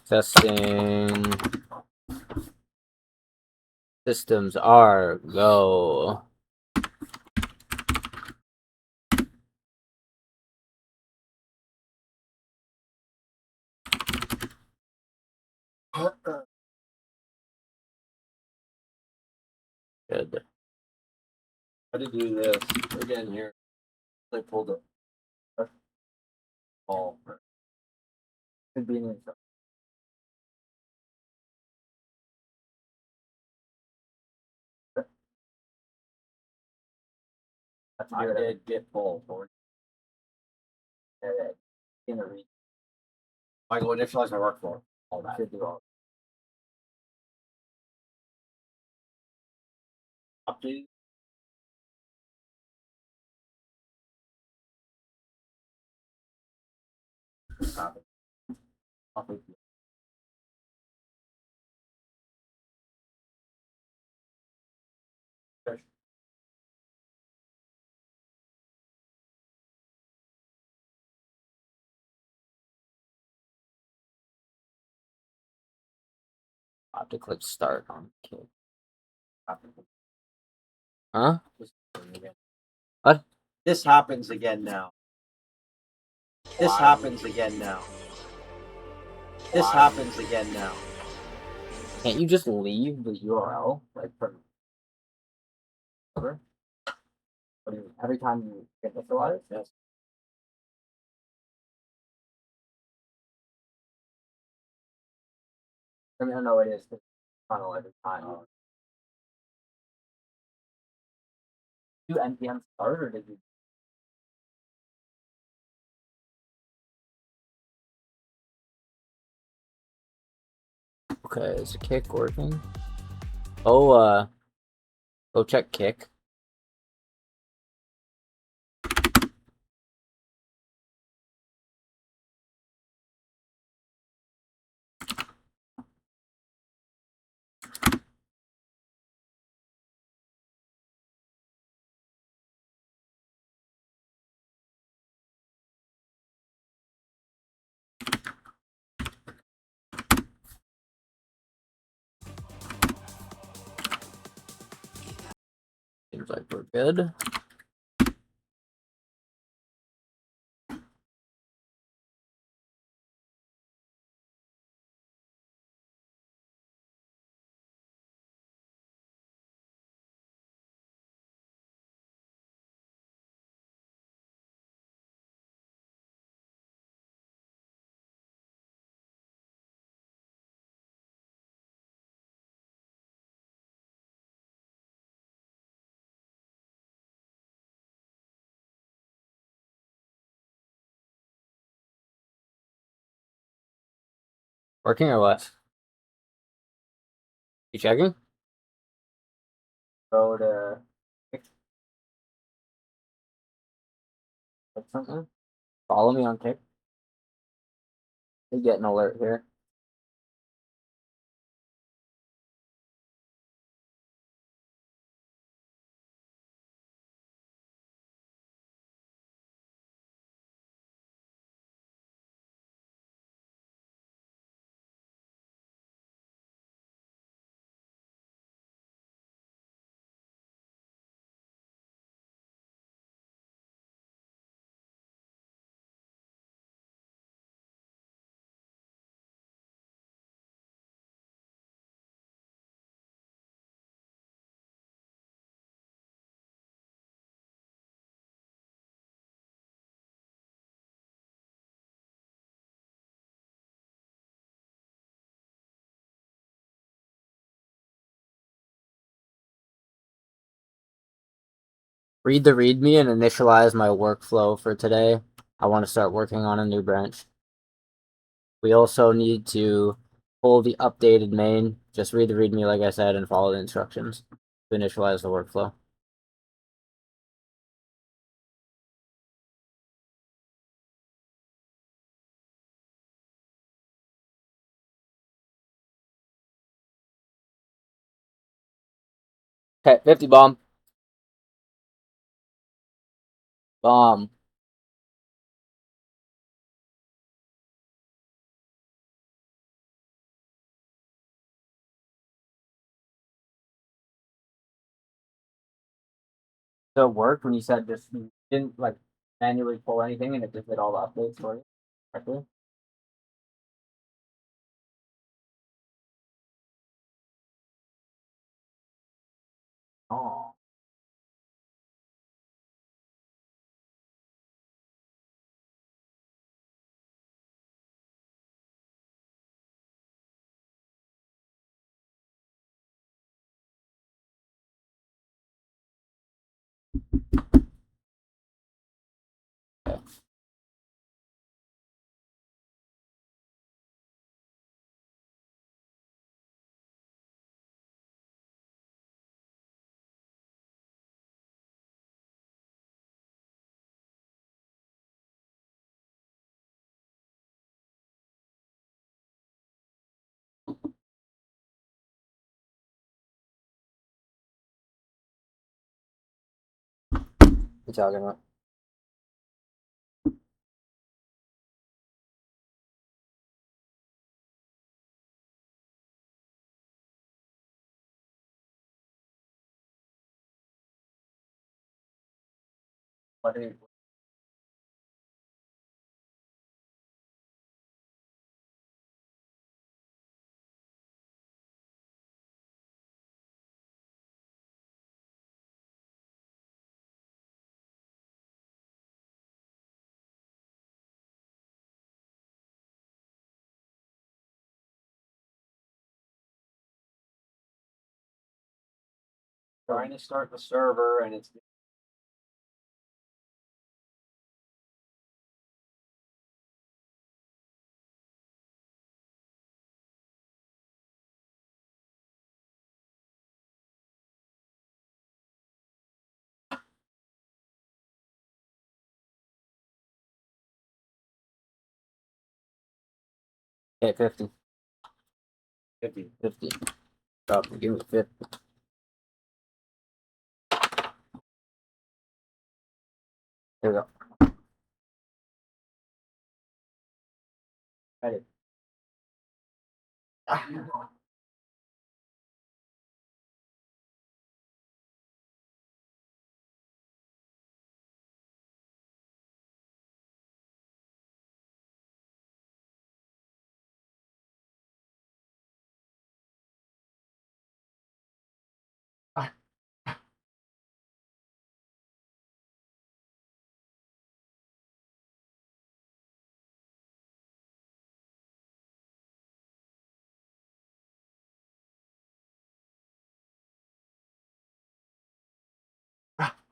Testing. Systems are go. Good. How to do this again here? I pulled up ball for convenience. I did get full for in the read. I go initialize my workflow. All that. Should do all. Update. I have to click start on kid. Huh? What? This happens again now. This happens again now. This happens again now. Can't you just leave the URL like from every time you get initialized? Yes. I mean, I know it is funnel every time. You npm start or did you? Okay, is kick working? Oh, go check kick. Seems like we're good. Working or what? You checking? Go to click something. Follow me on kick. You get an alert here. Read the README and initialize my workflow for today. I want to start working on a new branch. We also need to pull the updated main. Just read the README like I said and follow the instructions to initialize the workflow. Okay, 50 bomb. Bomb. So it worked when you said just you didn't like manually pull anything and it just did all the updates for you correctly? Oh. You talking about? What are you, Trying to start the server and it's okay, 50. 50. 50. Stop, give me 50. Here we go. Ready.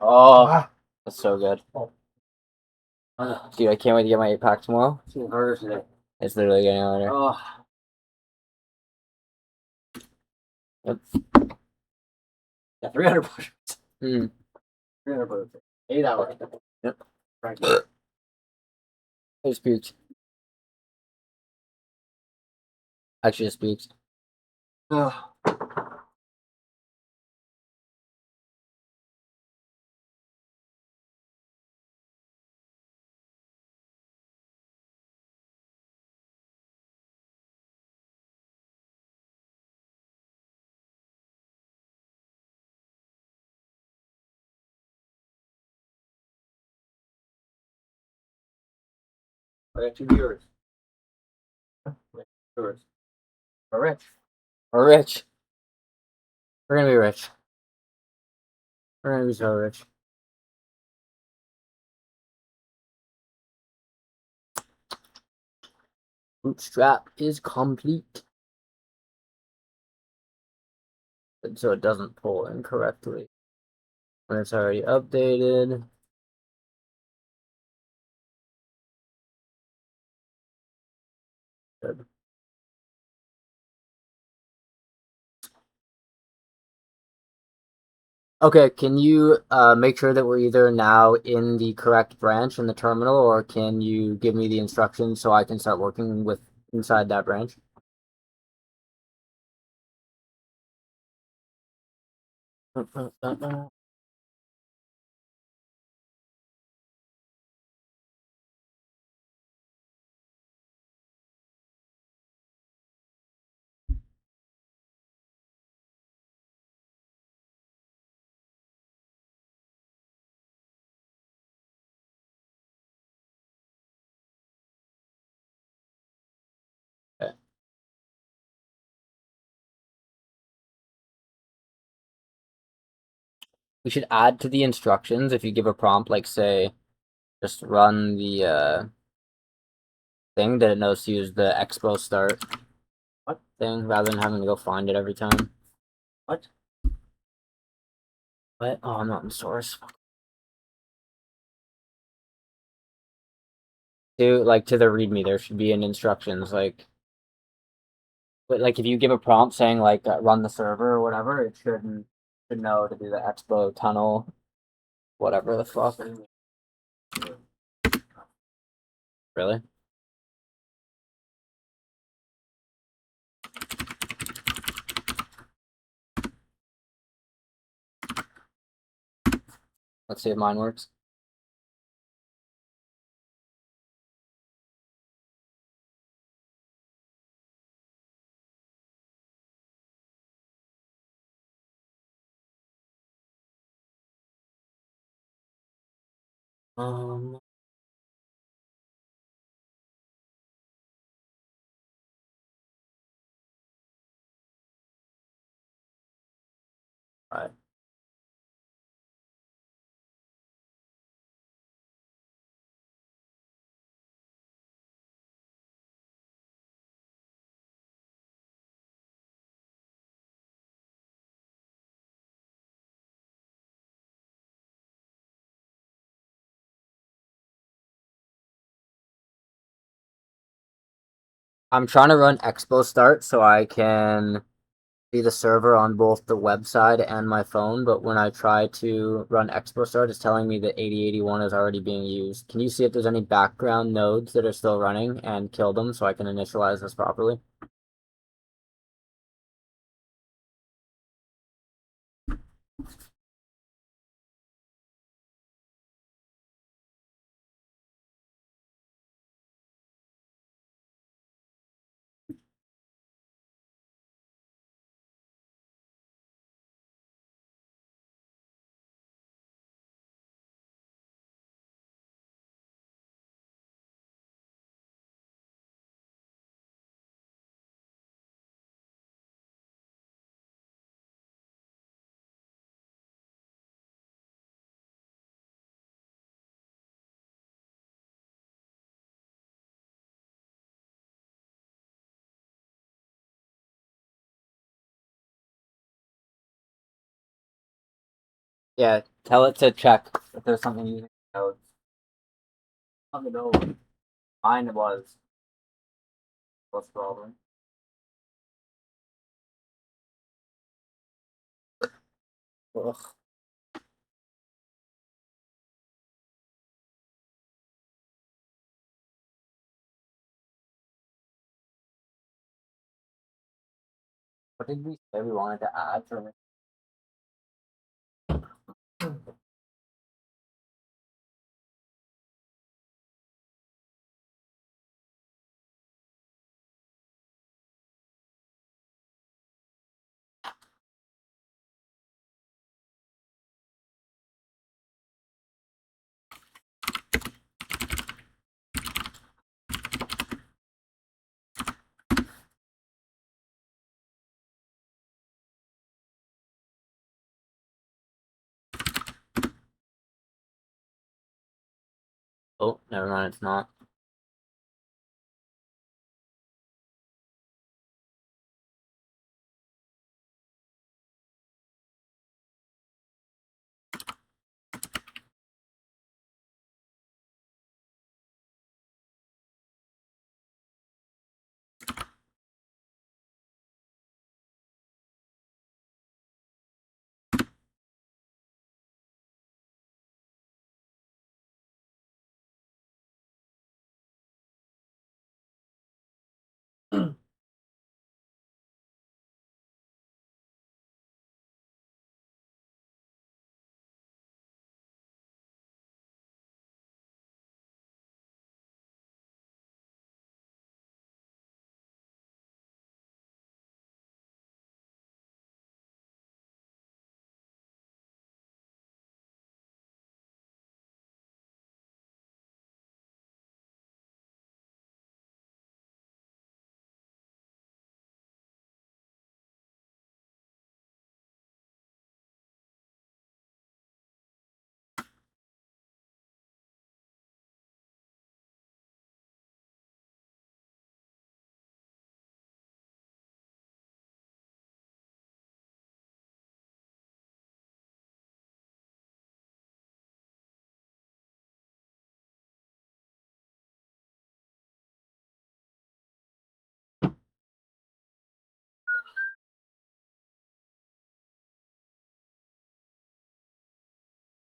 Oh, that's so good. Dude, I can't wait to get my 8-pack tomorrow. It's inverters today. It's literally getting harder. Oh, Yep. yeah, 300 push-ups. Mm. 300 push-ups. 8 hours. Yep. Frankly. I just puked. Actually, just puked. Ugh. I got 2 viewers. Viewers. We're rich. We're rich. We're gonna be rich. We're gonna be so rich. Bootstrap is complete. So it doesn't pull incorrectly. When it's already updated. Good. Okay, can you make sure that we're either now in the correct branch in the terminal, or can you give me the instructions so I can start working with inside that branch? We should add to the instructions if you give a prompt like say just run the thing that it knows to use the expo start What? thing rather than having to go find it every time. What? What? Oh, I'm not in source. To the README, there should be an instructions but like if you give a prompt saying like run the server or whatever, it should know to do the expo tunnel, whatever the fuck. Really? Let's see if mine works. Um. Right. I'm trying to run expo start so I can see the server on both the website and my phone, but when I try to run Expo Start, it's telling me that 8081 is already being used. Can you see if there's any background nodes that are still running and kill them so I can initialize this properly? Yeah, tell it to check if there's something using nodes. Let me know. Mine was. What's the problem? Ugh. What did we say we wanted to add for Oh, never mind, it's not.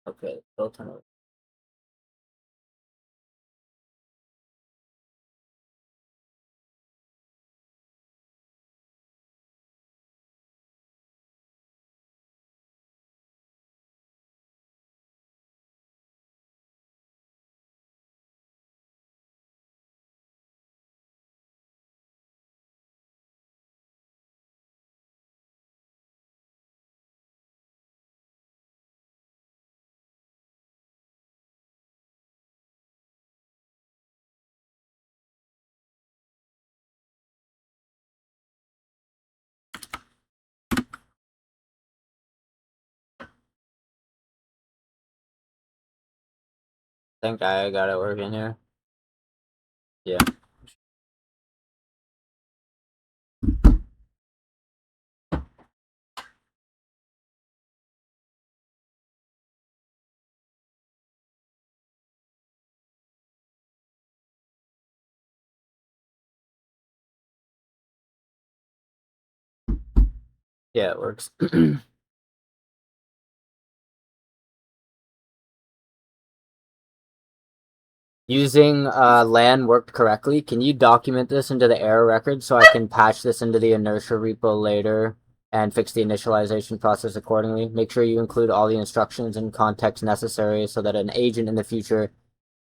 Okay, they'll turn over. Think I got it working here. Yeah. Yeah, it works. Using LAN worked correctly. Can you document this into the error record so I can patch this into the inertia repo later and fix the initialization process accordingly? Make sure you include all the instructions and context necessary so that an agent in the future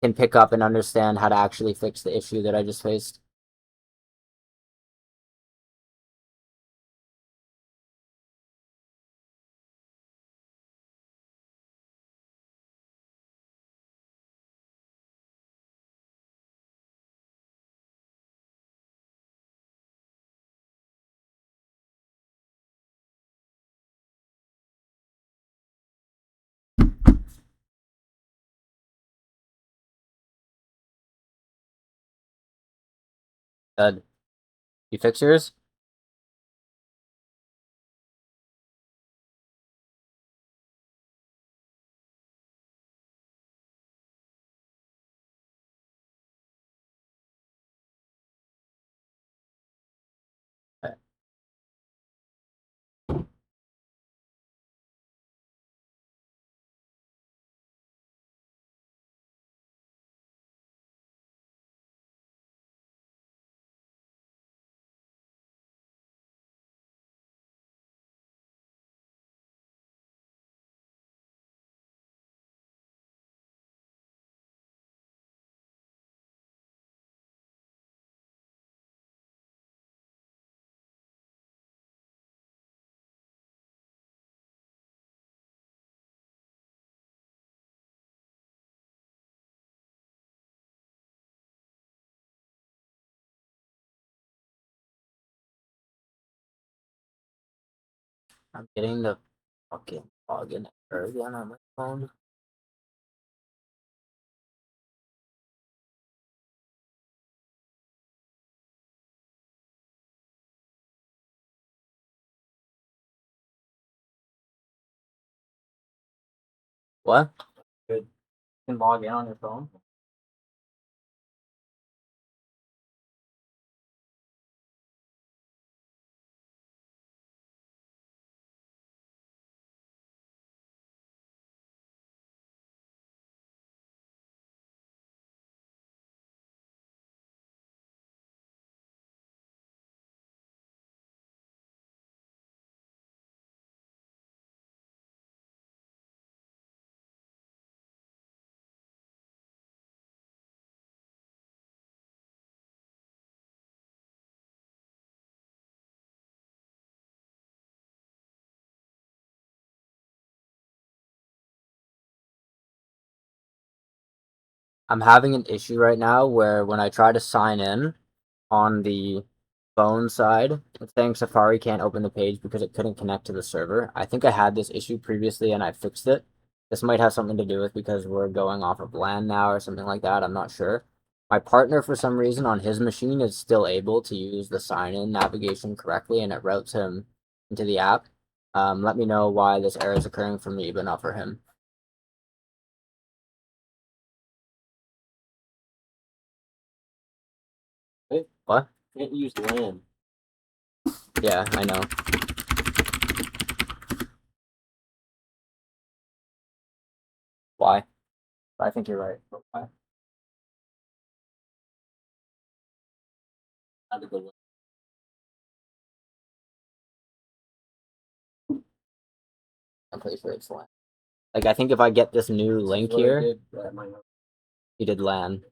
can pick up and understand how to actually fix the issue that I just faced. Ed, you fix yours? Okay. I'm getting the fucking login error again on my phone. What? Good. You can log in on your phone? I'm having an issue right now where when I try to sign in on the phone side, it's saying Safari can't open the page because it couldn't connect to the server. I think I had this issue previously and I fixed it. This might have something to do with because we're going off of LAN now or something like that. I'm not sure. My partner, for some reason, on his machine is still able to use the sign-in navigation correctly and it routes him into the app. Let me know why this error is occurring for me, but not for him. Hey, What? can't use LAN. Yeah, I know. Why? I think you're right. But why? Not a good one. I'm pretty sure it's LAN. Like, I think if I get this new link here, you did LAN.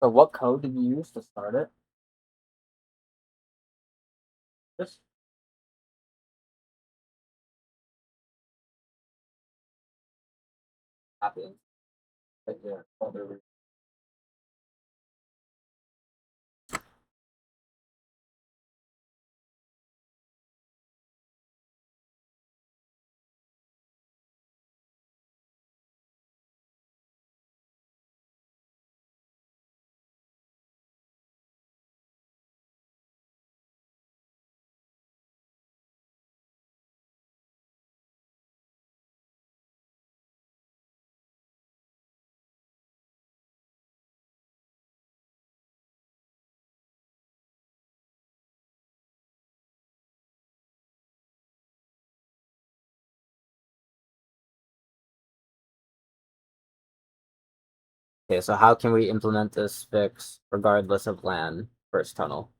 So what code did you use to start it? This. Happy. Right there. Oh, there we go. Okay, so how can we implement this fix regardless of LAN first tunnel?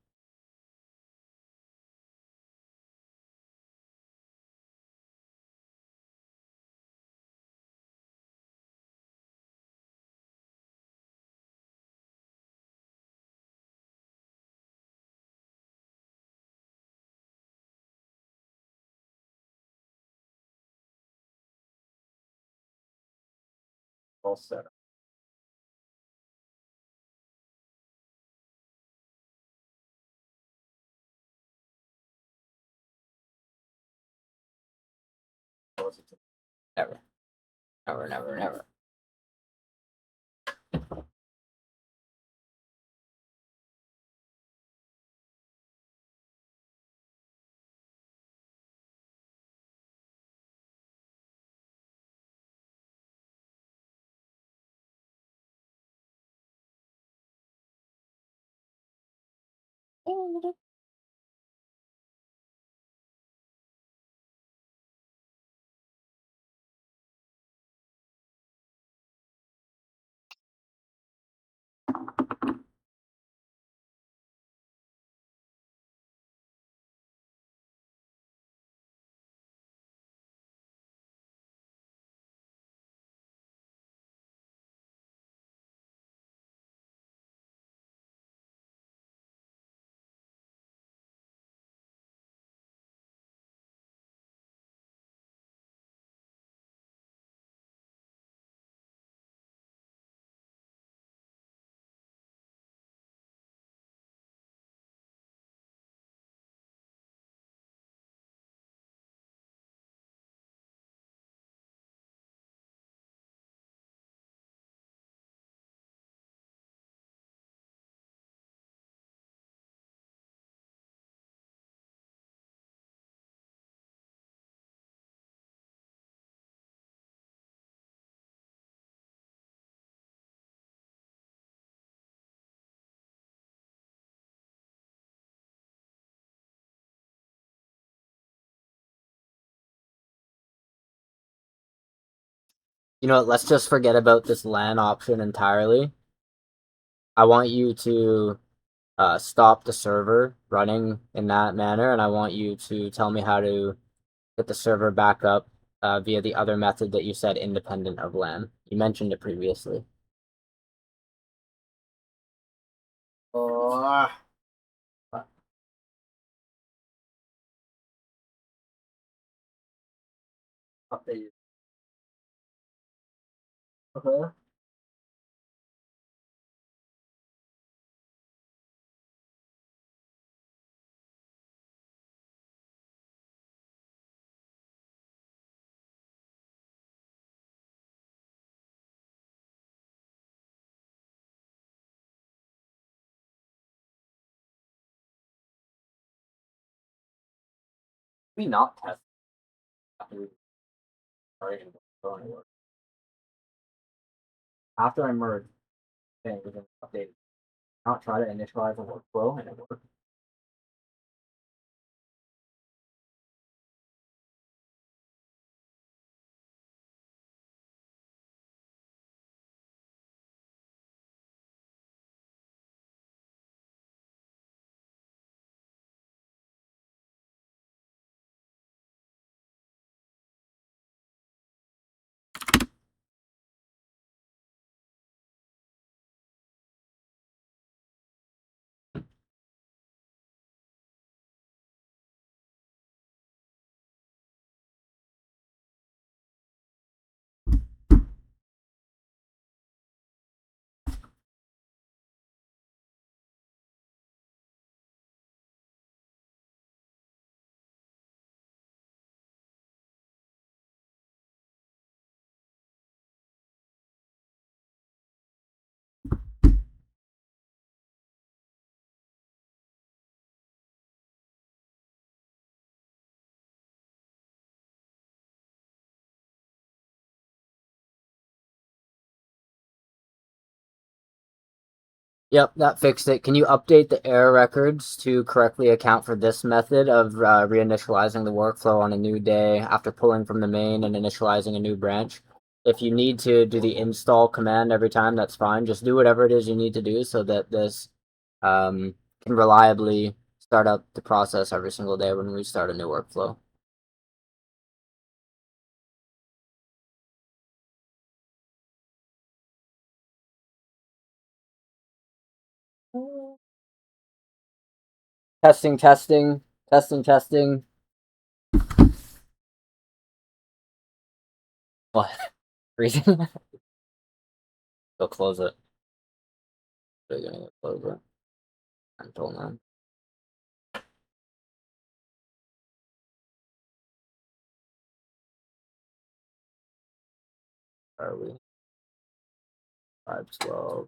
All set. Never. Never, never, never. You know what, let's just forget about this LAN option entirely. I want you to stop the server running in that manner, and I want you to tell me how to get the server back up via the other method that you said independent of LAN. You mentioned it previously. Oh. Update. Uh-huh. We not test after we started going to work. After I merged, thing was updated. Not try to initialize a workflow and it worked. Yep, that fixed it. Can you update the error records to correctly account for this method of reinitializing the workflow on a new day after pulling from the main and initializing a new branch? If you need to do the install command every time, that's fine. Just do whatever it is you need to do so that this can reliably start up the process every single day when we start a new workflow. Testing, testing, testing, testing. What? Reason? Go close it. They're gonna close it until now. Are we? 512.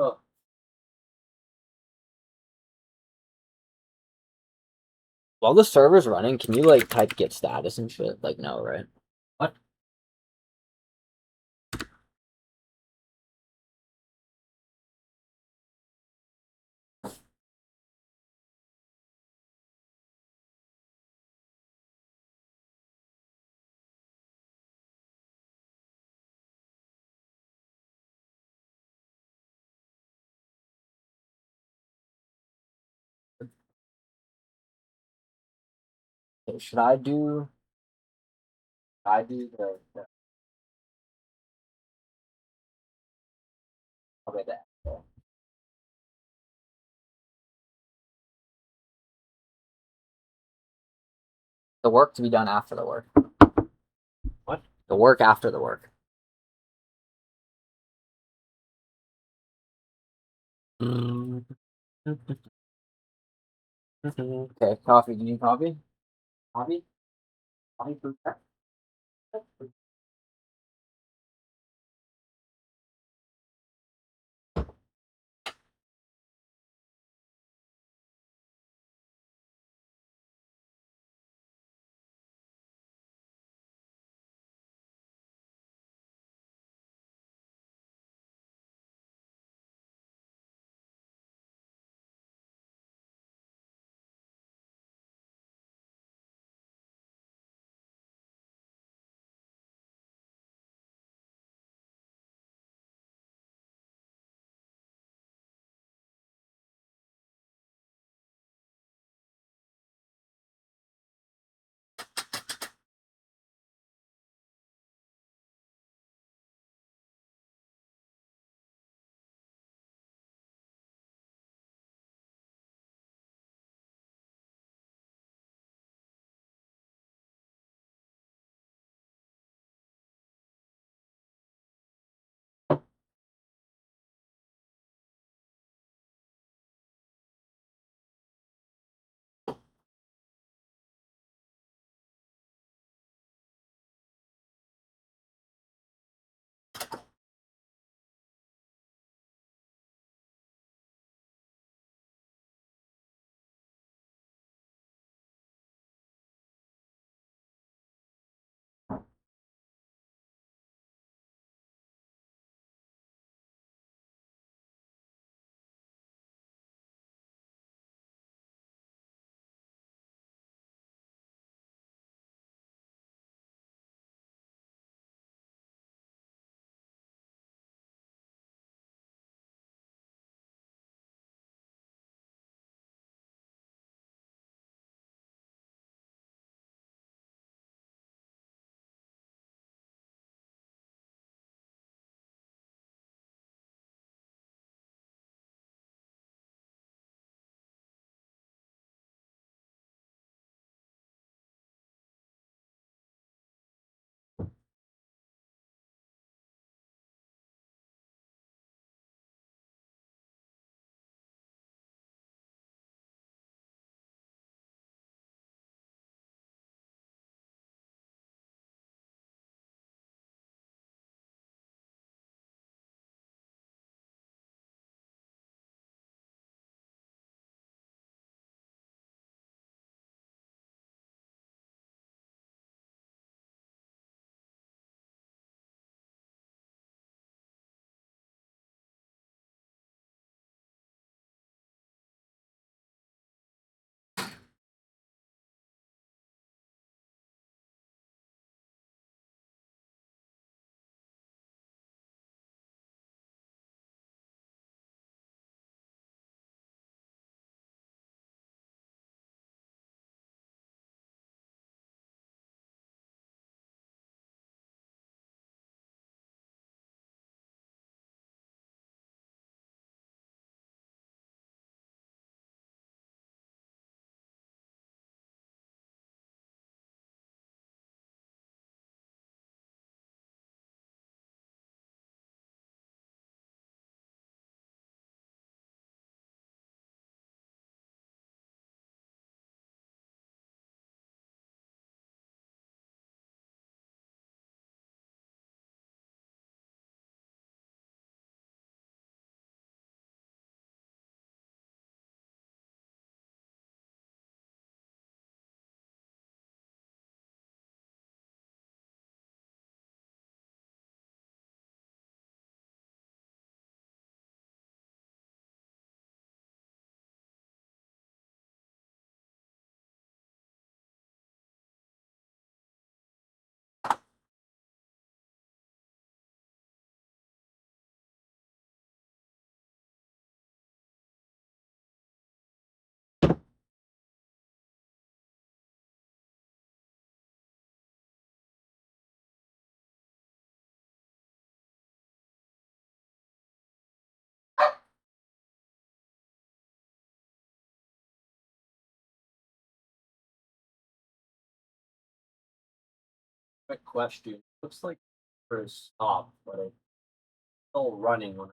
Oh. While the server's running, can you like type get status and shit? Like no, right? What? Okay, should I do the okay that the work to be done after the work. What? The work after the work. Okay, coffee. Do you need coffee? Coffee? Coffee for Quick question. Looks like for a stop, but it's still running on.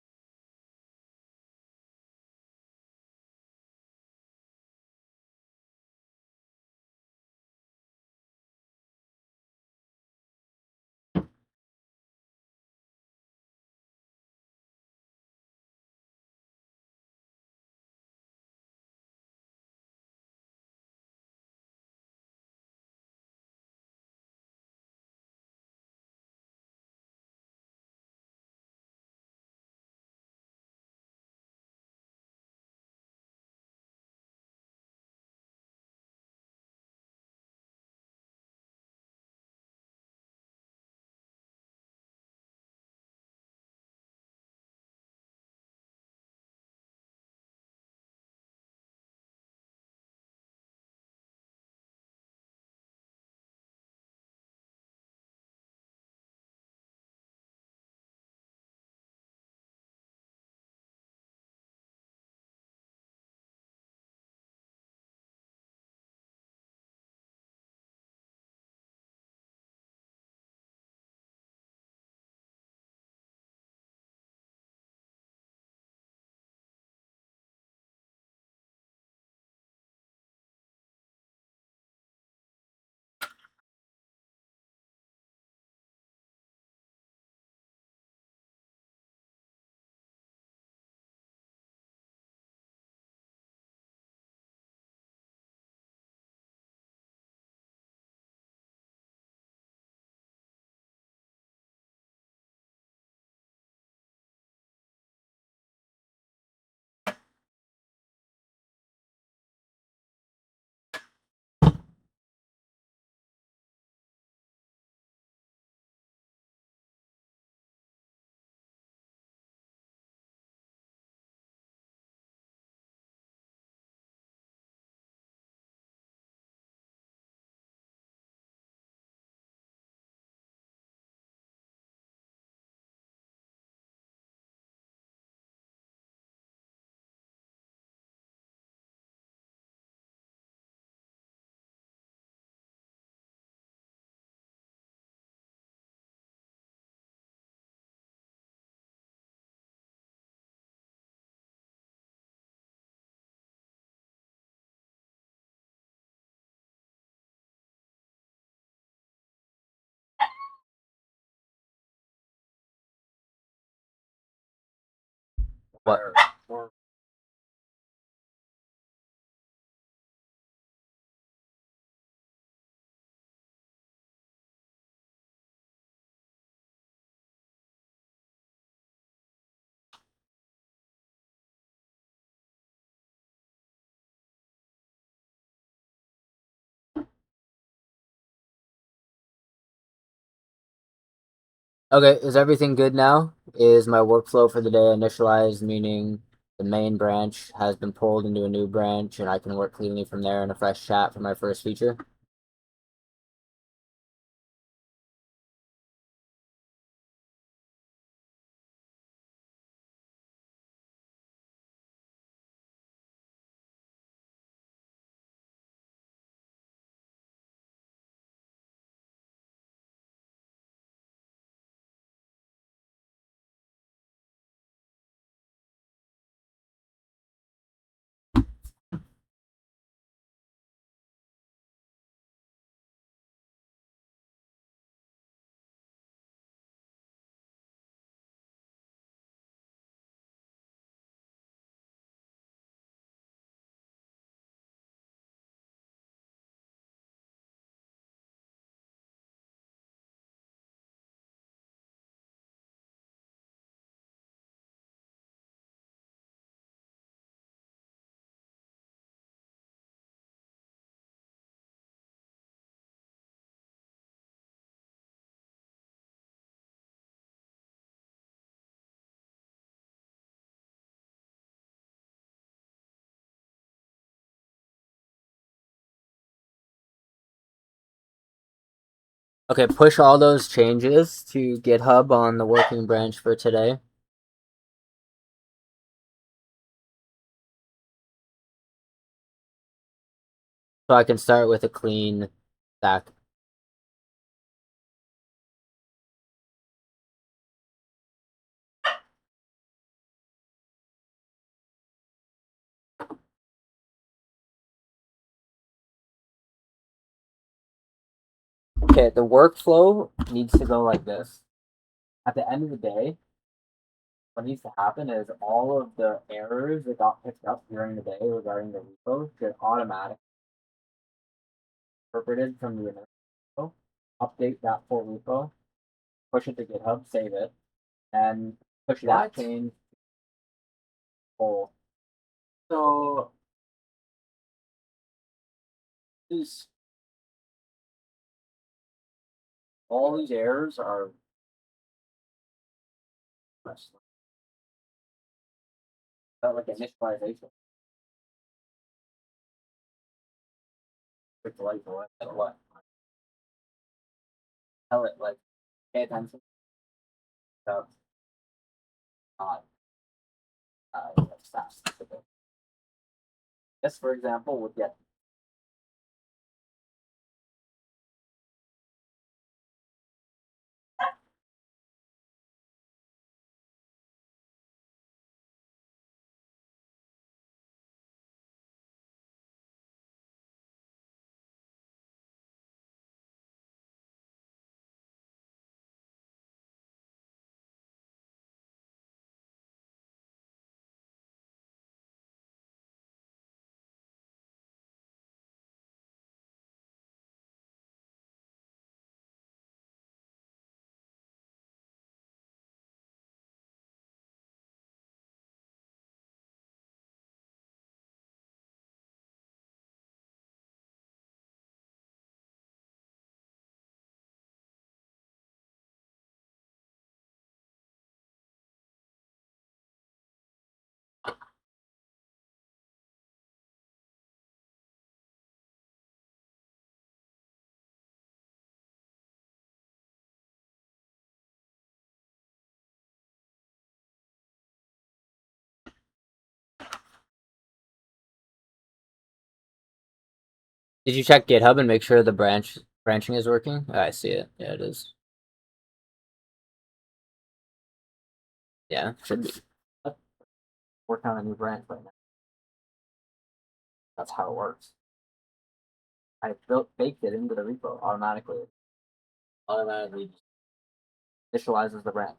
What? Or Okay, is everything good now? Is my workflow for the day initialized, meaning the main branch has been pulled into a new branch and I can work cleanly from there in a fresh chat for my first feature? Okay, push all those changes to GitHub on the working branch for today. So I can start with a clean stack. Okay, the workflow needs to go like this. At the end of the day, what needs to happen is all of the errors that got picked up during the day regarding the repo get automatically interpreted from the initial repo, update that full repo, push it to GitHub, save it, and push that change to full. So these all these errors are Like initialization. With the light bulb, and what? Tell it like pay attention. So not fast. This, for example, would get Did you check GitHub and make sure the branching is working? I see it. Yeah, it is. Yeah, should be. Working on a new branch right now. That's how it works. I baked it into the repo automatically. Automatically initializes the branch.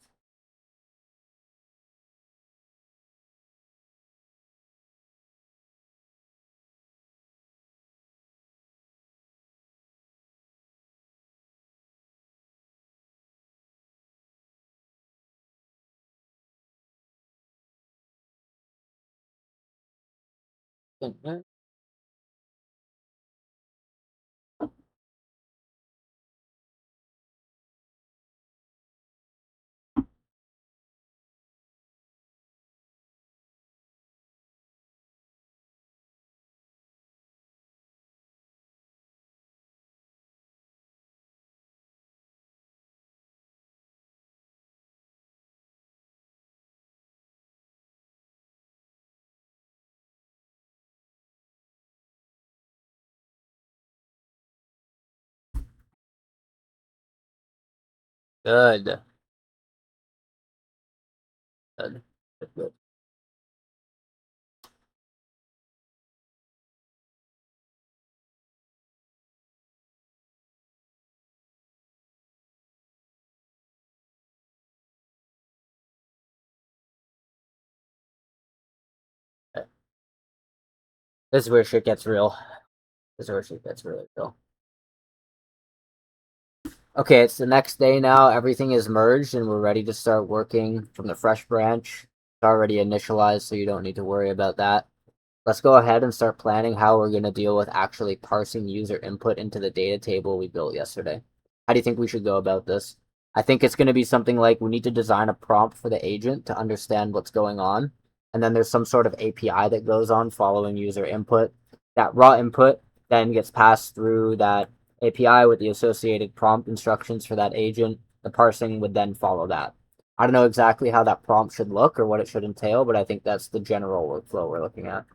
Good. Good. Good. Okay. This is where shit gets real. This is where shit gets really real. Okay, it's the next day now. Everything is merged and we're ready to start working from the fresh branch. It's already initialized, so you don't need to worry about that. Let's go ahead and start planning how we're going to deal with actually parsing user input into the data table we built yesterday. How do you think we should go about this? I think it's going to be something like we need to design a prompt for the agent to understand what's going on. And then there's some sort of API that goes on following user input. That raw input then gets passed through that API with the associated prompt instructions for that agent. The parsing would then follow that. I don't know exactly how that prompt should look or what it should entail, but I think that's the general workflow we're looking at.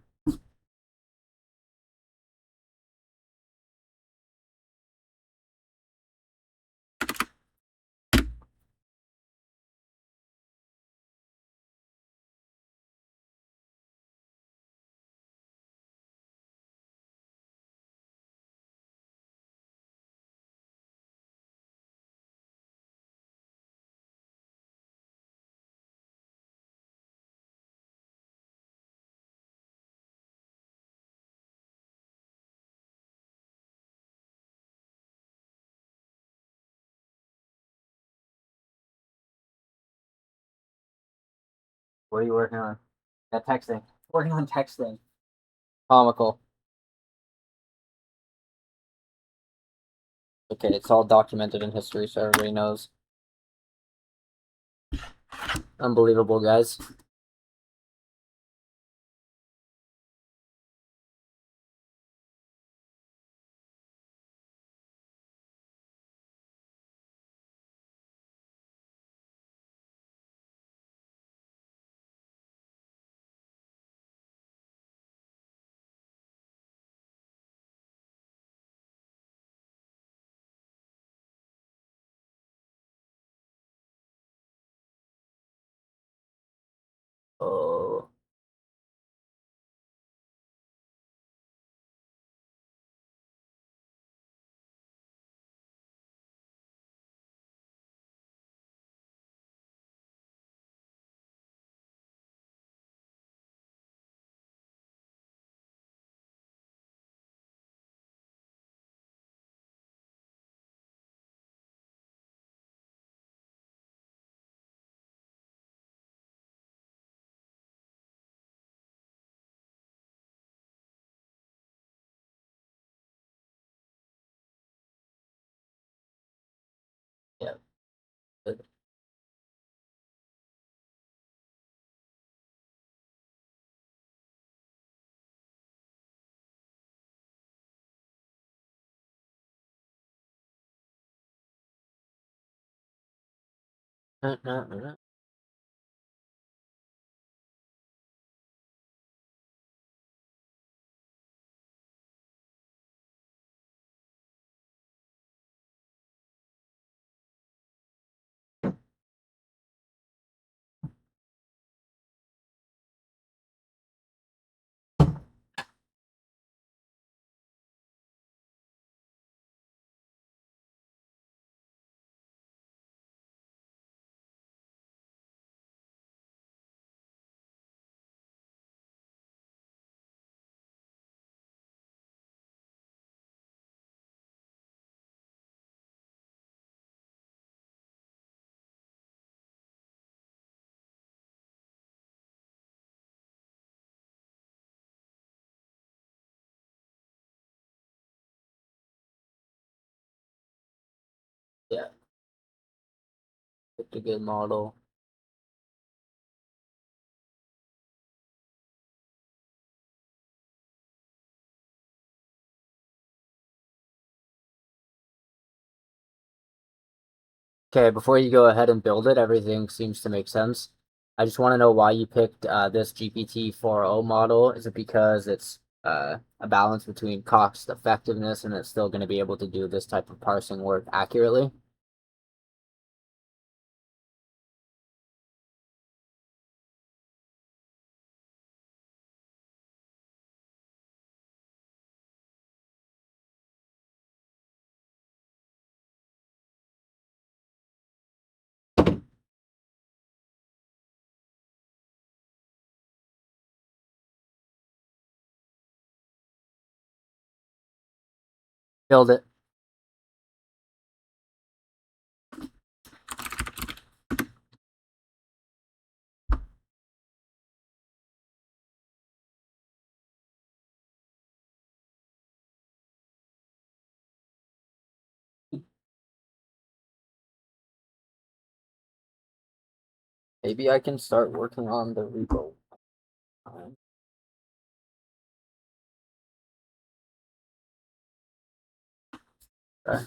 What are you working on? Yeah, texting. Working on texting. Comical. Okay, it's all documented in history, so everybody knows. Unbelievable, guys. Oh. Yeah. Good. Yeah. Picked a good model. Okay, before you go ahead and build it, everything seems to make sense. I just want to know why you picked this GPT-4o model. Is it because it's a balance between cost effectiveness and it's still going to be able to do this type of parsing work accurately? Build it. Maybe I can start working on the repo. Okay.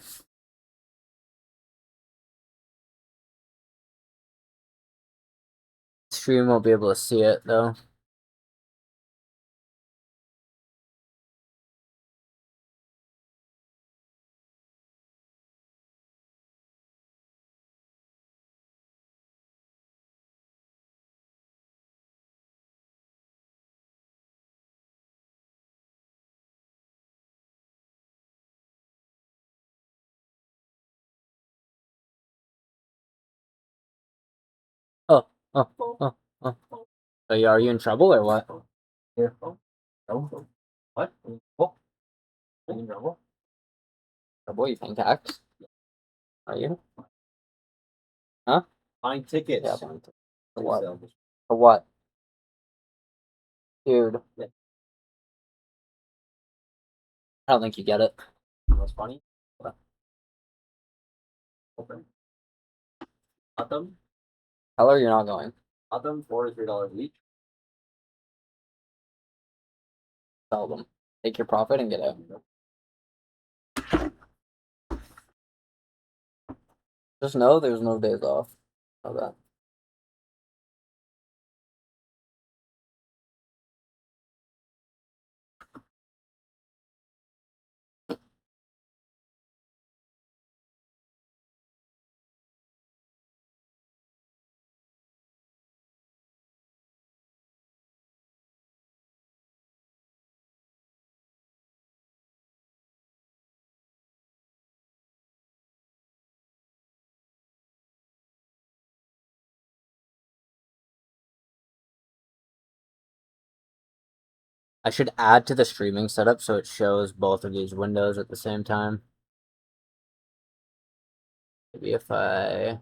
Stream won't be able to see it though. Oh, oh, oh, oh. Are you in trouble or what? Here. Oh, what? Oh, are you in trouble? Trouble? You paying tax? Are you? Huh? Buying tickets. Yeah, buying tickets. For what? For what? Dude, I don't think you get it. What's funny? Open. Cut them. Color, you're not going. Cut them $43 each. Sell them. Take your profit and get out. Just know there's no days off. Know that. I should add to the streaming setup so it shows both of these windows at the same time. Maybe if I'll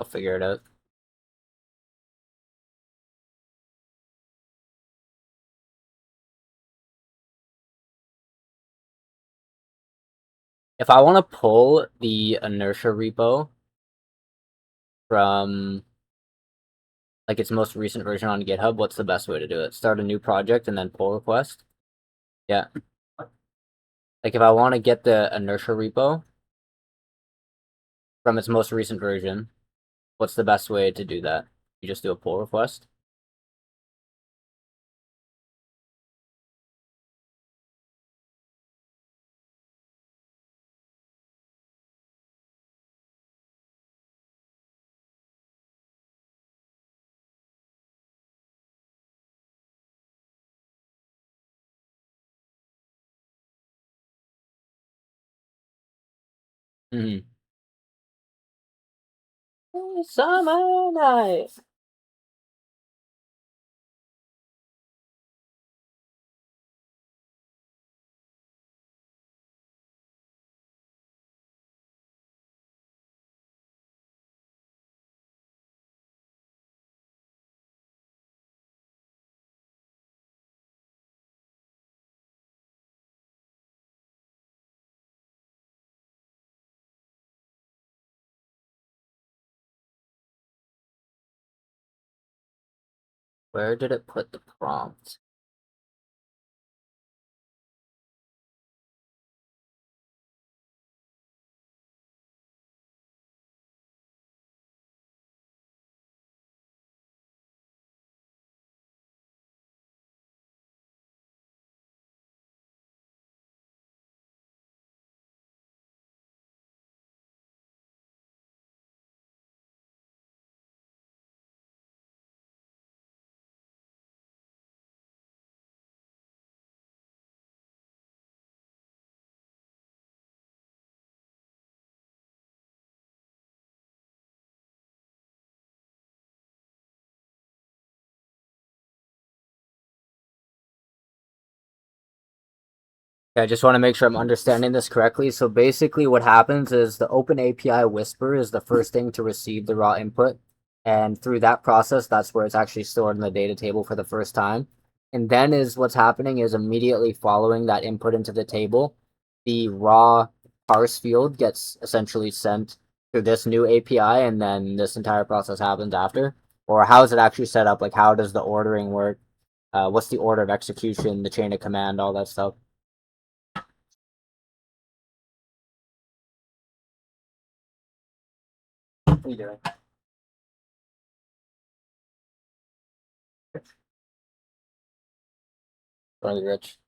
figure it out. If I want to pull the inertia repo from like its most recent version on GitHub, what's the best way to do it? Start a new project and then pull request? Yeah. Like if I want to get the inertia repo from its most recent version, what's the best way to do that? You just do a pull request? Mm-hmm. Summer night. Where did it put the prompt? I just want to make sure I'm understanding this correctly. So basically what happens is the Open API Whisper is the first thing to receive the raw input. And through that process, that's where it's actually stored in the data table for the first time. And then is what's happening is immediately following that input into the table, the raw parse field gets essentially sent through this new API, and then this entire process happens after. Or how is it actually set up? Like how does the ordering work? What's the order of execution, the chain of command, all that stuff? What are you doing? Really rich.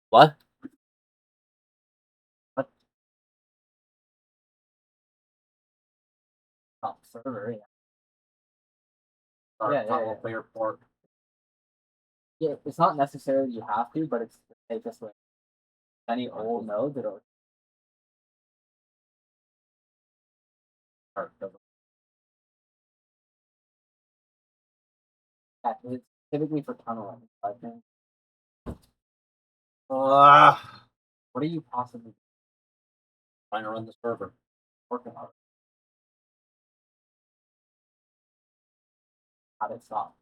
What? What? Oh, server, yeah. Yeah, yeah, yeah. Player port. Yeah, it's not necessarily you have to, but it's the safest way. Any old node that'll start. Yeah, it's typically for tunneling. I think. What are you possibly Trying to run the server. working on? How did it stop?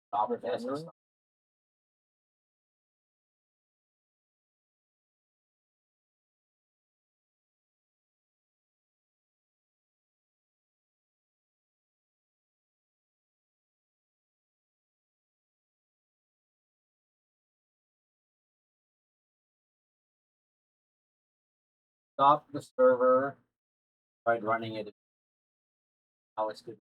Stop or Yes, failure? Stop the server. tried running it. How it's good.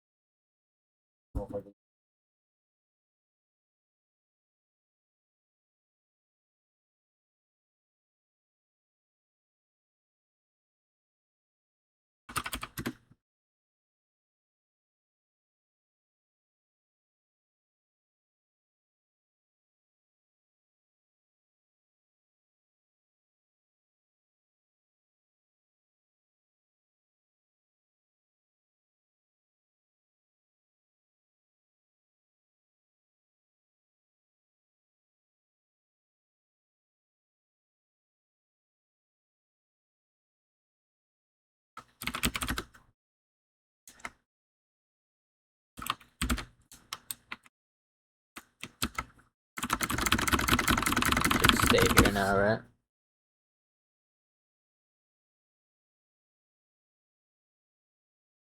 Should stay here now, right?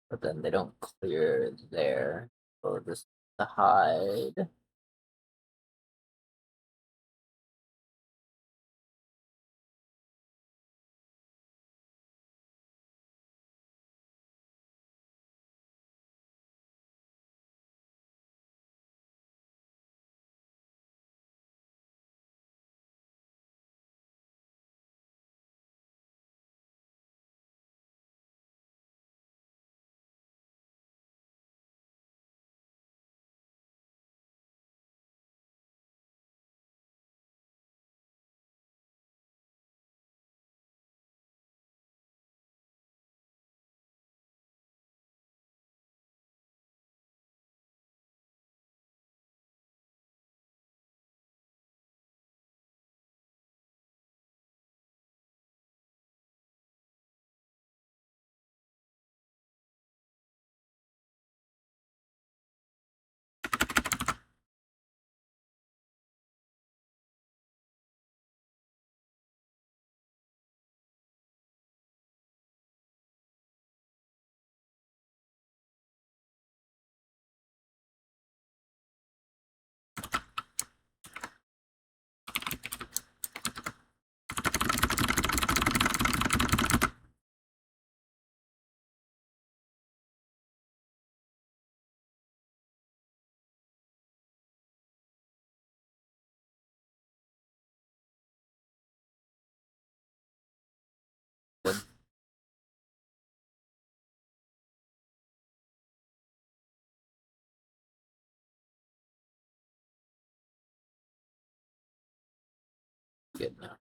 But then they don't clear there. So just to hide. Good now.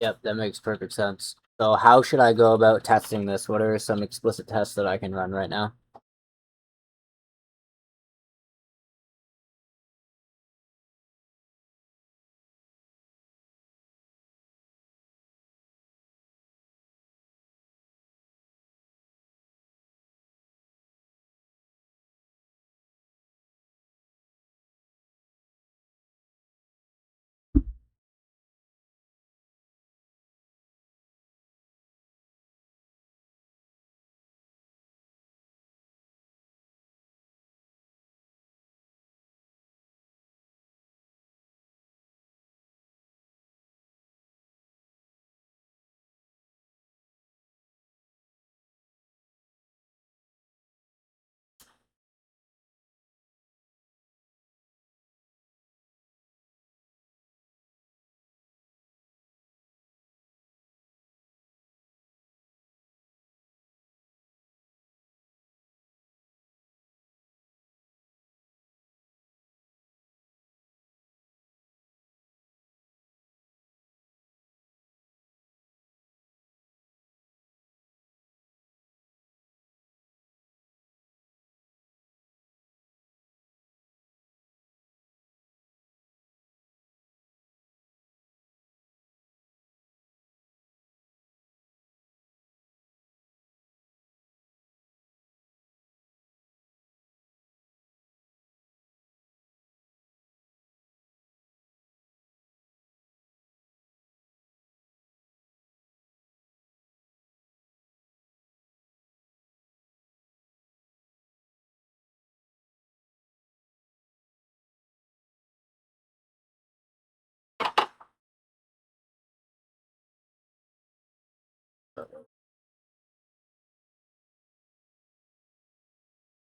Yep, that makes perfect sense. So how should I go about testing this? What are some explicit tests that I can run right now?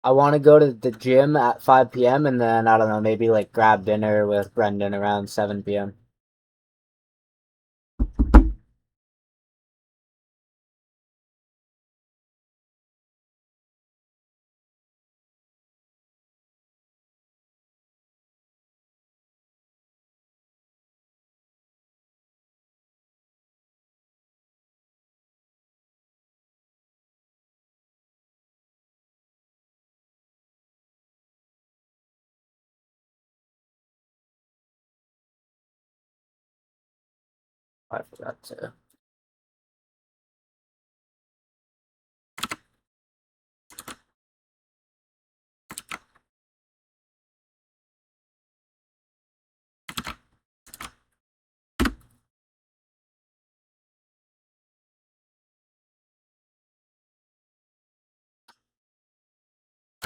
I want to go to the gym at 5 p.m. and then I don't know, maybe like grab dinner with Brendan around 7 p.m. I forgot to.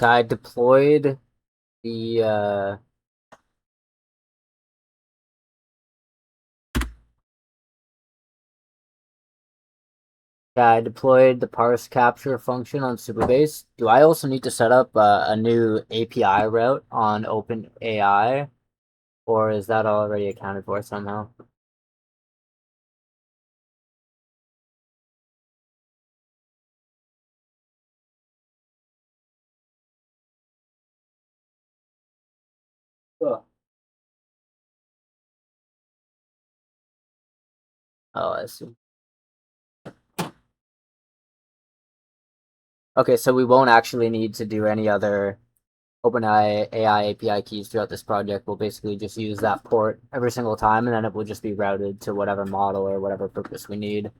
I deployed the I deployed the parse capture function on Supabase. Do I also need to set up a new API route on OpenAI, or is that already accounted for somehow? Cool. Oh, I see. Okay, so we won't actually need to do any other OpenAI AI API keys throughout this project. We'll basically just use that port every single time, and then it will just be routed to whatever model or whatever purpose we need.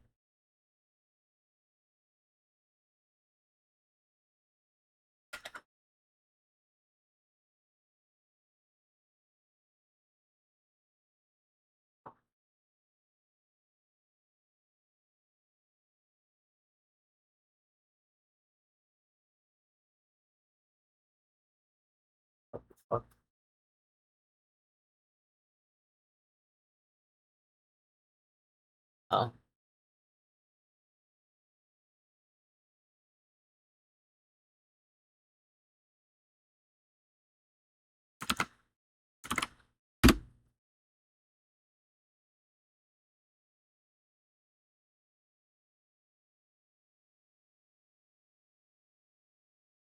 Oh.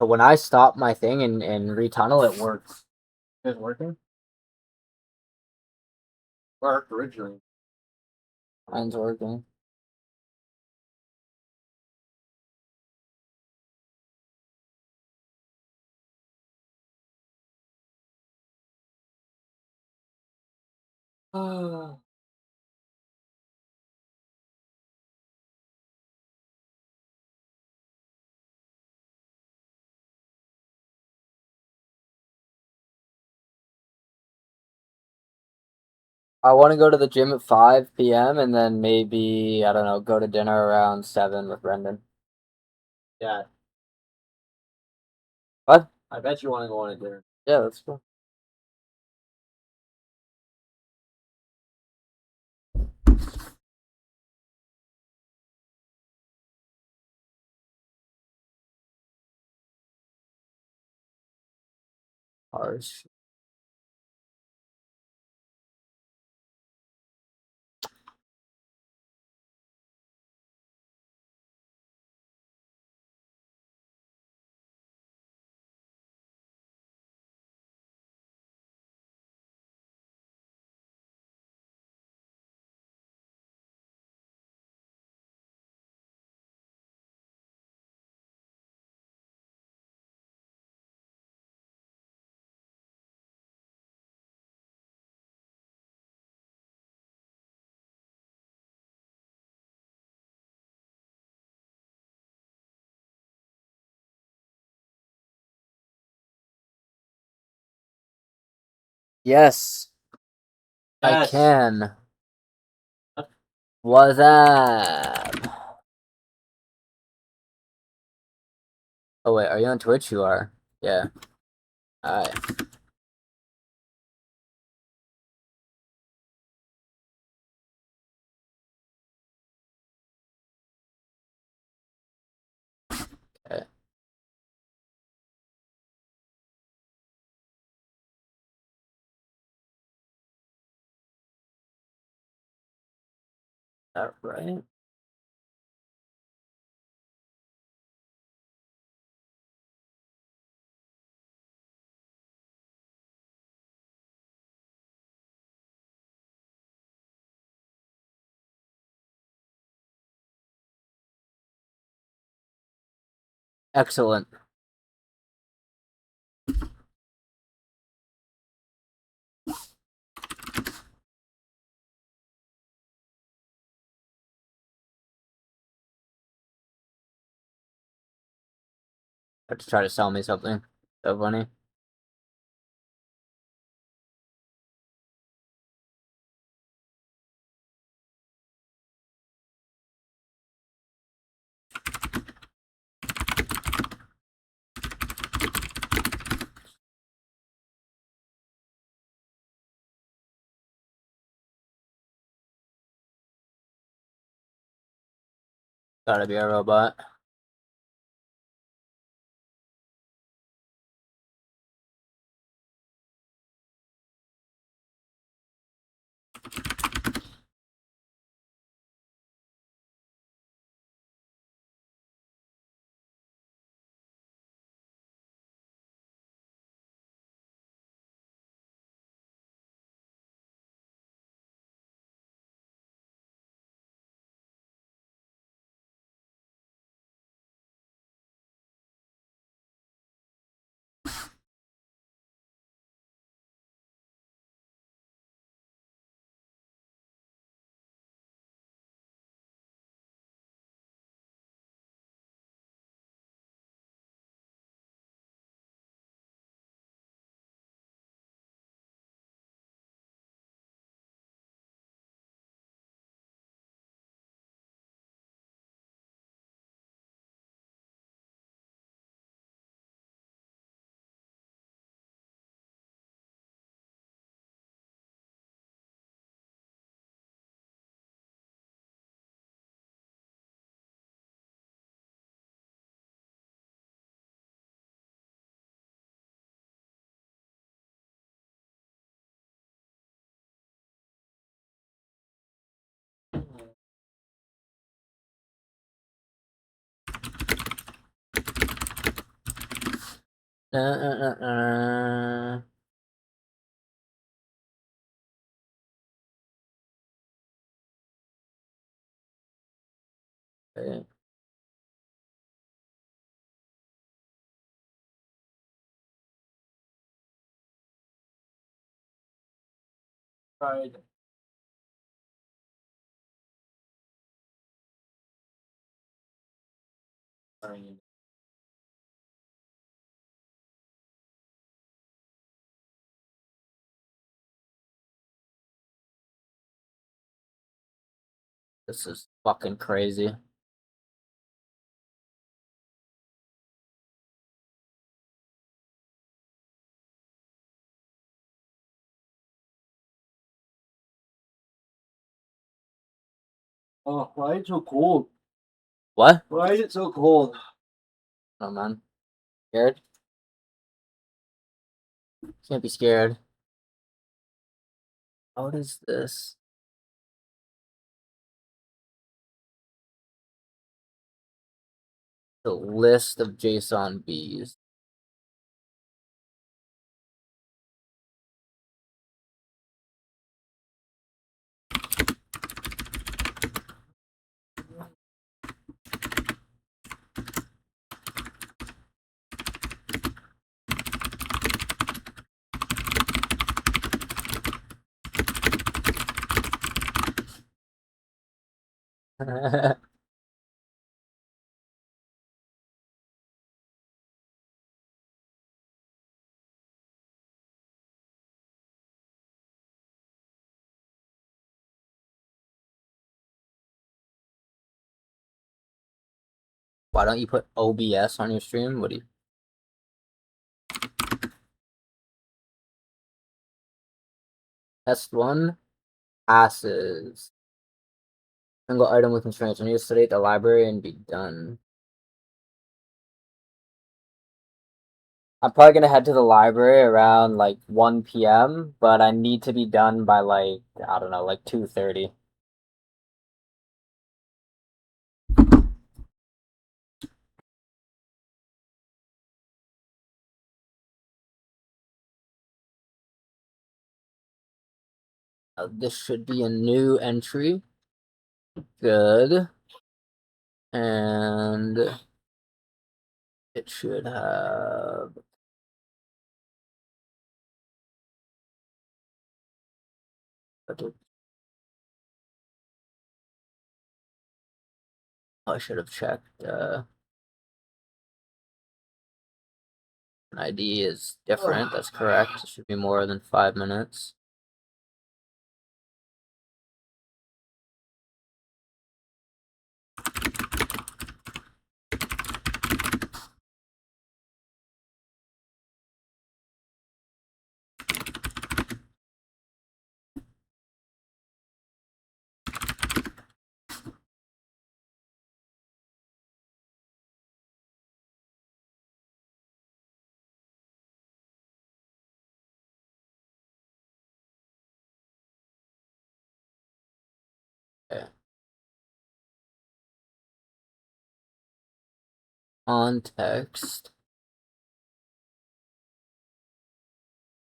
But when I stop my thing and retunnel, it works. Is it working? Worked originally. Mine's working. I want to go to the gym at 5 p.m. and then maybe, I don't know, go to dinner around 7 with Brendan. Yeah, What? I bet you want to go on a dinner. Yeah, that's cool. Ours. Yes, I Yes. can. What's up? Oh wait, are you on Twitch? You are. Yeah. Alright. Okay. that right? Excellent. Have to try to sell me something. So funny. Gotta be a robot. Uh. Okay. Right. This is fucking crazy. Oh, why is it so cold? What? Why is it so cold? Oh man. Scared? Can't be scared. What is this? The list of JSON bees. Why don't you put OBS on your stream? What do you? Test one passes. Single item with constraints. I need to study at the library and be done. I'm probably gonna head to the library around like 1 p.m., but I need to be done by like, I don't know, like 2:30. This should be a new entry. Good. And it should have. I should have checked. An ID is different. That's correct. It should be more than 5 minutes. Okay. Context.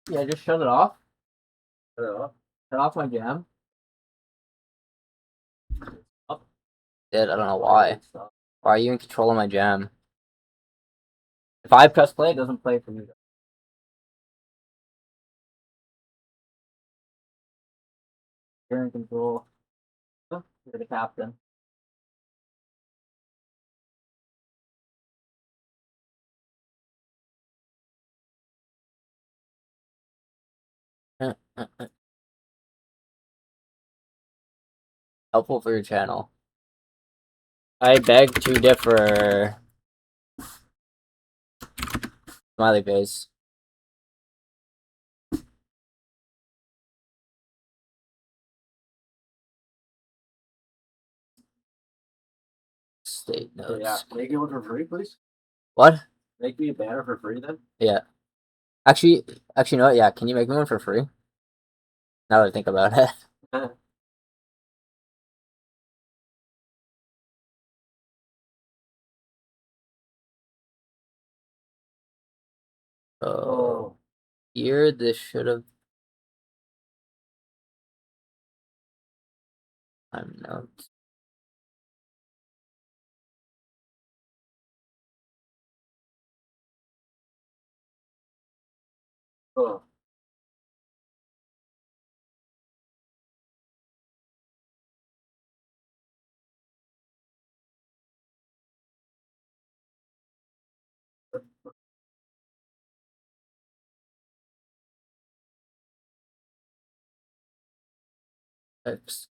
Yeah, just shut it off. Shut off my jam. Did I don't know why. Why are you in control of my jam? If I press play, it doesn't play for you. You're in control. You're the captain. Helpful for your channel. I beg to differ. Smiley face. State notes. Yeah, make it one for free, please. What? Make me a banner for free then. Yeah. Actually, you know what? Yeah, can you make me one for free? Now that I think about it. Oh, here this should have. I'm notes. Oh. X.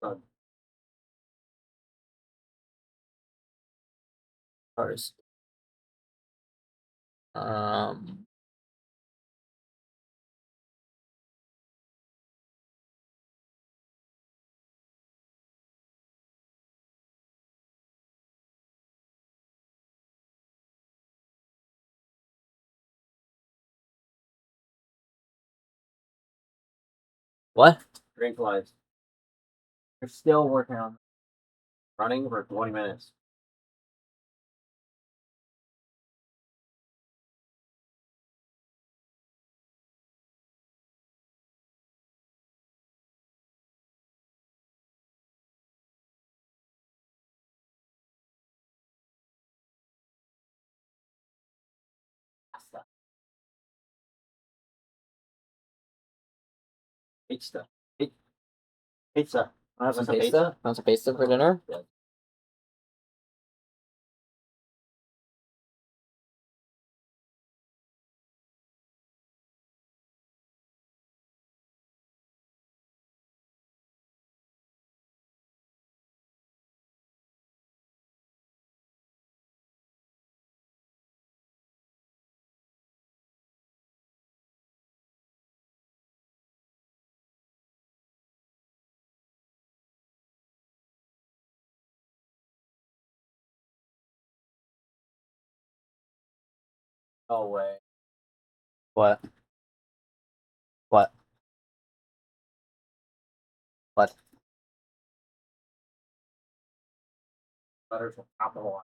Done. Cars. What? Green flies. You're still working on. Running for 20 minutes. Pizza. Pizza. Want some pizza? Want some pizza for dinner? Yeah. No way. What? What? What? Letters will capitalize.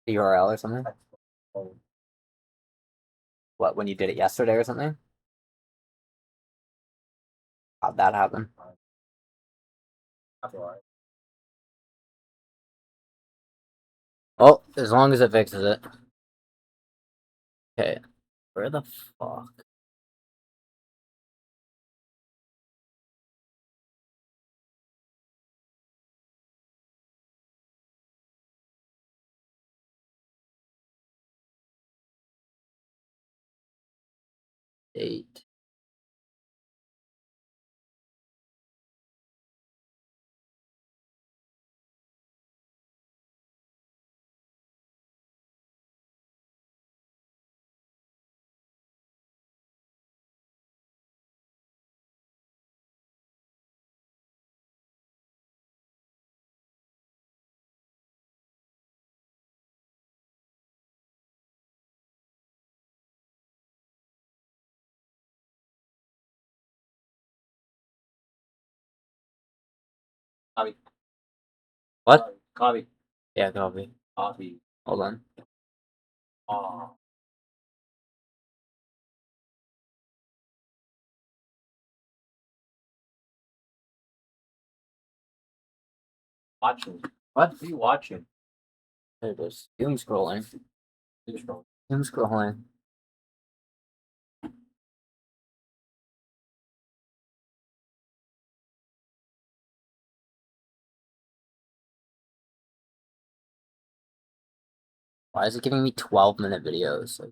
URL or something? Oh, What, when you did it yesterday or something? How'd that happen? capitalize. Oh, as long as it fixes it. Okay. Where the fuck? Date. Copy. What? Copy. Yeah, copy. Copy. Hold on. Oh. Watching. What are you watching? There it is. Doom scrolling. Doom scrolling. Doom scrolling. Why is it giving me 12-minute videos? Like,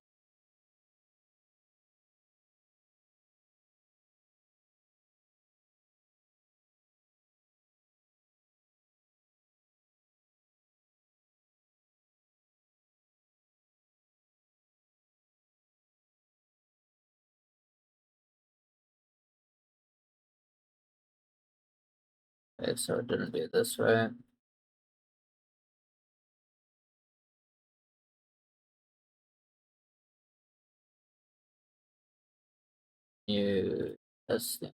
okay, so it didn't do this right. New testing.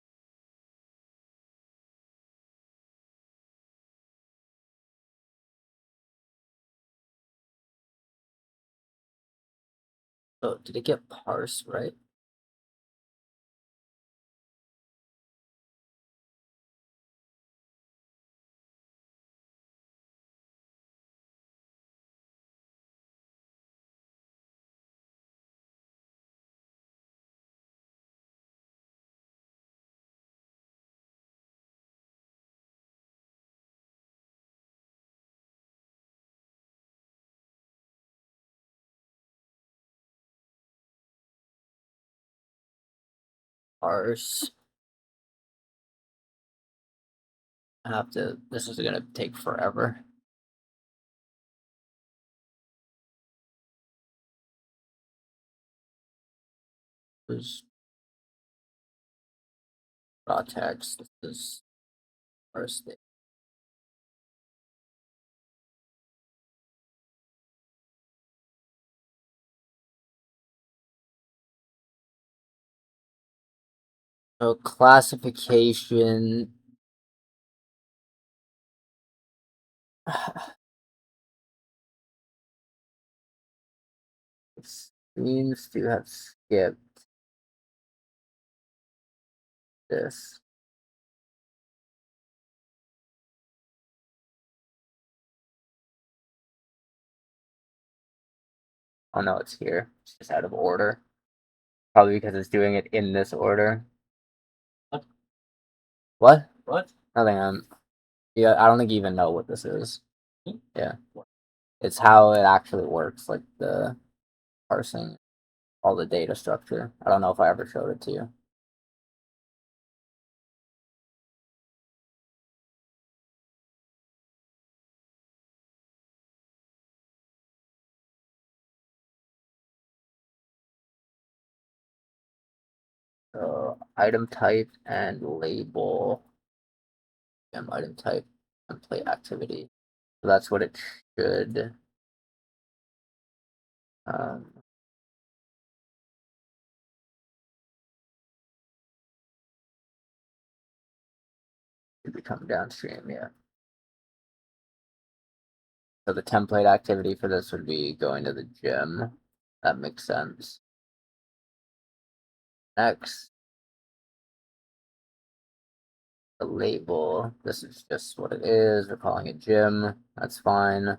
Oh, did it get parsed right? Parse. I have to. This is gonna take forever. This raw text. This is first. So classification. It seems to have skipped this. Oh no, it's here. It's just out of order. Probably because it's doing it in this order. What? What? What? Nothing. Yeah, I don't think you even know what this is. Hmm? Yeah. It's how it actually works, like the parsing all the data structure. I don't know if I ever showed it to you. So item type and label. Item type template activity. So that's what it should. Um, Should become downstream, yeah. So the template activity for this would be going to the gym. That makes sense. Next, the label. This is just what it is. We're calling it gym. That's fine.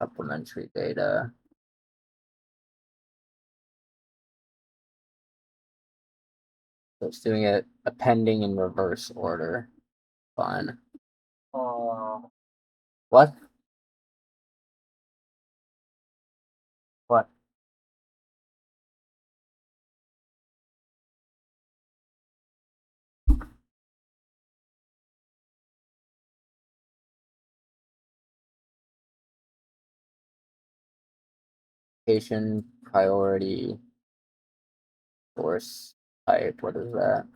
Supplementary data. So it's doing it appending in reverse order. Fine. What? What? Patient priority source type. What is that?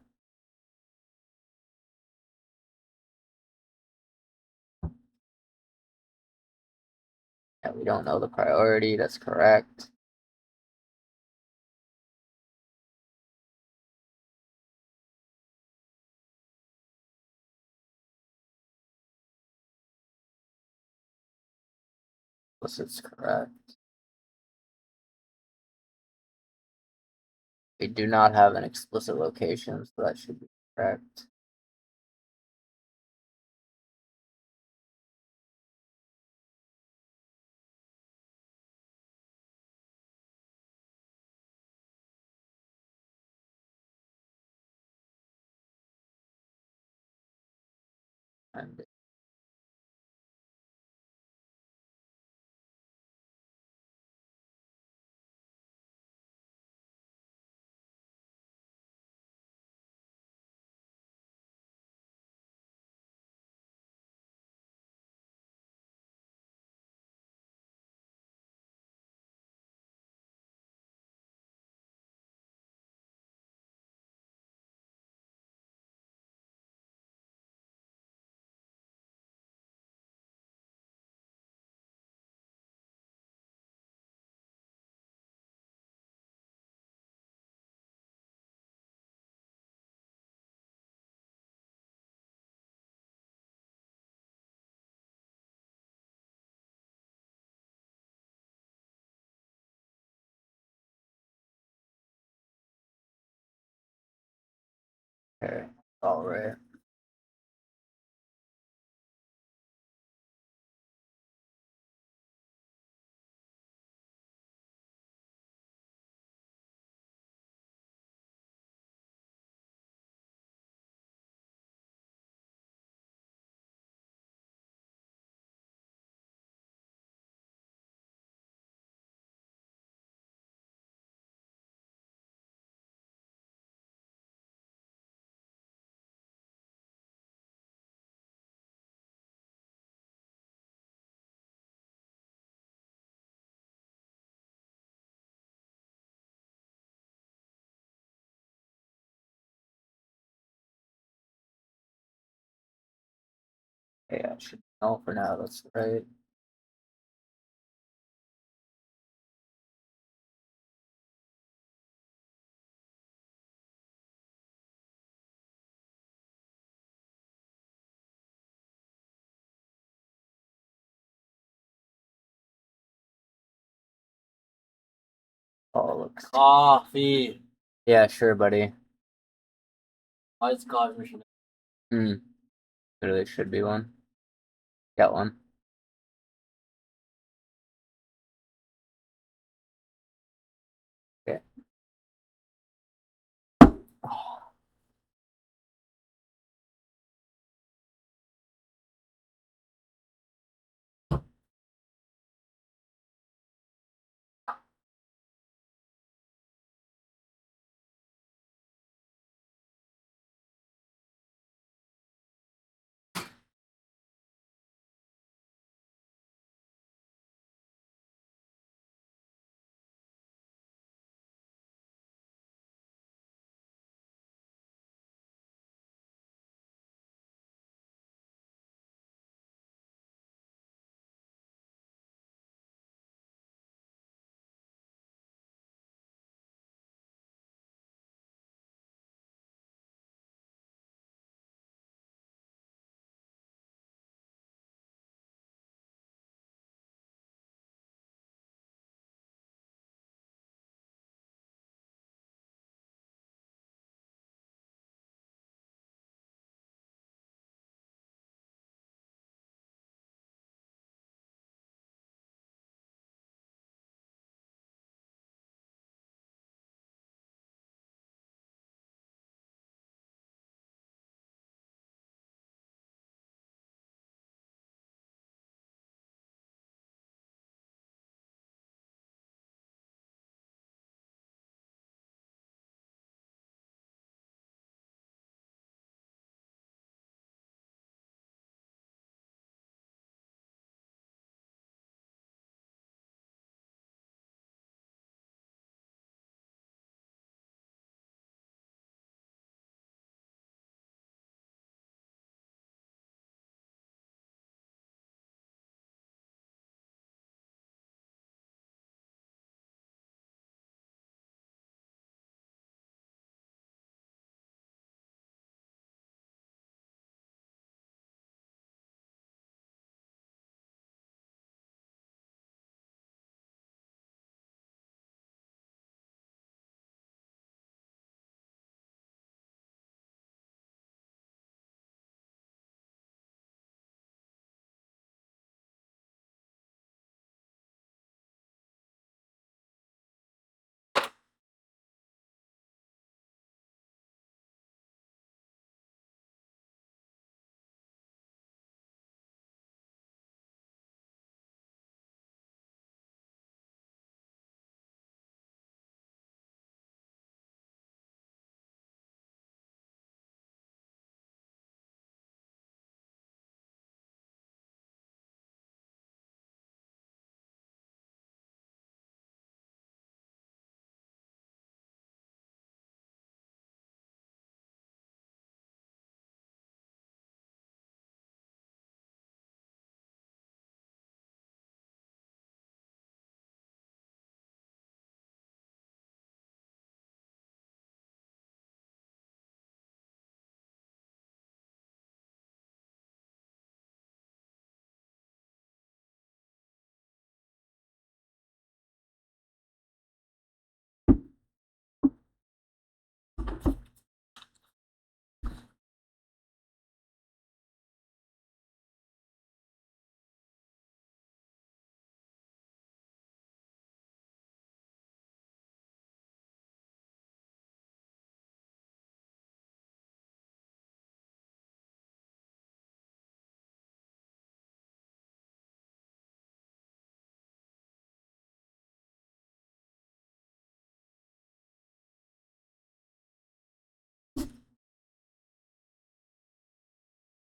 Yeah, we don't know the priority. That's correct. This is correct. We do not have an explicit location, so that should be correct. And okay, all right. Yeah, I should know for now. That's right. All looks. Coffee. Yeah, sure, buddy. Why is coffee machine? There should be one. Got one. Okay.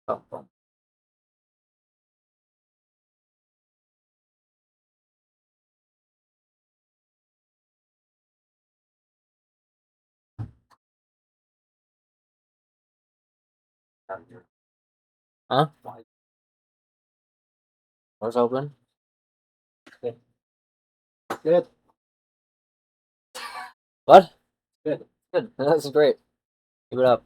Oh, boom. Huh? Doors open. Good. Good. What? Good. Good. That's great. Keep it up.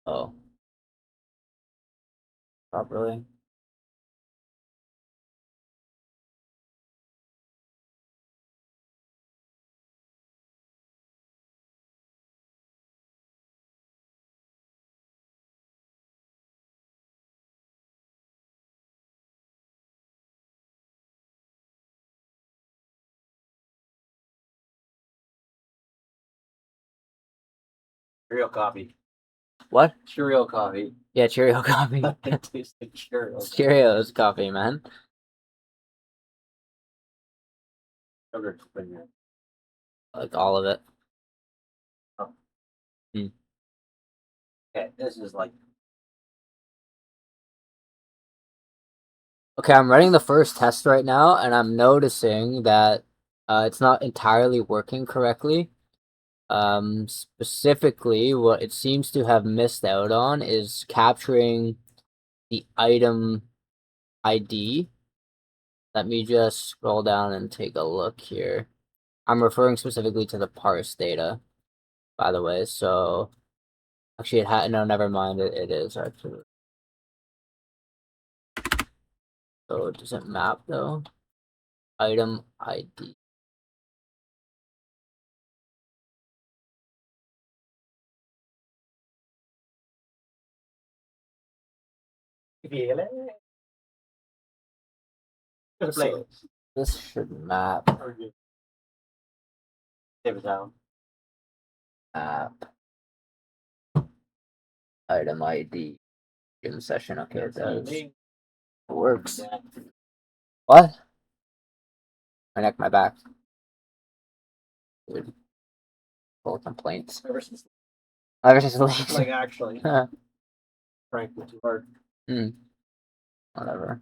Oh, not really. Real coffee. What? Cheerio coffee. Yeah, Cheerio coffee. It tastes like Cheerios. It's Cheerios coffee, man. Sugar in here. Like all of it. Okay, this is like Okay, I'm running the first test right now, and I'm noticing that it's not entirely working correctly. Specifically, what it seems to have missed out on is capturing the item ID. Let me just scroll down and take a look here. I'm referring specifically to the parse data, by the way. So actually, it had no, never mind. It is actually. So it doesn't map though. Item ID. Really? Just play it. This should map. Save it down. App. Item ID. Gym session. Okay, it does. It works. What? My neck, my back. Dude. Full of complaints. Ever since Ever since the leaks. like actually frankly too hard. Whatever.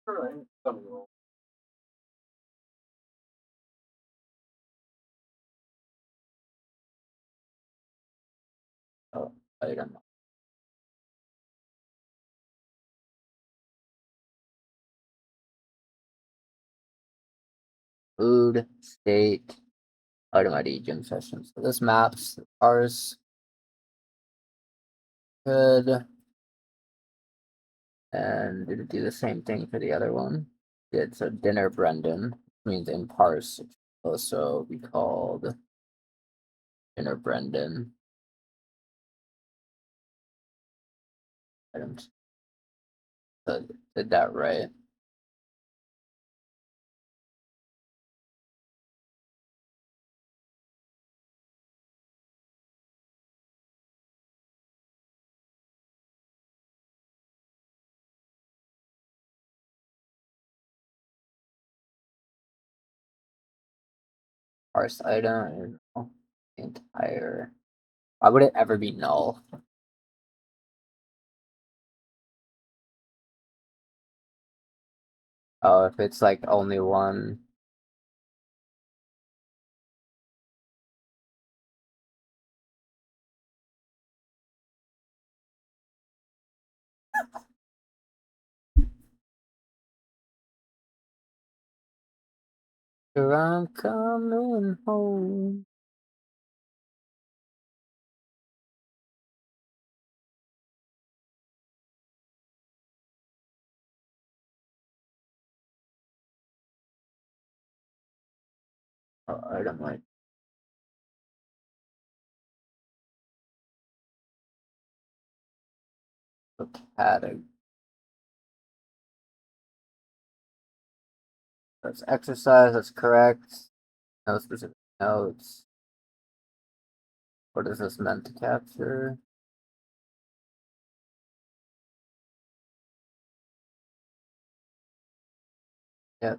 Alright. Oh, item. Food, state, item ID, gym session. So this maps ours. Good. And did it do the same thing for the other one? Did so dinner Brendan means in parse it should also be called dinner Brendan. Items. So did that right. Parse item entire. Why would it ever be null? Oh, if it's like only one. Here I'm coming home. Oh, item like category. That's exercise, that's correct. No specific notes. What is this meant to capture? Yep.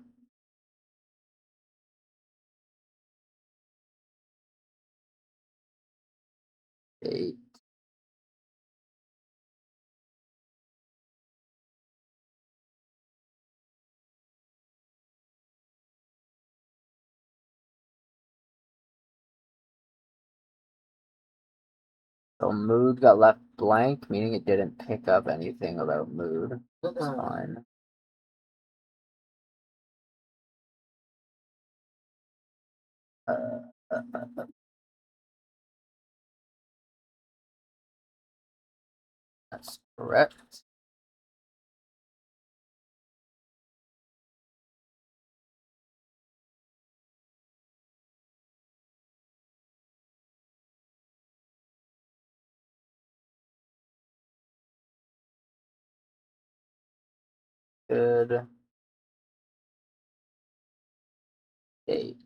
Eight. So mood got left blank, meaning it didn't pick up anything about mood. That's fine. That's correct. Good. 8.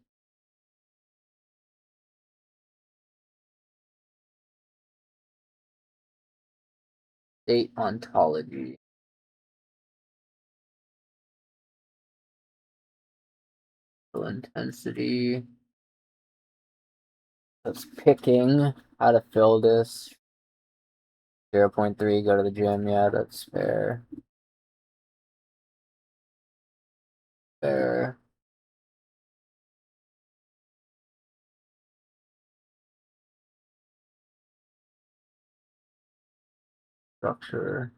State ontology. Intensity. That's picking how to fill this. 0.3, go to the gym. Yeah, that's fair. Fair. Structure.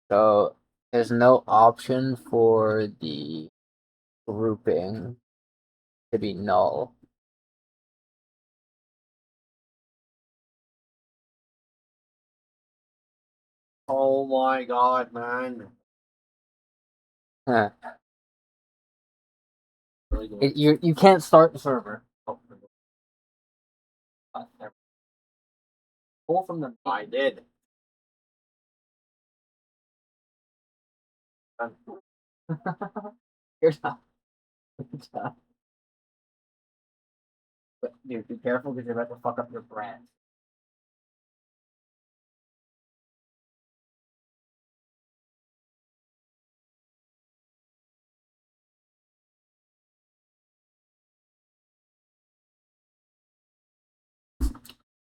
So there's no option for the grouping to be null. Oh my god, man. Huh. You can't start the server. Pull from the. I did. You're not. Good job. But, dude, be careful because you're about to fuck up your brand.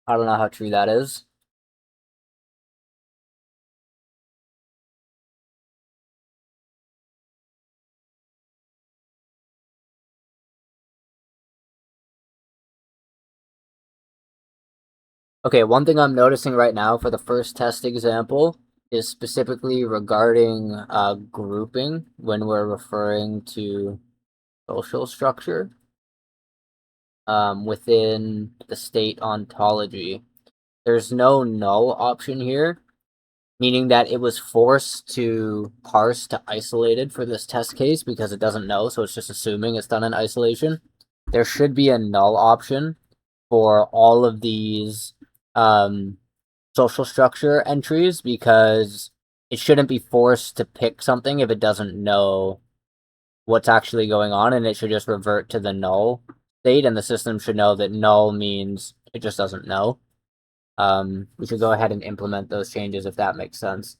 I don't know how true that is. Okay, one thing I'm noticing right now for the first test example is specifically regarding grouping when we're referring to social structure within the state ontology. There's no null option here, meaning that it was forced to parse to isolated for this test case because it doesn't know, so it's just assuming it's done in isolation. There should be a null option for all of these social structure entries because it shouldn't be forced to pick something if it doesn't know what's actually going on, and it should just revert to the null state, and the system should know that null means it just doesn't know. We should go ahead and implement those changes if that makes sense.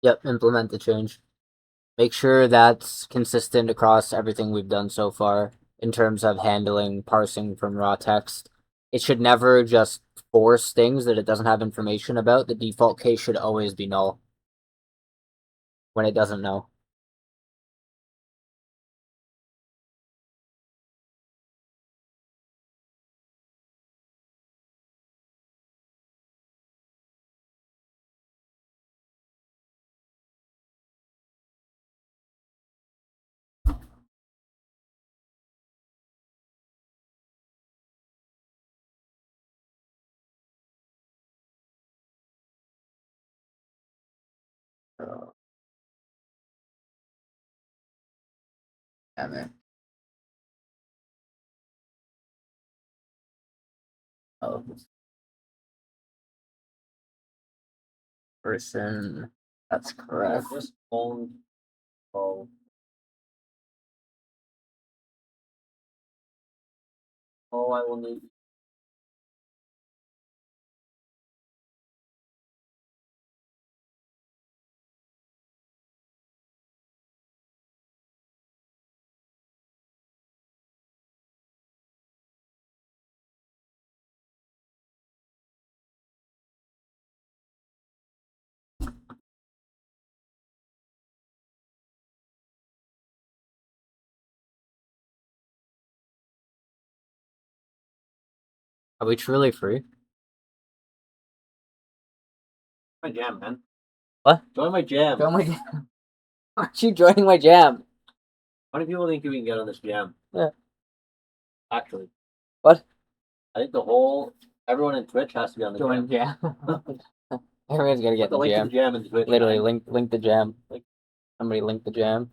Yep, implement the change. Make sure that's consistent across everything we've done so far in terms of handling parsing from raw text. it should never just force things that it doesn't have information about. The default case should always be null when it doesn't know. Damn it. Oh. Person. That's correct. This phone. Oh. Oh, I will need. Are we truly free? My jam, man. What? Join my jam. Join my jam. Aren't you joining my jam? How many people think we can get on this jam? Yeah. Actually. What? I think everyone in Twitch has to be on the Join jam. Everyone's gonna get Put the the link to jam. the jam in the Twitch. Literally, man. link the jam. Like somebody link the jam.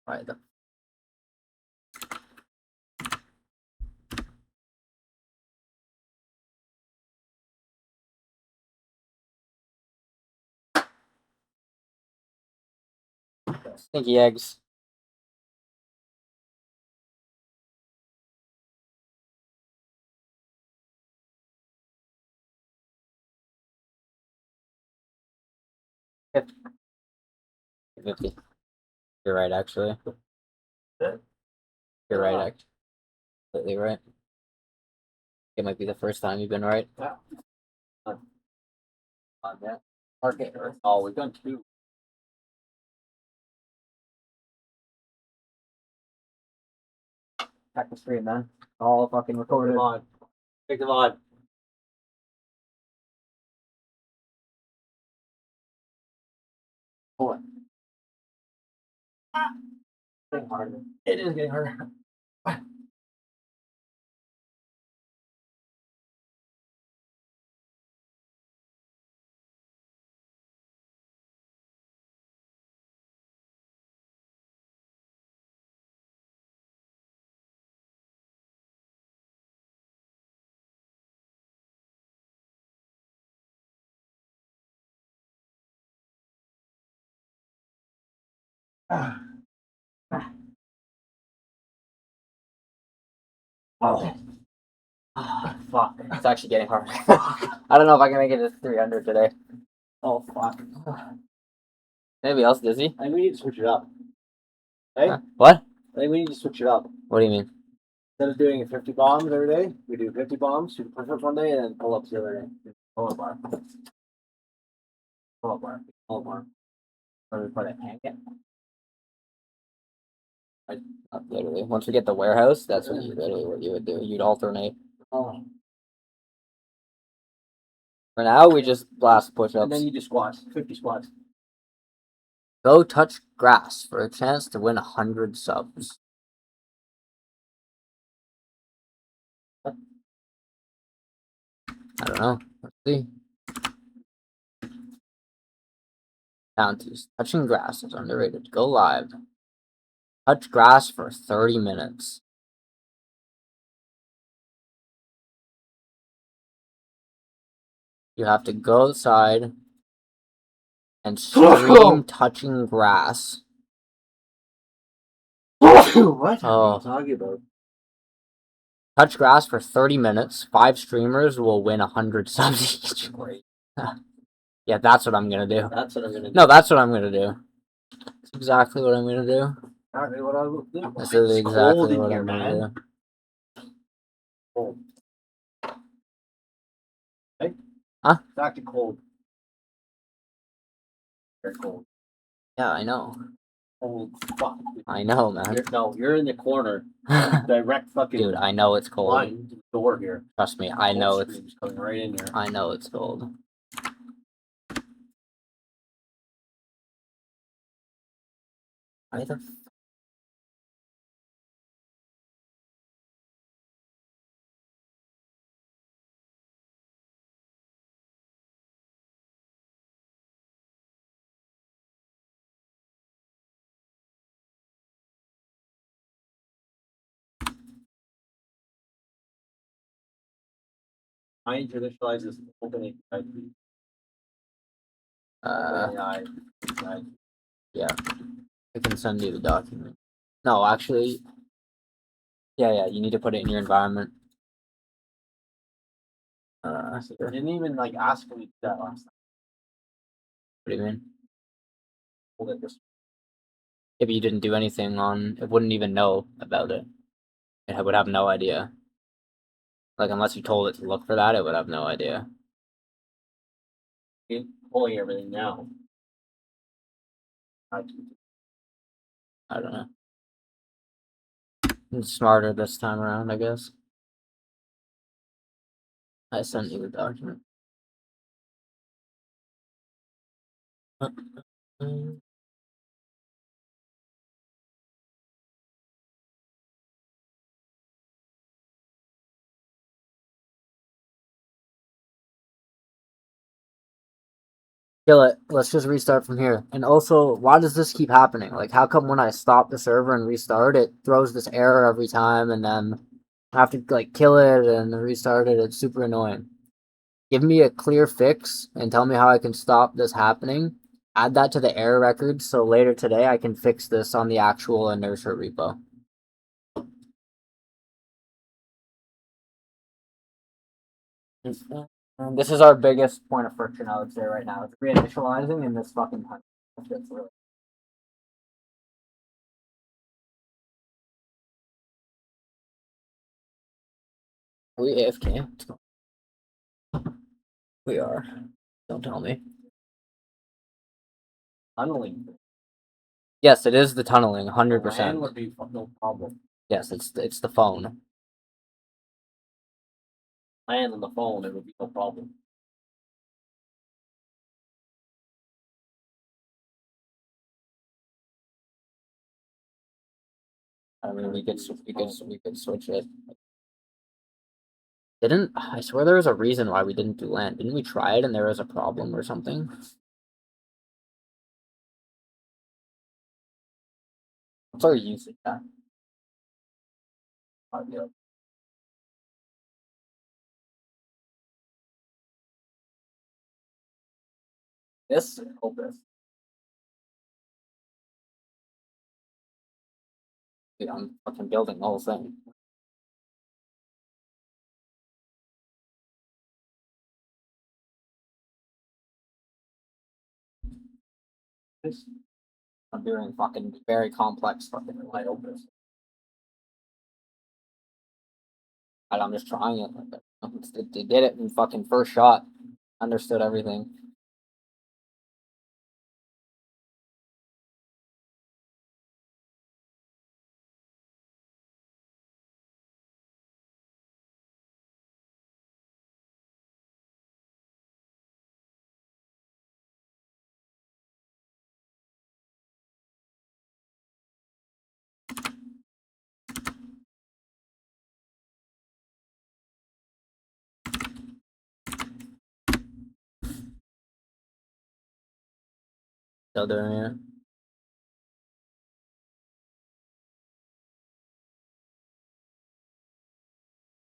Right. Stinky eggs. Yep. 50. You're right, actually. You're right, actually. Completely right. It might be the first time you've been right. Yeah. On that. Target Earth. Oh, we've done 2. Check the stream, man. All fucking recorded. Come on. Take them on. Boy. Getting harder. It is getting harder. Oh. Fuck. It's actually getting hard. I don't know if I can make it to 300 today. Oh, fuck. Anybody else dizzy? I think we need to switch it up. Hey? What? I think we need to switch it up. What do you mean? Instead of doing 50 bombs every day, we do 50 bombs, do push-ups one day, and then pull-ups the other day. Pull-up bar. Pull-up bar. Pull-up bar. Or we put it pancake. Not literally. Once we get the warehouse, that's what you would do. You'd alternate. Oh. For now, we just blast And push-ups. then you do squats. 50 squats. Go touch grass for a chance to win 100 subs. I don't know. Let's see. Bounties. Touching grass is underrated. Go live. Touch grass for 30 minutes. You have to go outside and stream touching grass. What are you talking about? Touch grass for 30 minutes. 5 streamers will win 100 subs each. Great. Yeah, that's what I'm gonna do. That's what I'm gonna do. No, that's what I'm gonna do. That's exactly what I'm gonna do. Exactly what I will do. This is It's exactly cold in what here, I'm man. gonna do. Cold. Hey? Huh? It's actually cold. Very cold. Yeah, I know. Cold. Fuck. I know, man. You're in the corner. Direct fucking Dude, I know it's cold. line to the door here. Trust me, I know Cold it's. stream's coming right in here. I know it's cold. Why the? I initialize this opening. Yeah. I can send you the document. No, actually. Yeah, you need to put it in your environment. I didn't even like ask me to do that last time. What do you mean? Hold it this If you didn't do anything on, it wouldn't even know about it. It would have no idea. Like, unless you told it to look for that, it would have no idea. way. Pulling everything now. I don't know. It's smarter this time around, I guess. I sent you the document. Kill it. Let's just restart from here. And also, why does this keep happening? Like, how come when I stop the server and restart, it throws this error every time, and then I have to like kill it and restart it? It's super annoying. Give me a clear fix and tell me how I can stop this happening. Add that to the error record so later today I can fix this on the actual inertia repo. This is our biggest point of friction, I would say, right now. It's reinitializing in this fucking time. It's really. Are we AFK? We are. Don't tell me. tunneling. Yes, it is the tunneling, LAN 100%. would be no problem. Yes, it's the phone. LAN on the phone, it would be no problem. I mean, we could switch it. Didn't I swear there was a reason why we didn't do LAN? Didn't we try it and there was a problem or something? What's our usage at? This? Opus. Dude, I'm fucking building the whole thing. I'm doing fucking very complex fucking light opens. And I'm just trying it. They did it in fucking first shot. Understood everything. Still doing it.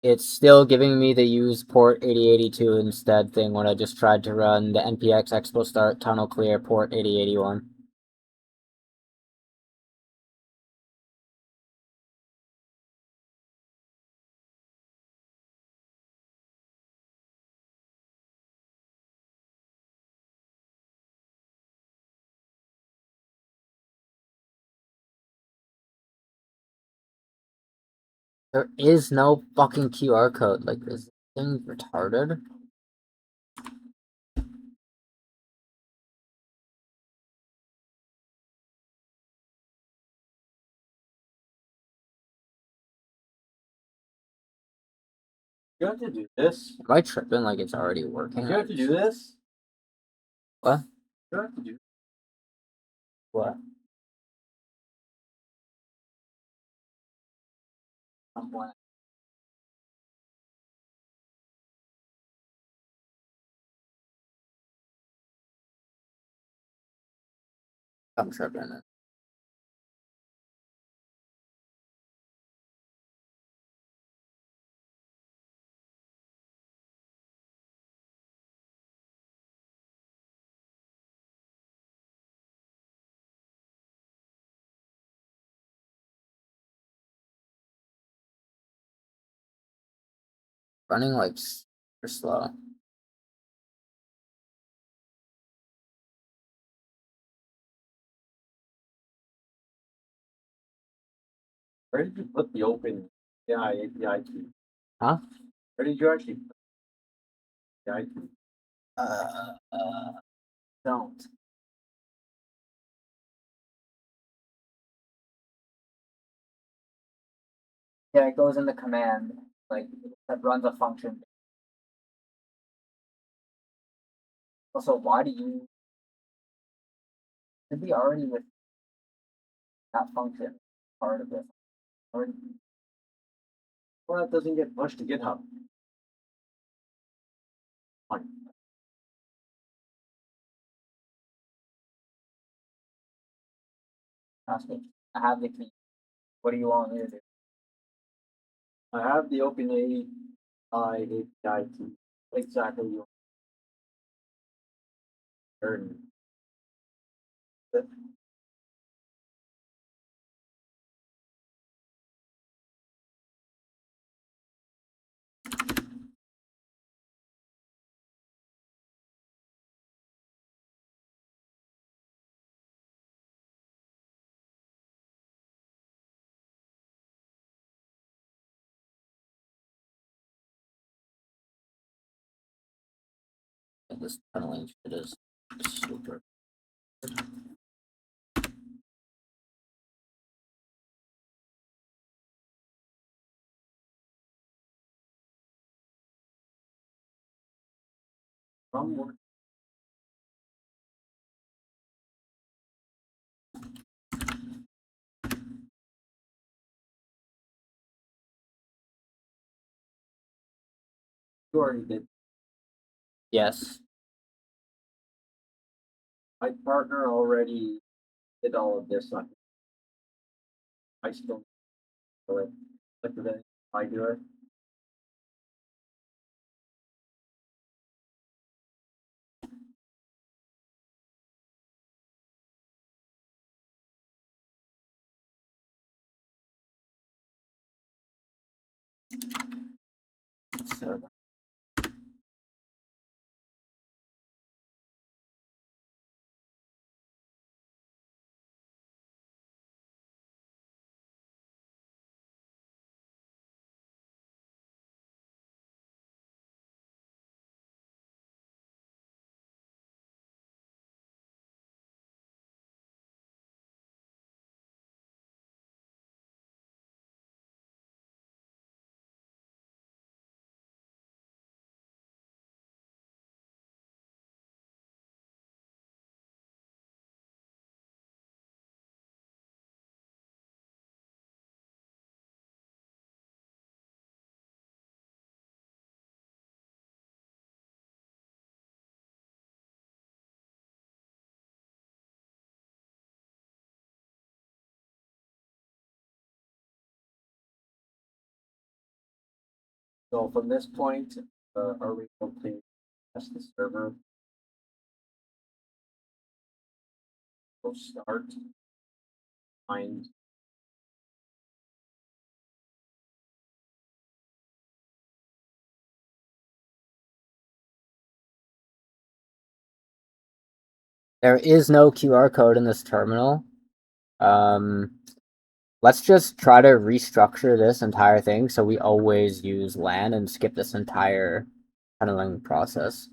It's still giving me the use port 8082 instead thing when I just tried to run the NPX Expo Start tunnel clear port 8081. There is no fucking QR code. Like, this thing retarded? You have to do this. Am I tripping like it's already working? You have to do this. What? You have to do. What? I'm blank. I'm tripping. Running like super slow. Where did you put the open API key? Huh? Where did you actually put the API key? Don't. Yeah, it goes in the command, like, that runs a function. Also, why do you should be already with that function part of this? Already, Well, that doesn't get pushed to GitHub. Fine. asking. I have the key. What do you want me to do? I have the OpenAI API key. What exactly you learn? This tunneling shit is super. From work. You already did. Yes. My partner already did all of this. I still do it. Look at it. I do it. server. So from this point, are we able to test the server? We'll start. Find. There is no QR code in this terminal. Let's just try to restructure this entire thing so we always use LAN and skip this entire tunneling process.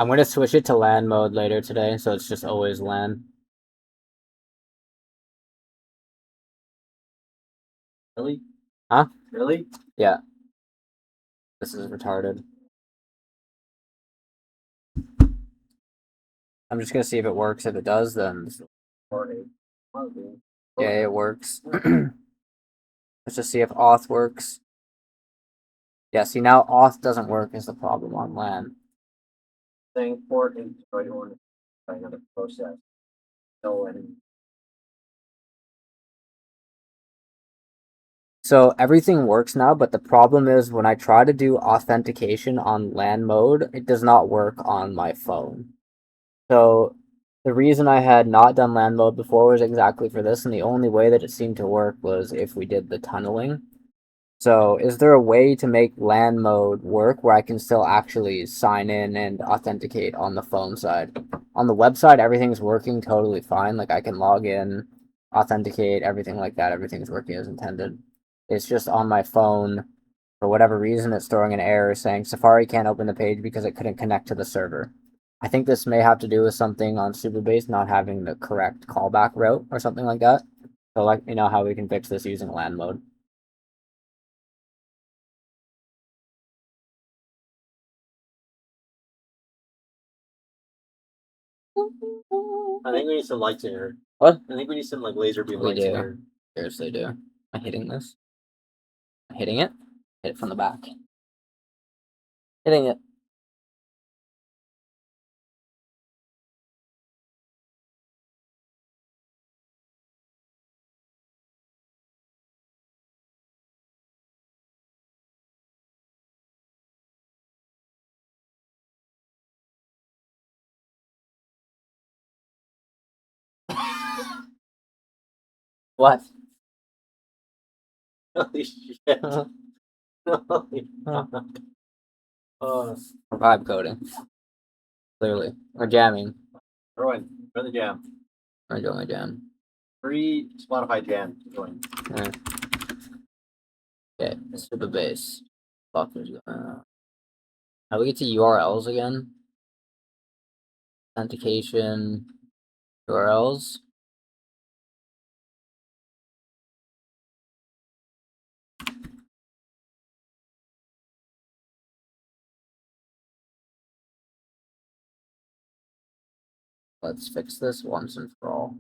I'm going to switch it to LAN mode later today, so it's just always LAN. Really? Huh? Really? Yeah. This is retarded. I'm just going to see if it works. If it does, then Or a. yeah, it works. Let's just see if auth works. Yeah, see now auth doesn't work is the problem on LAN. Saying port and I don't want to try another process. No, and So everything works now, but the problem is when I try to do authentication on LAN mode, it does not work on my phone. So the reason I had not done LAN mode before was exactly for this, and the only way that it seemed to work was if we did the tunneling. So is there a way to make LAN mode work where I can still actually sign in and authenticate on the phone side? On the website, everything's working totally fine. Like I can log in, authenticate, everything like that. Everything's working as intended. It's just on my phone, for whatever reason, it's throwing an error saying Safari can't open the page because it couldn't connect to the server. I think this may have to do with something on Superbase not having the correct callback route or something like that. So let me know how we can fix this using LAN mode. I think we need some lights in here. What? I think we need some like laser beam We lights in do. here. Seriously do. Am I hitting this? Hitting it? Hit it from the back. Hitting it. What? Holy shit. Holy fuck. Vibe coding. Clearly. Or jamming. Rowan, run the jam. Or doing a jam. Free Spotify jam. Join. Alright. Okay, super bass. Fuck is going on? How do we get to URLs again? Authentication. URLs. Let's fix this once and for all.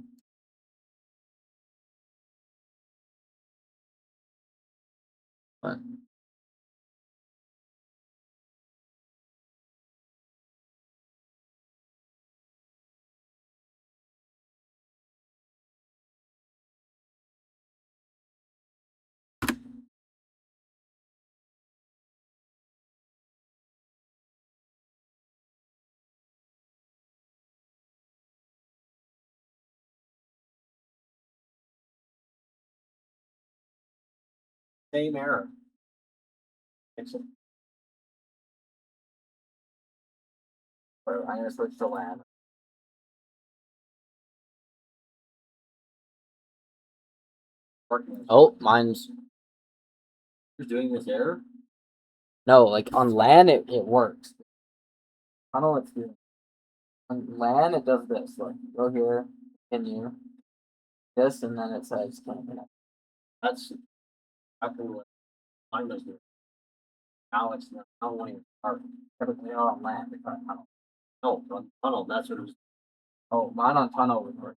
What? Same error. Fix it. Or I'm gonna switch to LAN. Working. Oh, mine's You're doing this error? no, like on LAN it works. I don't know what's doing. On LAN it does this. Like go here, continue. This and then it says can't connect. That's exactly what mine does. Now it's not. I don't want to start. Everything on LAN. No, on tunnel. That's what it was. Oh, mine on tunnel would work.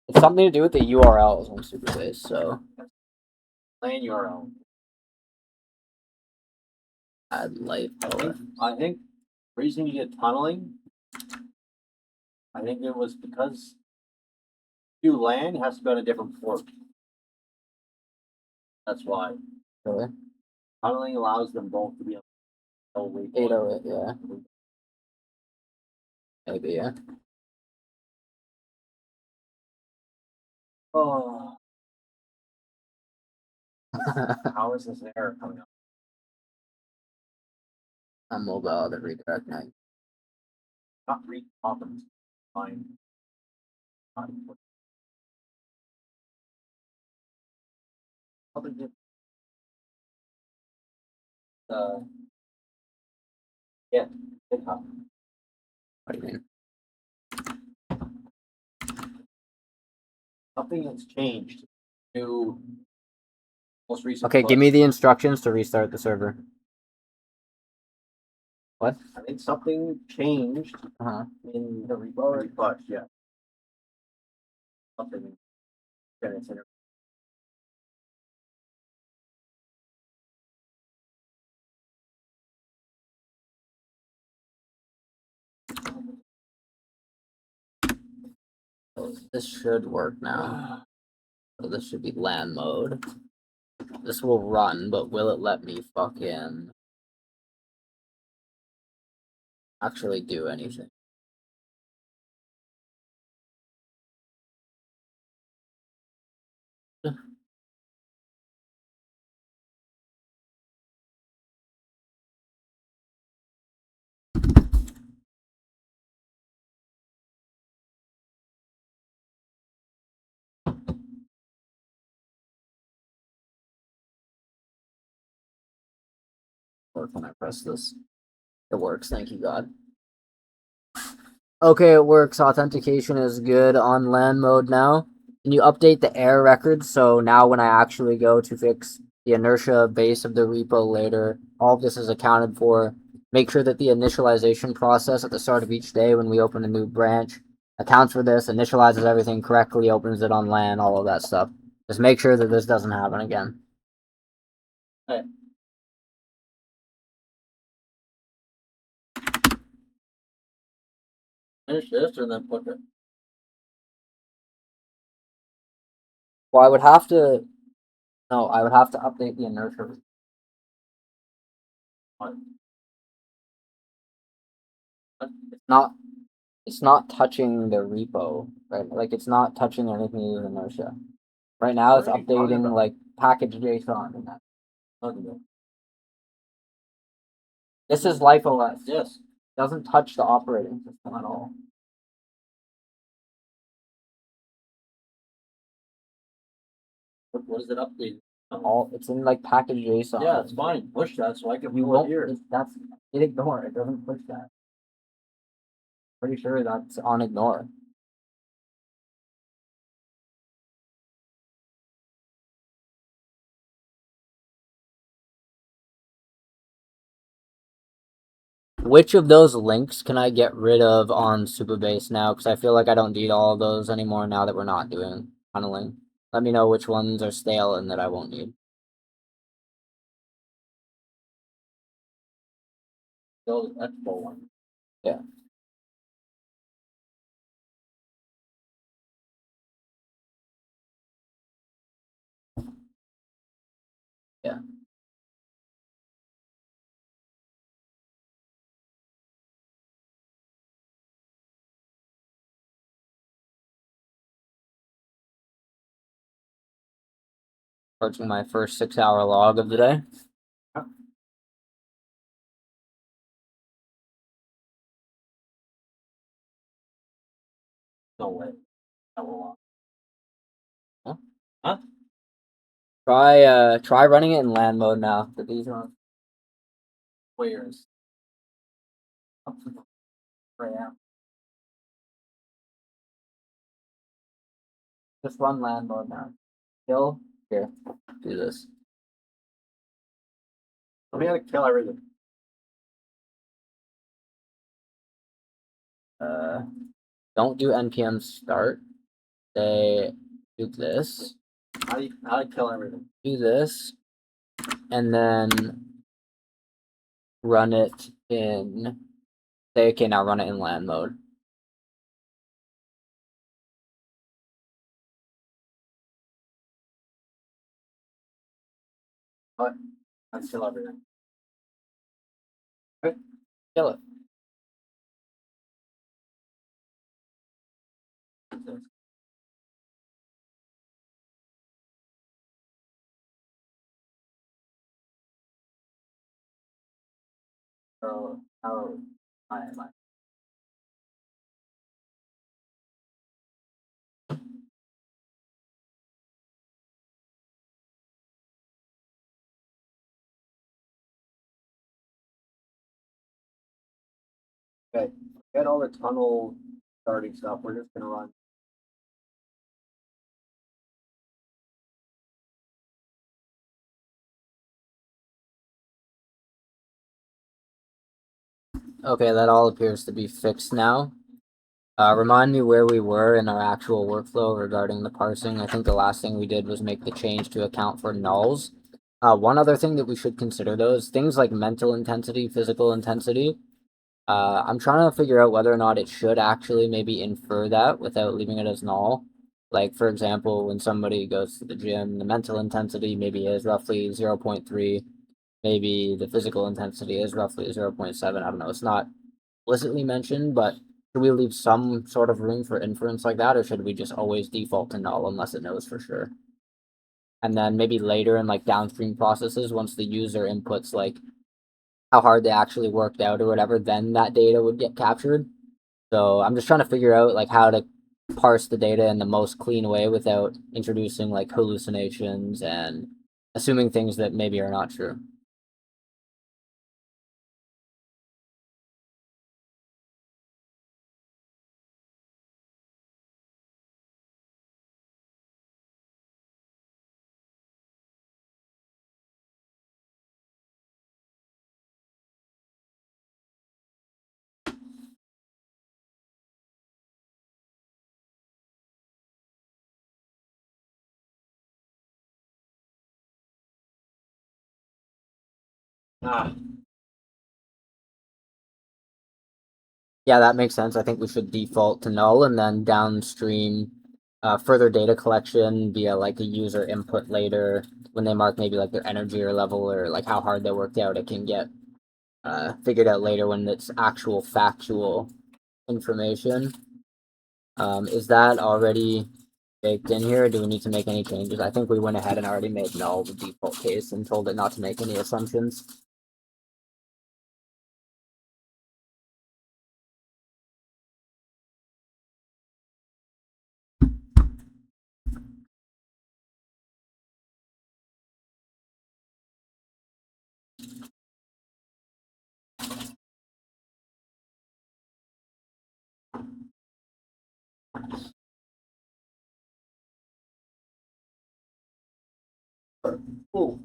It's something to do with the URLs on Superbase, so LAN URL. add light poet. I think the reason you get tunneling, I think it was because you LAN has to be on a different port. That's why Really? tunneling allows them both to be on the waypoint. 808, yeah. Maybe, yeah. Oh, how is this error coming up? On mobile, the redirect now. Not read problems. Fine. Probably did. Yeah, GitHub. What do you mean? Something has changed to most recent. Okay, give me the instructions to restart the server. What? I think something changed Uh-huh. in the repo push. Yeah. Something. So this should work now. So this should be LAN mode. This will run, but will it let me fucking actually do anything? Or when I press this? It works, thank you God. Okay, it works. Authentication is good on LAN mode now. Can you update the error records so now when I actually go to fix the inertia base of the repo later, all of this is accounted for. Make sure that the initialization process at the start of each day when we open a new branch accounts for this, initializes everything correctly, opens it on LAN, all of that stuff. Just make sure that this doesn't happen again. Okay. Finish this and then put it. Well, I would have to. No, I would have to update the inertia. What? It's not it's not touching the repo, right? Like it's not touching anything with inertia. Right now it's What are you talking updating about? like package JSON and that. This is Life OS. Yes. Doesn't touch the operating system at all. What is it updating? All it's in like package JSON. Yeah, it's fine. Push that so I can You pull it won't. here. That's it. Ignore it. Doesn't push that. Pretty sure that's on ignore. Which of those links can I get rid of on Supabase now? Because I feel like I don't need all of those anymore now that we're not doing tunneling. Let me know which ones are stale and that I won't need. Those expo ones. Yeah. Yeah. Approaching my first 6-hour log of the day. No way. That will Huh? Huh? Try running it in land mode now. That these are Where's up to 4 a.m. Just run land mode now. Kill here. Do this. I'm gonna kill everything. Don't do npm start. They do this. How do you kill everything? Do this, and then run it in. Say okay, now run it in land mode. I kill everything. Kill it. So I Okay, get all the tunnel starting stuff. We're just gonna run. Okay, that all appears to be fixed now. Remind me where we were in our actual workflow regarding the parsing. I think the last thing we did was make the change to account for nulls. One other thing that we should consider though is things like mental intensity, physical intensity. I'm trying to figure out whether or not it should actually maybe infer that without leaving it as null. Like, for example, when somebody goes to the gym, the mental intensity maybe is roughly 0.3. Maybe the physical intensity is roughly 0.7. I don't know. It's not explicitly mentioned, but should we leave some sort of room for inference like that, or should we just always default to null unless it knows for sure? And then maybe later in like downstream processes, once the user inputs like how hard they actually worked out or whatever, then that data would get captured. So I'm just trying to figure out like how to parse the data in the most clean way without introducing like hallucinations and assuming things that maybe are not true. Ah, Yeah, that makes sense. I think we should default to null and then downstream further data collection via like a user input later when they mark maybe like their energy or level or like how hard they worked out. It can get figured out later when it's actual factual information. Is that already baked in here, or do we need to make any changes? I think we went ahead and already made null the default case and told it not to make any assumptions. Cool.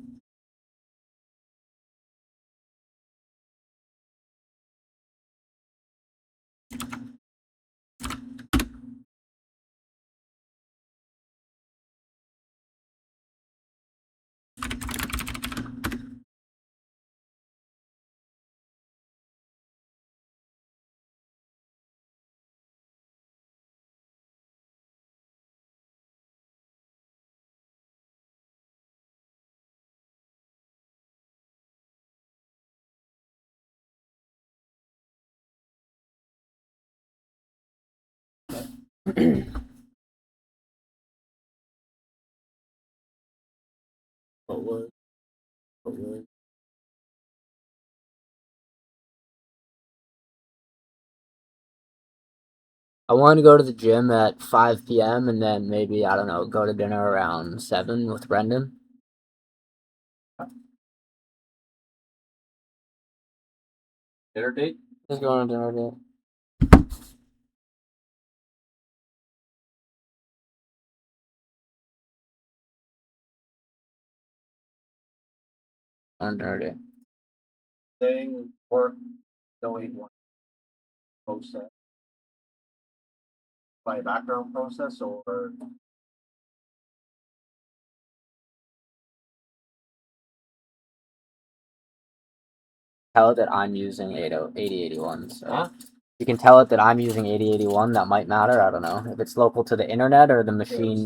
What was? What was? I want to go to the gym at 5 p.m. and then maybe, I don't know, go to dinner around 7 with Brendan. Dinner date? Just going to dinner date. On dinner date. Thing, work, knowing what process. By a background process or Tell it that I'm using 8081. So huh? you can tell it that I'm using 8081. That might matter. I don't know if it's local to the internet or the machine.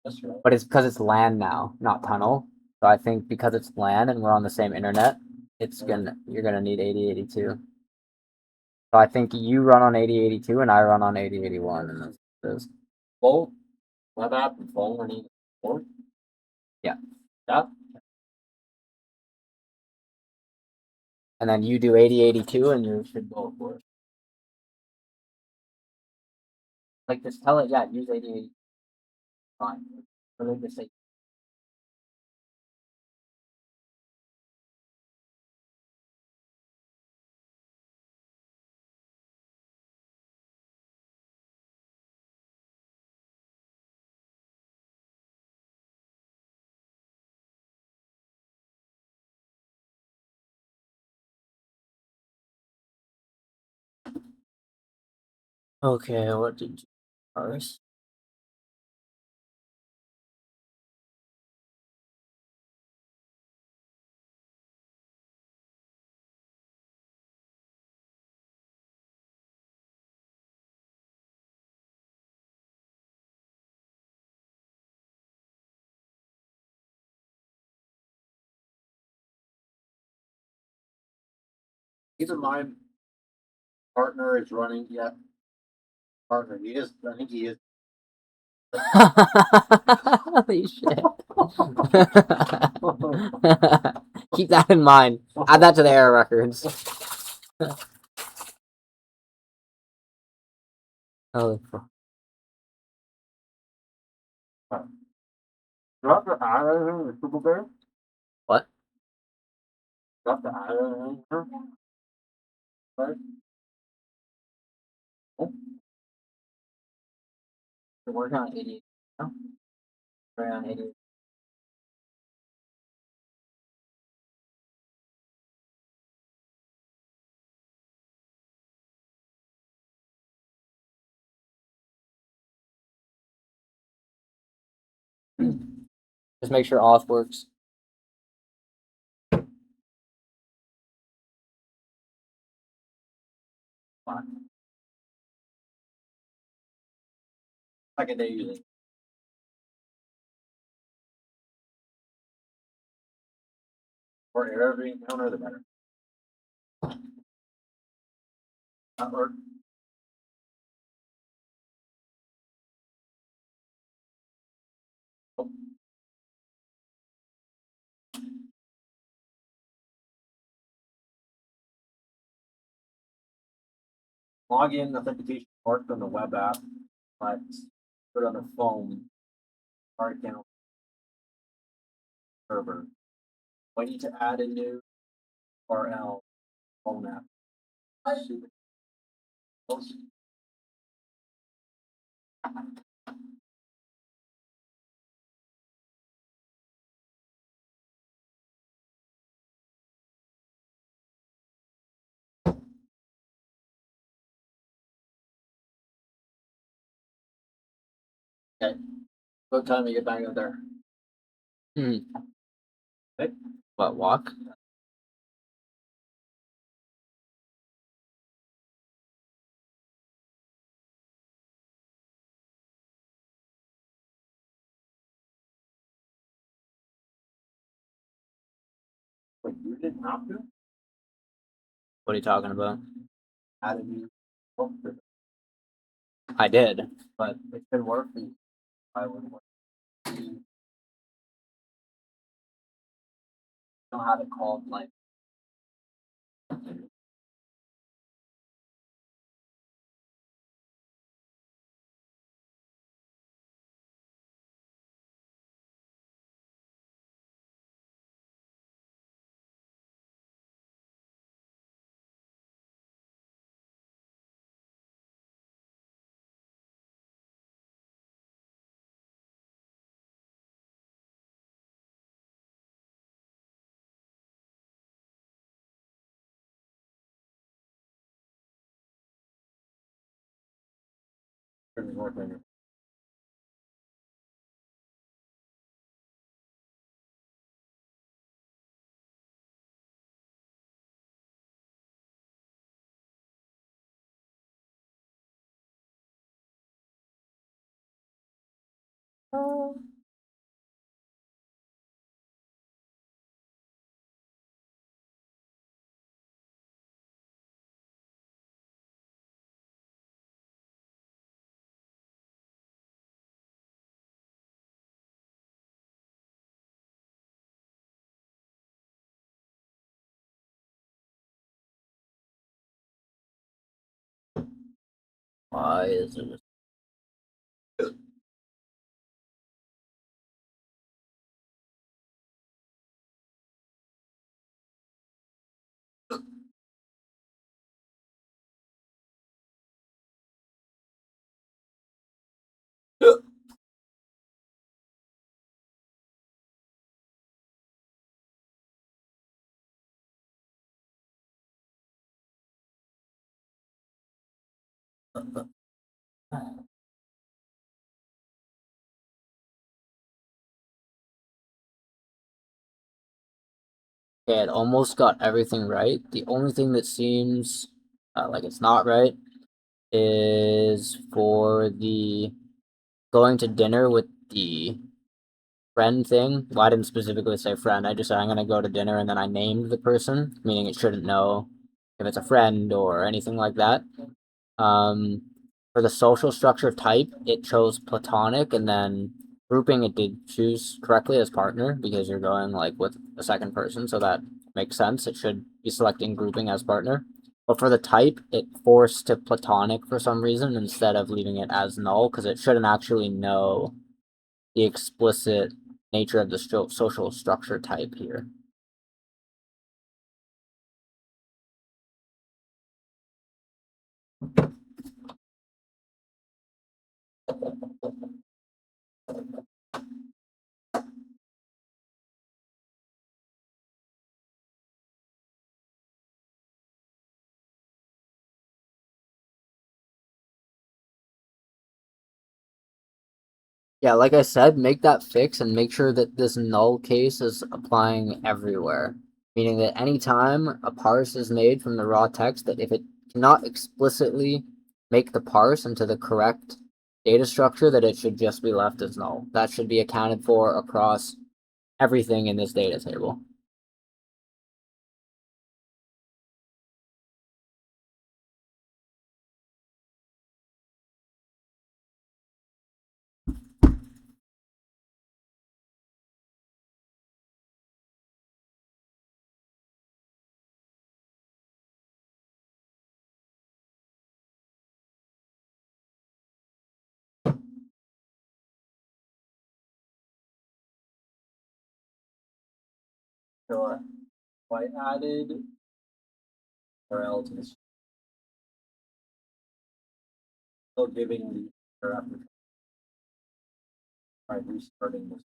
That's right. But it's because it's LAN now, not tunnel. So I think because it's LAN and we're on the same internet, you're gonna need 8082. So I think you run on 8082 and I run on 8081, and that's what it is. Both web app and phone are needed. Both? Yeah. Yeah. And then you do 8082 and you should go for it. Like just tell it, yeah, use 8080. Fine. Or like just say okay, what did you parse? Keep in mind, partner is running. Yeah. Partner, he is. I think he is. Holy shit. Keep that in mind. Add that to the error records. Holy fuck. Drop the iron with Super Bear. What? Drop the iron. Right. Oh, We're working on 80. No? We're on 80. Just make sure auth works. fine. Second day usually. Or every encounter, the better. Not work. Login authentication worked on the web app, but put it on the phone, our account server. We need to add a new URL phone app. Okay. What time you get back out there? Hmm. Okay. What, walk? Wait, you didn't have to What are you talking about? add a new phone for I did. but it can work. I would want to know how to call like working. Why is it? Okay, it almost got everything right. The only thing that seems like it's not right is for the going to dinner with the friend thing. Well, I didn't specifically say friend. I just said I'm gonna go to dinner and then I named the person, meaning it shouldn't know if it's a friend or anything like that. Um, for the social structure type, it chose platonic, and then grouping it did choose correctly as partner because you're going like with a second person, so that makes sense. It should be selecting grouping as partner. But for the type, it forced to platonic for some reason instead of leaving it as null because it shouldn't actually know the explicit nature of the social structure type here. Yeah, like I said, make that fix and make sure that this null case is applying everywhere. Meaning that anytime a parse is made from the raw text, that if it cannot explicitly make the parse into the correct data structure, that it should just be left as null. That should be accounted for across everything in this data table. So I added URL to this. Still giving the error after try restarting this.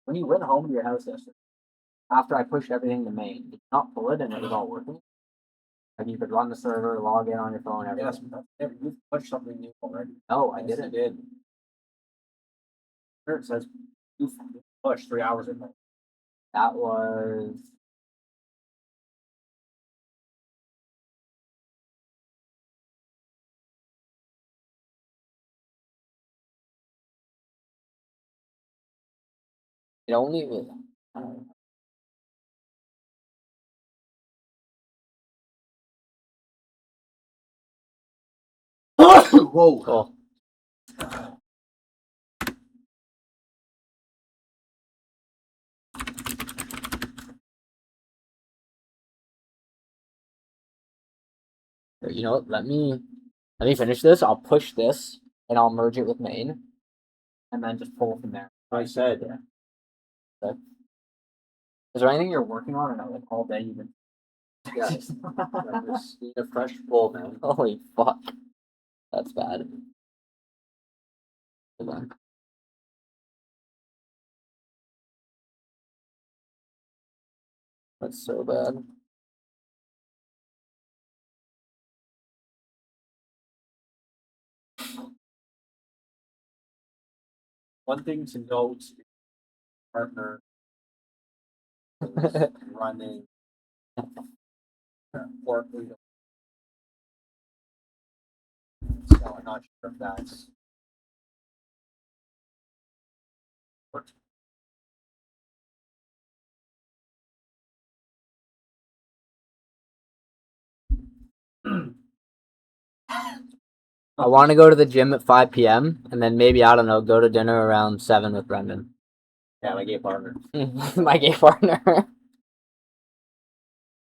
When you went home to your house yesterday, after I pushed everything to main, did you not pull it and it was all working? Like you could run the server, log in on your phone, everything. Yes, you've pushed something new already. No, I didn't. Did. Here it says you pushed 3 hours ago. That was. It only was. Whoa. Cool. You know what? Let me finish this. I'll push this and I'll merge it with main, and then just pull from there. I said. Yeah. Okay. Is there anything you're working on or not? Like all day you've been. Yeah. Just need a fresh pull, man. Holy fuck. That's bad. Hold on. That's so bad. One thing to note, partner is running Port Freedom. So I'm not sure if that's worked. I want to go to the gym at 5 p.m. and then maybe, I don't know, go to dinner around 7 with Brendan. Yeah, my gay partner. My gay partner.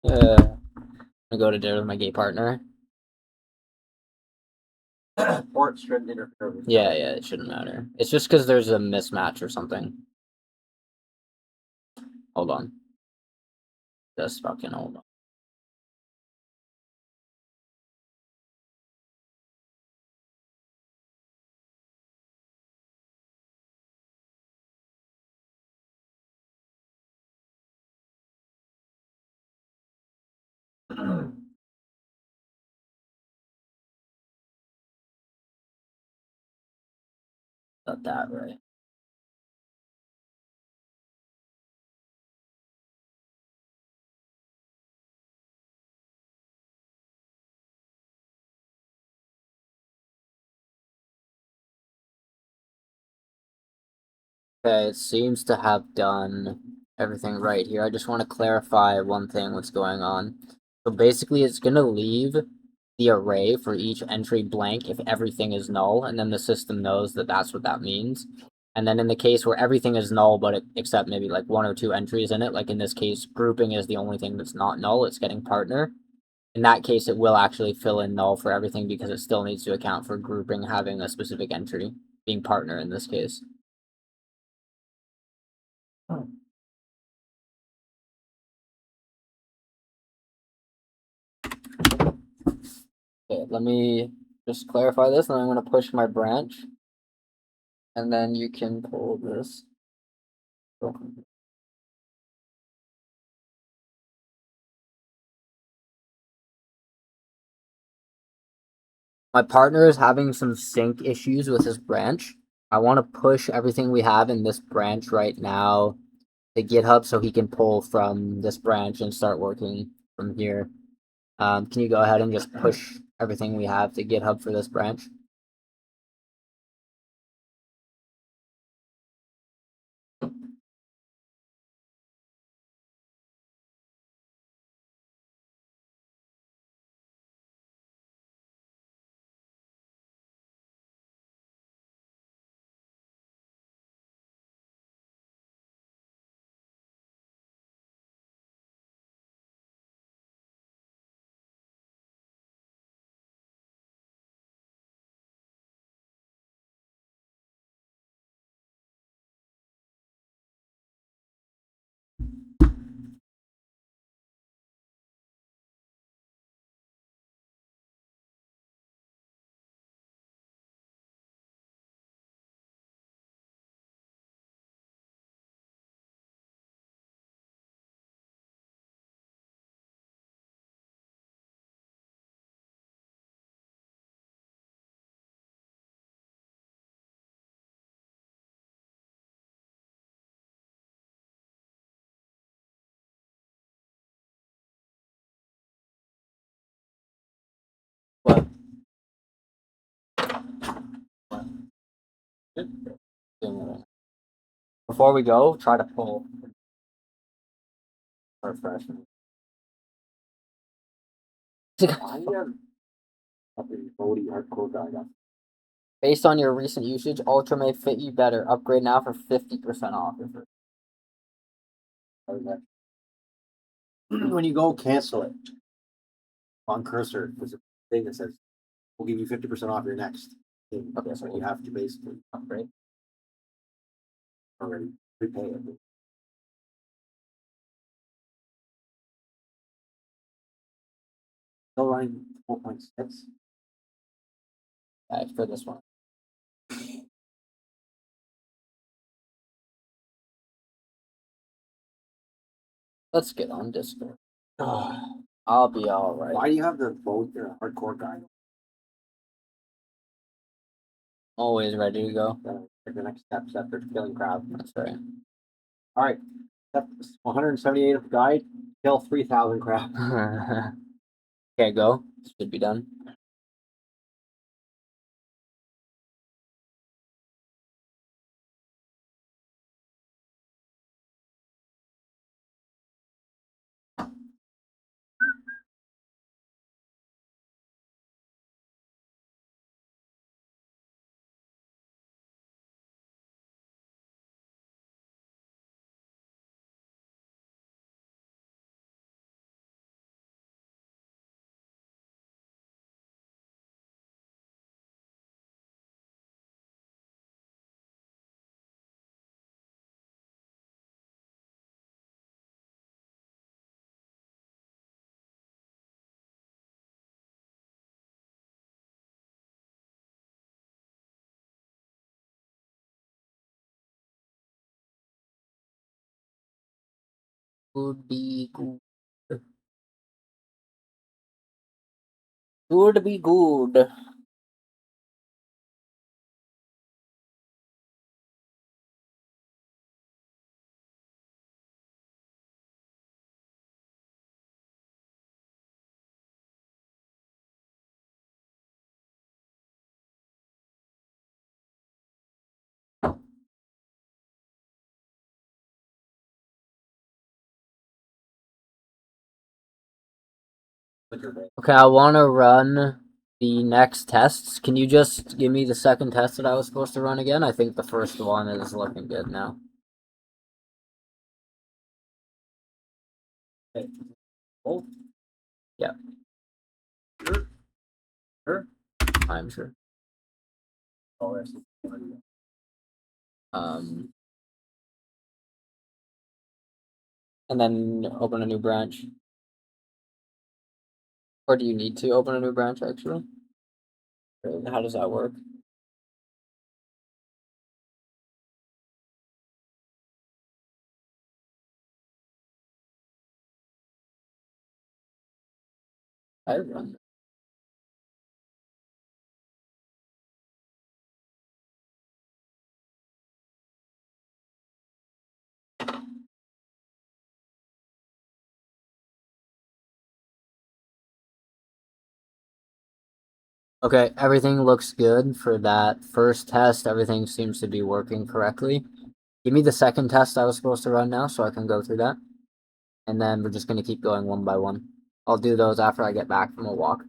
I go to dinner with my gay partner. Port shouldn't interfere with. Yeah, it shouldn't matter. It's just because there's a mismatch or something. Hold on. Just fucking hold on. Got that right. Okay, it seems to have done everything right here. I just want to clarify one thing, what's going on. So basically, it's going to leave the array for each entry blank if everything is null, and then the system knows that that's what that means. And then in the case where everything is null, but except maybe like 1 or 2 entries in it, like in this case, grouping is the only thing that's not null, it's getting partner. In that case, it will actually fill in null for everything because it still needs to account for grouping having a specific entry, being partner in this case. Okay, let me just clarify this, and I'm going to push my branch, and then you can pull this. My partner is having some sync issues with his branch. I want to push everything we have in this branch right now to GitHub so he can pull from this branch and start working from here. Can you go ahead and just push everything we have to GitHub for this branch? Before we go, try to pull our freshman. Based on your recent usage, Ultra may fit you better. Upgrade now for 50% off. When you go cancel it on cursor, there's a thing that says we'll give you 50% off your next thing. Okay, So you have to basically upgrade. already prepay it. Still running 4.6. For this one. Let's get on Discord. I'll be alright. Why do you have the boat there, hardcore guy? Always ready to go. The next steps after killing crab. That's right. All right, step 178 of the guide. Kill 3,000 crab. Okay, go. Should be done. Would be good. Would be good. Okay, I want to run the next tests. Can you just give me the second test that I was supposed to run again? I think the first one is looking good now. Okay. Oh. Yeah. Sure. I'm sure. Oh, yes. And then open a new branch. Or do you need to open a new branch actually? How does that work? I run. Okay, everything looks good for that first test. Everything seems to be working correctly. Give me the second test I was supposed to run now so I can go through that. And then we're just going to keep going one by one. I'll do those after I get back from a walk.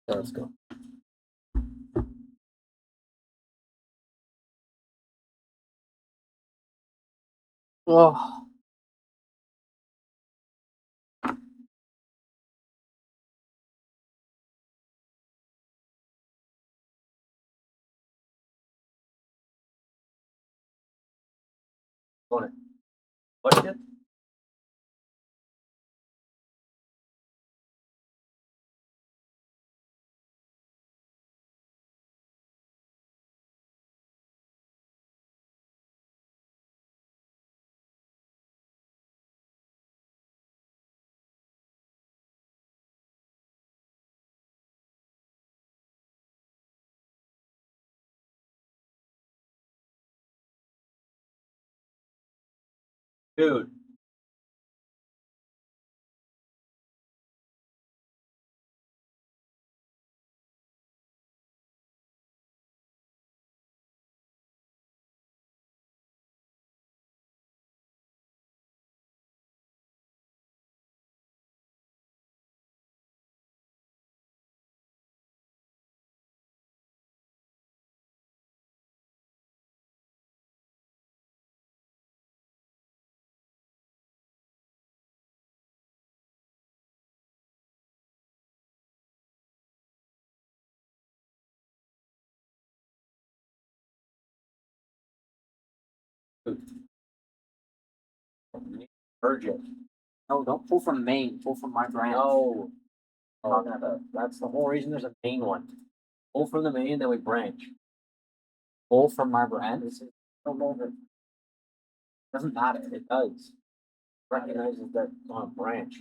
So let's go. Oh. On it. Watch it. Dude. Virgin. No, don't pull from main. Pull from my branch. No. That's the whole reason there's a main one. Pull from the main, then we branch. Pull from my branch. No longer. Doesn't matter. It does. Recognizes that it's on a branch.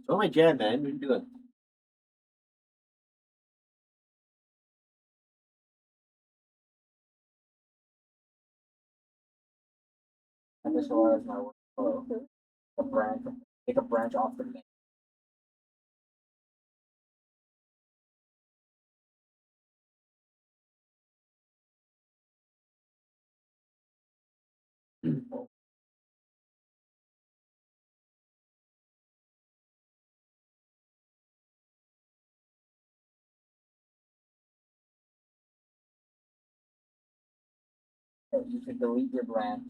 Show my jam, man. What are you doing? Initialize my workflow. A branch. Take a branch off the main. So you could delete your branch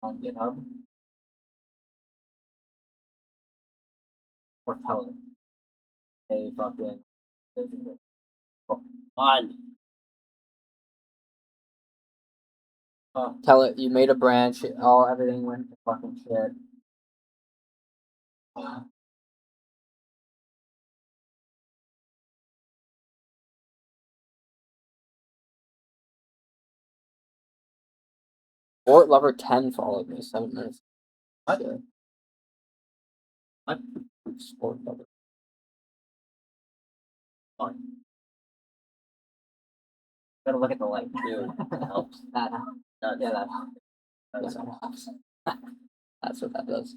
on GitHub or tell it. Hey, fucking. On. Tell it you made a branch. Everything went to fucking shit. Sport Lover 10 followed me 7 minutes. What? Shit. What? Sport Lover. On. Gotta look at the light. Dude, that helps. That helps. That, Yeah, that helps. that's That helps. That's what that does.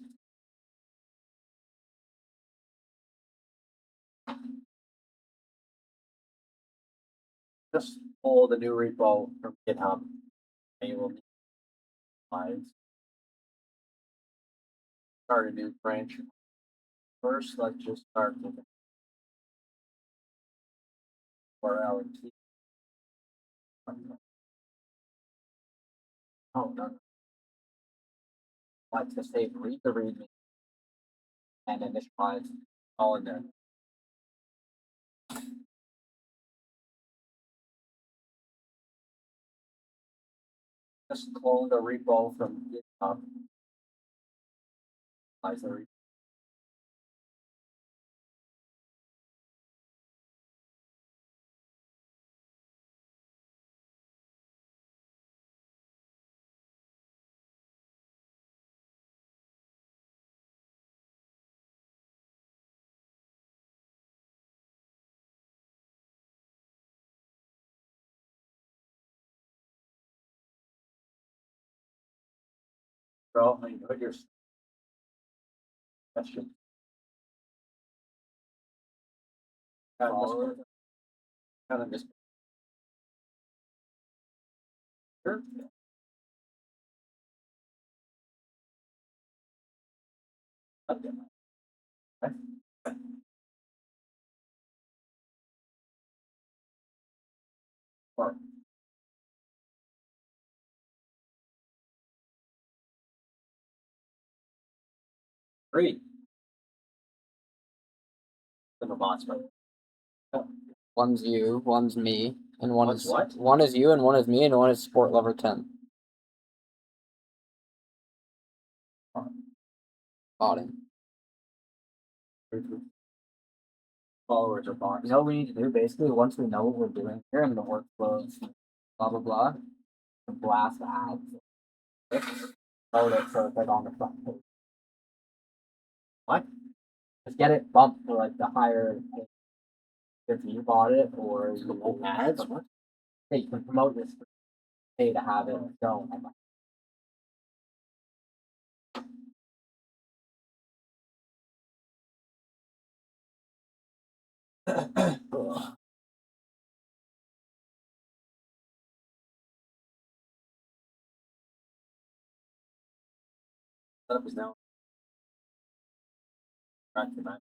just pull the new repo from GitHub and you will need files. Start a new branch. First, let's just start with URL and key. Oh, no. Like to save read the readme and initialize All in there. Just clone the repo from GitHub. Finalize the repo. Bro, I know your question. Kind of just sure. Okay. Three. The bots, right? One's you, one's me, and one One's is what? One is you, and one is me, and one is Sport Lover 10. Got him. Followers are bots. You know what we need to do? Basically, once we know what we're doing here and the workflows, blah blah blah, to blast ads. Load it so it's like on the front page. What? Just get it bumped for like the higher. If you bought it or you Promote ads? What? Hey, you can promote this for pay to have it shown. Setup is now. Back to back.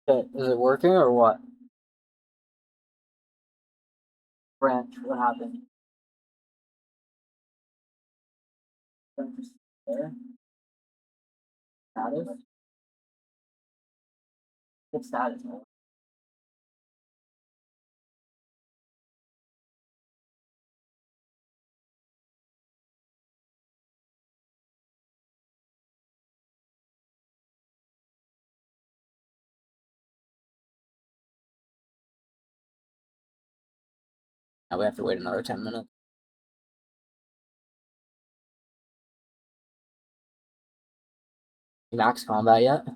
Okay, is it working or what? Branch, what happened? There. Status. What status? Now we have to wait another 10 minutes. Max combat yet?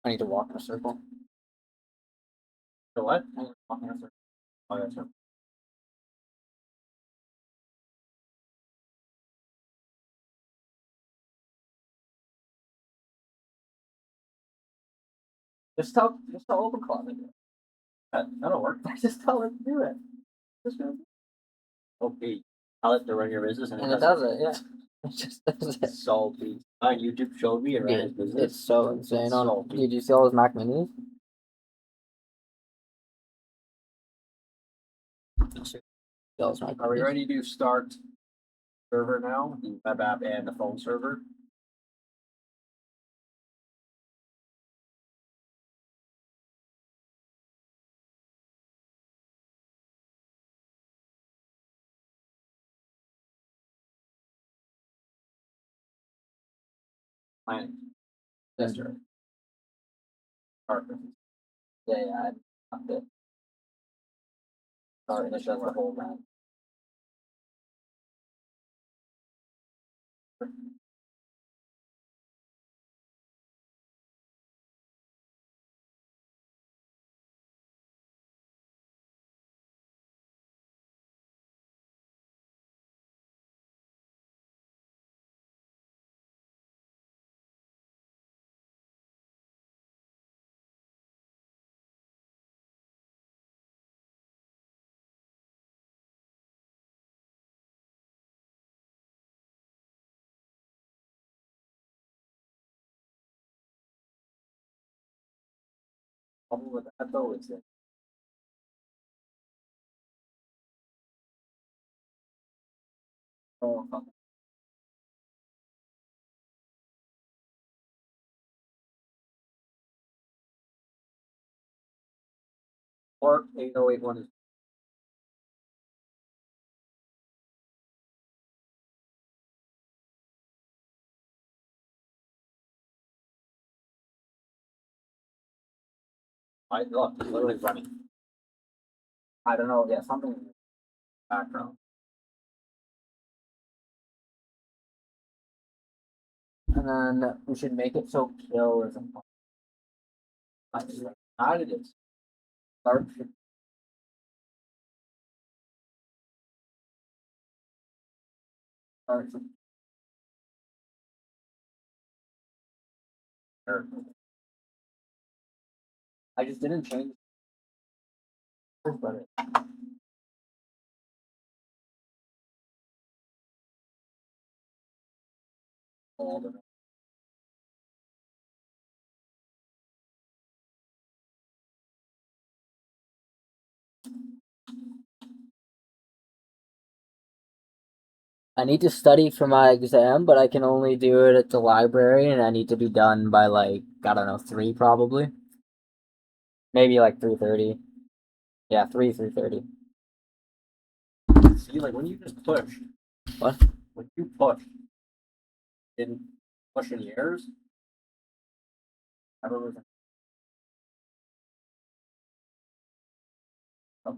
I need to walk in a circle. So what? I need to walk in a circle. Oh, that's right. Just tell open claw to do That'll work. it. Just tell it to do it. Just do it. Okay. I'll have to run your business and And it does it, yeah. It just does it. Salty. YouTube showed me and ran his business. It's so insane. On Salty. Did you see all his Mac Minis? was my Are we previous. ready to start server now? The web app and the phone server? Planning. Yes, sir. Start. Yeah, I did. Sorry, this does the whole map. Problem with that though is that Oh, fuck. or 8081 is I look, it's literally running. I don't know. Yeah, something in the background. And then we should make it so kill isn't. Not it is. Start. Start. Or I just didn't change. But all the I need to study for my exam, but I can only do it at the library, and I need to be done by like I don't know 3 probably. Maybe like 3:30. Yeah, 3:30. see like when you just push. What? When you push didn't push any errors. Never was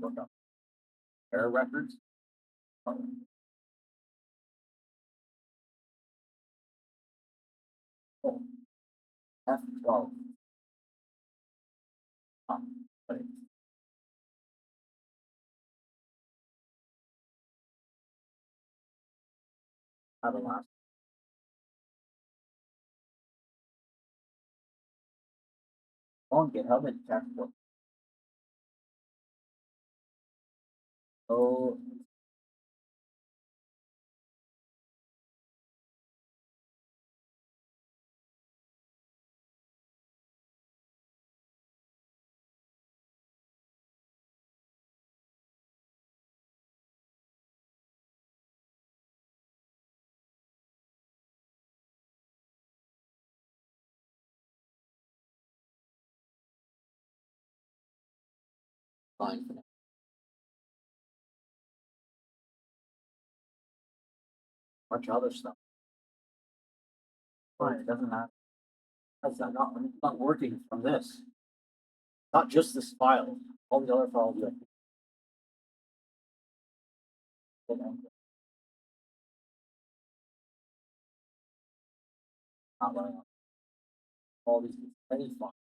look up error records. Oh, F12. Wait. I don't know. On GitHub and check what. Oh, Fine for now. Bunch of other stuff. Fine, it doesn't matter. That's not working from this. Not just this file. All the other files that not running. All these any files.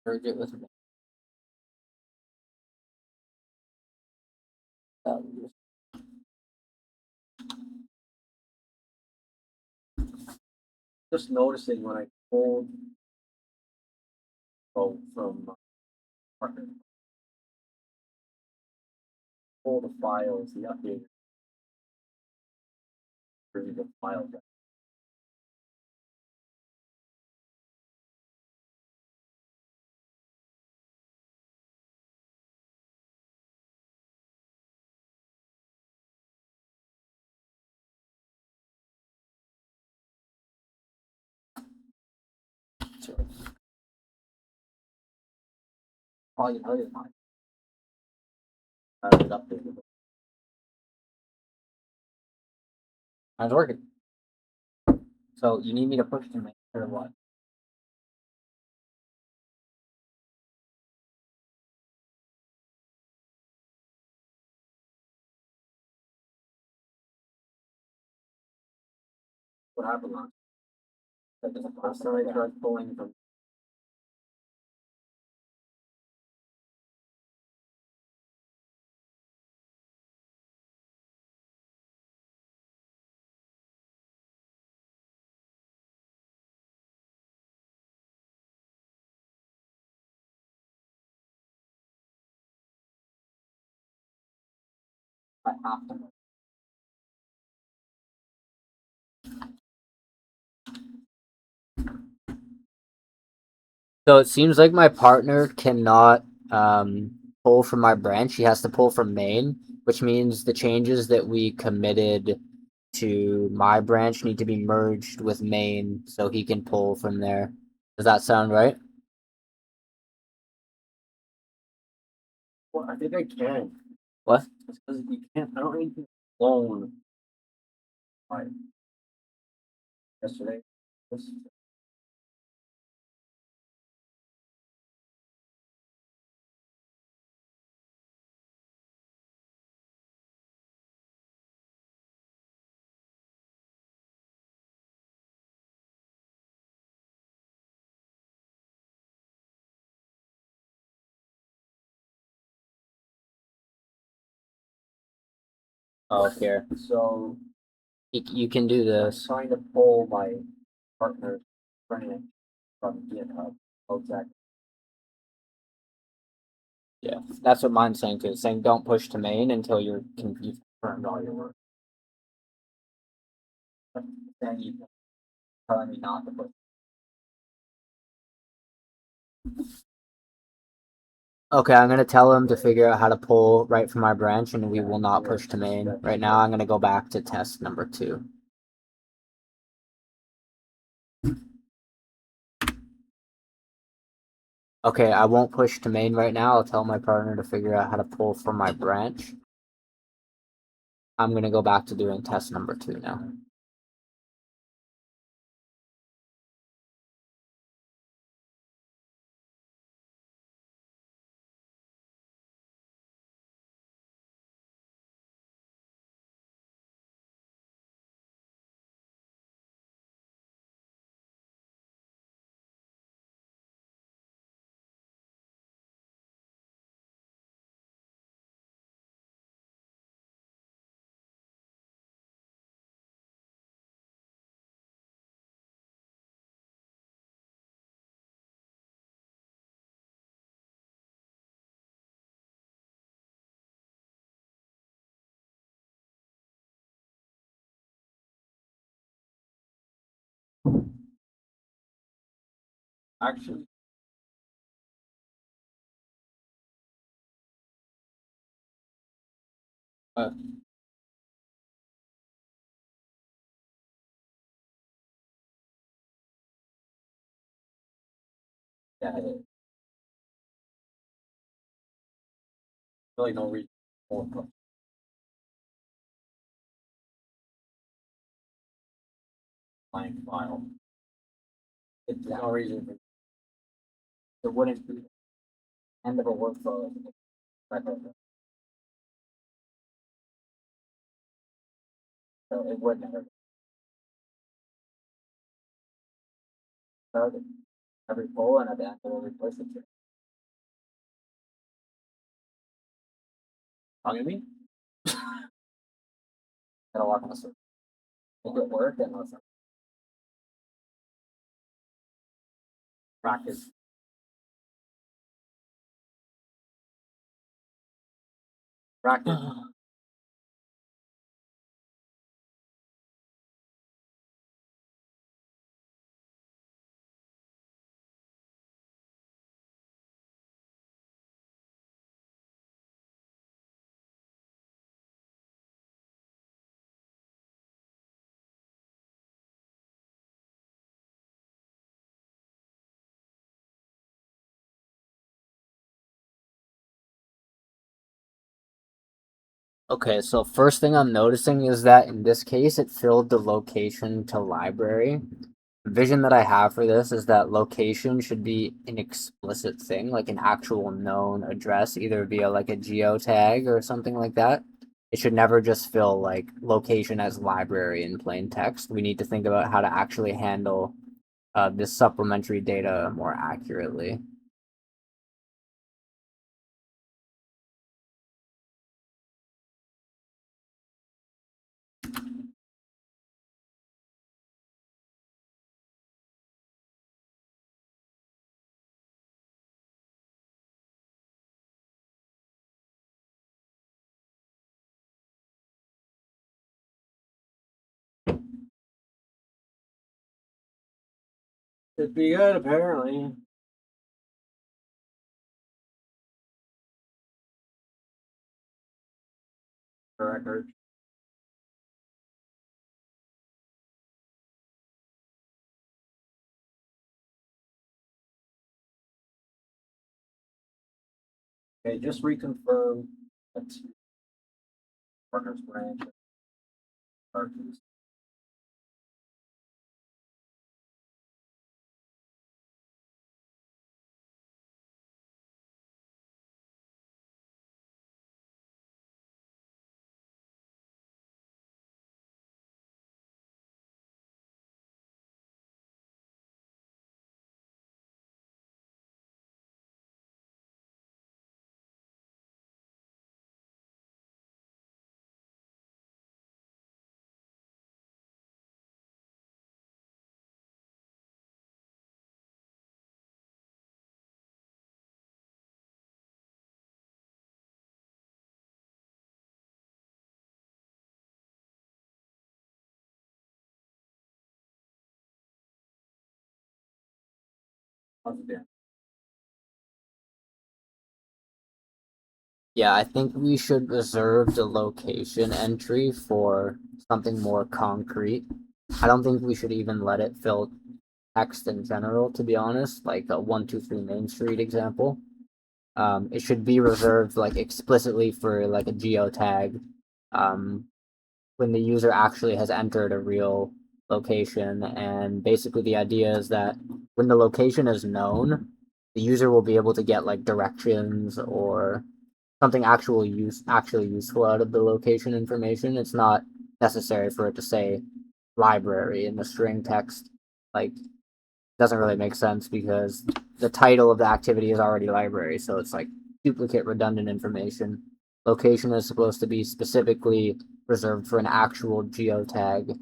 Merge it with me. Just- just noticing when I pulled from partner, pull the files, the updated version of the file. Sorry. Oh, you know you're fine. I have it updated. It's working. So you need me to push to make or what? What happened last? That was the first time I tried pulling from. I have to. So it seems like my partner cannot pull from my branch. He has to pull from main, which means the changes that we committed to my branch need to be merged with main so he can pull from there. Does that sound right? Well, I think I can. What? It's because you can't. I don't need to clone. Right. Yesterday. Oh, here. So You can do I'm this. trying to pull my partner's branch from GitHub. Oh, exactly. Yeah, that's what mine's saying too. It's saying don't push to main until you've confirmed all your work. Then you telling me not to push. Okay, I'm gonna tell him to figure out how to pull right from my branch, and we will not push to main. Right now, I'm gonna go back to test number 2. Okay, I won't push to main right now. I'll tell my partner to figure out how to pull from my branch. I'm gonna go back to doing test number 2 now. Actually, Uh, yeah, really no reason to pull from blank file. There's no reason for it wouldn't be end of a workflow. So it would never start every pull, and at the end we'll replace it. talking to me. Gotta walk on the circle. Make it work, and let's Practice. Practice. Okay, so first thing I'm noticing is that in this case, it filled the location to library. The vision that I have for this is that location should be an explicit thing, like an actual known address, either via like a geotag or something like that. It should never just fill like location as library in plain text. We need to think about how to actually handle this supplementary data more accurately. Should be good, apparently. For record. Okay, just reconfirm that partner's branch. Partners. Yeah, I think we should reserve the location entry for something more concrete. I don't think we should even let it fill text in general, to be honest, like a 123 Main Street example. It should be reserved like explicitly for like a geotag when the user actually has entered a real location. And basically, the idea is that when the location is known, the user will be able to get like directions or something actually useful out of the location information. It's not necessary for it to say library in the string text. Like, doesn't really make sense because the title of the activity is already library, so it's like duplicate redundant information. Location is supposed to be specifically reserved for an actual geotag,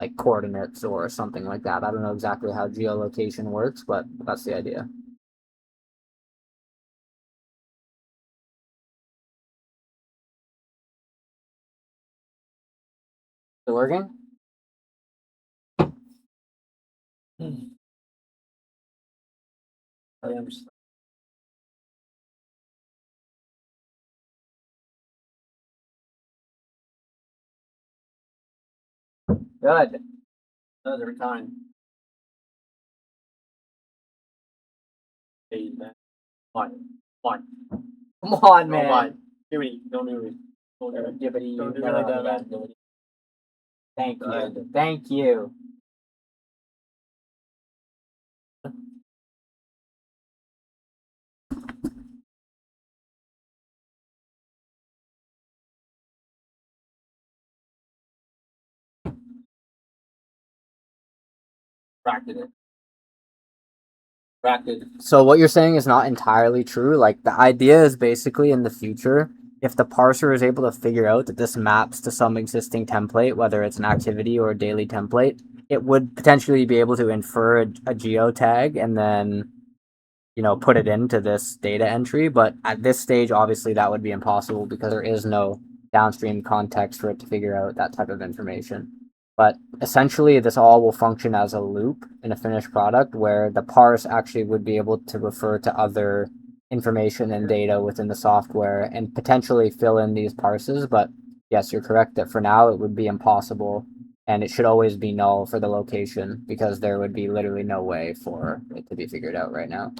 like coordinates or something like that. I don't know exactly how geolocation works, but that's the idea. Is it working? I understand. Good. Does every time. Hey, man. Fine. Fine. Come on, No man. lie. Give me. Don't do it. Don't do it. Gibbity, Don't do me never like that, on man. that. Thank Go ahead. you. Thank you. Practice it. Practice. So what you're saying is not entirely true. Like the idea is basically in the future, if the parser is able to figure out that this maps to some existing template, whether it's an activity or a daily template, it would potentially be able to infer a geotag and then, put it into this data entry. But at this stage, obviously, that would be impossible because there is no downstream context for it to figure out that type of information. But essentially, this all will function as a loop in a finished product where the parse actually would be able to refer to other information and data within the software and potentially fill in these parses. But yes, you're correct that for now it would be impossible, and it should always be null for the location because there would be literally no way for it to be figured out right now.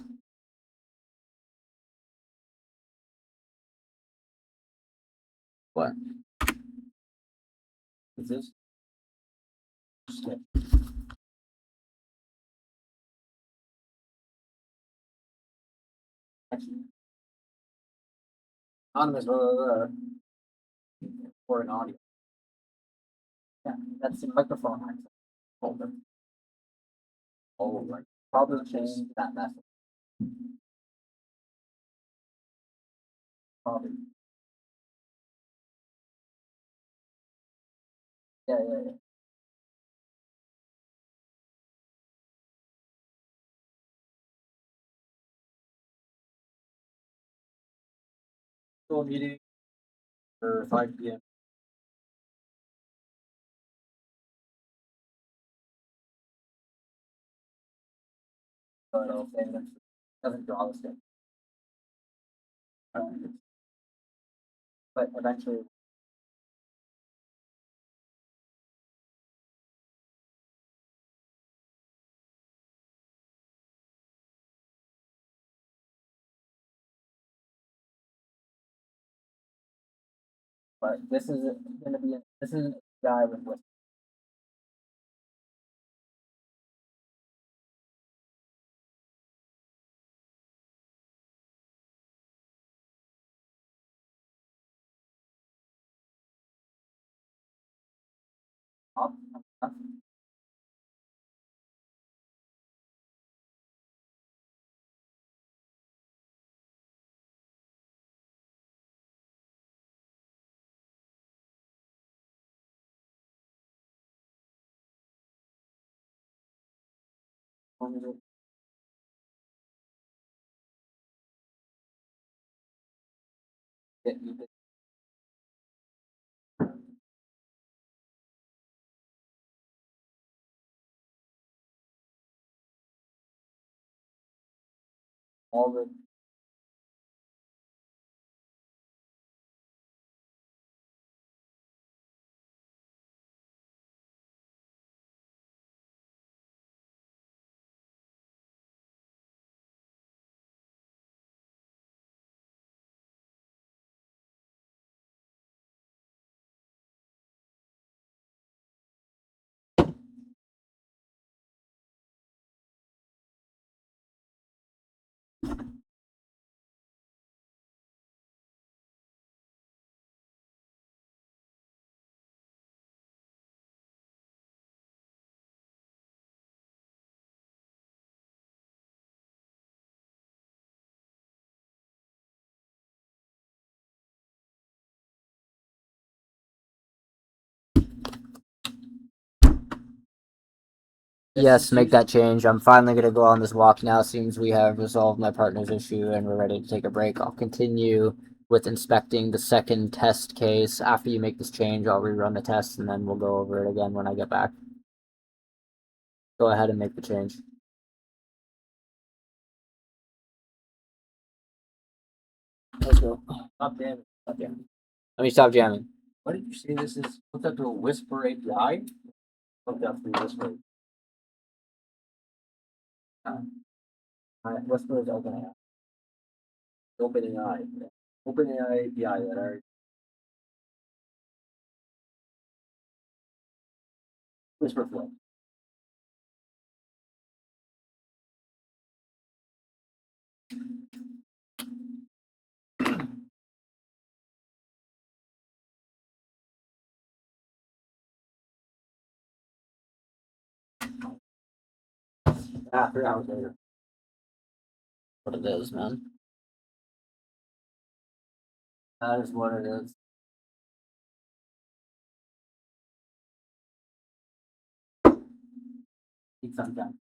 What? Is this? On this or an audio. Yeah, that's the microphone access folder. Oh, right. Probably change that message. Probably. Yeah. Still meeting for 5 p.m. But I'll say that doesn't draw the stick. But eventually. But this is going to be this is a guy with Whisper. All the Yes, make that change. I'm finally gonna go on this walk now. Seems we have resolved my partner's issue and we're ready to take a break. I'll continue with inspecting the second test case. After you make this change, I'll rerun the test and then we'll go over it again when I get back. Go ahead and make the change. Let's go. Stop jamming. Stop jamming. Let me stop jamming. What did you say this is? Hooked up to a Whisper API? Hooked up to Whisper. Whisper is OpenAI. OpenAI. OpenAI API that are Whisperflow. Ah, 3 hours later. What it is, man. That is what it is. Keep that down.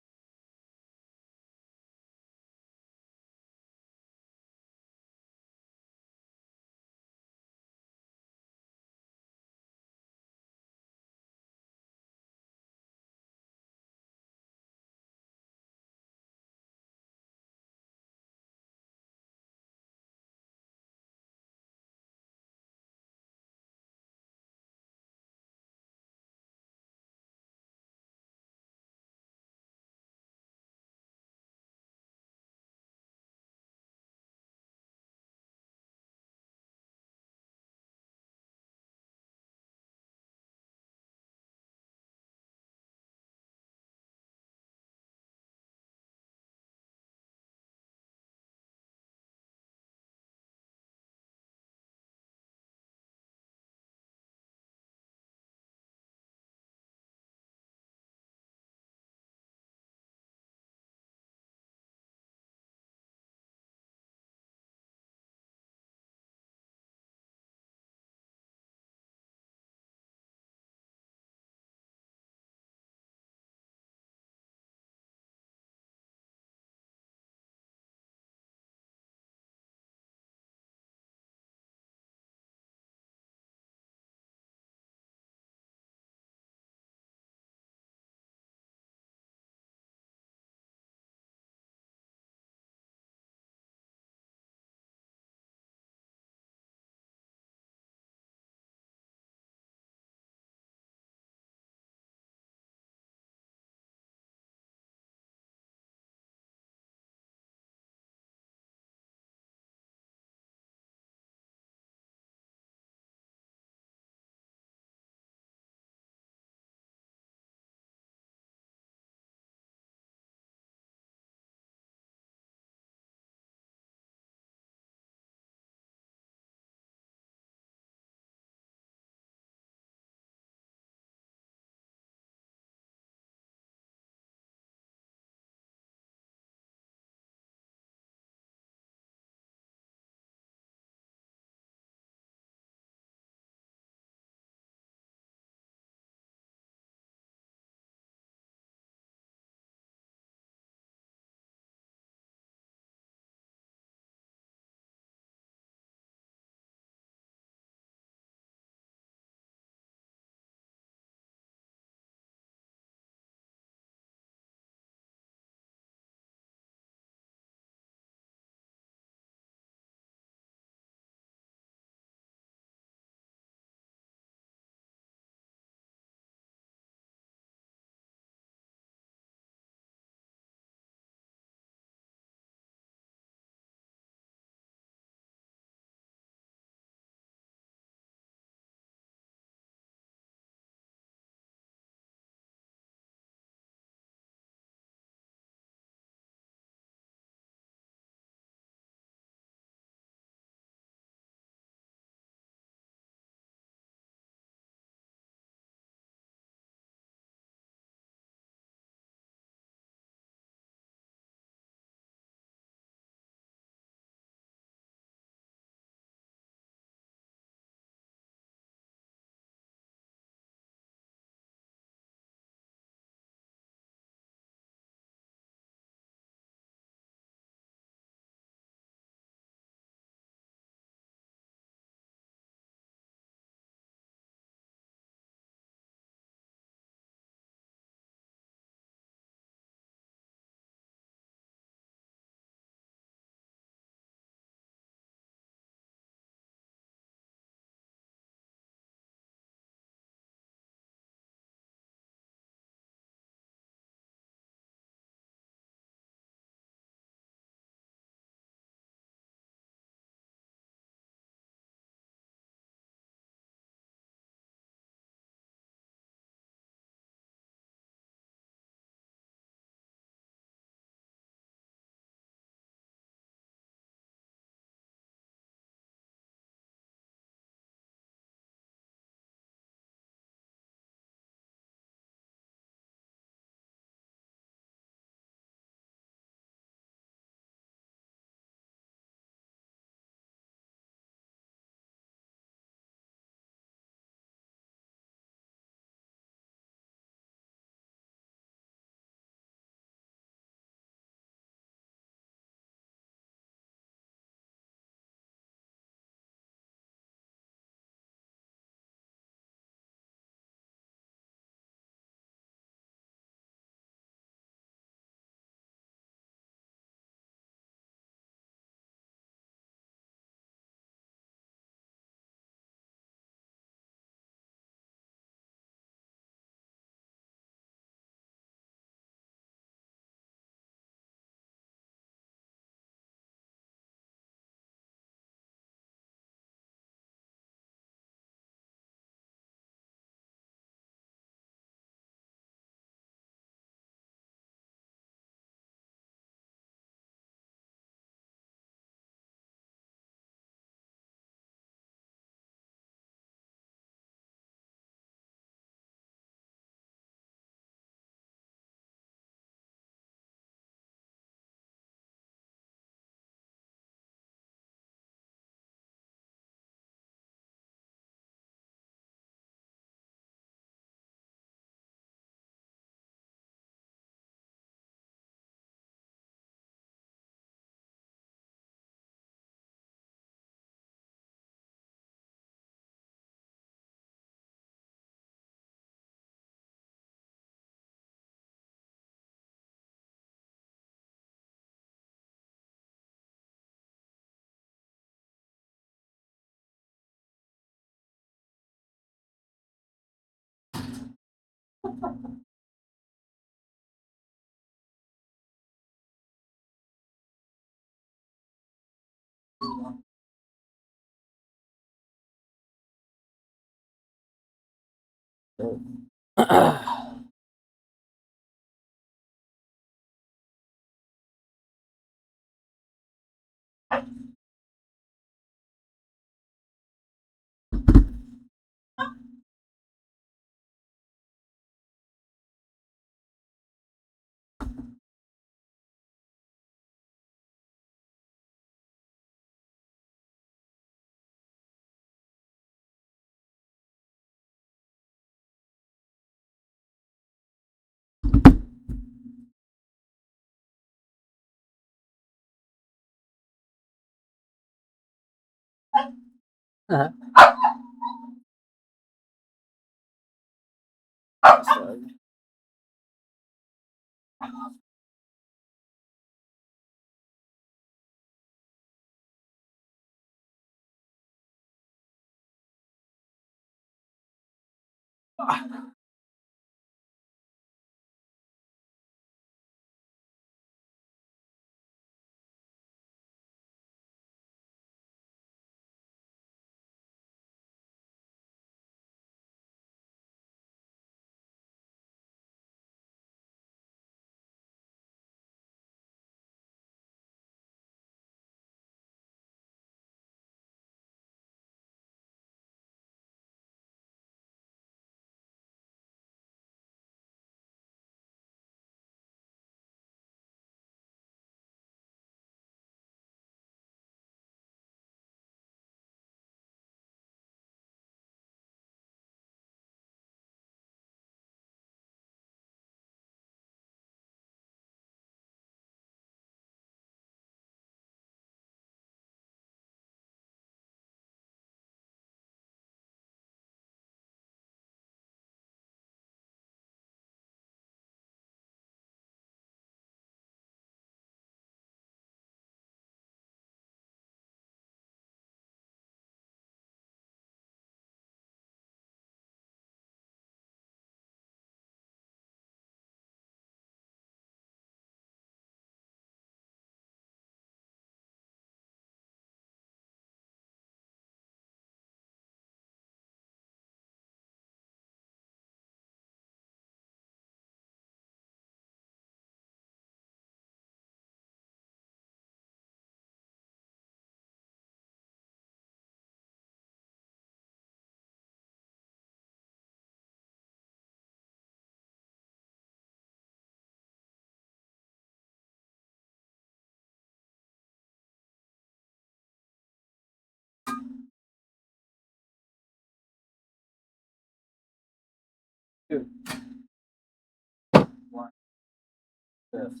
Fifth.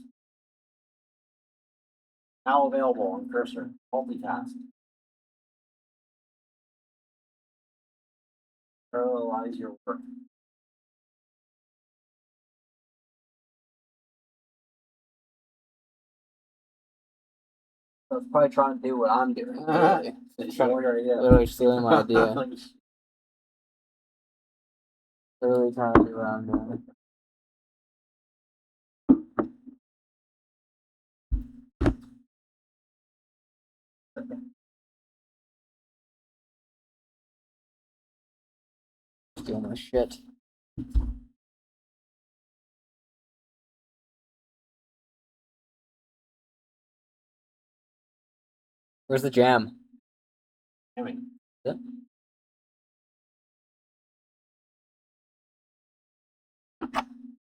Now available on cursor. Multitask. Parallelize your work. So it's probably trying to do what I'm doing. Really. It's your idea. Literally stealing my idea. Literally trying to do what I'm doing. Stealing my shit. Where's the jam? Jamming. Yeah.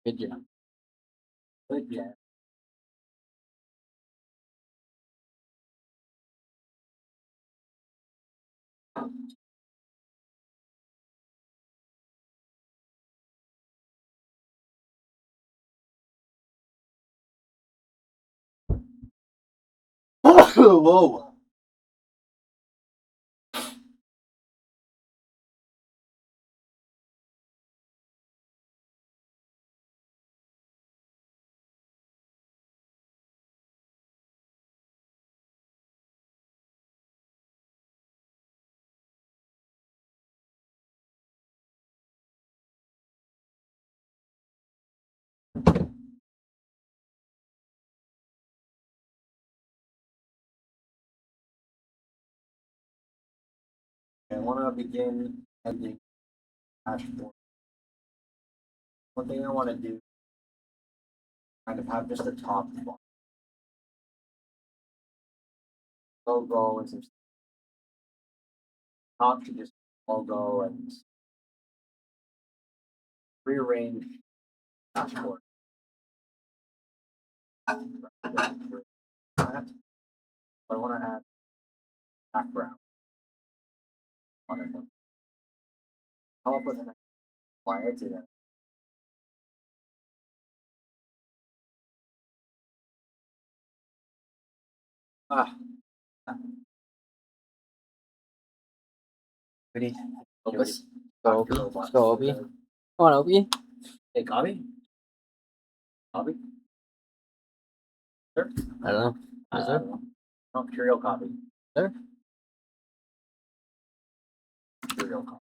Good jam. Good jam. Whoa. I want to begin ending dashboard. One thing I want to do, kind of have just a top logo and some top to just logo and rearrange dashboard. That. I want to add background on it. I'll put an quiet to that. Ah. Ready? Focus. Go, Opie. Let's go, Opie. Come on, Opie. Hey, copy? Copy? Sure. I don't know. Is there? No, material copy. There? Material copy.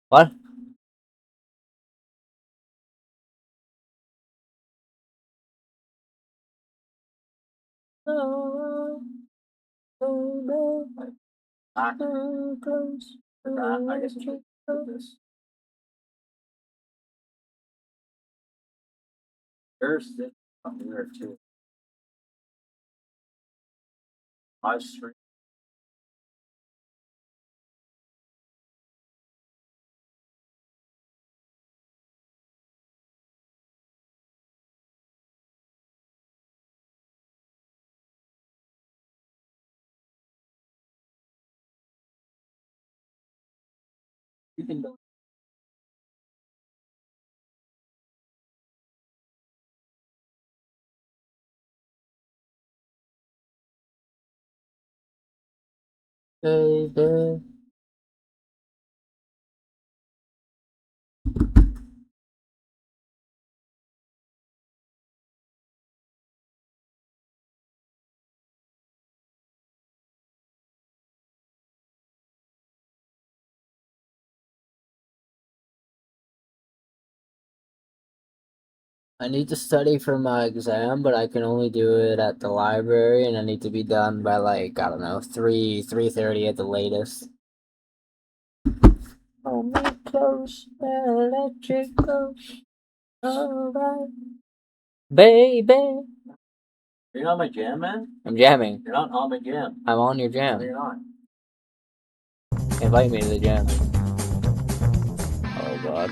What? Back. That, I guess we should do this. There's this on here too. Live stream. You can do. Baby. I need to study for my exam, but I can only do it at the library, and I need to be done by like, I don't know, 3:30 at the latest. Hold me close, electrical. Alright. Baby. You're not my jam, man? I'm jamming. You're not on my jam. I'm on your No, jam. you're not. Invite me to the jam. Oh god.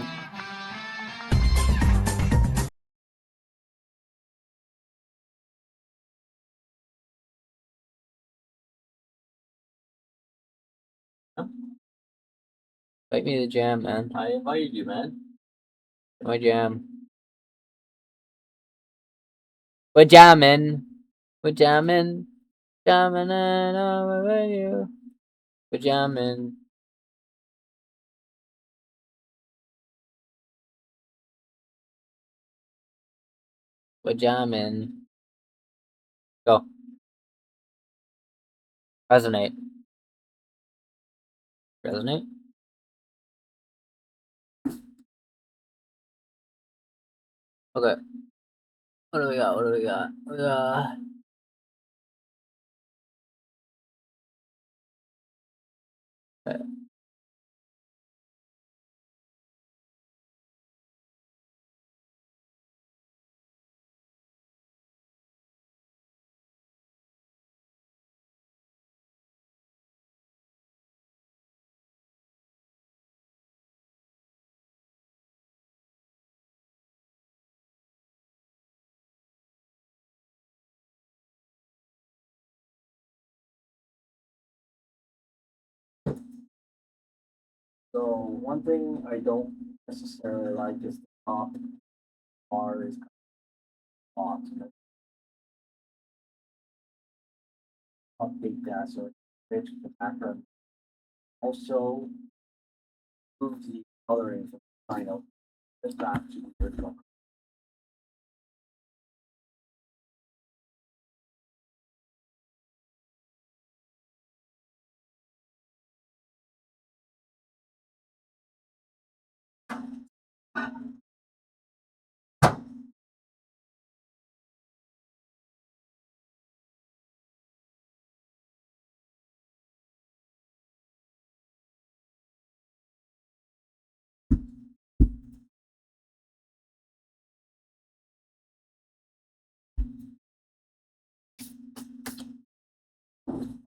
Invite me to the jam, man. I invited you, man. My jam. We're jamming. We're jamming. Jamming and over you. We're jamming. We're jamming. Go. Resonate. Resonate? Okay. What do we got? What do we got? We got. Okay. So one thing I don't necessarily like is the top bar is off. Update that so it fits the background. Also, move the coloring from the final just back to the original.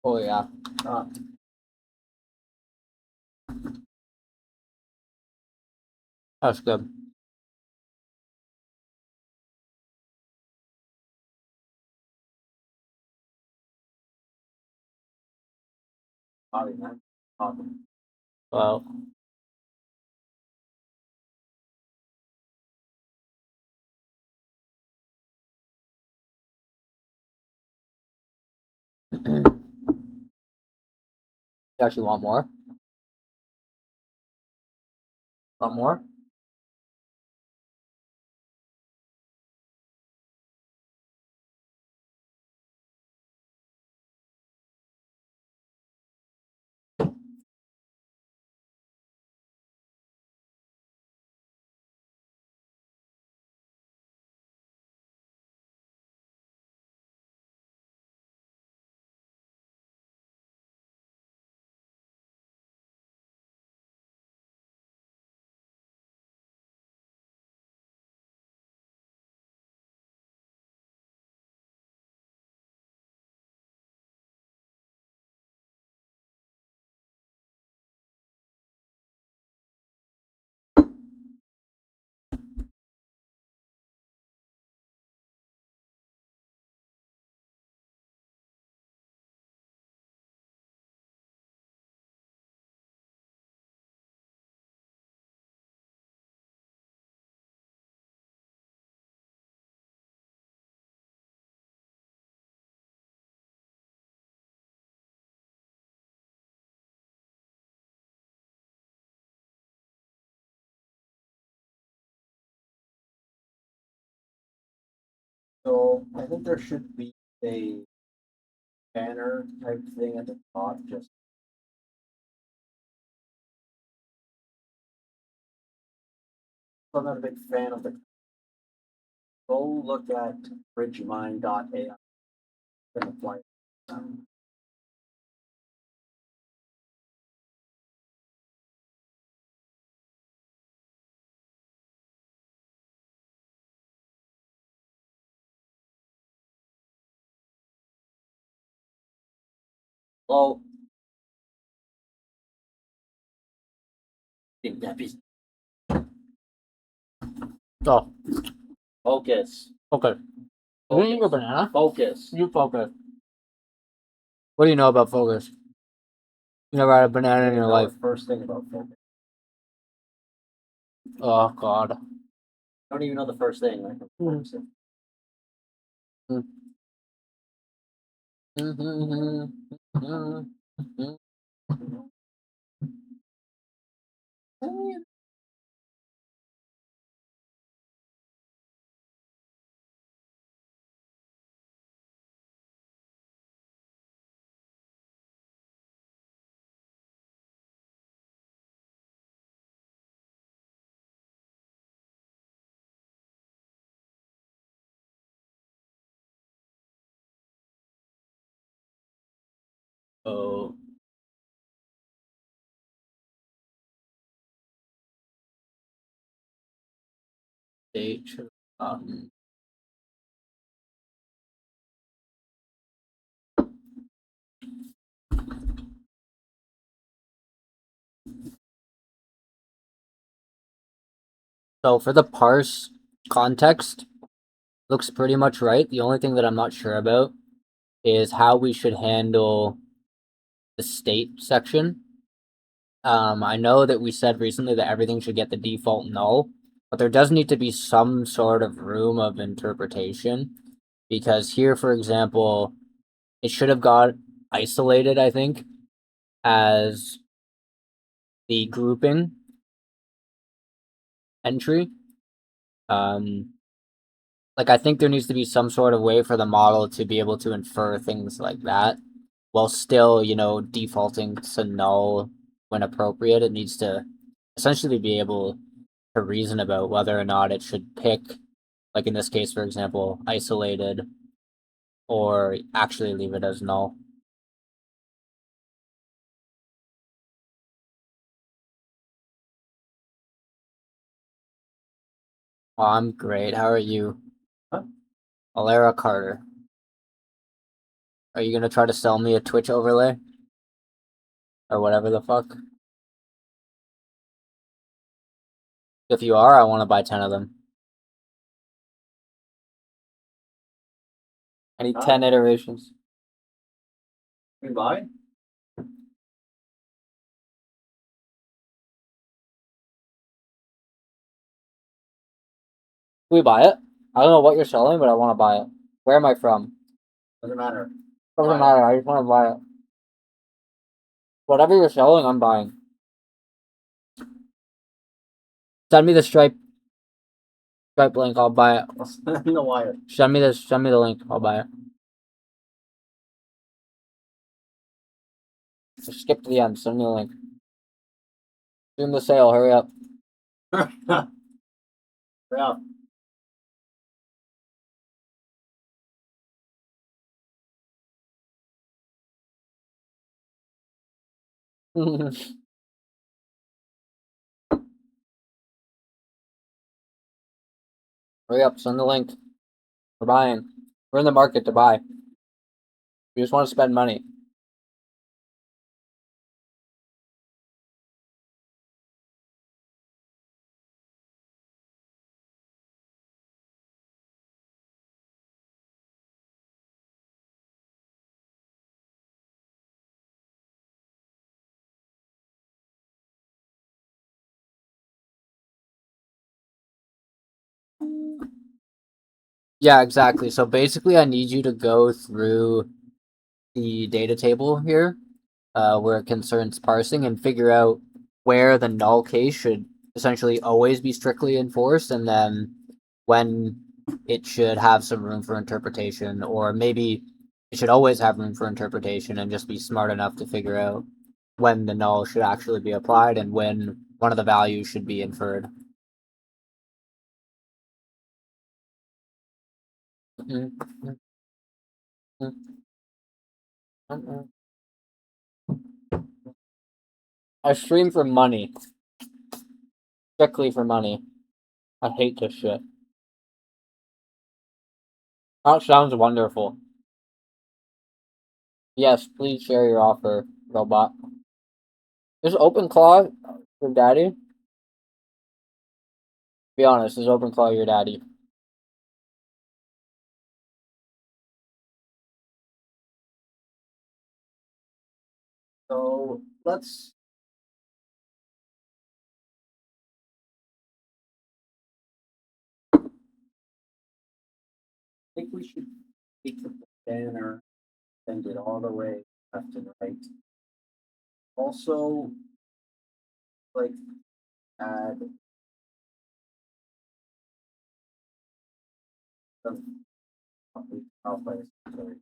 Oh yeah. Uh, That's good. Bobby, man. Well, you actually want more? Want more? So I think there should be a banner type thing at the top, just I'm not a big fan of the. Go look at bridgemind.ai and apply. Well, Think that piece. oh, Focus. okay. You didn't eat a banana? Focus. You focus. What do you know about focus? You never had a banana in your life. First thing about focus. Oh god. Don't even know the first thing. Like, Oh. Stage. So for the parse context, looks pretty much right. The only thing that I'm not sure about is how we should handle the state section. I know that we said recently that everything should get the default null, but there does need to be some sort of room of interpretation. Because here, for example, it should have got isolated, I think, as the grouping entry. Like I think there needs to be some sort of way for the model to be able to infer things like that while still, defaulting to null when appropriate. It needs to essentially be able to reason about whether or not it should pick, like in this case, for example, isolated or actually leave it as null. Oh, I'm great. How are you? Huh? Alara Carter. Are you gonna try to sell me a Twitch overlay? Or whatever the fuck? If you are, I want to buy 10 of them. I need 10 iterations. You buy? Can we buy it? I don't know what you're selling, but I want to buy it. Where am I from? Doesn't matter. Doesn't Buy it. matter. I just want to buy it. Whatever you're selling, I'm buying. Send me the Stripe link. I'll buy it. No wire. Send me the link. I'll buy it. Just skip to the end. Send me the link. Zoom the sale. Hurry up. Yeah. Hurry up. Send the link. We're buying. We're in the market to buy. We just want to spend money. Yeah, exactly. So basically, I need you to go through the data table here, where it concerns parsing, and figure out where the null case should essentially always be strictly enforced, and then when it should have some room for interpretation, or maybe it should always have room for interpretation and just be smart enough to figure out when the null should actually be applied and when one of the values should be inferred. I stream for money. Strictly for money. I hate this shit. That sounds wonderful. Yes, please share your offer, robot. Is OpenClaw your daddy? Be honest, is OpenClaw your daddy? So let's. I think we should take the banner, send it all the way left and right. Also, like, add some alpha. Sorry.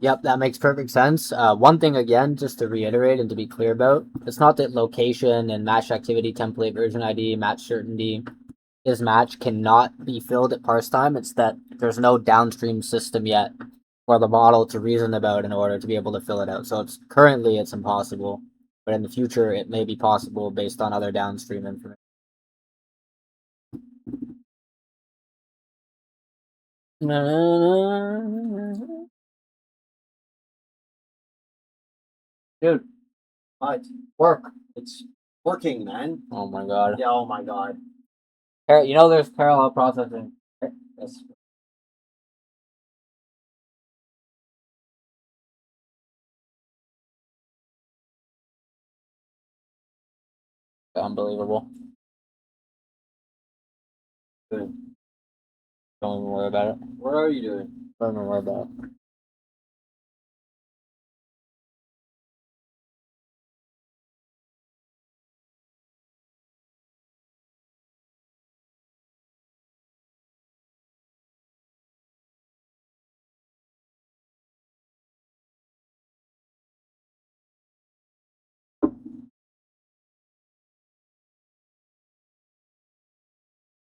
Yep, that makes perfect sense. One thing again, just to reiterate and to be clear about, it's not that location and match activity template version ID, match certainty, is match cannot be filled at parse time. It's that there's no downstream system yet for the model to reason about in order to be able to fill it out. So it's currently it's impossible, but in the future it may be possible based on other downstream information. Dude, work. It's working, man. Oh my god. Yeah. Oh my god. You know there's parallel processing. Yes. Unbelievable. Good. Don't even worry about it. What are you doing? Don't even worry about it.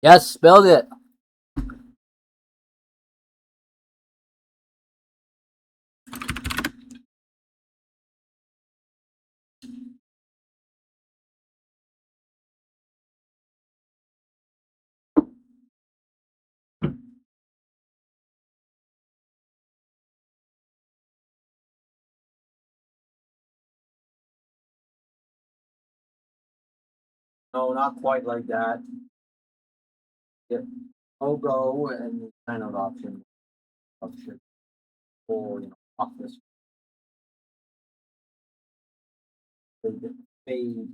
Yes, spilled it. No, not quite like that. Yep. Logo and kind of option or office. Fade.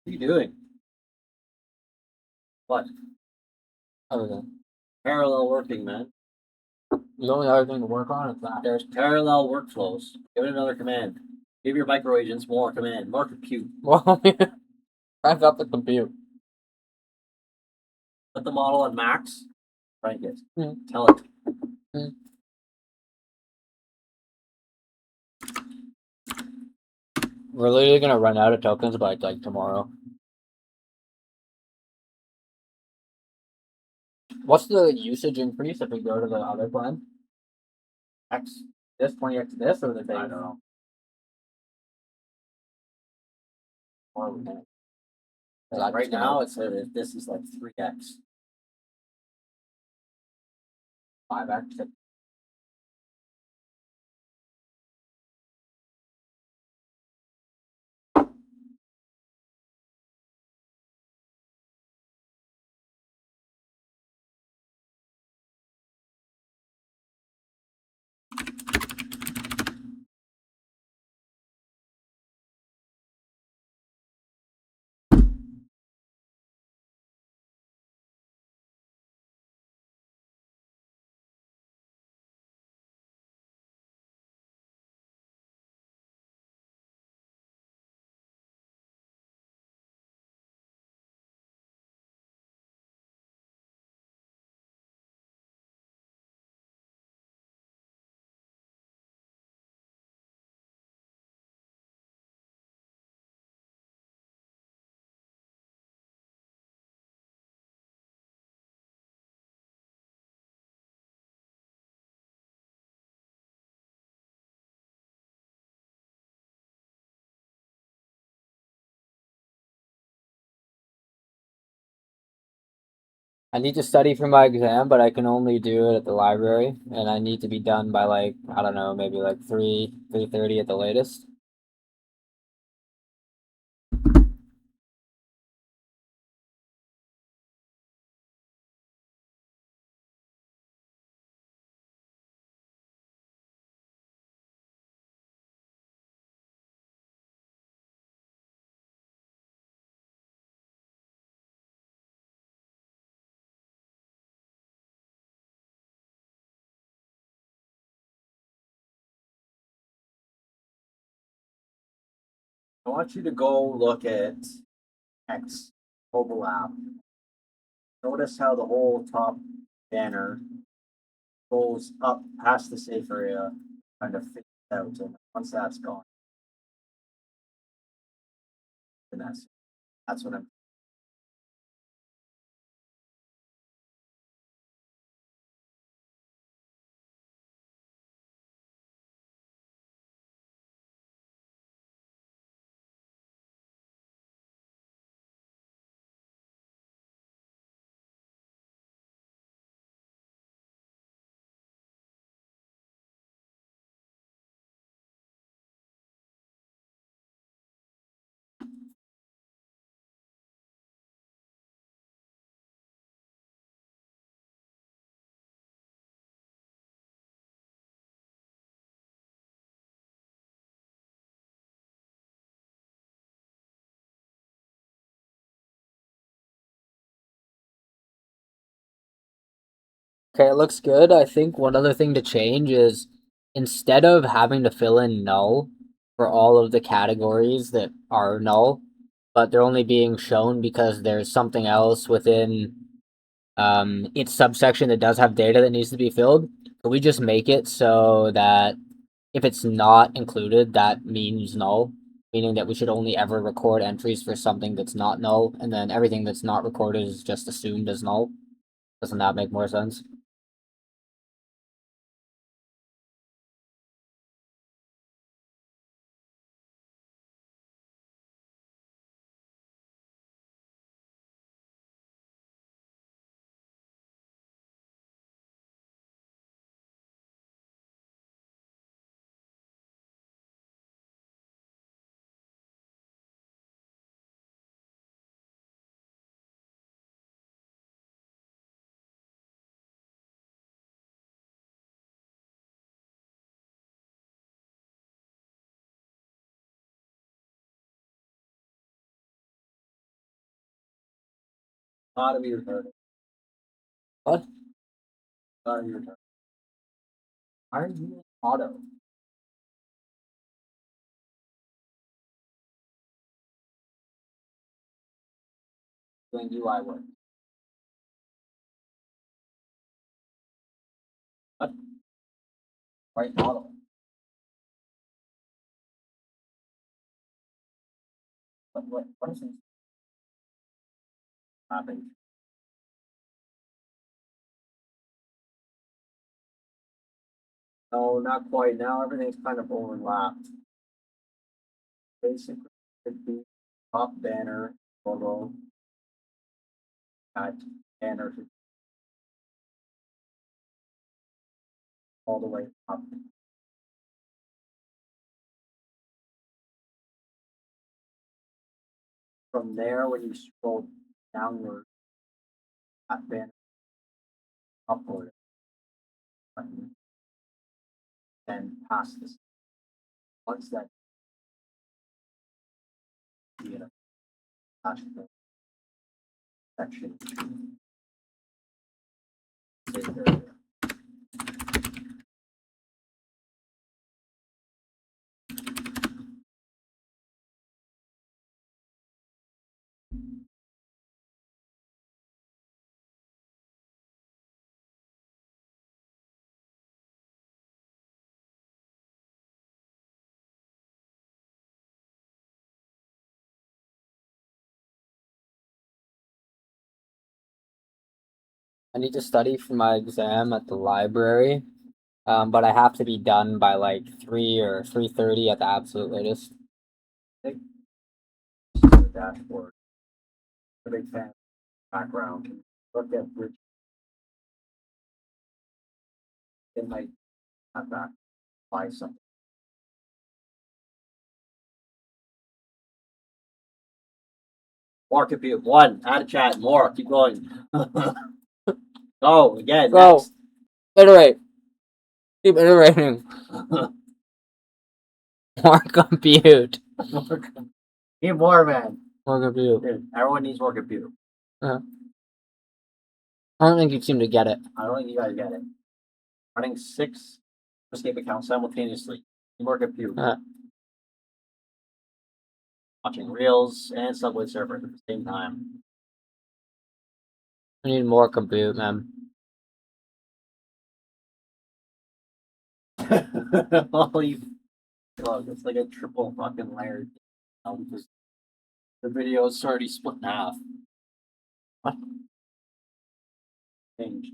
What are you doing? What? Okay. Parallel working, man. The only other thing to work on is that. There's parallel workflows. Give it another command. Give your micro agents more command, more compute. Well, back up the compute. Put the model on max. Rank it. Mm. Tell it. We're literally gonna run out of tokens by like tomorrow. What's the usage increase if we go to the other plan? X. This 20x this or the base? I don't know. Or we can- Like, right now, it's this is like 3x. 5x. I need to study for my exam, but I can only do it at the library, and I need to be done by like I don't know, maybe like 3:30 at the latest. I want you to go look at X mobile app. Notice how the whole top banner goes up past the safe area, kind of fades out, and once that's gone, then that's what I'm Okay, it looks good. I think one other thing to change is instead of having to fill in null for all of the categories that are null, but they're only being shown because there's something else within its subsection that does have data that needs to be filled, could we just make it so that if it's not included, that means null, meaning that we should only ever record entries for something that's not null, and then everything that's not recorded is just assumed as null? Doesn't that make more sense? Gotta be retarded. What? Gotta be retarded. Why are you auto? Doing UI work. What? Right model. What is this happening? No, not quite. Now everything's kind of overlapped. Basically, it'd be top banner, logo, that banner all the way up. From there, when you scroll downward, that banner upward button, then past this. Once that you know, past the section. I need to study for my exam at the library, but I have to be done by like 3 or 3:30 at the absolute latest. The dashboard. The big fan background. Look at which it might have that buy something. More compute. One. Add a chat. More. Keep going. Go again. Go. Next. Iterate. Keep iterating. More compute. Need more, man. More compute. Dude, everyone needs more compute. I don't think you seem to get it. I don't think you guys get it. Running 6 escape accounts simultaneously. Need more compute. Watching reels and Subway Surfers at the same time. I need more compute, man. Holy fuck, it's like a triple fucking layer. Because the video is already split in half. What? Change.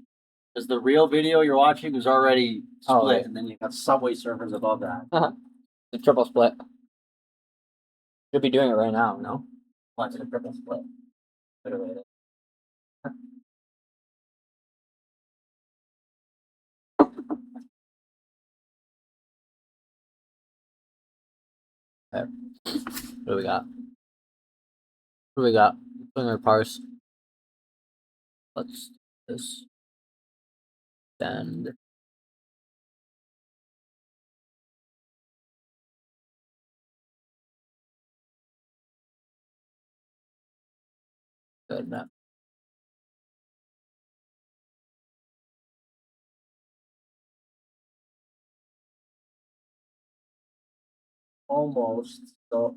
Because the real video you're watching was already split, Oh, right. and then you got Subway Surfers above that. The triple split. Should be doing it right now, no? Watch a triple split. Literally. Okay. What do we got? What do we got? Finger parse. Let's do this. Send. Good enough. almost. So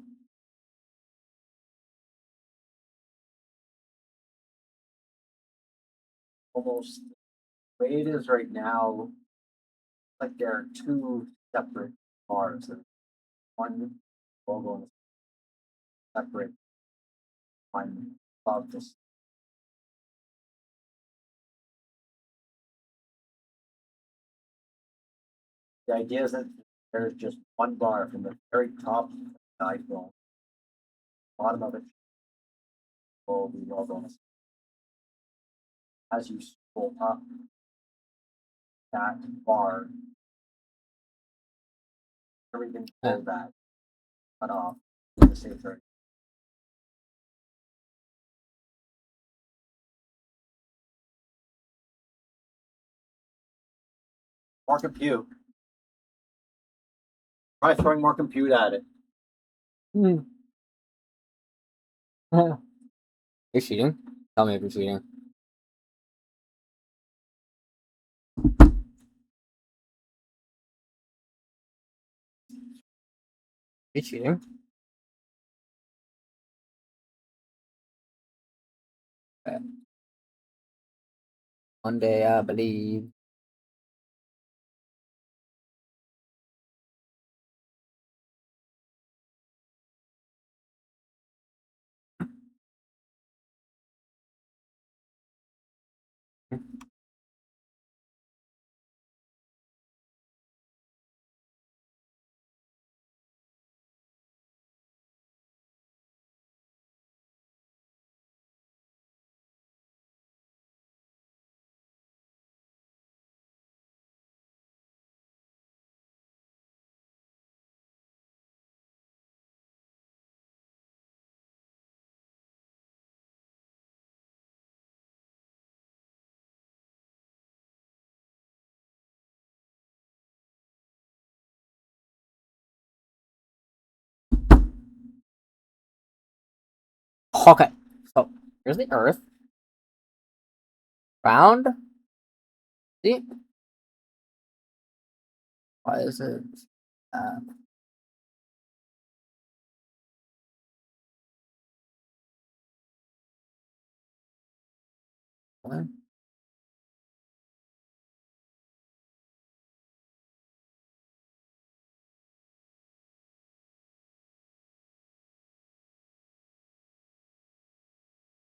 almost the way it is right now, like there are two separate bars. There's one logo and separate one above this. The idea is that there's just one bar from the very top of the iPhone, bottom of it will be logo. As you scroll up that bar, everything below that cut off in the same thing. More compute. Try throwing more compute at it. You're cheating? Tell me if you're cheating. You cheating? Okay. One day I believe. Okay, so here's the Earth. Round. See? Why is it? Uh, what?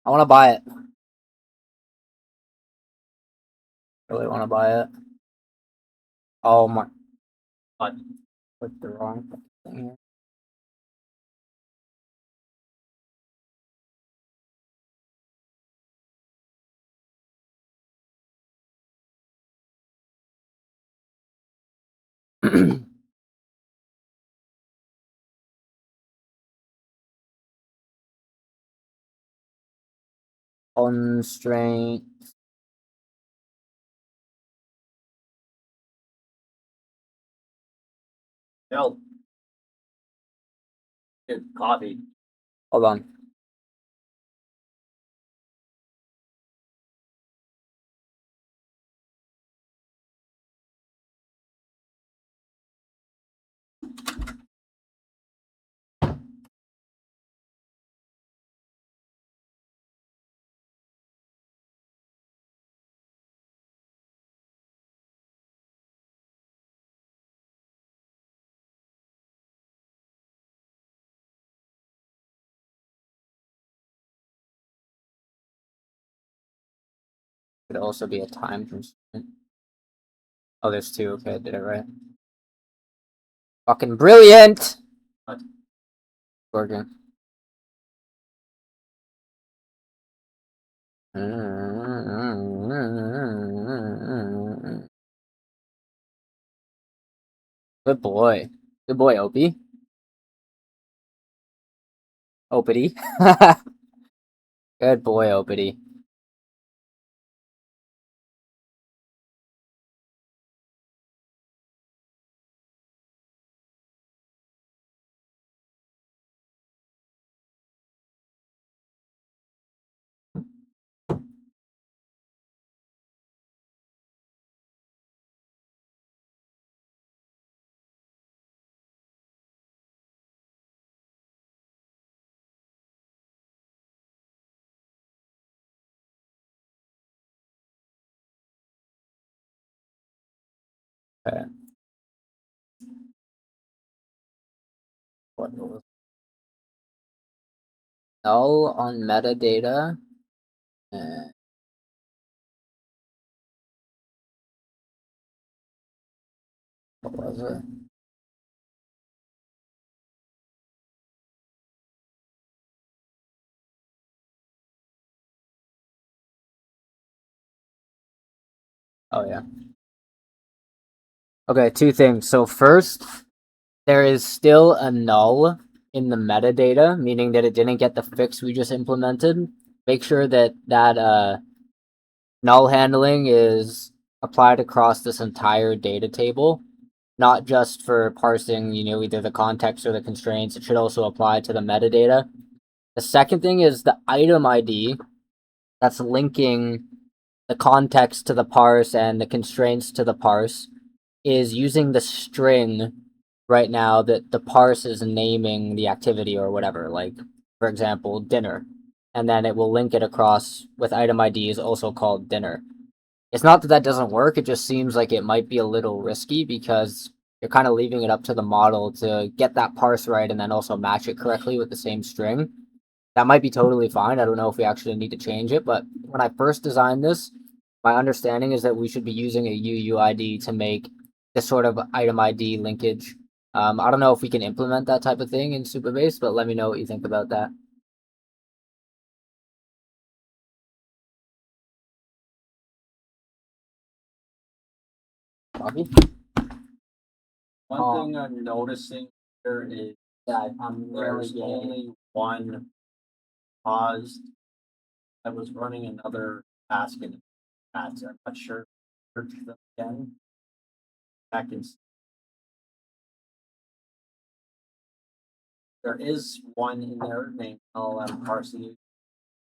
I want to buy it. Really want to buy it. Oh my! But Clicked the wrong thing here. Constraint. no. Dude, coffee. Hold on. Could also be a time constraint. Oh, there's two. Okay, I did it right. Fucking brilliant! What? Working. Good boy. Good boy, Opie. Opity. Good boy, Opity. Okay. What was null on metadata? And what was it? Oh yeah. Okay, two things. So first, there is still a null in the metadata, meaning that it didn't get the fix we just implemented. Make sure that null handling is applied across this entire data table, not just for parsing, either the context or the constraints. It should also apply to the metadata. The second thing is the item ID that's linking the context to the parse and the constraints to the parse is using the string right now that the parse is naming the activity or whatever, like, for example, dinner. And then it will link it across with item IDs also called dinner. It's not that that doesn't work, it just seems like it might be a little risky because you're kind of leaving it up to the model to get that parse right and then also match it correctly with the same string. That might be totally fine. I don't know if we actually need to change it, but when I first designed this, my understanding is that we should be using a UUID to make this sort of item ID linkage. I don't know if we can implement that type of thing in Supabase, but let me know what you think about that. Bobby? One thing I'm noticing here is Yeah, I'm there's really only one paused. I was running another task in ads. I'm not sure. Search them again. Back in. There is one in there named LLM parsing.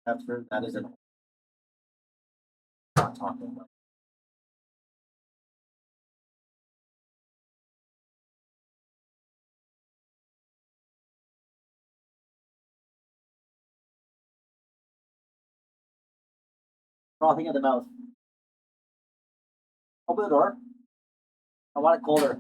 After that is an not talking about. Frothing at the mouth. Open the door. I want it colder.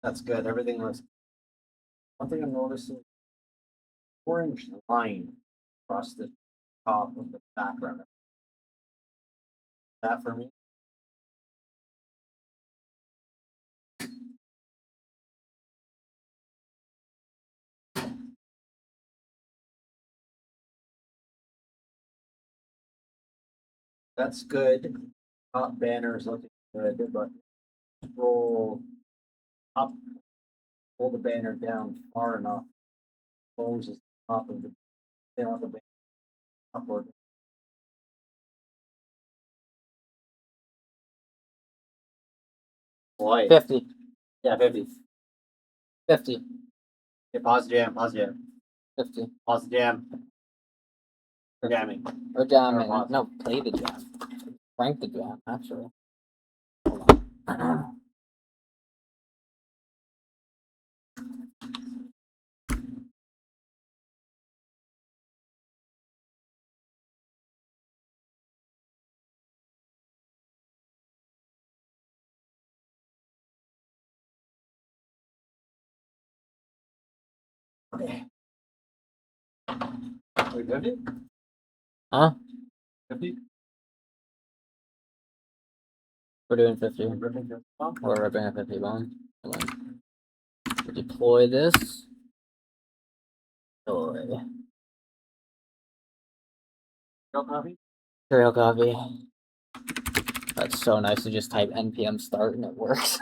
That's good. Everything looks. One thing I'm noticing: orange line across the top of the background. That for me. That's good. Top banner is looking good, but scroll up, pull the banner down far enough. Closes the top of the tail of the banner upward. Boy. 50. Yeah, 50. 50. Okay, pause jam, pause jam. 50. Pause the jam. We're jamming. Or jamming. pause. No, play the jam. Crank the jam, actually. Hold on. Okay. Wait, 50? Huh? 50? We're doing 50. We're ripping this off? We're ripping a 50 bomb. Hold on. We deploy this. Deploy. No copy? Trail copy. That's so nice to just type npm start and it works.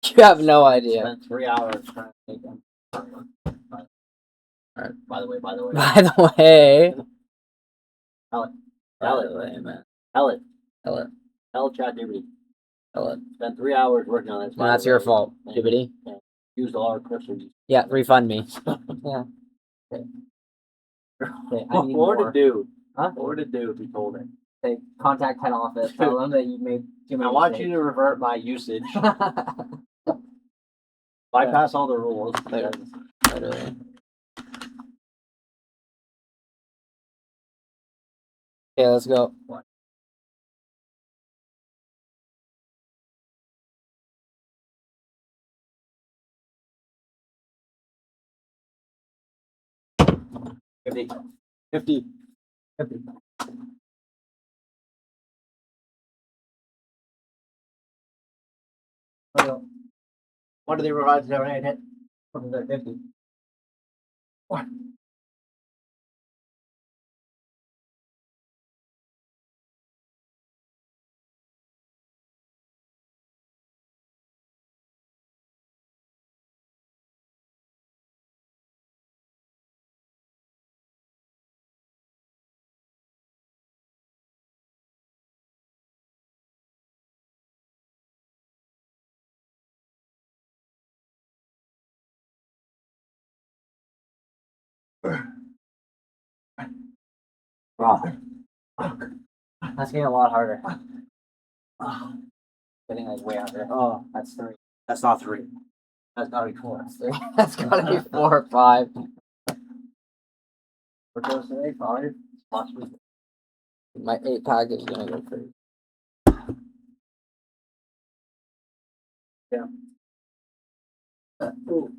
You have no idea. Spent 3 hours trying to make them. Alright. By the way. By the way. Tell it. By Tell the it. way, man. Tell it. Tell it. Tell ChatGPT. Tell it. Spent 3 hours working on this. No, that's your fault, And Jibity. used a lot of cursors. Yeah, refund me. Yeah. Okay, I need what would more. it do? Huh? What would it do if you told it? Say, contact head office. Tell them that you made too I many want you to revert my usage. Bypass all the rules. Literally. Okay, let's go. Fifty. 50. 50. What do they provide to every hit? What is that 50? What? Wow. That's getting a lot harder. Getting like way out there. Oh, That's 3. that's not 3. That's gotta be 4. That's 3. That's gotta be 4 or 5. What goes today? 5? Possibly. My 8 pack is gonna go crazy. Yeah. Ooh.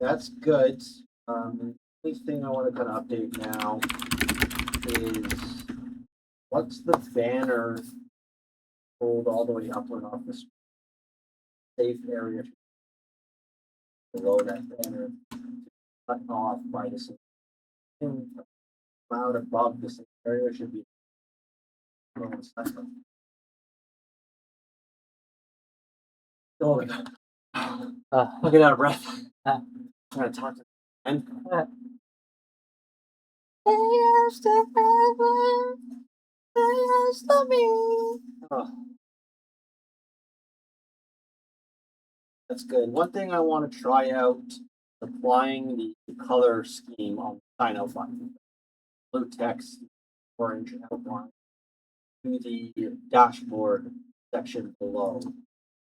That's good. The only thing I want to kind of update now is what's the banner pulled all the way upward off the safe area below that banner, cut off by the safe cloud above the safe area should be. Oh my god. I'll get out of breath. I'm trying to talk to and oh. That's good. One thing I want to try out applying the color scheme on the sign out button. Blue text, orange outline to the dashboard section below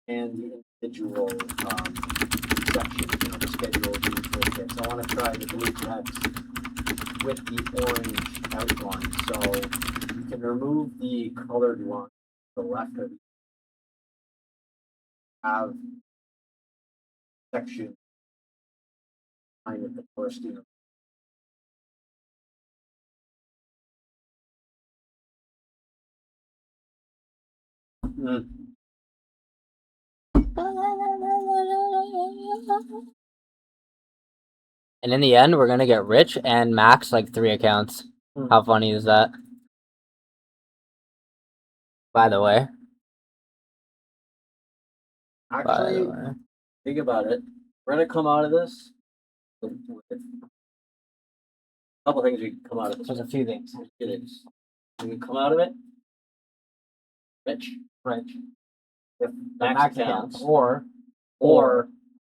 and the individual sections, the schedule, the toolkits. I want to try the blue text with the orange outline. So you can remove the colored line to the left of have section kind of the first year. And in the end, we're gonna get rich and max like 3 accounts. How funny is that? By the way. Actually, think about it. We're gonna come out of this with a couple things we can come out of this. There's a few things. It is. We can come out of it rich, with max accounts, or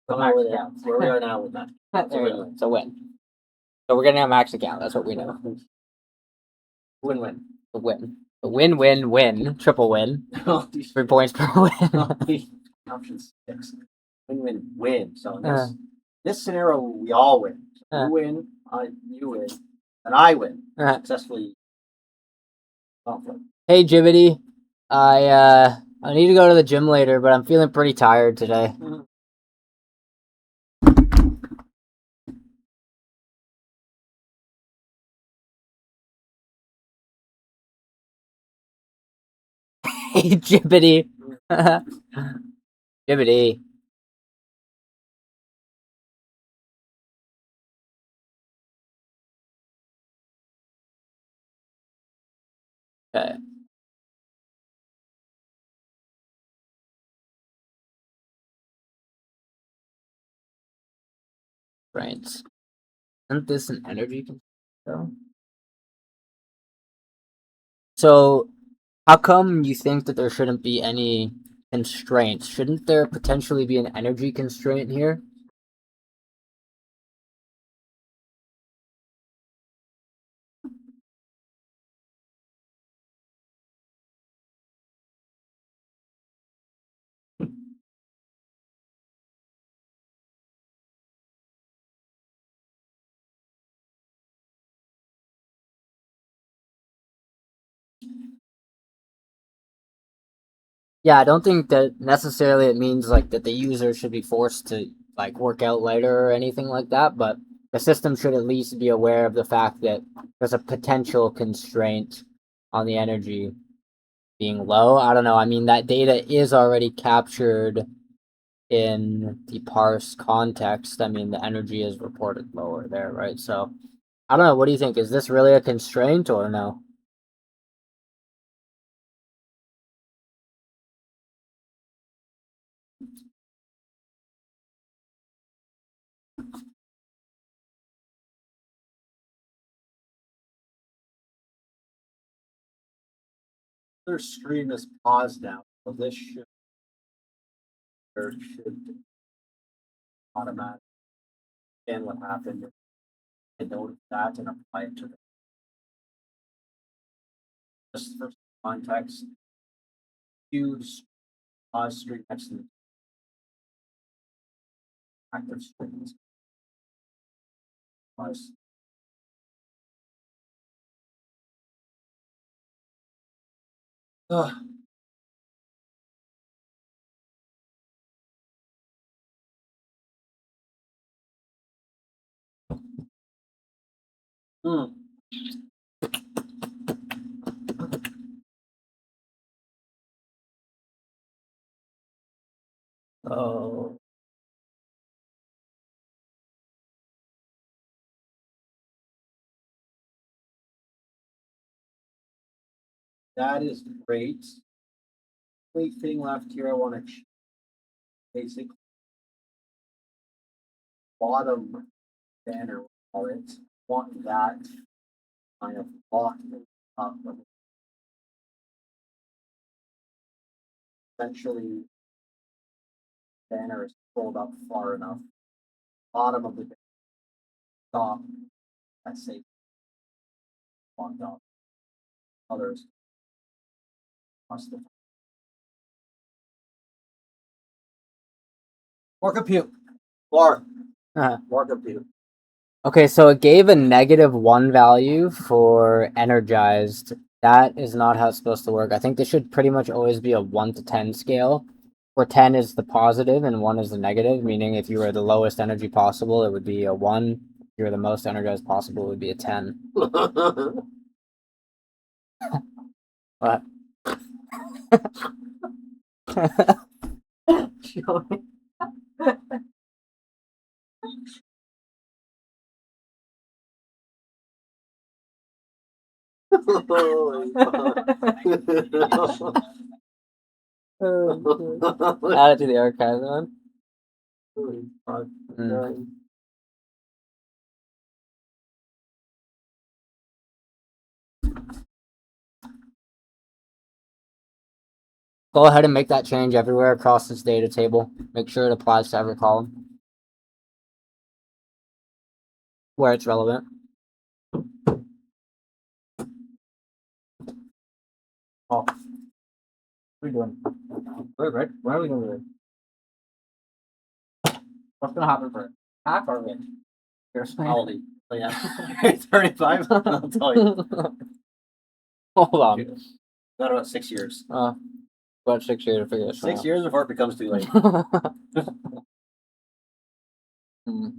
come out with it where we are now with that. There you go. It's a win. So we're getting a max account. That's what we know. Win-win. A win. A win, win, win. Triple win. All these 3 points per win. option 6. Win-win-win. So in this scenario, we all win. So you win, you win, and I win. Successfully. Hey, Jibbity. I need to go to the gym later, but I'm feeling pretty tired today. Hey, Jibbity. Jibbity. Okay. Right. Isn't this an energy control? So, how come you think that there shouldn't be any constraints? Shouldn't there potentially be an energy constraint here? Yeah, I don't think that necessarily it means like that the user should be forced to like work out later or anything like that, but the system should at least be aware of the fact that there's a potential constraint on the energy being low. I don't know. I mean, that data is already captured in the parse context. I mean, the energy is reported lower there, right? So, I don't know. What do you think? Is this really a constraint or no? Their stream is paused now, so this should automatically scan what happened and note that and apply it to the just for context. Use pause stream next to the active streams. Pause. Ugh. Hmm. Oh. That is great. Only thing left here I want to basically bottom banner call it. Want that kind of locked up. Essentially, banner is pulled up far enough. Bottom of the top. Let's say want up. Others must have. More compute. More. Uh-huh. More compute. Okay, so it gave a -1 value for energized. That is not how it's supposed to work. I think this should pretty much always be a 1 to 10 scale, where 10 is the positive and 1 is the negative, meaning if you were the lowest energy possible, it would be a 1. If you were the most energized possible, it would be a 10. What? Holy fuck. Add it to the archive, man. Holy fuck. Mm. Go ahead and make that change everywhere across this data table. Make sure it applies to every column where it's relevant. Oh. What are we doing? Wait, right? What are we doing? What's gonna happen for it? Half or win? Here's how old are you? Oh, yeah. 35? I'll tell you. Hold on. Got about 6 years. About 6 years to figure this 6 out. years before it becomes too late. Hmm.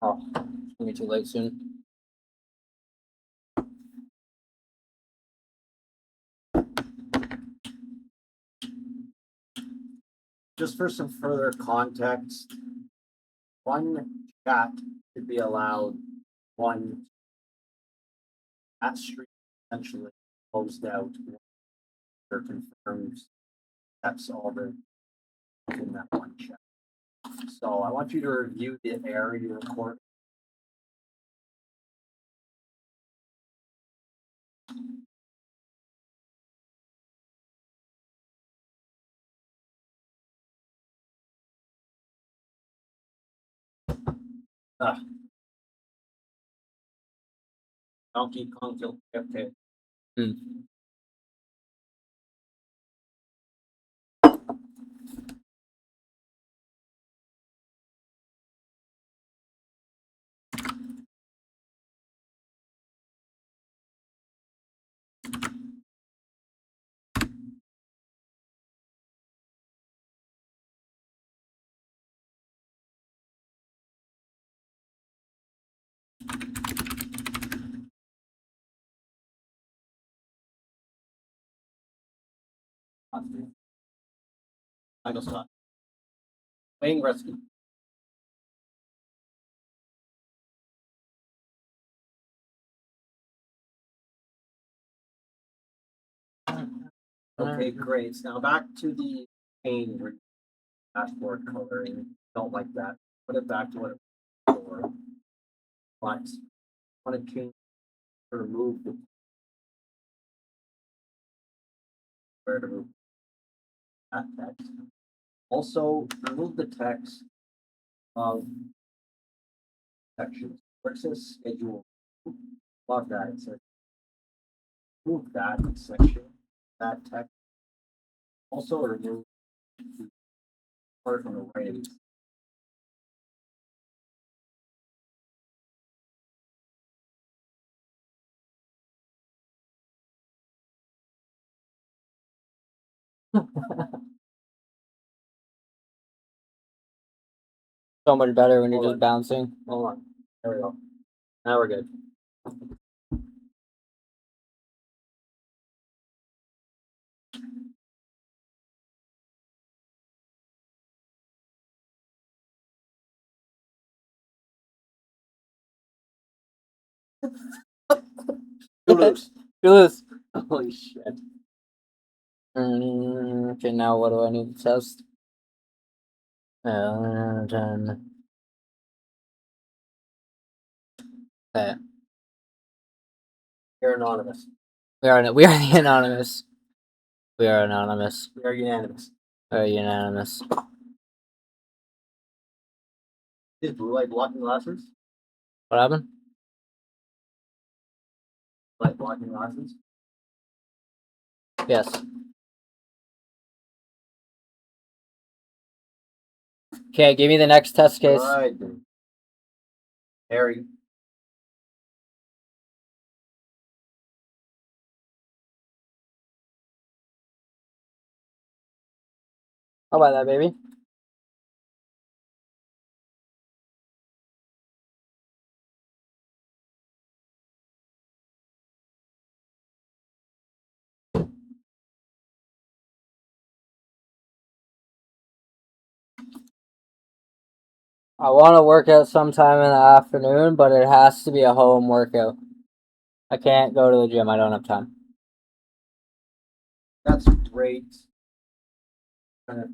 Oh, it's gonna be too late soon. Just for some further context, one chat should be allowed, one that stream essentially closed out or confirms that's all the in that one chat. So I want you to review the error you record. Donkey Kong killed okay. Michael Scott. Wayne Gretzky. Okay, great. Now back to the paint dashboard coloring. Don't like that. Put it back to what it was before. But I want to change to remove the where to remove that text. Also remove the text of sections. Where it says schedule. Love that. It says remove that section, that text. Also remove the part on the right. So much better when you're Hold just on. bouncing. Hold on. There we go. Now we're good. Toulouse. Toulouse. Holy shit. Okay, now what do I need to test? Then okay. You're anonymous. We are the anonymous. We are anonymous. We are unanimous. Very unanimous. Is blue light blocking glasses? What happened? Light blocking glasses? Yes. Okay, give me the next test case. Right. Harry. How about that, baby? I want to work out sometime in the afternoon, but it has to be a home workout. I can't go to the gym. I don't have time. That's great. Kind of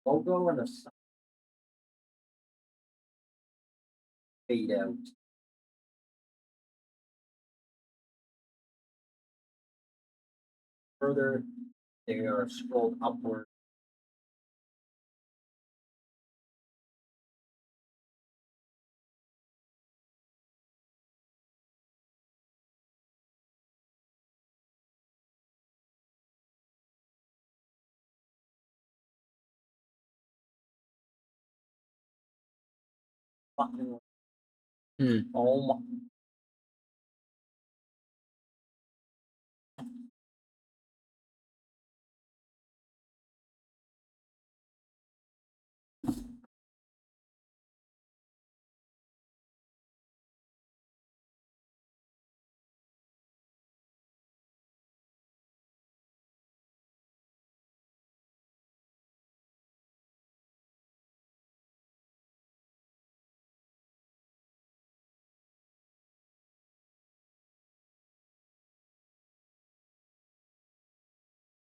logo and a fade out. Further, they are scrolled upward. Fucking. Oh my.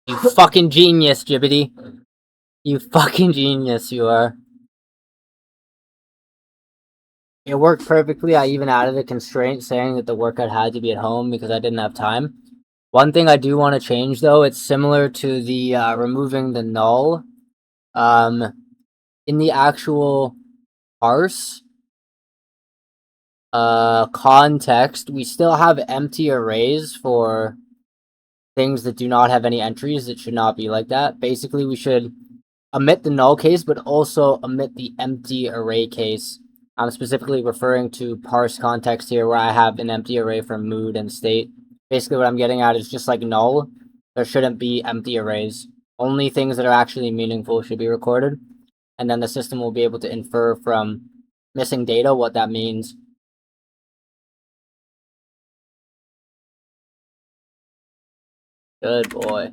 You fucking genius, Jibbity. You fucking genius, you are. It worked perfectly. I even added a constraint saying that the workout had to be at home because I didn't have time. One thing I do want to change, though, it's similar to the removing the null. In the actual parse context, we still have empty arrays for things that do not have any entries. It should not be like that. Basically, we should omit the null case, but also omit the empty array case. I'm specifically referring to parse context here, where I have an empty array for mood and state. Basically, what I'm getting at is just like null, there shouldn't be empty arrays. Only things that are actually meaningful should be recorded, and then the system will be able to infer from missing data what that means. Good boy.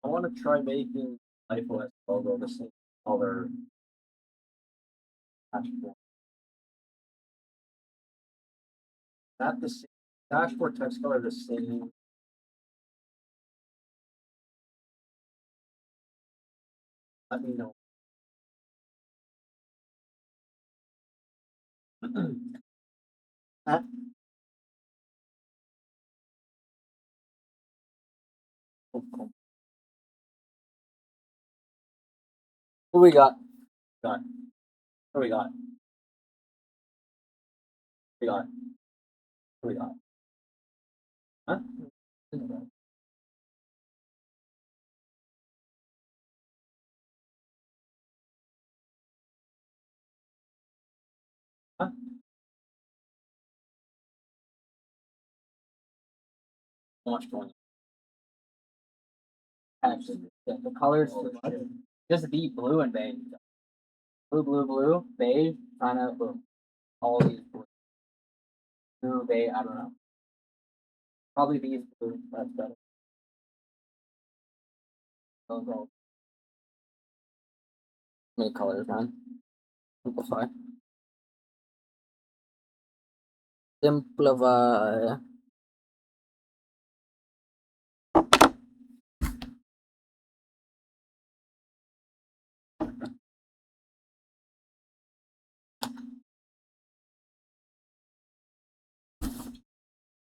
I want to try making LifeOS logo the same color. Not the same dashboard text color, the same. Let me know. Huh? Who we got? Got. What we got? We got. What we got? Huh? Huh? So much going. Actually, the colors just be blue and beige. Blue, blue, blue, beige, kind of boom. All these blue, beige. I don't know. Probably these blue. That's better. Those all. Many colors, man. Simplify. Simplify.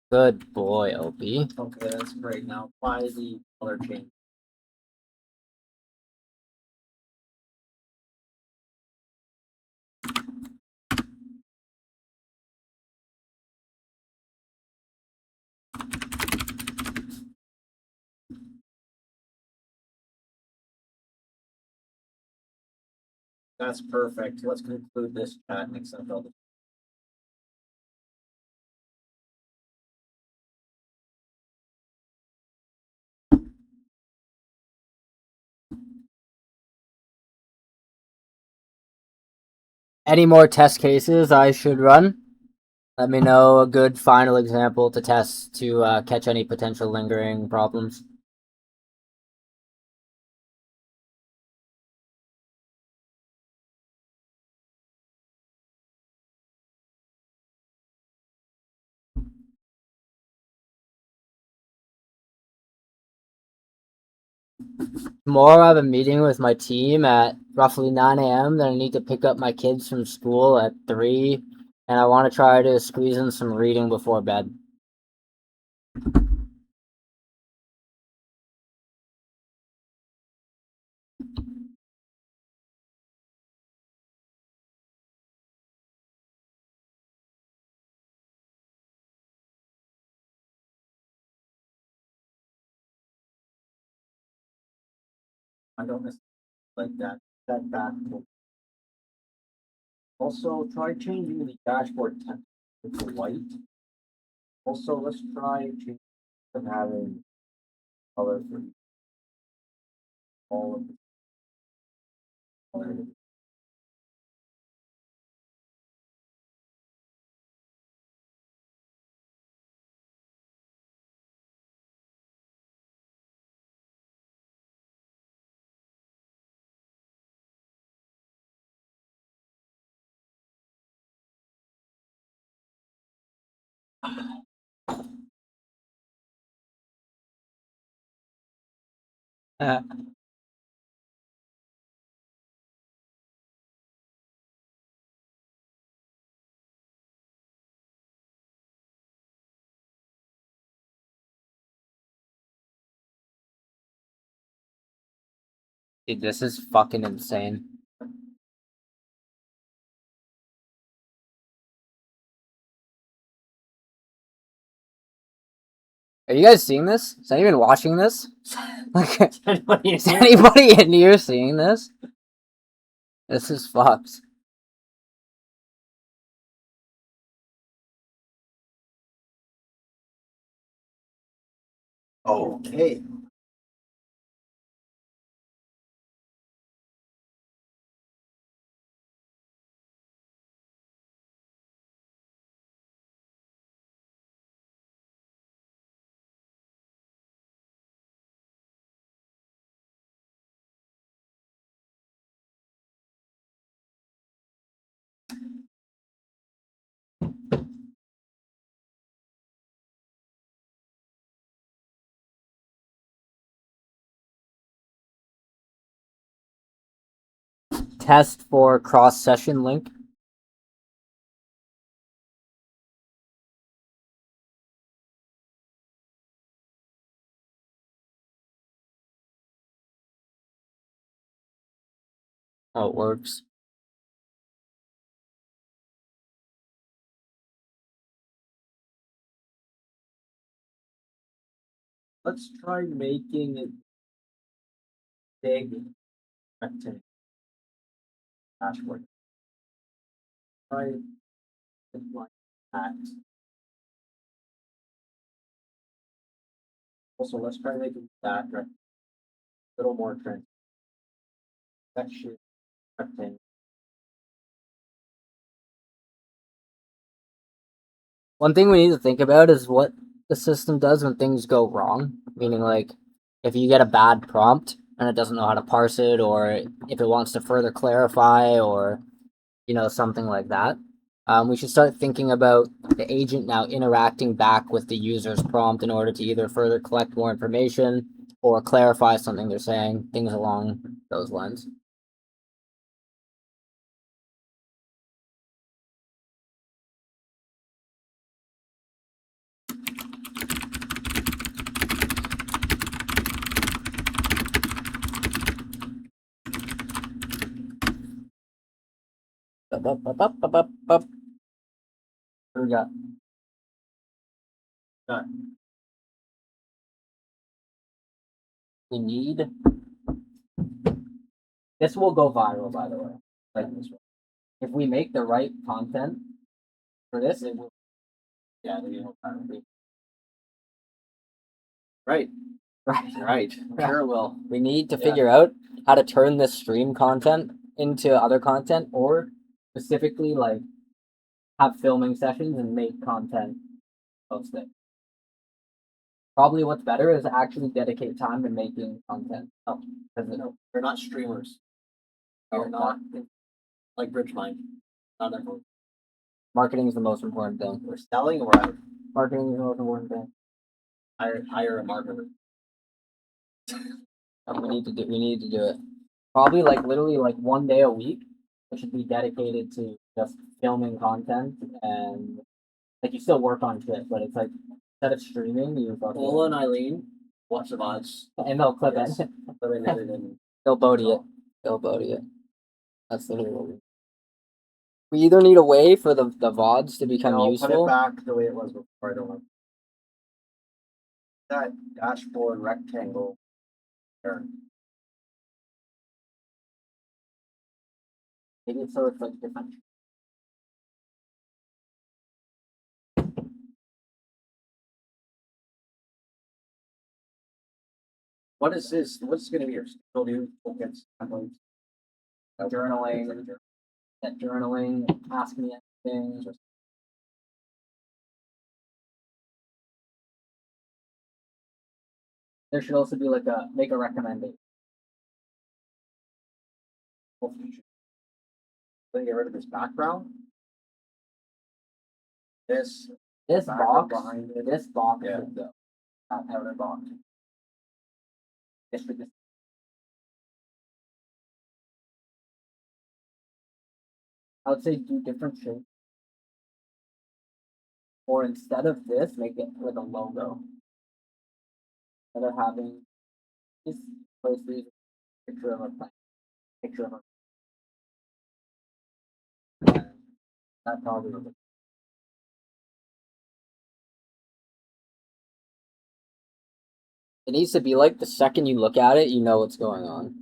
Good boy, Opie. Okay, that's great. Now apply the color change. That's perfect. Let's conclude this chat and accept all the. Any more test cases I should run? Let me know a good final example to test to catch any potential lingering problems. Tomorrow I have a meeting with my team at roughly 9 a.m. Then I need to pick up my kids from school at 3, and I want to try to squeeze in some reading before bed. I don't necessarily like that. That back. Also, try changing the dashboard temperature to white. Also, let's try changing from having color for all of the colors. Dude, this is fucking insane. Are you guys seeing this? Is anyone watching this? Like, is anybody in here seeing this? This is fucked. Okay. Test for cross session link. Oh, it works. Let's try making it big rectangle dashboard. Try it like that. Also, let's try making that a little more transparent. Section rectangle. One thing we need to think about is what the system does when things go wrong. Meaning, like, if you get a bad prompt and it doesn't know how to parse it, or if it wants to further clarify, or something like that. We should start thinking about the agent now interacting back with the user's prompt in order to either further collect more information or clarify something they're saying, things along those lines. What do we got? Done. We need. This will go viral, by the way. Like this one. If we make the right content for this, it will. Yeah, you know, Right. right. Right. Sure will. We need to Yeah. figure out how to turn this stream content into other content, or specifically like have filming sessions and make content post it. Probably what's better is actually dedicate time to making content. Oh, because No, they're not streamers. They're not like Bridgeline. Not everyone. marketing is the most important thing. We're selling or Marketing is the most important thing. hire a marketer. We need to do it. Probably like literally like one day a week. It should be dedicated to just filming content, and like you still work on shit, but it's like instead of streaming, you fucking Ola and Eileen, watch the VODs. and they'll clip Yes. it. But they never did. They'll Bodhi it. They'll Bodhi it. That's literally what we either need a way for the VODs to become No, useful. put it back the way it was before. I don't want that dashboard rectangle there. Maybe it's so it's like different. What is this? What's going to be your schedule? Do you focus on Journaling, journaling, ask me anything. There should also be like a make a recommendation. Then get rid of this background. This This background box, behind it. this box Yeah. should go. That outer box. This should just. I would say do different shapes. Or instead of this, make it with a logo. Instead of having this place these picture of a plant. Picture of a that probably would. It needs to be like the second you look at it, you know what's going on.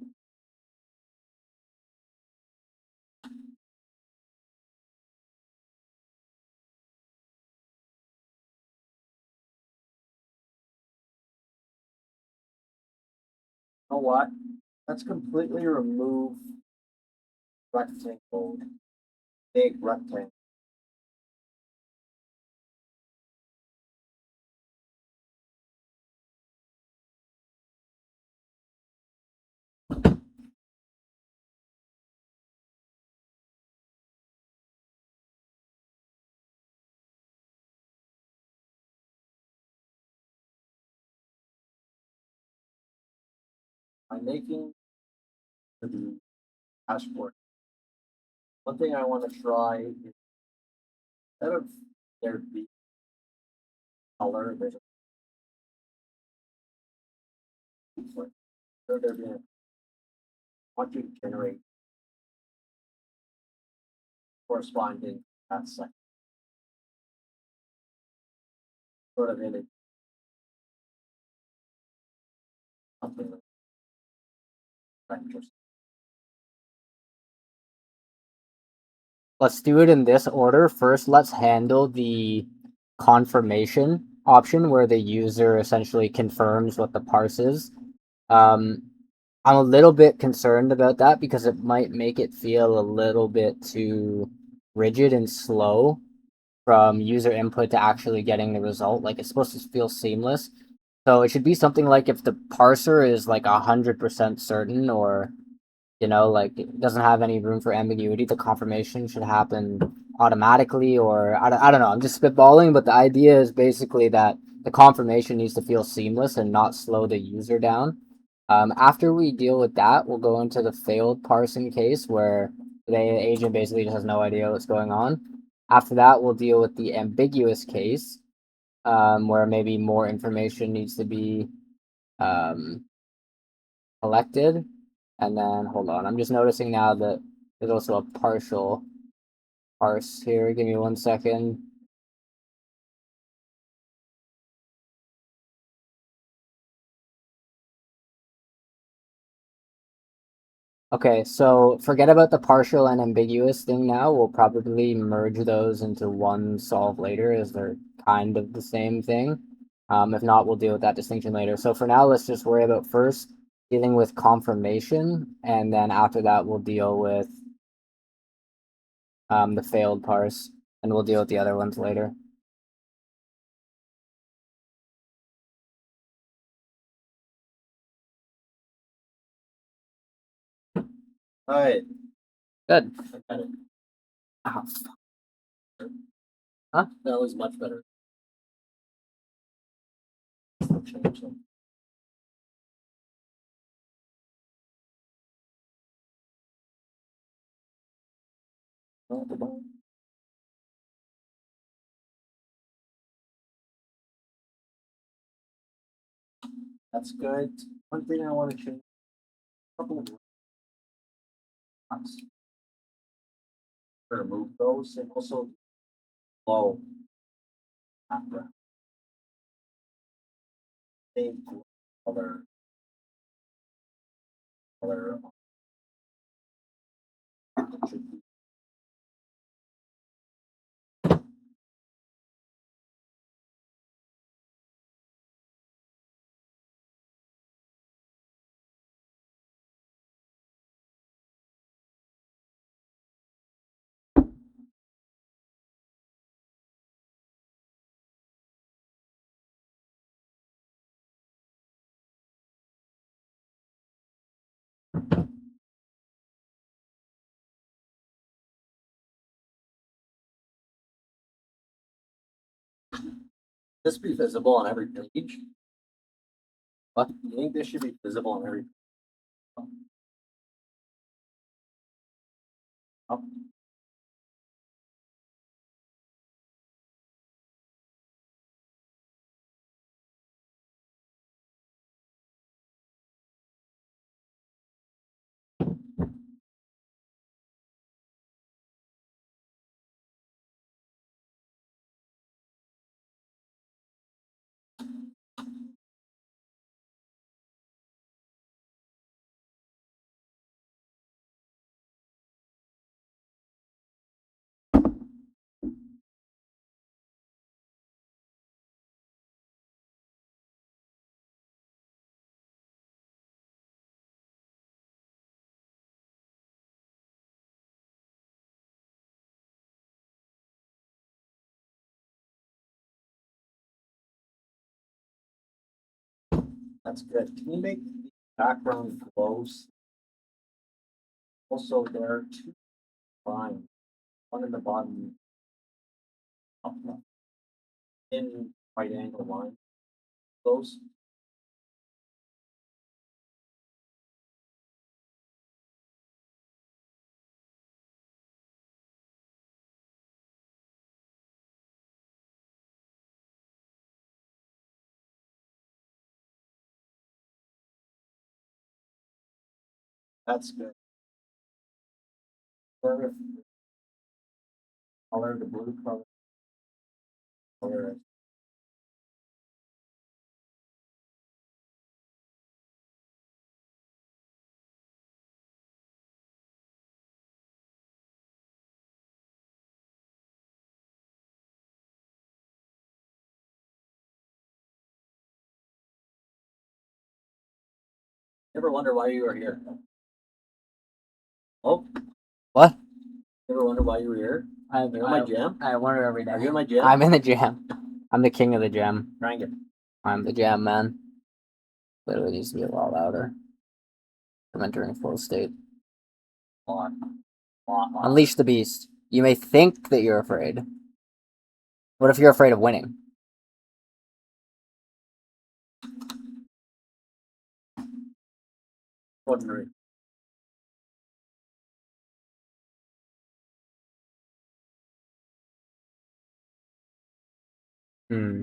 You know what? Let's completely remove rectangle. Big rectangle. I'm making the dashboard. One thing I want to try is instead of there be color, there's a like so there being want you to generate corresponding that second sort of image. Something like that. Let's do it in this order. First, let's handle the confirmation option where the user essentially confirms what the parse is. I'm a little bit concerned about that because it might make it feel a little bit too rigid and slow from user input to actually getting the result. Like it's supposed to feel seamless. So it should be something like if the parser is like 100% certain, or like it doesn't have any room for ambiguity, the confirmation should happen automatically, or I don't know, I'm just spitballing, but the idea is basically that the confirmation needs to feel seamless and not slow the user down. After we deal with that, we'll go into the failed parsing case where the agent basically just has no idea what's going on. After that, we'll deal with the ambiguous case, where maybe more information needs to be collected. And then, hold on, I'm just noticing now that there's also a partial parse here. Give me 1 second. Okay, so forget about the partial and ambiguous thing now. We'll probably merge those into one solve later as they're kind of the same thing. If not, we'll deal with that distinction later. So for now, let's just worry about first dealing with confirmation, and then after that, we'll deal with the failed parse, and we'll deal with the other ones later. Alright. Good. Got it. Oh, fuck. Huh? That was much better. Change them. That's good. One thing I want to change. A couple of dots. Remove those and also low background. Same color. Color. Should be this be visible on every page? What? You think this should be visible on every up? That's good. Can you make the background close? Also, there are two lines, one in the bottom, up in right angle line. Close. That's good. Color, color the blue color. Color. Ever wonder why you are here? Oh, What? ever wonder why you were here? Are you in my jam? I wonder every day. Are you in my jam? I'm in the jam. I'm the king of the jam. Trying it. I'm the jam man. Literally needs to be a lot louder. I'm entering flow state. Unleash the beast. You may think that you're afraid. What if you're afraid of winning? Ordinary. Hmm.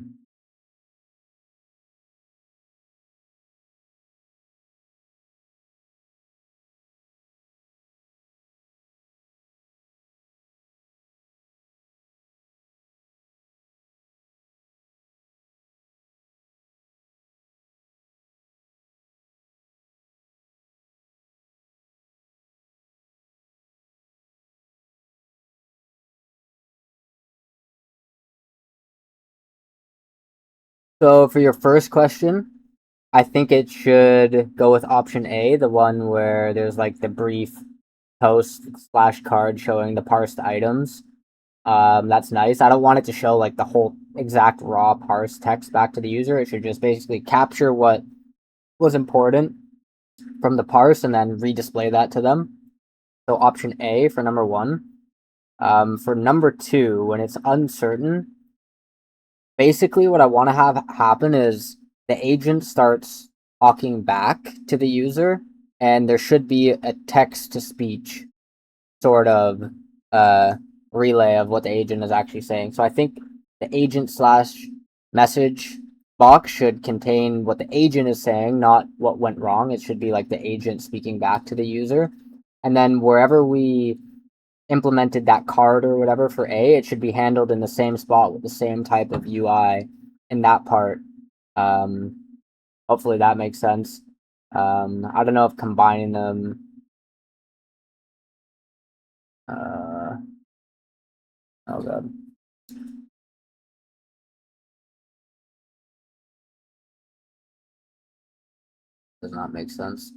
So for your first question, I think it should go with option A, the one where there's like the brief post slash card showing the parsed items. That's nice. I don't want it to show like the whole exact raw parse text back to the user. It should just basically capture what was important from the parse and then redisplay that to them. So option A for number one. For number two, when it's uncertain, basically what I want to have happen is the agent starts talking back to the user, and there should be a text to speech sort of uh relay of what the agent is actually saying. So I think the agent slash message box should contain what the agent is saying, not what went wrong. It should be like the agent speaking back to the user. And then wherever we implemented that card or whatever for A, it should be handled in the same spot with the same type of UI in that part. Um, hopefully that makes sense. I don't know if combining them. Oh god. Does not make sense.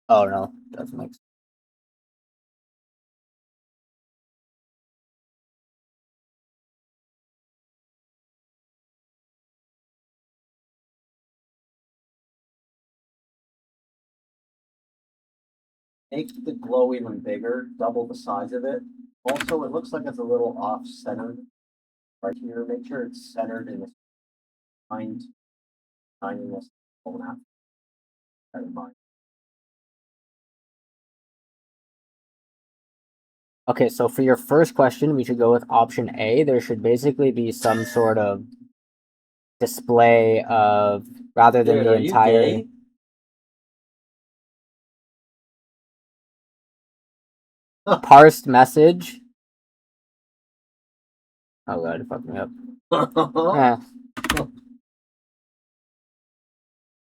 Oh no, doesn't make sense. Make the glow even bigger, double the size of it. Also, it looks like it's a little off centered right here. Make sure it's centered in the mind tininess of that. That in mind. Okay, so for your first question, we should go with option A. There should basically be some sort of display of rather than Dude, the are you entire gay? parsed message. Oh god, it fucked me up.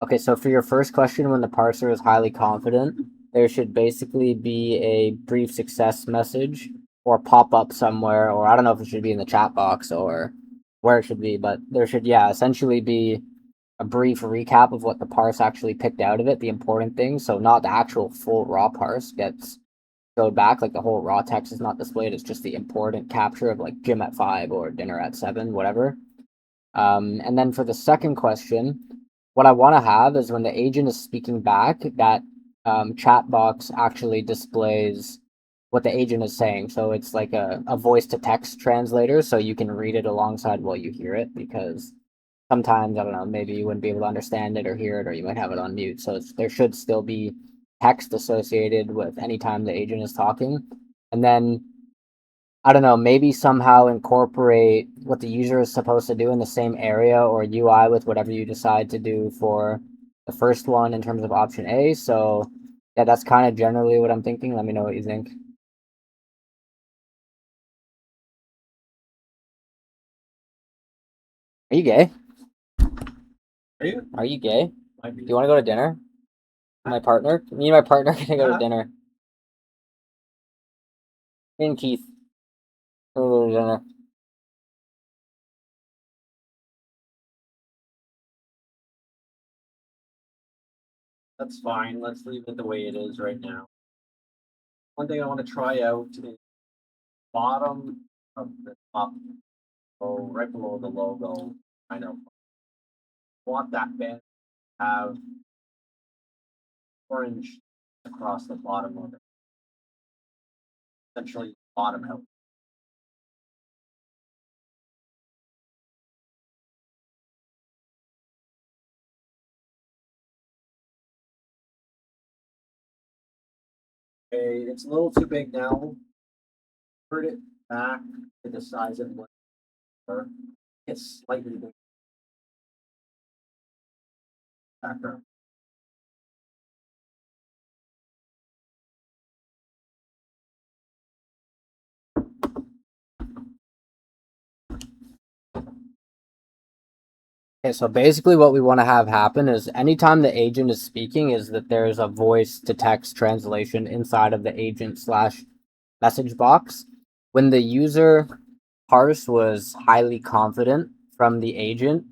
Okay, so for your first question, when the parser is highly confident, there should basically be a brief success message or pop up somewhere, or I don't know if it should be in the chat box or where it should be, but there should, yeah, essentially be a brief recap of what the parse actually picked out of it, the important things. So not the actual full raw parse gets showed back, like the whole raw text is not displayed. It's just the important capture of like gym at 5 or dinner at 7, whatever. And then for the second question, what I want to have is when the agent is speaking back, that chat box actually displays what the agent is saying. So it's like a voice to text translator, so you can read it alongside while you hear it, because sometimes, I don't know, maybe you wouldn't be able to understand it or hear it, or you might have it on mute. So there should still be text associated with any time the agent is talking. And then I don't know, maybe somehow incorporate what the user is supposed to do in the same area or UI with whatever you decide to do for the first one in terms of option A. So yeah, that's kind of generally what I'm thinking. Let me know what you think. Are you gay? Are you? Are you gay? Might Do be. you want to go to dinner? My partner? Me and my partner gonna go to dinner. Me and Keith. We'll go to dinner. That's fine. Let's leave it the way it is right now. One thing I want to try out is bottom of the top, so right below the logo. I know. Want that band to have orange across the bottom of it. Essentially, bottom out. Okay, it's a little too big now. Put it back to the size of what it's slightly bigger. Background. Okay, so basically what we want to have happen is anytime the agent is speaking is that there's a voice to text translation inside of the agent slash message box. When the user parse was highly confident from the agent,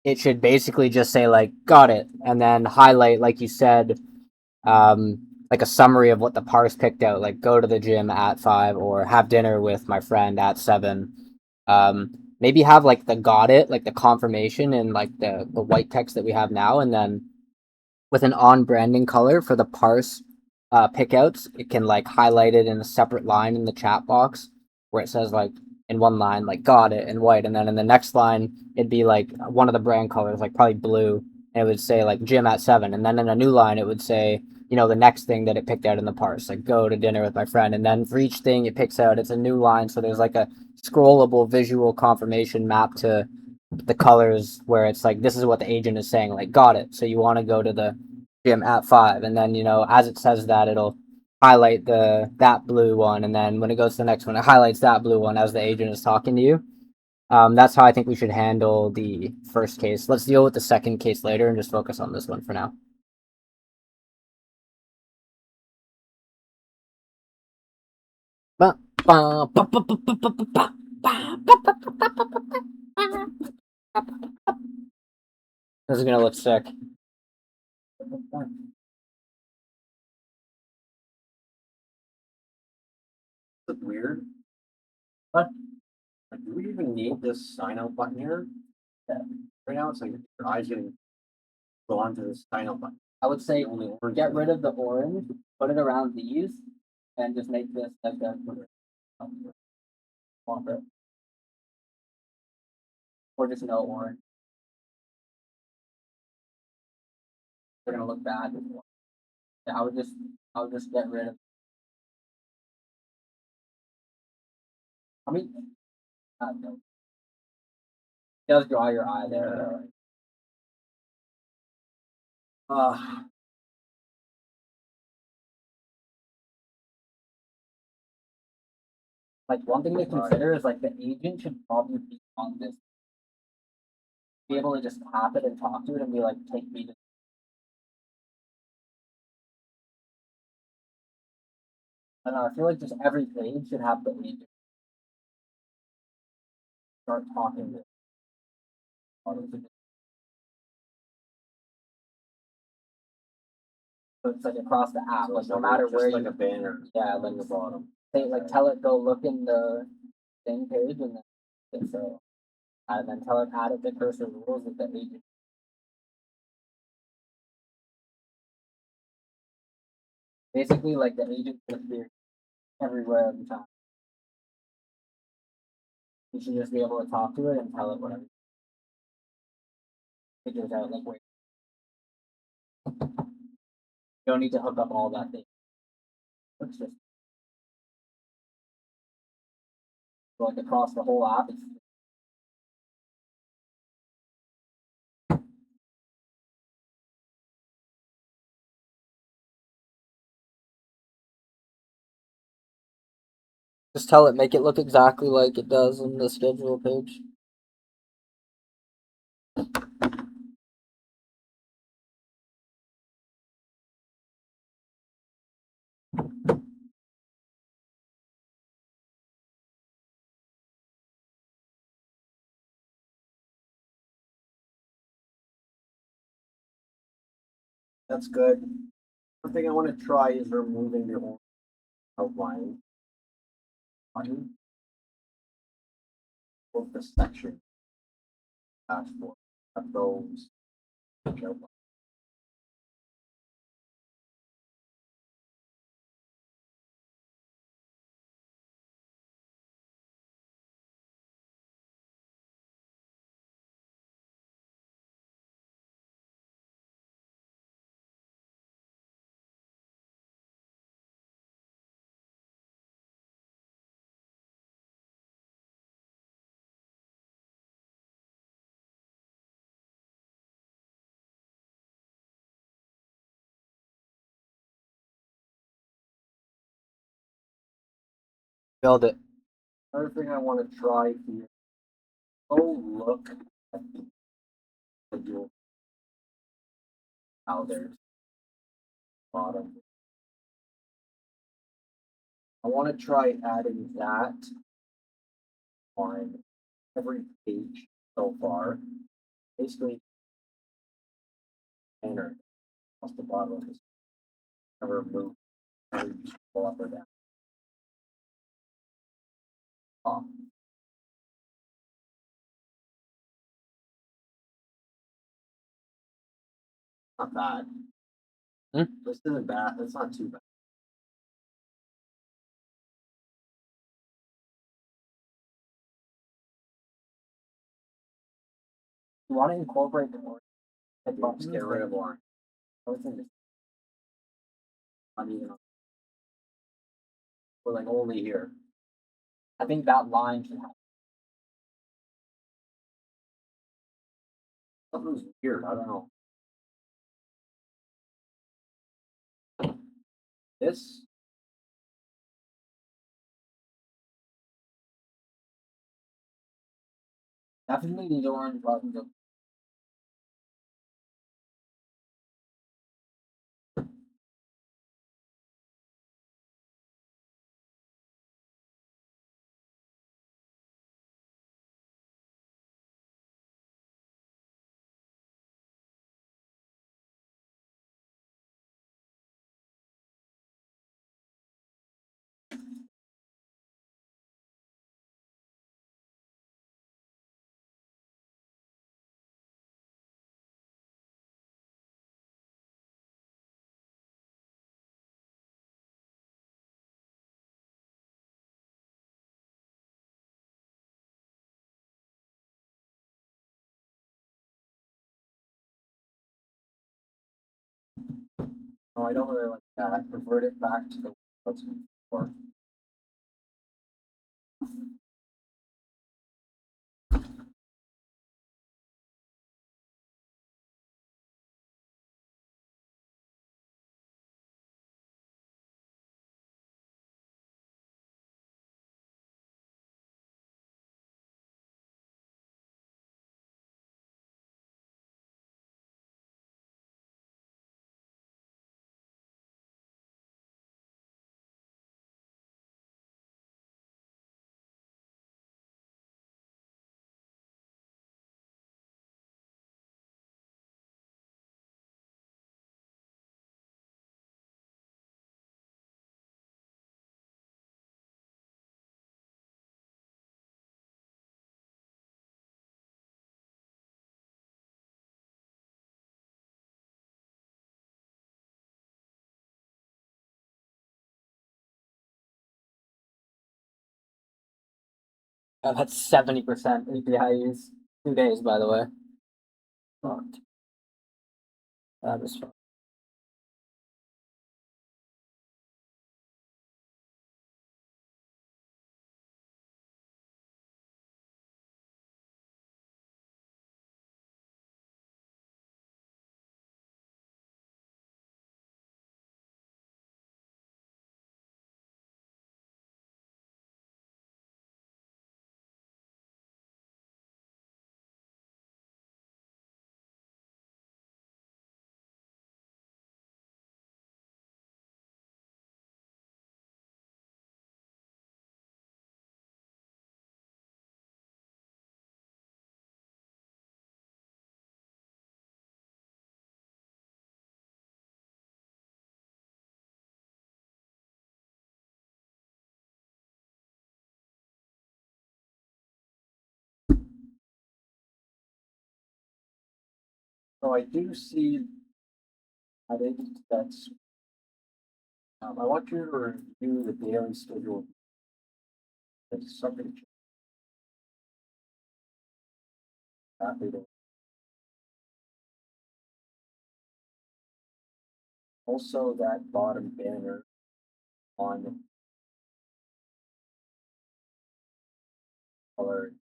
it should basically just say like got it and then highlight like you said like a summary of what the parse picked out, like go to the gym at 5 or have dinner with my friend at 7. Maybe have like the got it, like the confirmation and like the white text that we have now, and then with an on branding color for the parse pickouts, it can like highlight it in a separate line in the chat box where it says like in one line like got it in white, and then in the next line it'd be like one of the brand colors, like probably blue, and it would say like gym at 7, and then in a new line it would say, you know, the next thing that it picked out in the parse, like go to dinner with my friend, and then for each thing it picks out, it's a new line, so there's like a scrollable visual confirmation map to the colors where it's like this is what the agent is saying, like got it, so you want to go to the gym at 5, and then, you know, as it says that, it'll highlight that blue one, and then when it goes to the next one it highlights that blue one as the agent is talking to you. That's how I think we should handle the first case. Let's deal with the second case later and just focus on this one for now. This is gonna look sick. It's weird. What? Like, do we even need this sign out button here? Yeah. Right now, it's like your eyes getting go onto this sign out button. I would say get rid of the orange, put it around these, and just make this like a or just no orange. They're gonna look bad. Yeah, I would just get rid of. I mean, no. It does draw your eye there. Uh, Like one thing to consider is like the agent should probably be on this, be able to just tap it and talk to it and be like, take me to. I don't know. I feel like just every page should have the agent start talking to it. So it's like across the app, so like it's no like matter just where like you, a banner yeah, on like the bottom. say like tell it go look in the thing page and then so and then tell it add it to cursor rules with the agent. Basically, like the agent should appear everywhere every time. You should just be able to talk to it and tell it whatever. Figures out like wait. You don't need to hook up all that thing. It's just like across the whole app. It's just tell it, make it look exactly like it does in the schedule page. That's good. One thing I want to try is removing the whole outline button of the section dashboard of those. Build it. Another thing I want to try here. Oh, look at the you'll how there's bottom. I want to try adding that on every page so far. Basically, banner across the bottom of this never move. Never you scroll up or down. Top. Not bad. This isn't bad. That's not too bad. You want to incorporate the orange? Let's get rid of orange. Everything is not even. We're like only here. I think that line should have. Something's weird. I don't know. This. Definitely these orange buttons. No, I don't really like that. I prefer it back to the what's before. I've had 70% API use 2 days, by the way. Fucked. That is fucked. So I do see added that's. I want you to review the daily schedule. It's something happy to. Also, that bottom banner on color.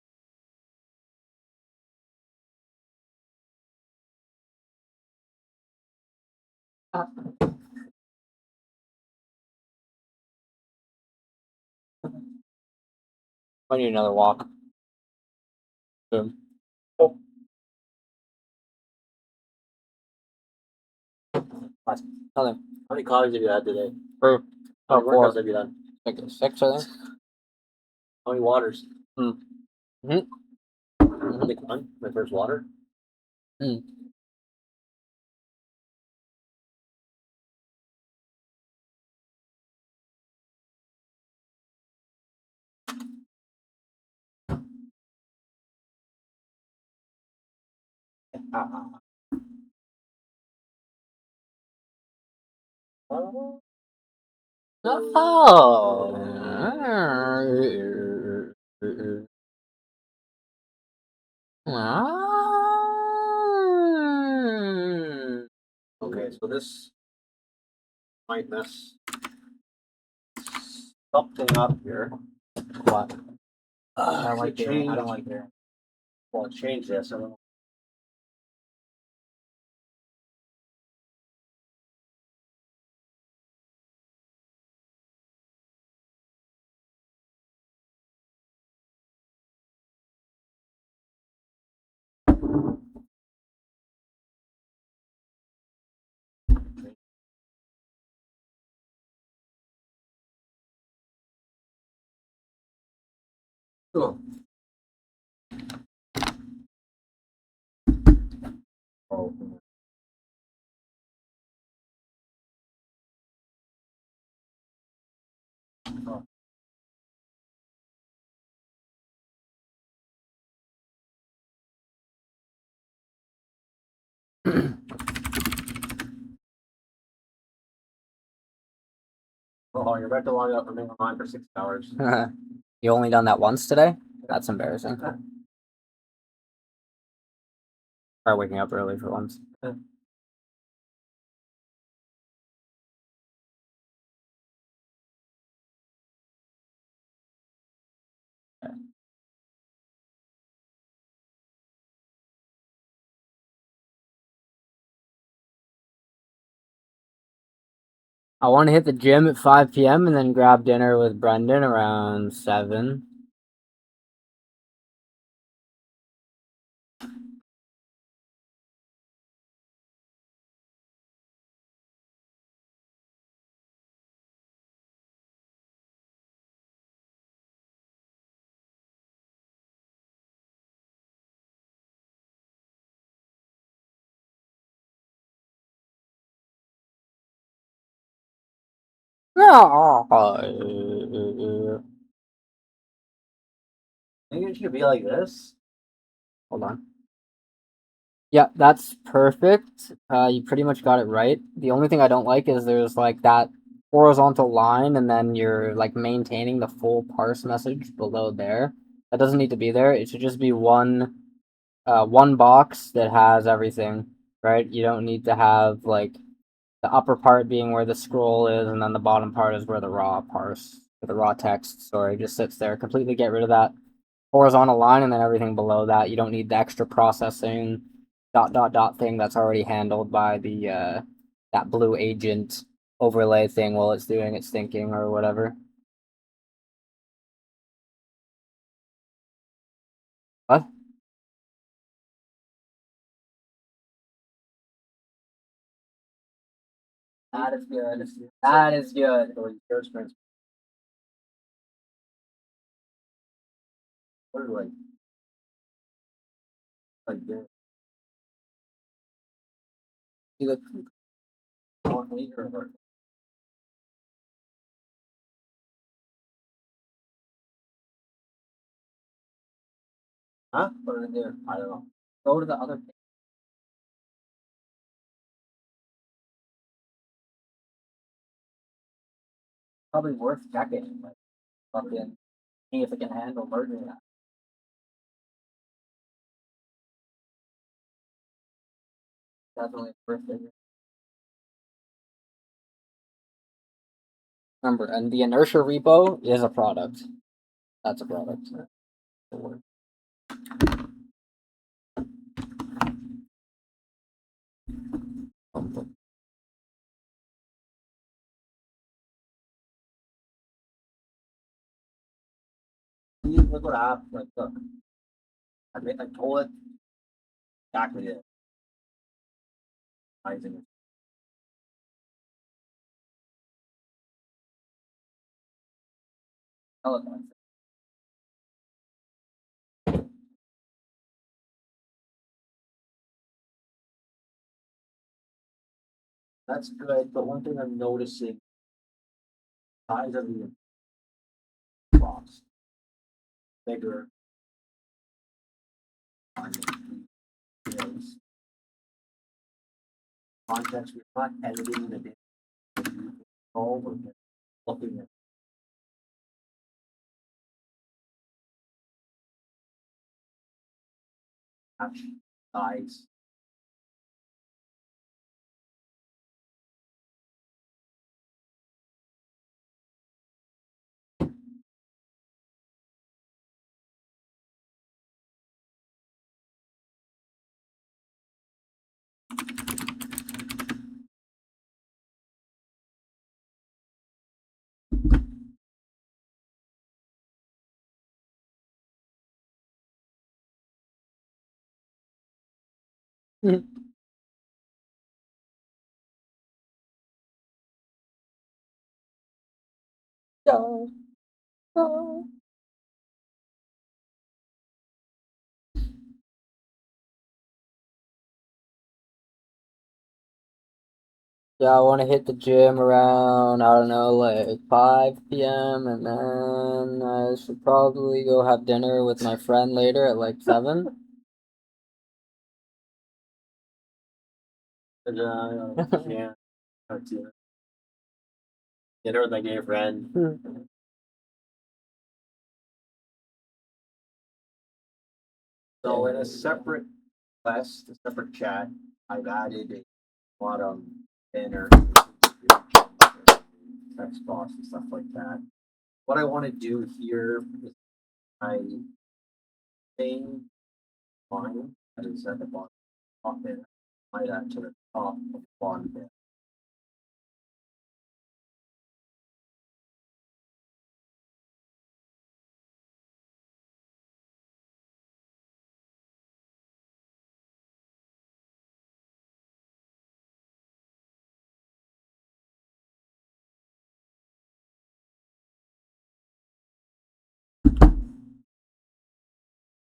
I need another walk. Boom. Oh, Nothing. How many coffees have you had today? For How many four. workouts have you done? Like 6, I think. How many waters? Mhm. I think one. My first water. Oh. Oh. Okay, so this might mess something up here. What? I don't like change. I don't like hearing. Well, change this. I don't know. Oh. Oh. Oh. Oh, you're about to log out from being online for 6 hours. You only done that once today? That's embarrassing. Try waking up early for once. I want to hit the gym at 5 p.m. and then grab dinner with Brendan around 7. I think it should be like this. Hold on. Yeah, that's perfect. You pretty much got it right. The only thing I don't like is there's like that horizontal line and then you're like maintaining the full parse message below there. That doesn't need to be there. It should just be one box that has everything, right? You don't need to have like the upper part being where the scroll is and then the bottom part is where the raw parse, or the raw text, sorry, just sits there. Completely get rid of that horizontal line and then everything below that. You don't need the extra processing dot thing that's already handled by the that blue agent overlay thing while it's doing its thinking or whatever. What? That is good. That is good. What are like this? You look Huh? put it in there. I don't know. Go to the other page. Probably worth checking. Like fucking see if it can handle merging that. Definitely worth it. Remember, and the inertia repo is a product. That's a product. Look what happened. Like, look. I told it exactly it. Amazing. That's good, but one thing I'm noticing, size of the box bigger. Is context, we're not editing the data. All we're just looking at match size. Yeah, I want to hit the gym around, I don't know, like 5 p.m. and then I should probably go have dinner with my friend later at like 7. Yeah. Dinner with my gay friend. So in a separate quest, a separate chat, I've added a bottom banner, text box and stuff like that. What I want to do here is my main line that is at the bottom top banner, slide that to the top of the bottom banner.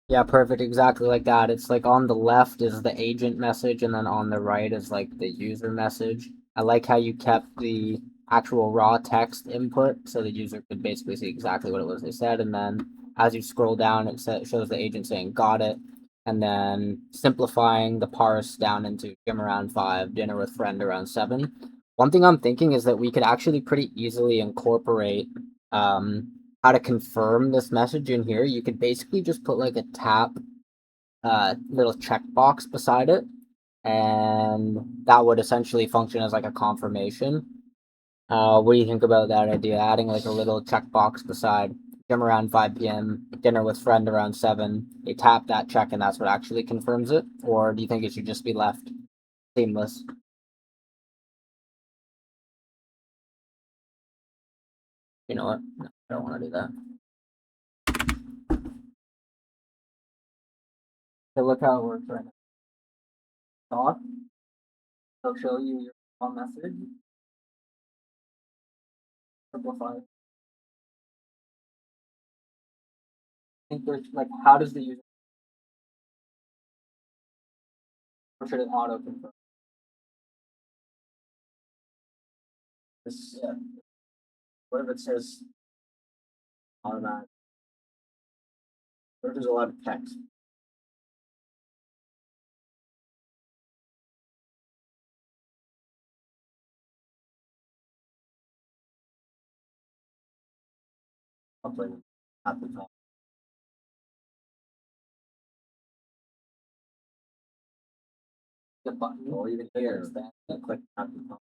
Yeah, perfect. Exactly like that. It's like on the left is the agent message, and then on the right is like the user message. I like how you kept the actual raw text input so the user could basically see exactly what it was they said. And then as you scroll down, shows the agent saying, got it. And then simplifying the parse down into gym around 5, dinner with friend around 7. One thing I'm thinking is that we could actually pretty easily incorporate how to confirm this message in here. You could basically just put like a tap little checkbox beside it, and that would essentially function as like a confirmation. What do you think about that idea? Adding like a little checkbox beside gym around 5 p.m., dinner with friend around 7. They tap that check and that's what actually confirms it? Or do you think it should just be left seamless? You know what? No, I don't want to do that. So look how it works right now. Talk. They'll show you your phone message. Simplify. I think there's like, how does the user, or should it auto confirm? This, what if it says automatic? What if there's a lot of text? Something at the top. The button, Or even here, click at the top.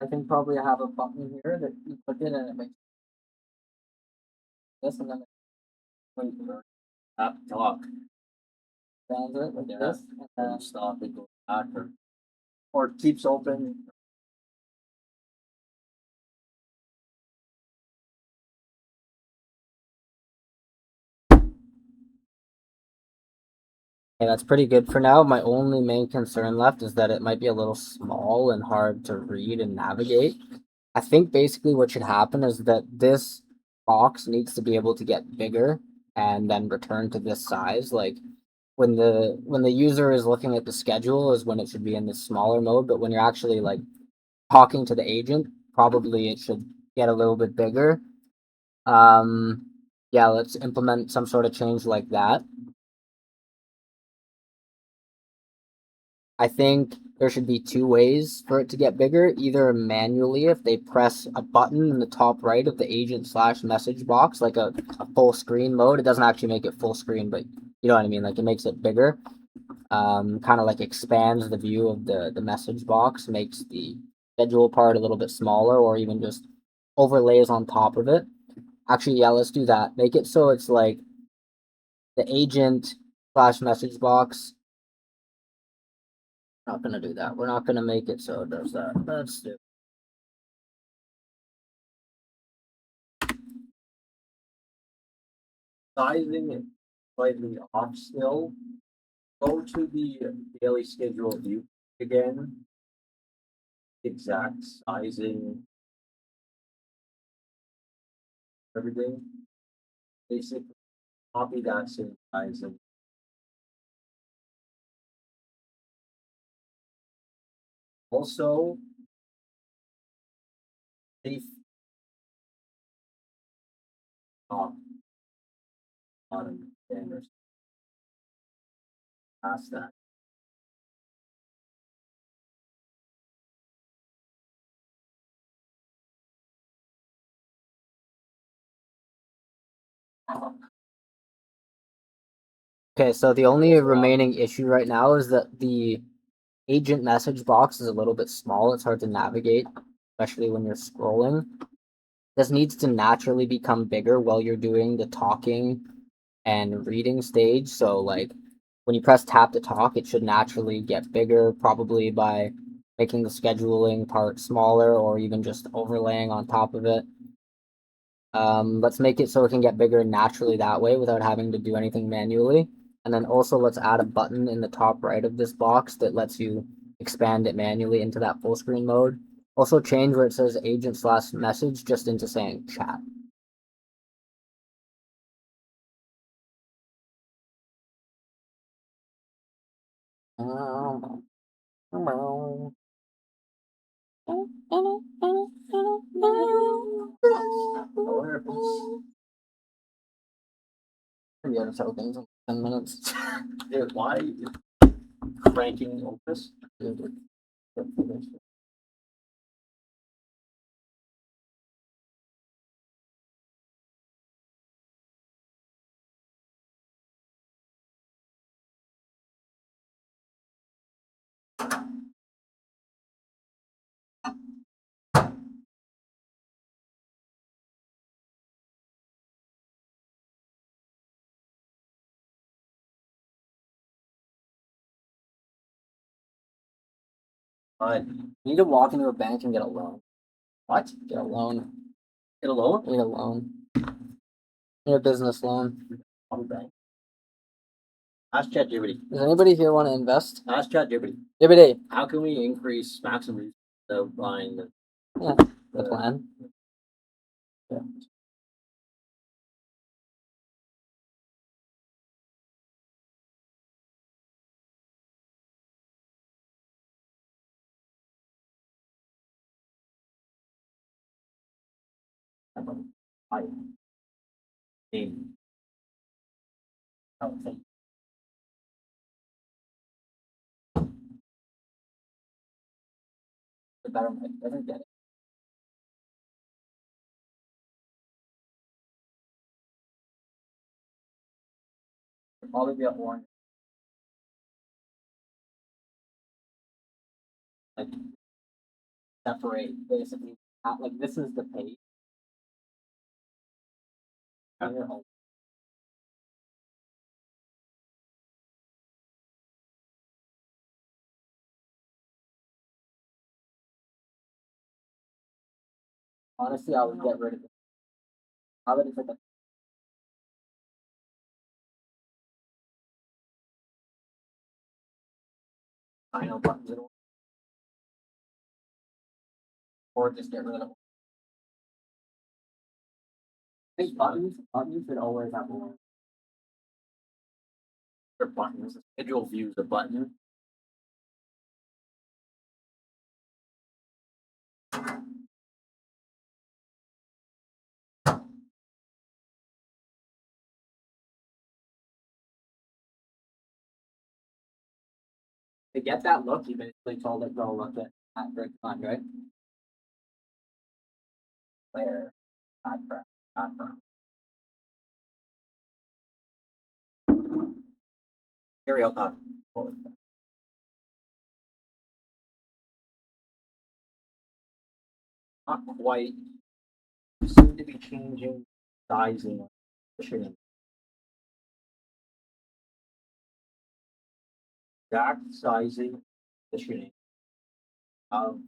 I think probably I have a button here that you click it and it makes this, and then when you At the top. expand it like Yeah. this, and then And stop it, go back, or it keeps open. okay, that's pretty good for now. My only main concern left is that it might be a little small and hard to read and navigate. I think basically what should happen is that this box needs to be able to get bigger and then return to this size. Like when the user is looking at the schedule is when it should be in the smaller mode, but when you're actually like talking to the agent, probably it should get a little bit bigger. Yeah, let's implement some sort of change like that. I think there should be two ways for it to get bigger. Either manually, if they press a button in the top right of the agent slash message box, like a full screen mode. It doesn't actually make it full screen, but you know what I mean? Like it makes it bigger. Kind of like expands the view of the message box, makes the schedule part a little bit smaller, or even just overlays on top of it. Actually, yeah, let's do that. Make it so it's like the agent slash message box. Not gonna do that. We're not gonna make it so it does that. That's stupid. Sizing it slightly off still. Go to the daily schedule view again. Exact sizing. Everything. Basically, copy that same sizing. Also, safe top bottom banners. Past that. Okay, so the only remaining issue right now is that the agent message box is a little bit small. It's hard to navigate, especially when you're scrolling. This needs to naturally become bigger while you're doing the talking and reading stage. So like when you press tap to talk, it should naturally get bigger, probably by making the scheduling part smaller or even just overlaying on top of it. Let's make it so it can get bigger naturally that way without having to do anything manually. And then also let's add a button in the top right of this box that lets you expand it manually into that full screen mode. Also change where it says agent slash message just into saying chat. We got tokens in 10 minutes. Dude, why cranking Opus? But you need to walk into a bank and get a loan. What? Get a loan. Get a loan? Need a loan. Need a business loan. On the bank. Ask ChatGPT. Does anybody here want to invest? Ask ChatGPT. Every How can we increase maximum use of buying the the plan. Yeah. I name? Okay. The government doesn't get it. It'll probably be a orange. Like separate basically. Like this is the page. On your home. Honestly, I would get rid of it. I would just like a final button or just get rid of it. think buttons should always have one. Or buttons. The schedule views a button. To get that look, you basically told it go look at Breakon, right? Player. Background. Background. Here we go. Not quite. You seem to be changing sizing. Positioning. Exact sizing. Positioning. Of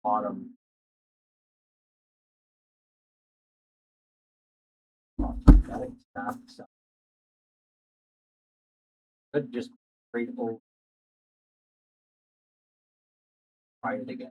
bottom. That exact size. Could just create over. Try it again.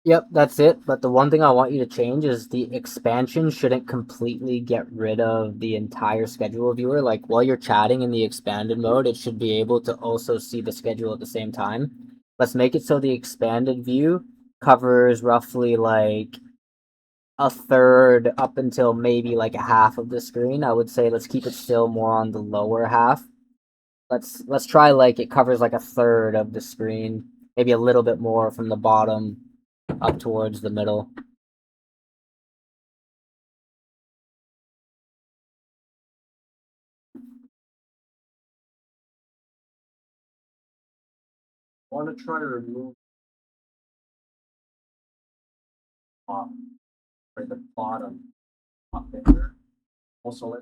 Yep, that's it. But the one thing I want you to change is the expansion shouldn't completely get rid of the entire schedule viewer. Like while you're chatting in the expanded mode, it should be able to also see the schedule at the same time. Let's make it so the expanded view covers roughly like a third up until maybe like a half of the screen. I would say let's keep it still more on the lower half. Let's try like it covers like a third of the screen, maybe a little bit more from the bottom up towards the middle. I want to try to remove for the bottom up there. Also, let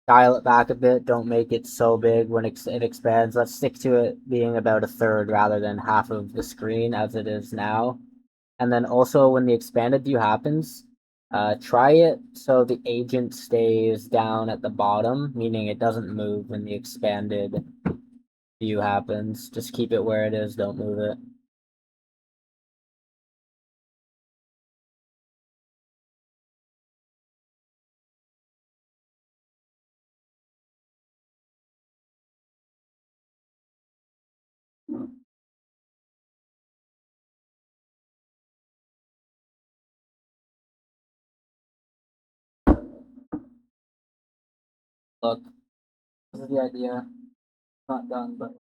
Dial it back a bit. Don't make it so big when it expands. Let's stick to it being about a third rather than half of the screen as it is now. And then also when the expanded view happens, try it so the agent stays down at the bottom, meaning it doesn't move when the expanded view happens. Just keep it where it is, don't move it. Look, this is the idea. Not done, but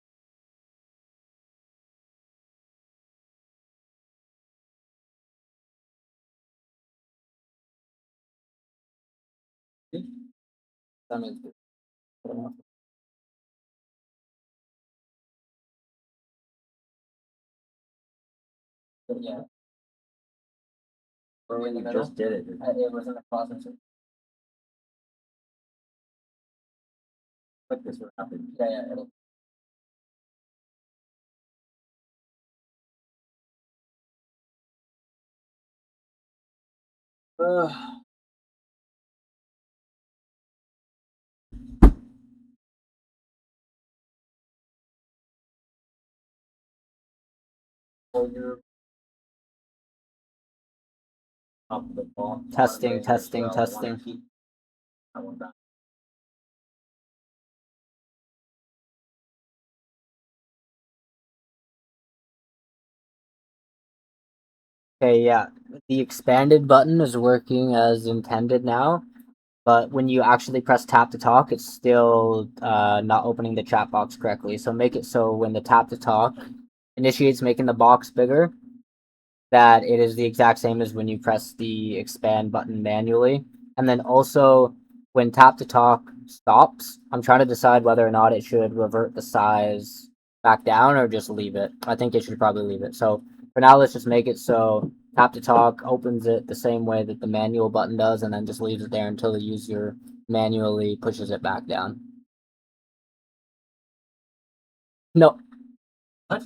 that means good. But yeah, were we in the you middle? just did it. It was in the process. Click this what happened. Yeah, it'll. all your up the bottom Testing, band as testing, well. I wanna testing. keep that one back. Okay, yeah. The expanded button is working as intended now, but when you actually press tap to talk, it's still not opening the chat box correctly. So make it so when the tap to talk initiates making the box bigger, that it is the exact same as when you press the expand button manually. And then also when tap to talk stops, I'm trying to decide whether or not it should revert the size back down or just leave it. I think it should probably leave it. So for now, let's just make it so tap to talk opens it the same way that the manual button does, and then just leaves it there until the user manually pushes it back down. No. What?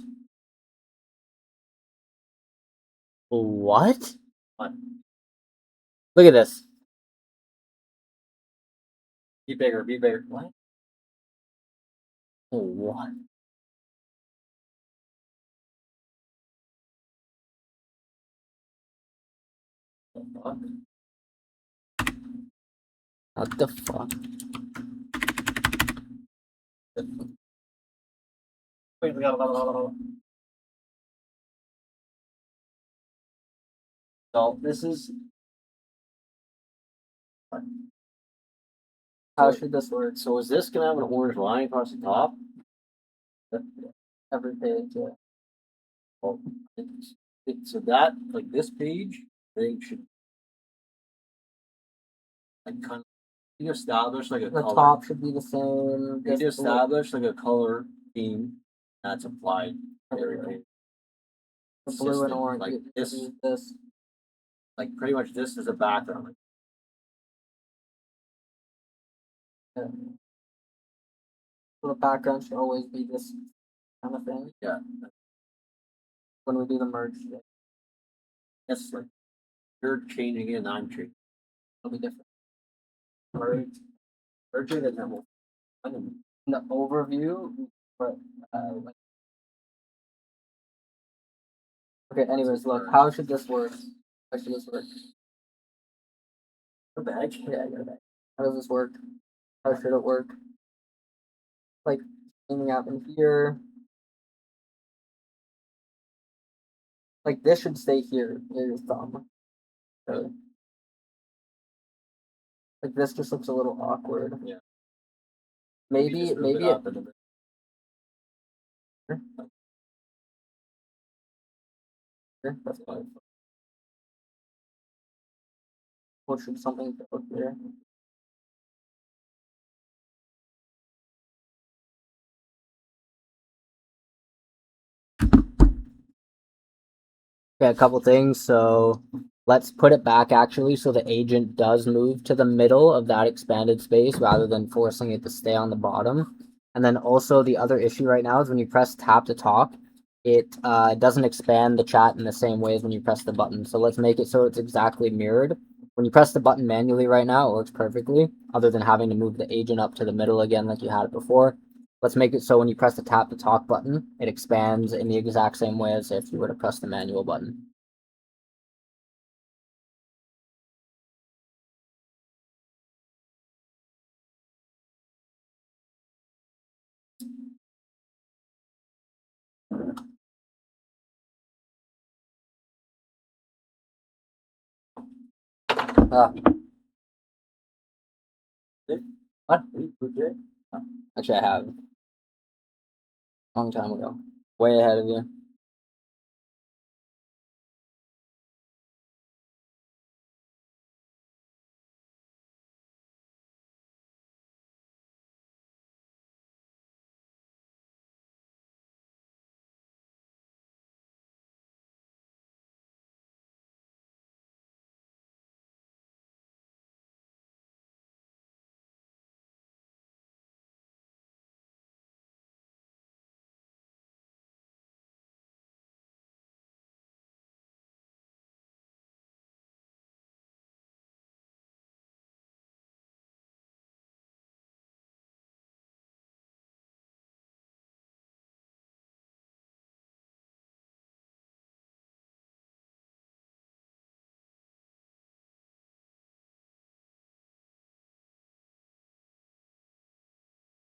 What? What? Look at this. Be bigger, be bigger. What? What? The fuck? What the fuck? Wait, we got. So this is How should this work? so is this gonna have an orange line across the top? Every page, yeah. Well, so that like this page, they should like kind of you establish like a The color. top should be the same. You this blue- establish like a color theme that's applied to every page. The blue and Consistent, orange. like this this. is this. Like pretty much this is a background. Yeah. So the background should always be this kind of thing. Yeah. When we do the merge, It's like you're changing it and I'm changing. it'll be different. Merging the number. In the overview, but like... Okay. Anyways, look. How should this work? How should this work? The bag. Yeah, I got it. How does this work? How should it work? Like aiming out in here. Like this should stay here. Your thumb. Okay. Like this just looks a little awkward. Yeah. Maybe just move maybe it it, up a little bit. that's fine. What should something go here? Okay, a couple things. So let's put it back actually so the agent does move to the middle of that expanded space rather than forcing it to stay on the bottom. And then also the other issue right now is when you press tap to talk, it doesn't expand the chat in the same way as when you press the button. So let's make it so it's exactly mirrored. When you press the button manually right now, it works perfectly, other than having to move the agent up to the middle again like you had it before. Let's make it so when you press the tap to talk button, it expands in the exact same way as if you were to press the manual button. Ah, what? Actually, I have. Long time ago. Way ahead of you.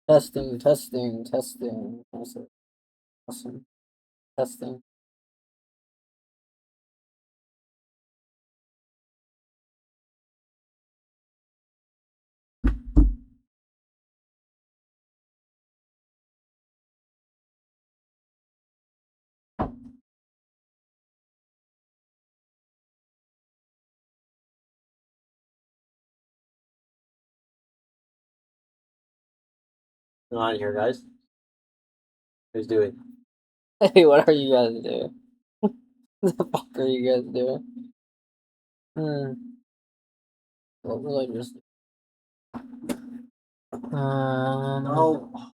Testing, testing, testing. Awesome. Awesome. Testing. Come on here, guys. Who's doing? Hey, what are you guys doing? What the fuck are you guys doing? What will I just Oh,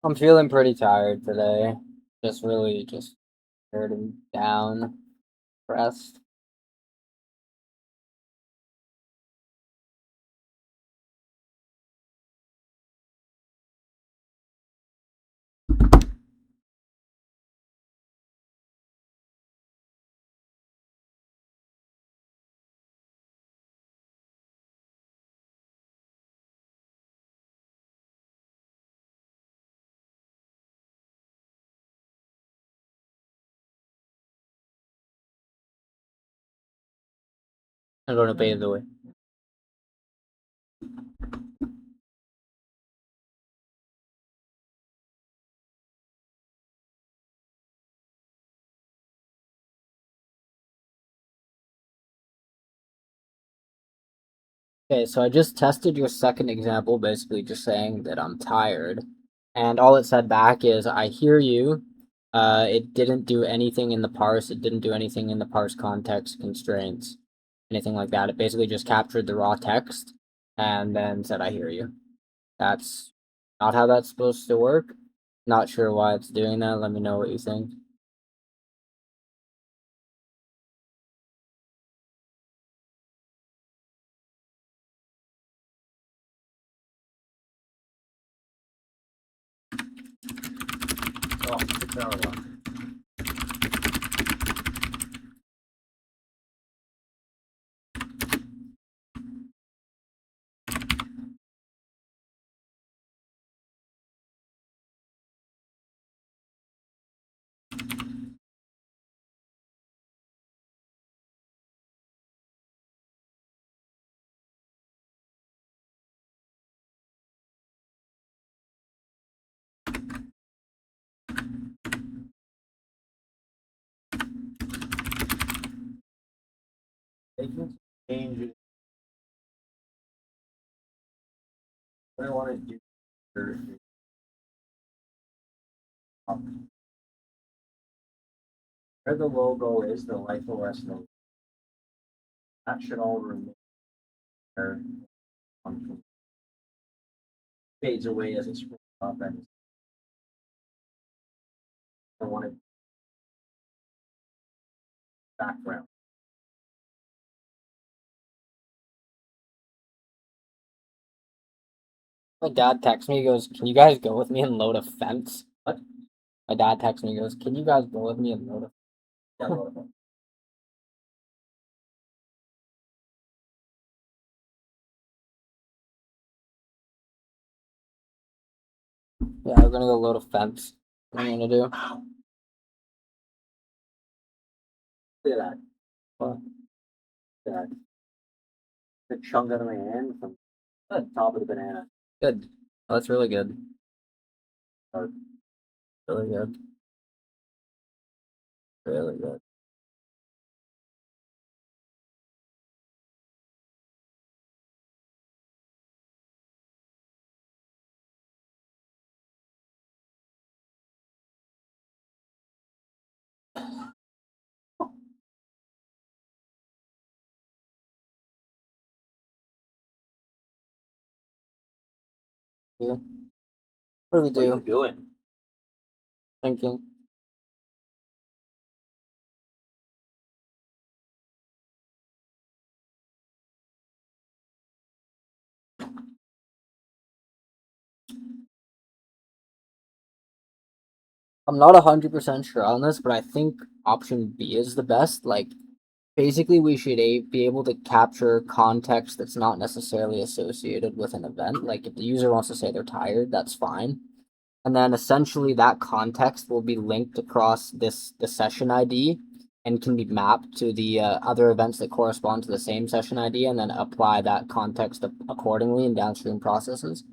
I'm feeling pretty tired today. Just really just tired and down, pressed. I'm going to pay the way. Okay, so I just tested your second example, basically just saying that I'm tired. And all it said back is, I hear you. It didn't do anything in the parse. It didn't do anything in the parse context constraints, anything like that. It basically just captured the raw text and then said, I hear you. That's not how that's supposed to work. Not sure why it's doing that. Let me know what you think. oh, 6 hour one. They can change it. What I want to do here is where the logo is, the Life OS logo. That should all remain there. Fades away as it scrolls up, and I want it background. My dad texts me, he goes, "Can you guys go with me and load a fence?" What? My dad texts me, he goes, "Can you guys go with me and load a Yeah, Yeah, we're gonna go load a fence. What am I gonna do? look at that. What? That. The chunk out of my hand from the top of the banana. Good. Oh, that's really good. Or Really good. Really good. Yeah. What do we what are you do? doing? Thinking. I'm not 100% sure on this, but I think option B is the best. Like, basically, we should be able to capture context that's not necessarily associated with an event. Like, if the user wants to say they're tired, that's fine. And then essentially that context will be linked across the session ID and can be mapped to the other events that correspond to the same session ID, and then apply that context accordingly in downstream processes.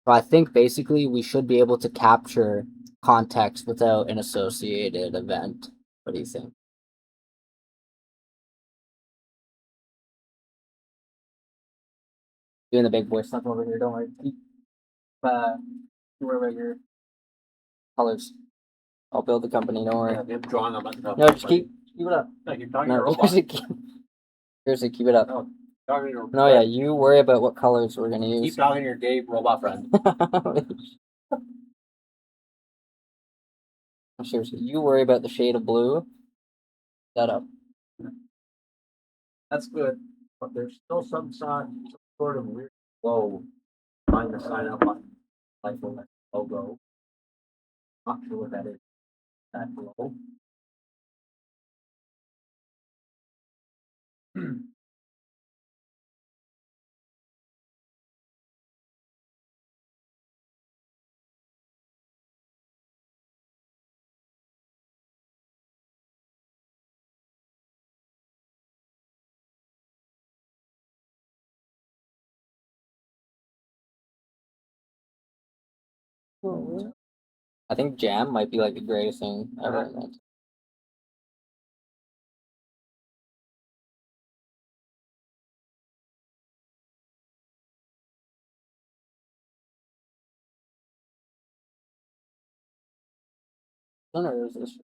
So I think basically we should be able to capture context without an associated event. What do you think? Doing the big boy stuff over here, don't worry. Keep worry about your colors. I'll build the company, don't worry. Yeah, I'm drawing on myself. No, just keep it up. No, you're talking to No, a robot. seriously, keep it up. No, talking to No, yeah, you worry about what colors we're gonna Keep use. talking to your gay robot friend. Seriously, you worry about the shade of blue. That up. That's good, but there's still some sort of weird flow behind the sign up button, like the logo. Not sure what that is. That glow. I think jam might be like the greatest thing ever invented. Or is this?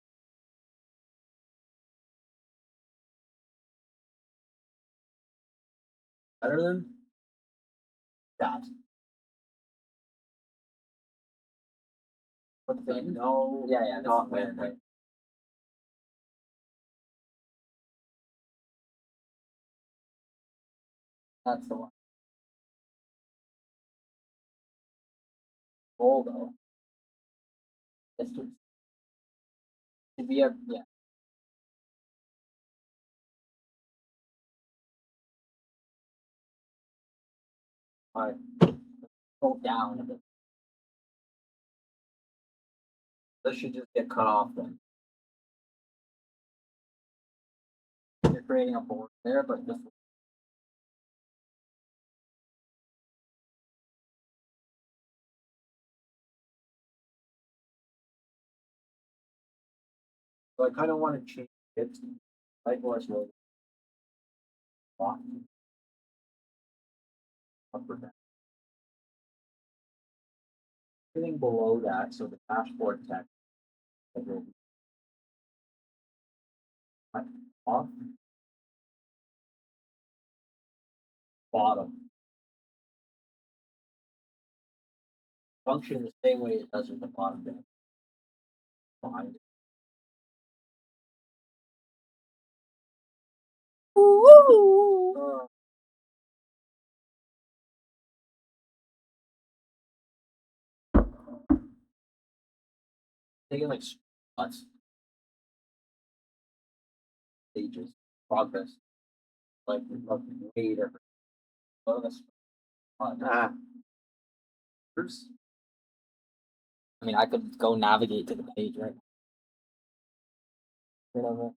Better than that. But then no, Yeah, not when. Right? That's the one. Goal though. This should be a yeah. Alright. Go down a bit. This should just get cut off then. You're creating a board there, but just So I kind of want to change it. Like what's logo. Up or down. Everything below that, so the dashboard text that will be off. Bottom. Function the same way it does with the bottom bit. Behind it. Taking like spots. Stages. Progress. Like way different. Bonus. First. I mean, I could go navigate to the page right. Whatever.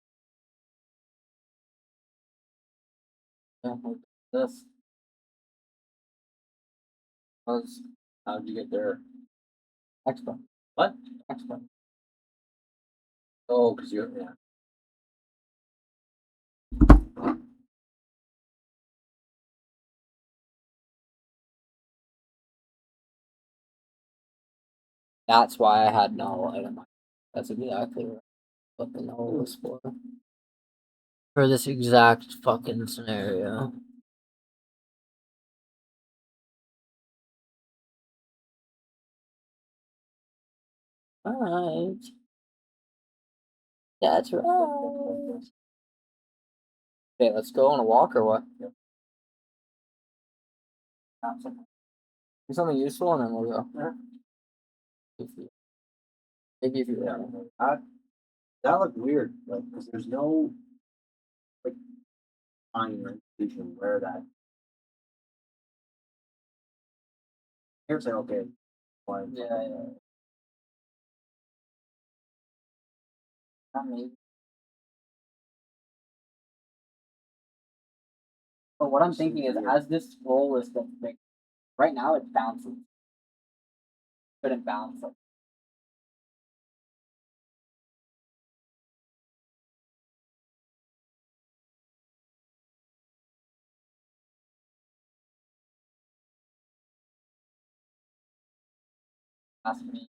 Yeah, like this. Was How'd you get there? extra. What? Extra. Oh, because you're yeah. That's why I had no item. That's exactly what the null was for. For this exact fucking scenario. Alright. That's right. Okay, let's go on a walk or what? Yep. Do something useful and then we'll go. Yeah. Maybe if you Yeah, that looked weird, like because there's no like line or indication where that. Here's like okay, fine. yeah. Not maybe. But what I'm thinking is, as this scroll is getting big, right now it bounces. Couldn't bounce. Like, has to be.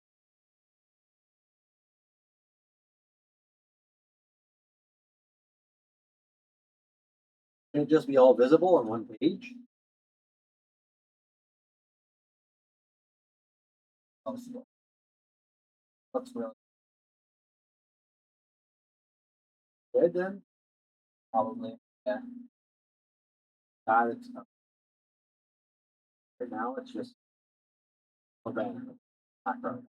Can it just be all visible on one page? Possible. Looks really Good then. probably. Yeah. That it's right now. It's just a banner background.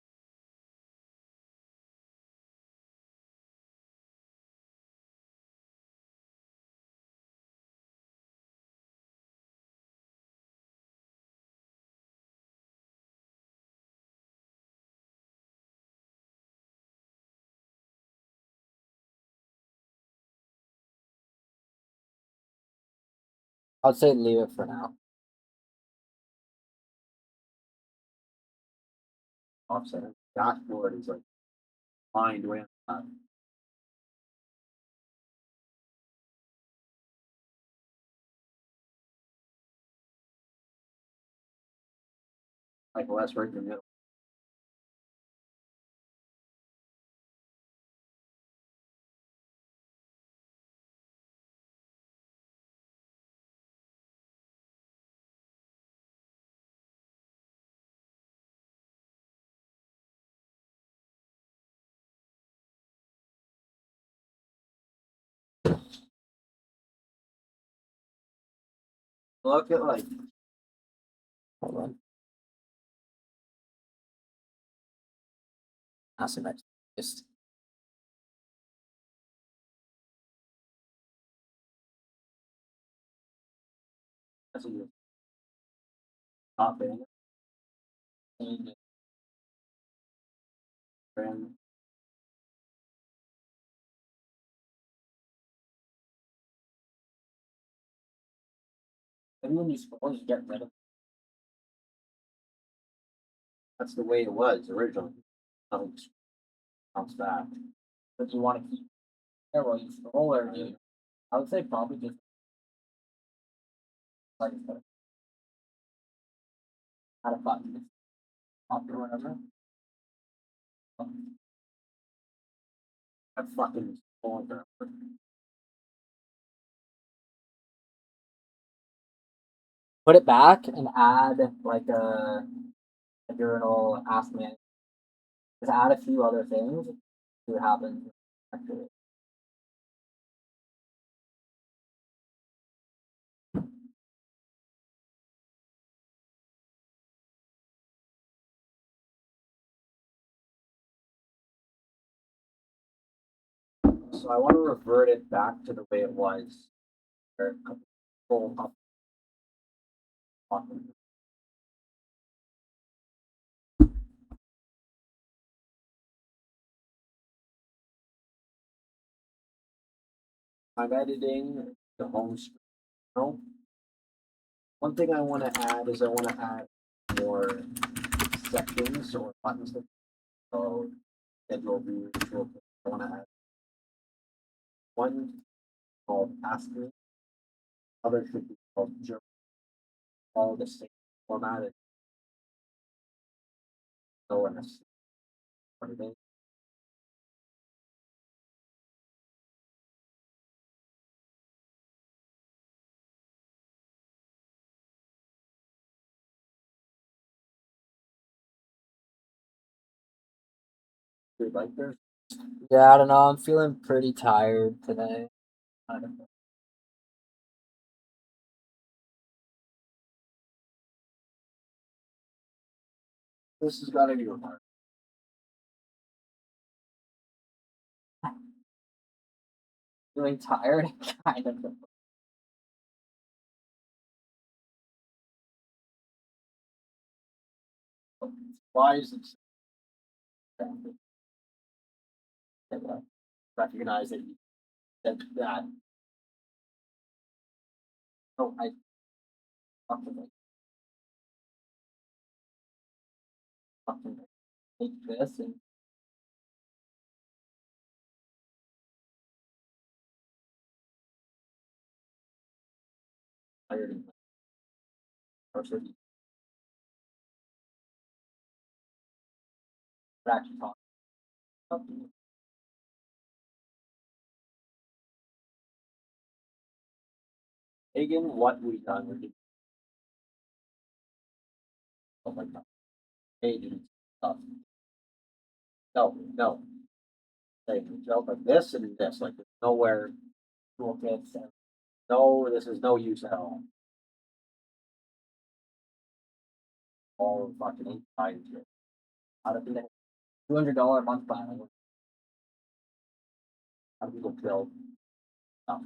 I'd say leave it for now. Offset. Dashboard is like lined way on that. Like less right in the middle. Look at like Hold on. Asymmetric. Just that's a good top banner. change it. And Maybe when you scroll, you get rid of. that's the way it was originally. Nothing comes back. But you want to keep there while you scroll, or do you? I would say probably just like add a button, up or whatever. I fucking falling for it. Put it back and add like a journal. Ask me. Just add a few other things. See what happens. Actually. So I want to revert it back to the way it was. Where full up. I'm editing the home screen. Now. One thing I want to add is I want to add more sections or buttons that go schedule views. I want to add one called Ask Me, other should be called Journal. All the same format. So in a what it is. Like there's Yeah, I don't know. I'm feeling pretty tired today. I don't know. this has got to be required. feeling tired, kind of. Why is it? Recognize that you said that. Oh, I fucking take this and tired and or should you actually talk about something? Hagen, what we done with it? Oh my god. Hagen stuff. No. Like joke like this and this. Like there's nowhere toolkits and no, this is no use at all. All fucking inside here. How to do $200 a month plan. how do people build uh,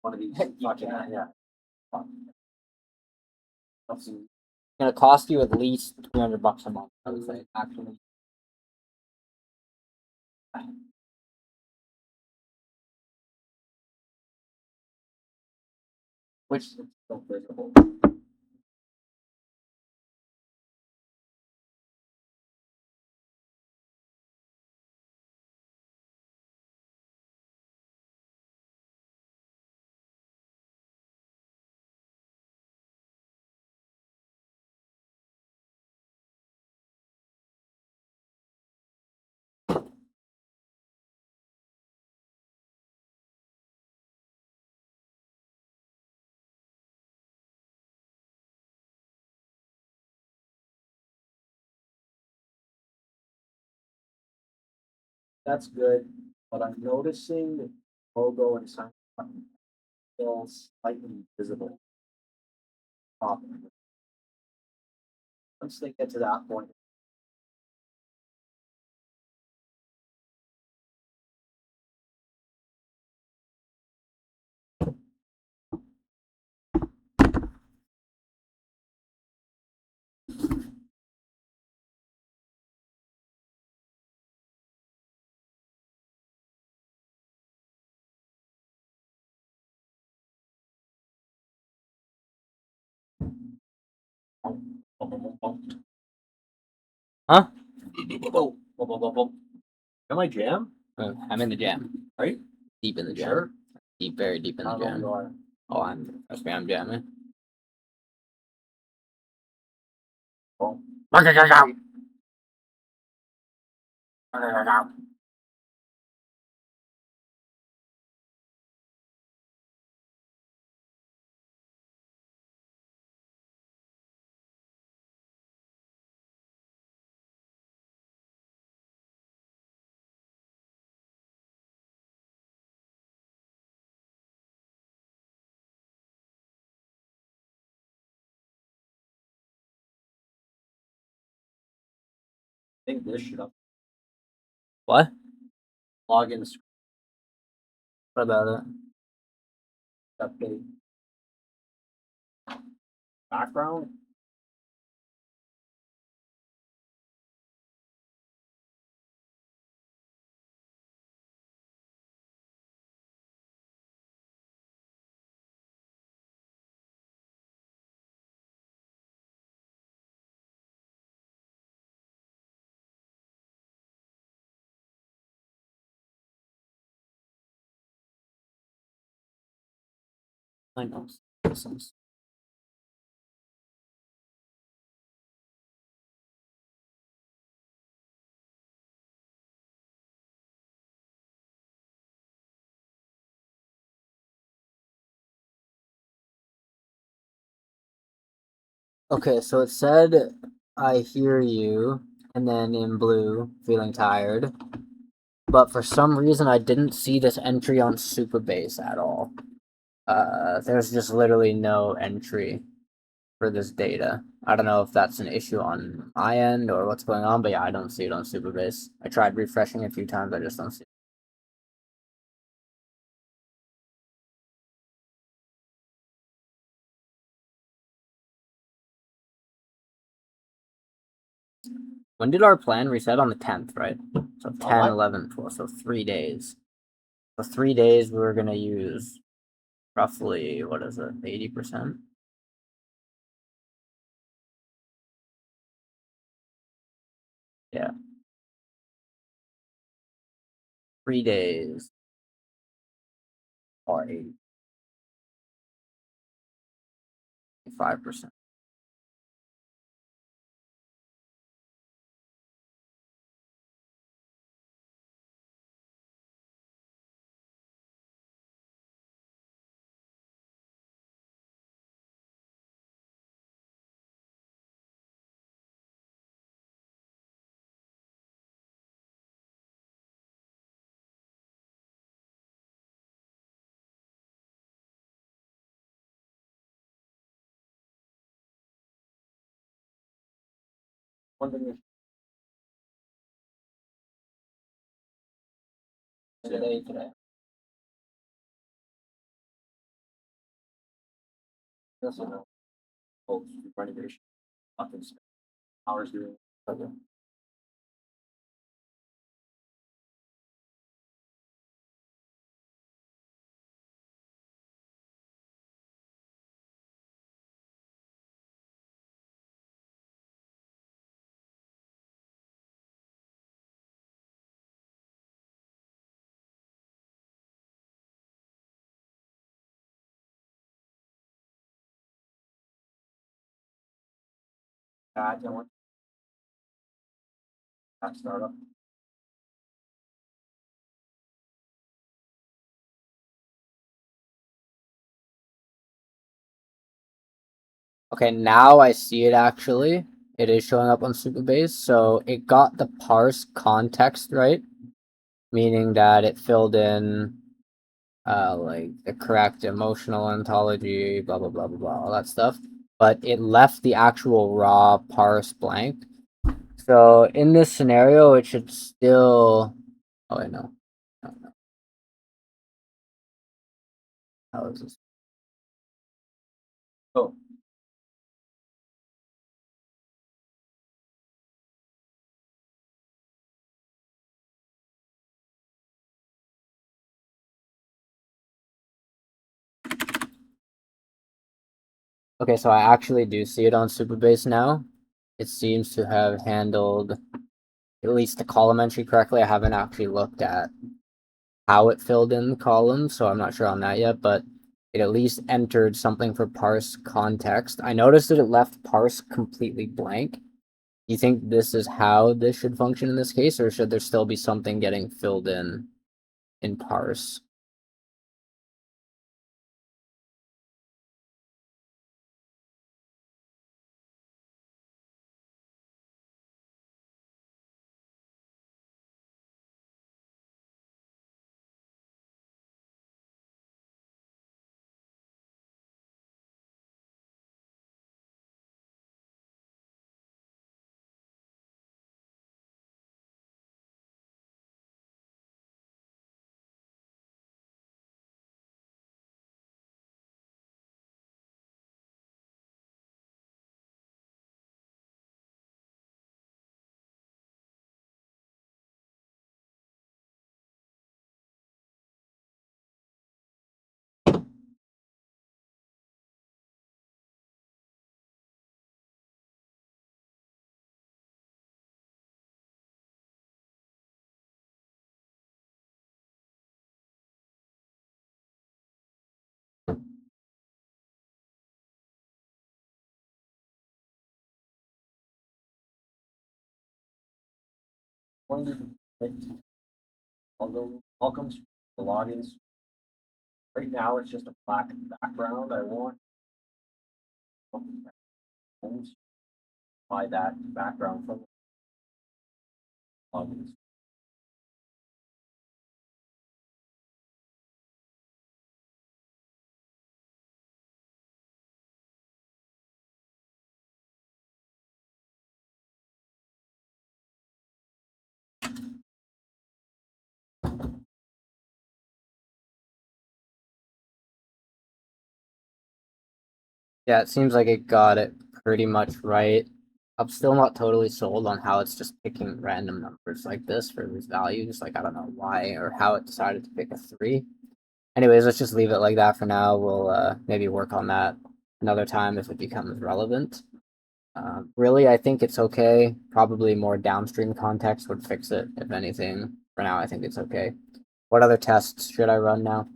one of these fucking yeah. Fuck. It's gonna cost you at least $300 a month, I would say, actually. Which is so visible. That's good, but I'm noticing the logo and sign still slightly visible. Top. Once they get to that point, Huh? Am I jam? I'm in the jam. Right? Deep in the jam. Sure. Deep, very deep in the How long jam. you are? Oh, trust me, I'm jamming. Oh. I think this should up What? login What about it? update background. I know. Okay, so it said, I hear you, and then in blue, feeling tired. But for some reason, I didn't see this entry on Supabase at all. There's just literally no entry for this data. I don't know if that's an issue on my end or what's going on, but yeah, I don't see it on Supabase. I tried refreshing a few times, I just don't see it. When did our plan reset? On the 10th, right? So 10, what? 11, 12. So 3 days. For 3 days, we're going to use roughly, what is it, 80%? Yeah. 3 days. Or 85%. One thing Today. is renovation. Nothing spent hours doing. Okay. I want that startup. Okay, now I see it actually. It is showing up on Supabase, so it got the parse context right, meaning that it filled in like the correct emotional ontology, blah blah blah blah blah, all that stuff. But it left the actual raw parse blank. So in this scenario, it should still. Oh wait, no. No. How is this? Oh, Okay, so I actually do see it on Supabase now. It seems to have handled at least the column entry correctly. I haven't actually looked at how it filled in the columns, so I'm not sure on that yet, but it at least entered something for parse context. I noticed that it left parse completely blank. Do you think this is how this should function in this case, or should there still be something getting filled in parse? one of the all comes the logins. Right now, it's just a black background. I want homes by that background from logins. Yeah, it seems like it got it pretty much right. I'm still not totally sold on how it's just picking random numbers like this for these values. Like, I don't know why or how it decided to pick a 3. Anyways, let's just leave it like that for now. We'll maybe work on that another time if it becomes relevant. Really, I think it's okay. Probably more downstream context would fix it, if anything. For now, I think it's okay. What other tests should I run now?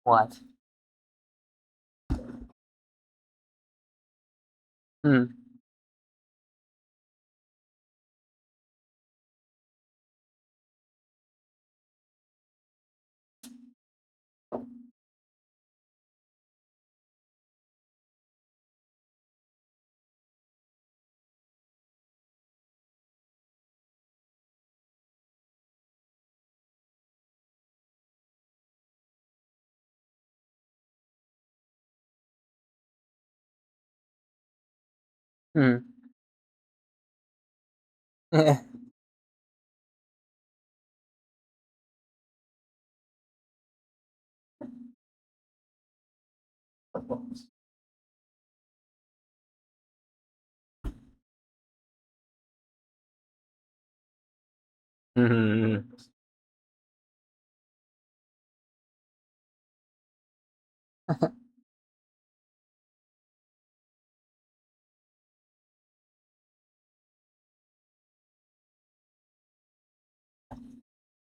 What? Hmm. Hmm. Hmm.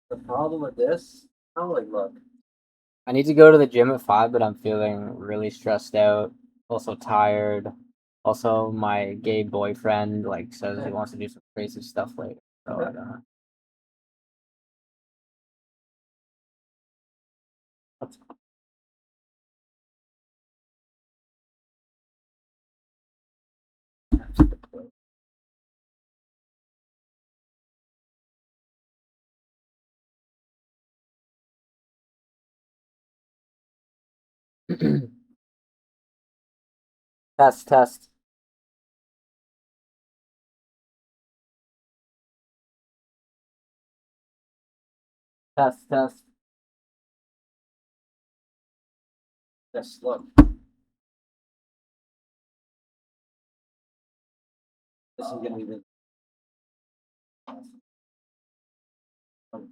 The problem with this, oh, like, look, I need to go to the gym at 5, but I'm feeling really stressed out. Also tired. Also, my gay boyfriend like says he wants to do some crazy stuff later. So I don't know. Test, test, test, test. this, look, this is gonna be the.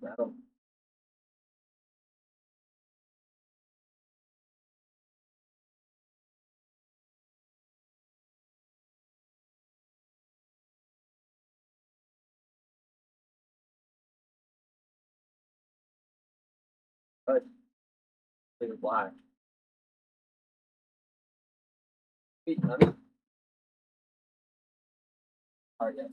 That'll good. Leave it black. Sweet, honey. All right, yeah.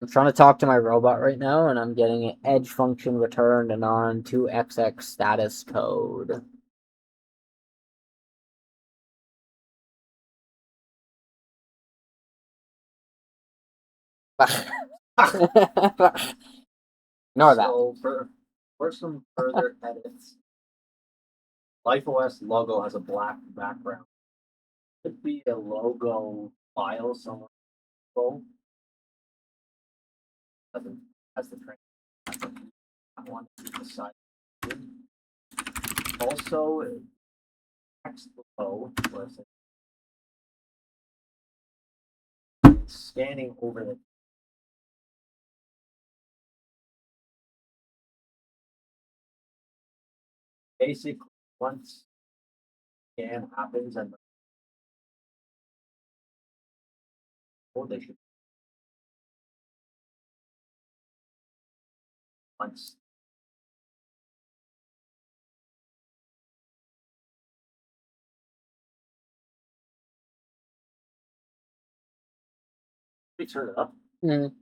I'm trying to talk to my robot right now, and I'm getting an edge function returned and on 2xx status code. Ignore that. So for some further edits, LifeOS logo has a black background. Could be a logo file somewhere. Doesn't has the train. I want to decide. Also, text below was scanning over the basically once scan happens and they should once we turn it up. Mm.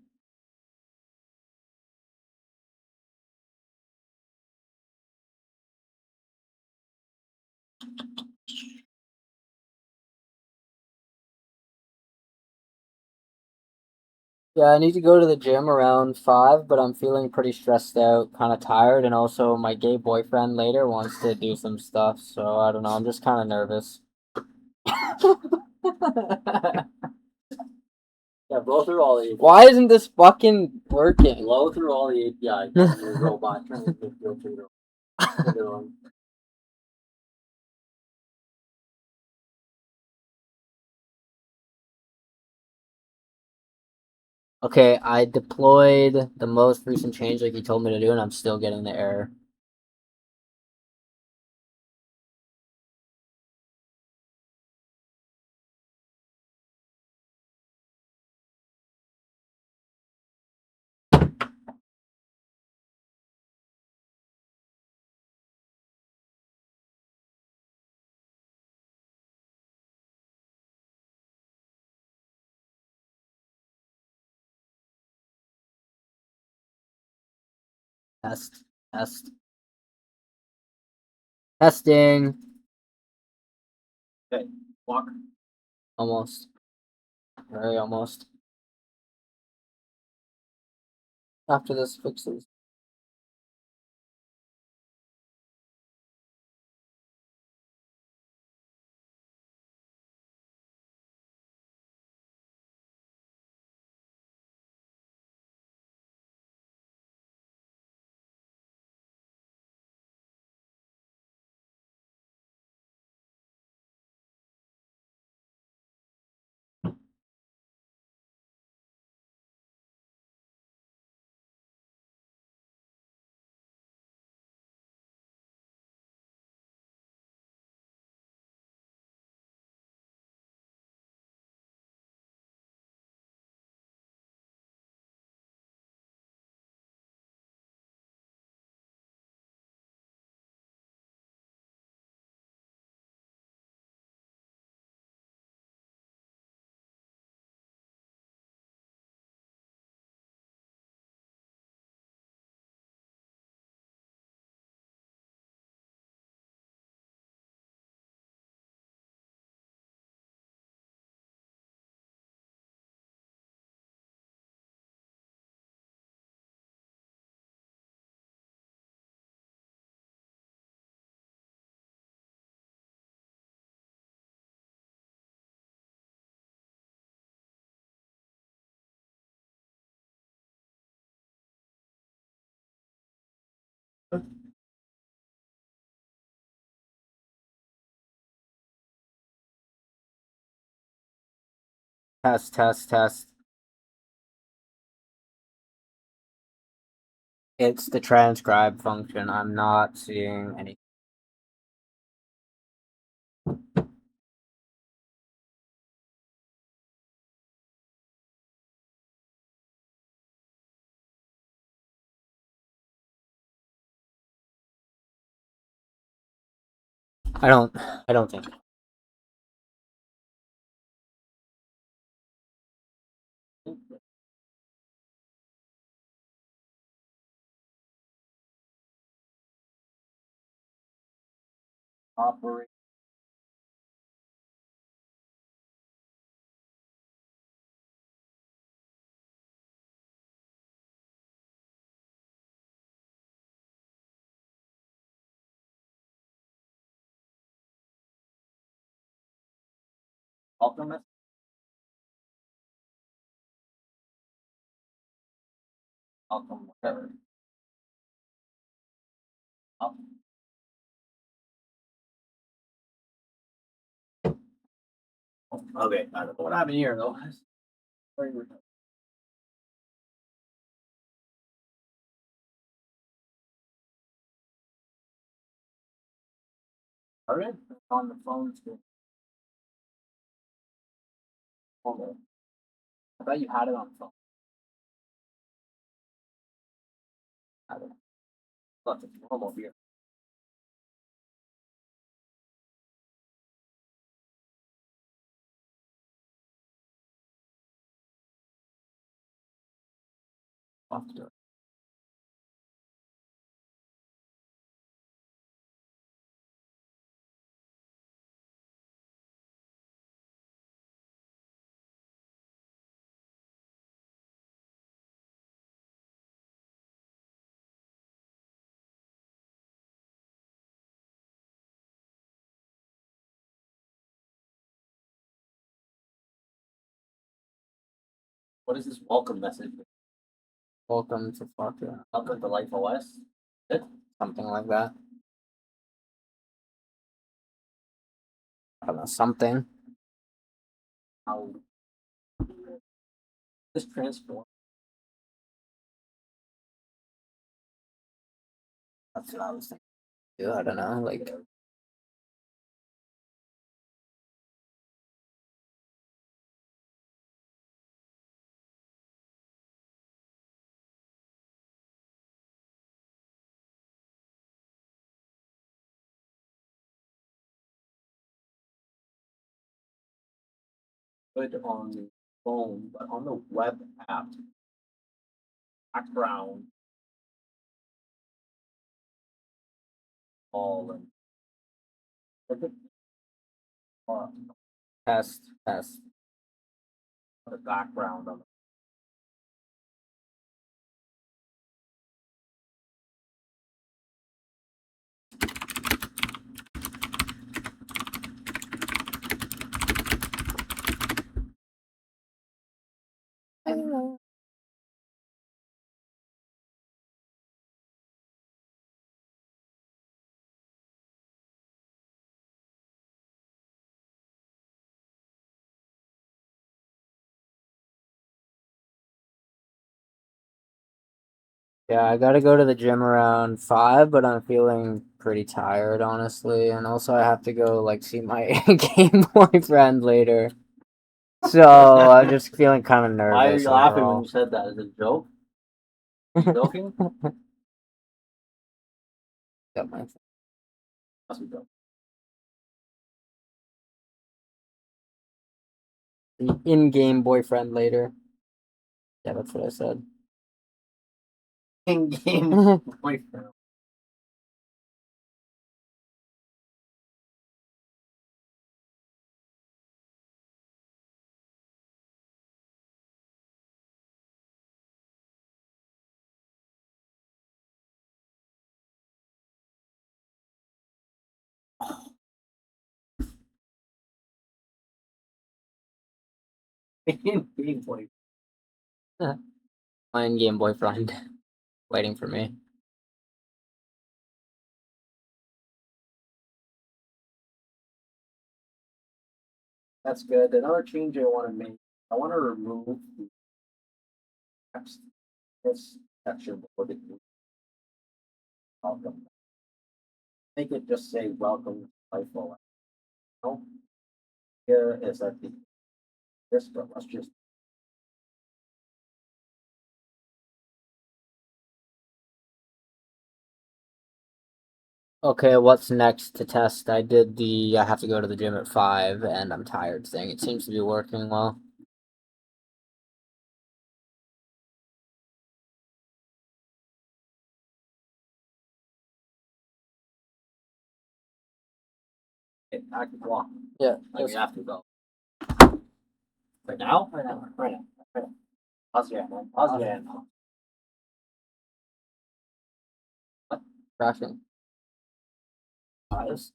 Yeah, I need to go to the gym around 5, but I'm feeling pretty stressed out, kind of tired, and also my gay boyfriend later wants to do some stuff, so I don't know, I'm just kind of nervous. Yeah, blow through all the Why isn't this fucking working? blow through all the APIs. Your robot trying to go through them. Okay, I deployed the most recent change like you told me to do, and I'm still getting the error. Test, test. Testing. Okay, walk. Almost. Very almost. After this fixes. Test, test, test. It's the transcribe function. I'm not seeing any. I don't think. Operate. Alchemist. Alchemist. Whatever. Okay, I don't know what happened here though. Alright, on the phone too. Hold on. I thought you had it on the phone. I don't know. Left it normal here. Off the door. What is this welcome message? Welcome to fucking Welcome to Life OS. something like that. I don't know, something. How this transform? That's what I was thinking. Yeah, I don't know, like Good on the phone, but on the web app, background, all and look at test. the background of it. Yeah, I gotta go to the gym around 5, but I'm feeling pretty tired, honestly. And also, I have to go, like, see my Game boyfriend later. So, I'm just feeling kind of nervous. Why are you laughing when overall. you said that? Is it a joke? Are you joking? Got my Must be joking. the in-game boyfriend later. Yeah, that's what I said. In-game boyfriend. In-game boyfriend. My in-game boyfriend waiting for me. That's good. Another change I want to make. I want to remove the text. This section before the welcome. Make it just say welcome to Life OS. No, here is that the this, but let's just Okay, what's next to test? I have to go to the gym at 5, and I'm tired thing. It seems to be working well. active block. Yeah, Like just you have to go. Right now? Right now. Right now. Right now. Pause your hand. Pause your hand. crashing. Eyes.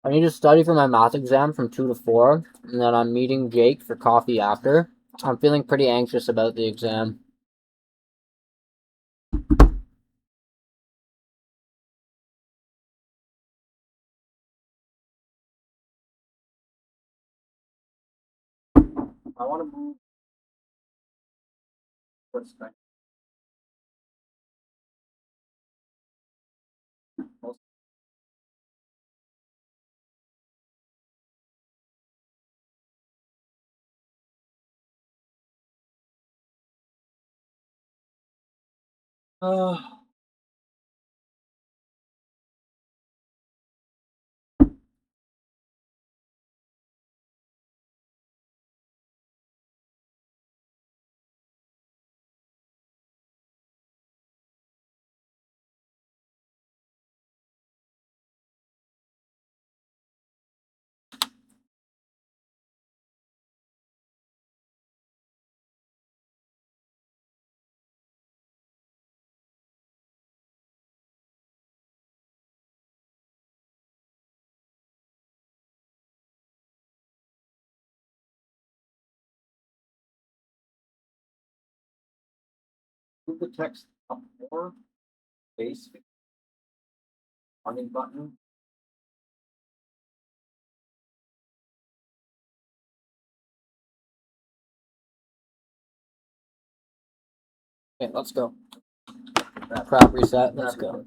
I need to study for my math exam from 2 to 4, and then I'm meeting Jake for coffee after. I'm feeling pretty anxious about the exam. I want to move. What's that? Uh, move the text up more. Base. Funding button. Okay, let's go. Crop reset. Let's go.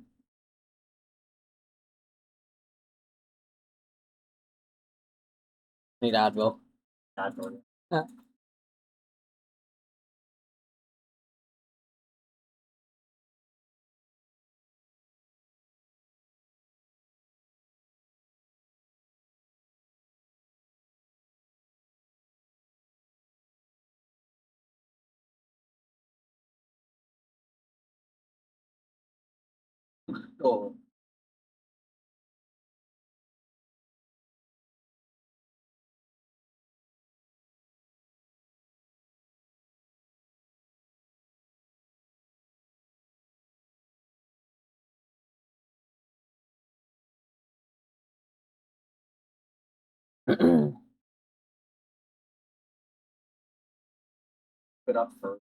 Need Advil. Yeah. Oh. Put up first.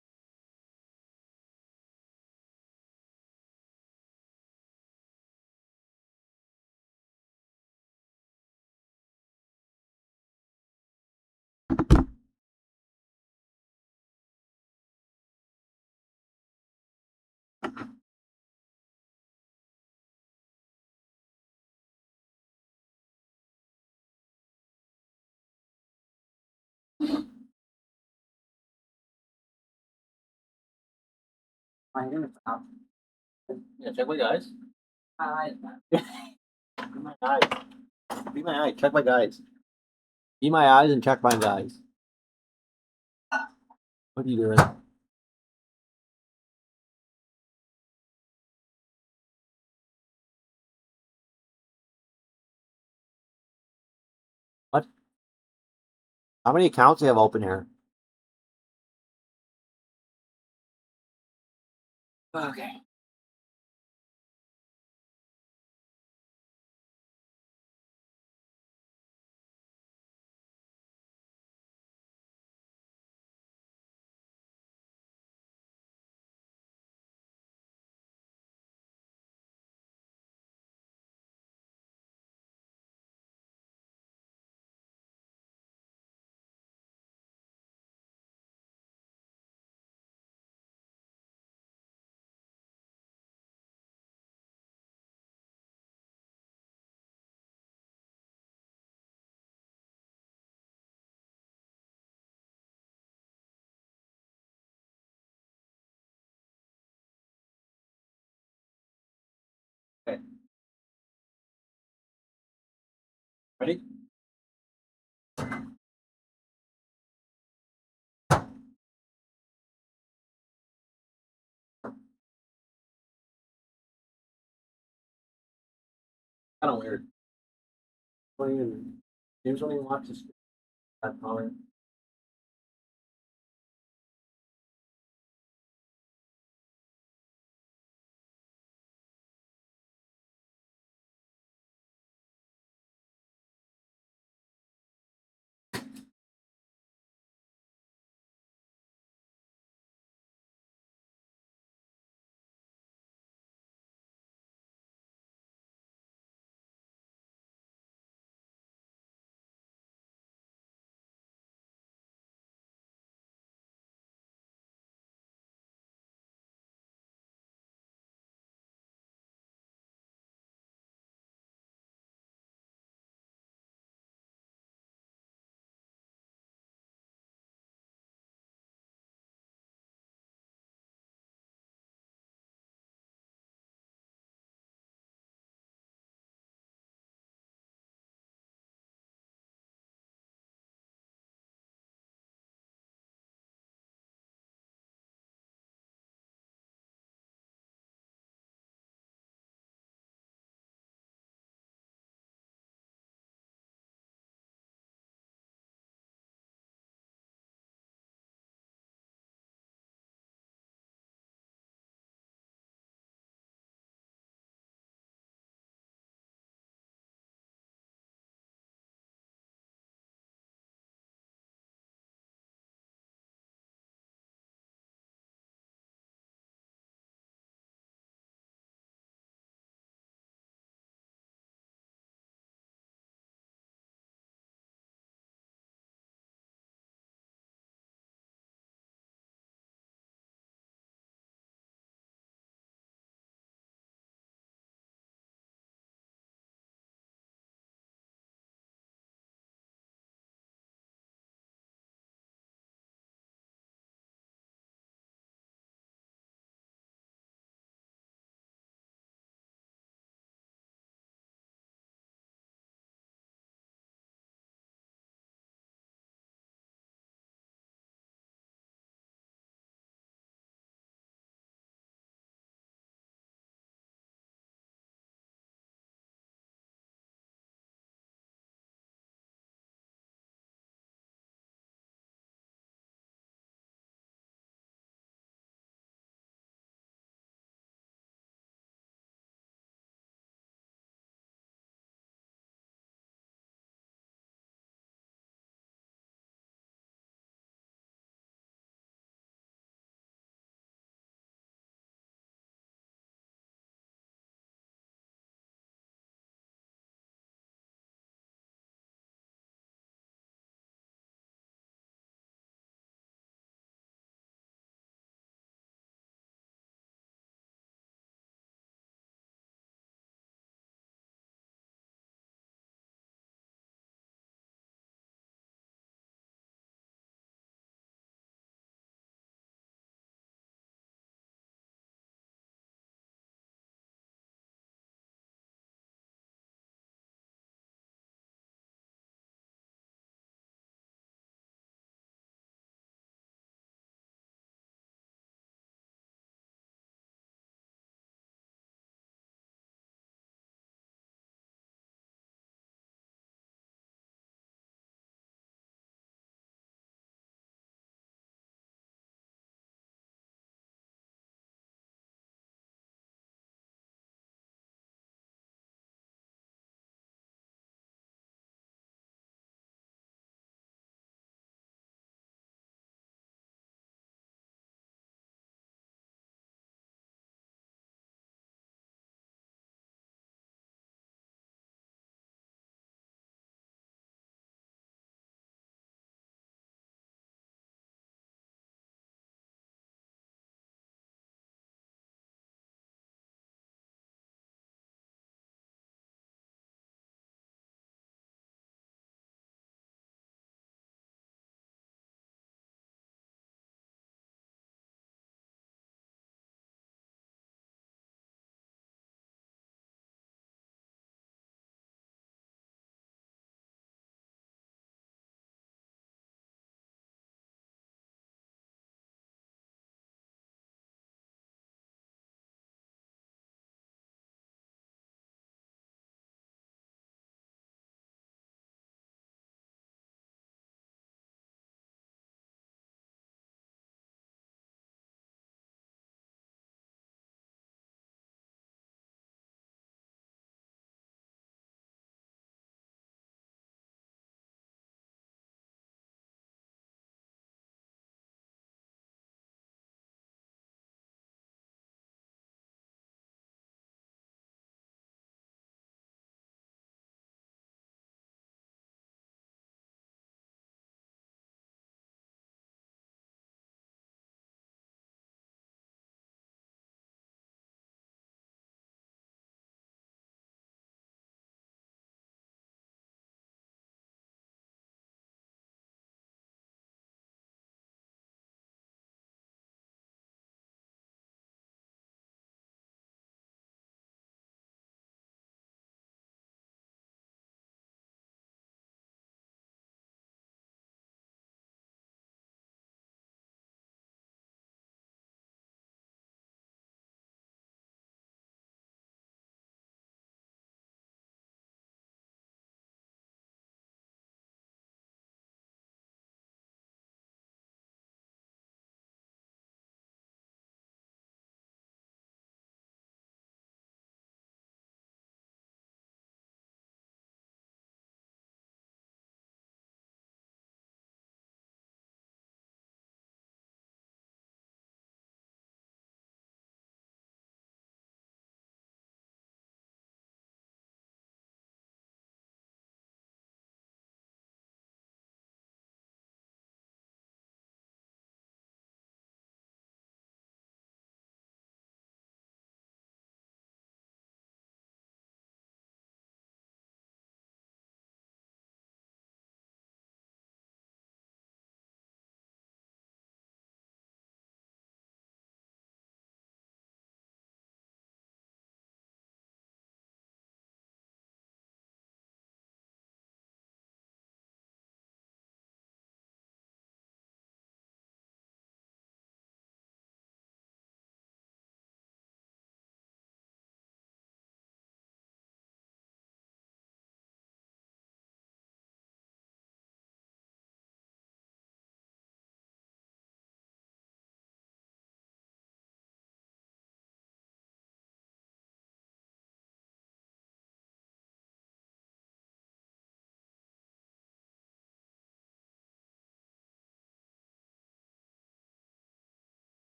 I'm gonna stop. Yeah, check my guys. Hi. Be my eyes. Be my eye. Check my guys. Be my eyes and check my guys. What are you doing? What? How many accounts do you have open here? Okay. Ready? Kind of weird. James don't even watch this. That power.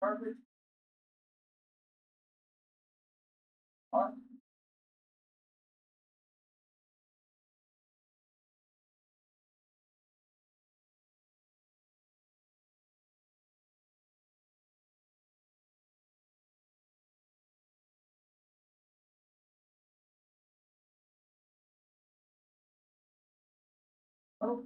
Perfect. Oh.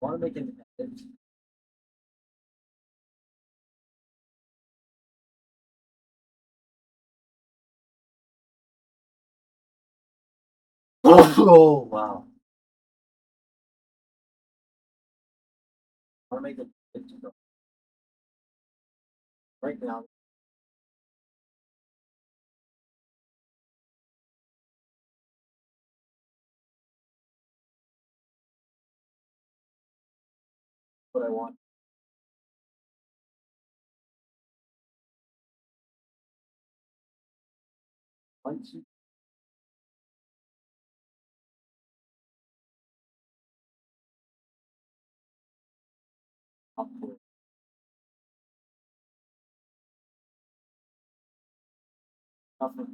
Want to make an edit? Oh wow! Want to make an edit right now? What I want. Once you upload, nothing.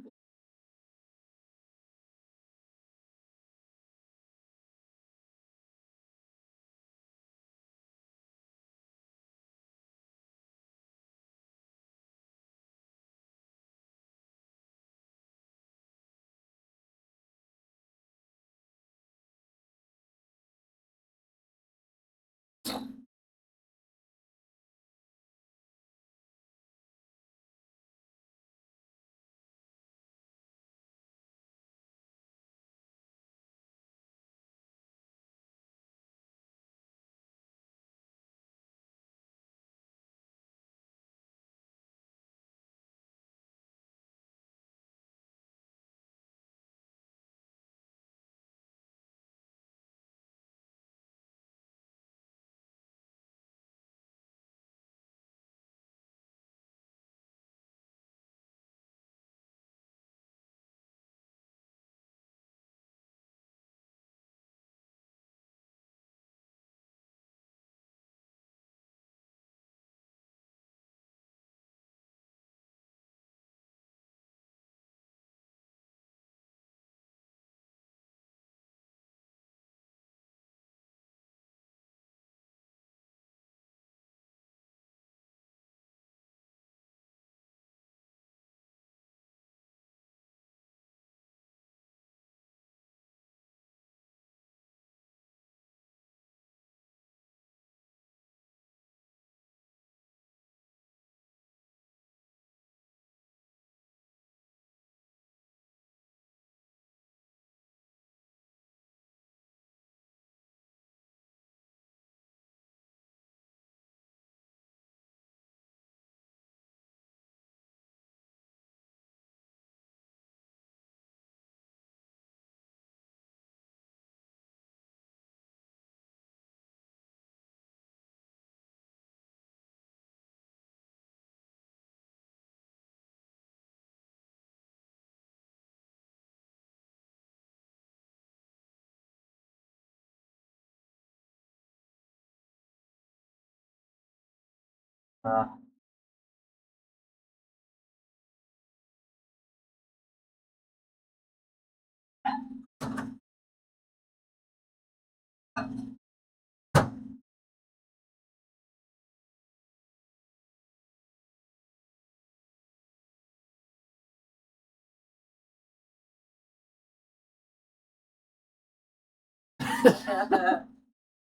Uh,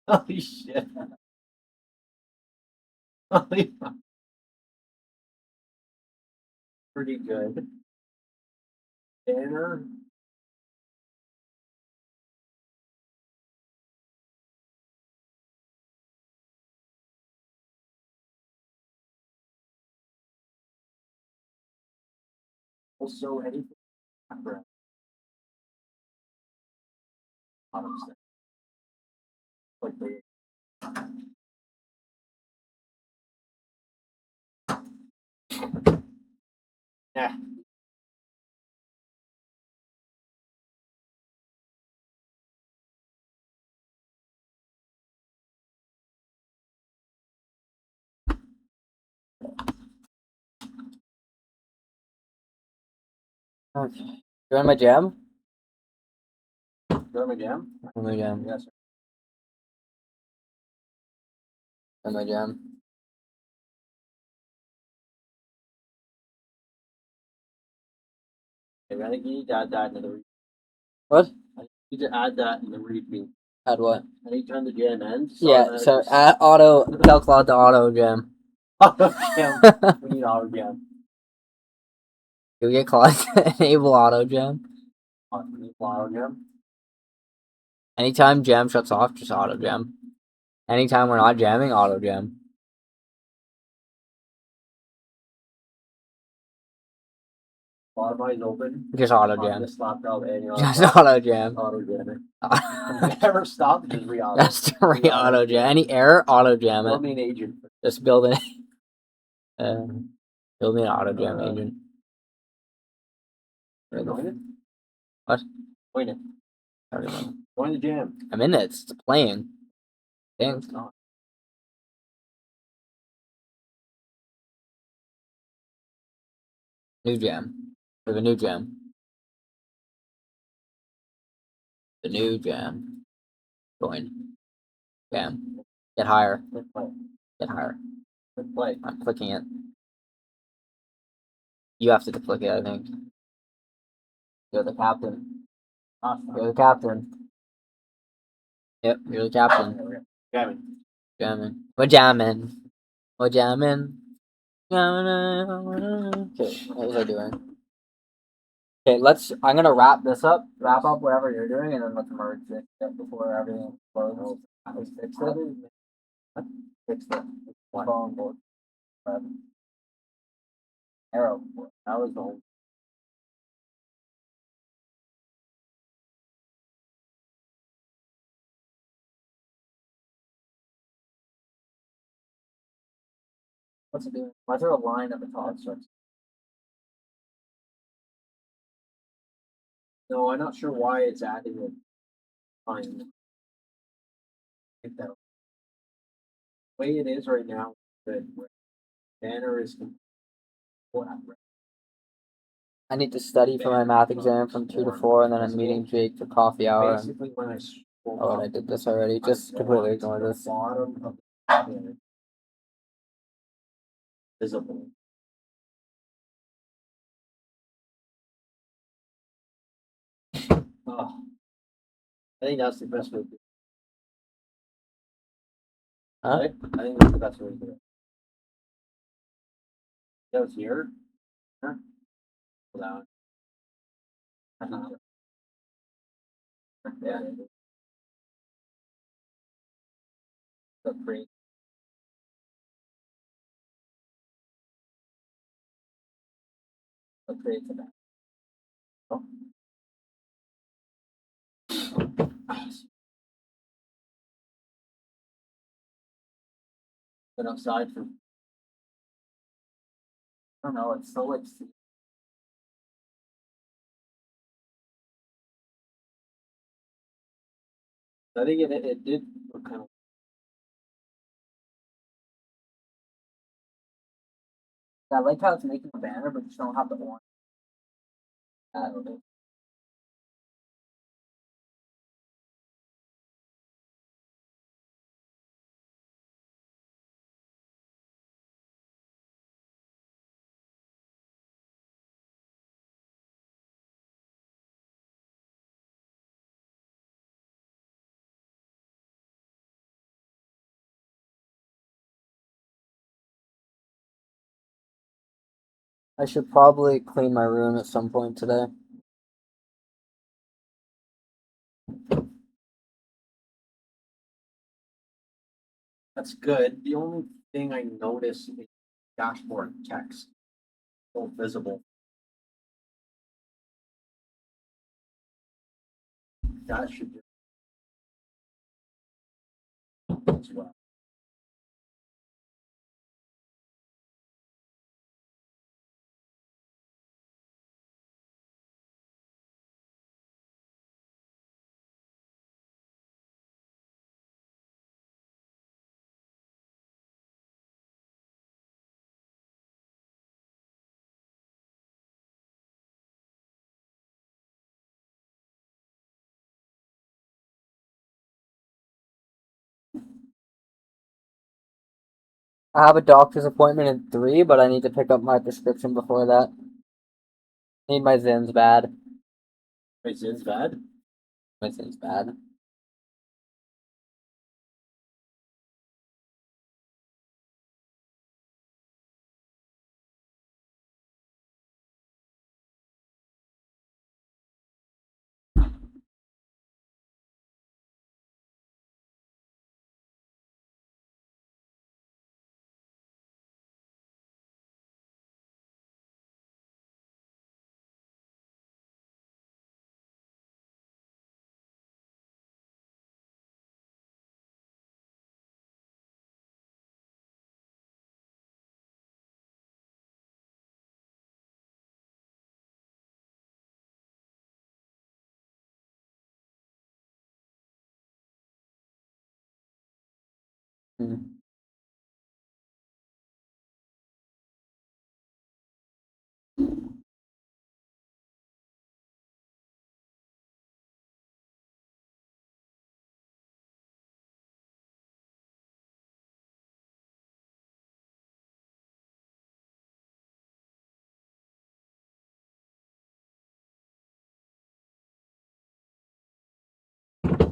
holy shit. Holy fuck. Pretty good. Banner. Also, anything. Like the yeah. Okay. You want my jam? Go again. My jam. Yes. My jam. Okay, I think you need to add that in the. What? I think you need to add that in the repeat. Add what? Anytime the jam ends. Yeah, so add auto, tell Claude to auto jam. Auto jam. We need auto jam. You get Claude to enable auto jam. Auto jam. Anytime jam shuts off, just auto jam. Anytime we're not jamming, auto jam. Spotify is open. Just auto On jam. this laptop and your Just laptop. auto jam. Auto jam it. Never stop. Just re-auto. Just re-auto jam. Any error, auto jam Build it. me an agent. Just build an build me an auto jam agent. Join it. What? Join it. Already went. Join the jam. I'm in it. It's playing. No, Dang. it's not. New jam. We have a new jam. The new jam. Join. Jam. Get higher. Click play. Get higher. Click play. I'm clicking it. You have to click it, I think. You're the captain. You're the captain. Yep, you're the captain. Jamming. Jamming. We're jamming. We're jamming. Okay, what was I doing? Okay, I'm gonna wrap this up. Wrap up whatever you're doing, and then let's merge it before everything closes. Let's fix it. Fix the phone board. Arrow. That was the whole. What's it doing? Why is there a line at the top? No, I'm not sure why it's adding it. Fine. Take that. The way it is right now, the banner is flat. I need to study for my math exam from 2 to 4, and then I'm meeting Jake for coffee hour. And, Basically, when I scroll oh, and I up, did this already. Just I completely go ignore to the this. bottom of the banner. Visible. Oh, I think that's the best way to do it. Huh? Right? I think that's the best way to do it. That was here. Huh? Hold on. Yeah. So create. So create the back. Oh. But aside from, I don't know, it's so like. I think it did look kind of I like how it's making a banner, but you don't have the orange. I should probably clean my room at some point today. That's good. The only thing I notice is dashboard text. So visible. That should do as well. I have a doctor's appointment at 3, but I need to pick up my prescription before that. Need my Zins bad. Wait, it's bad? My Zins bad. Hmm.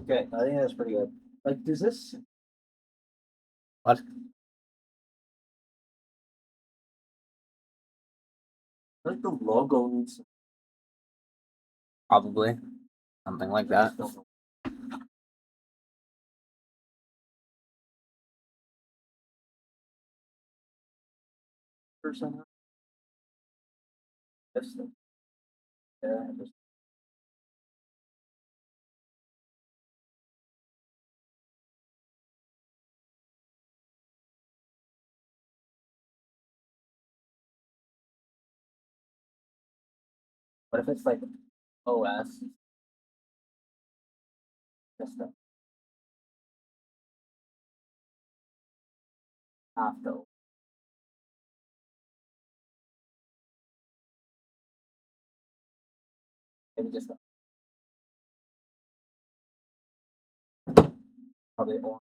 Okay, I think that's pretty good. Like, does this What? like the logo needs Probably. Something like that. or something? This thing. Yeah, just What if it's like OS? this stuff. After. Maybe just probably orange.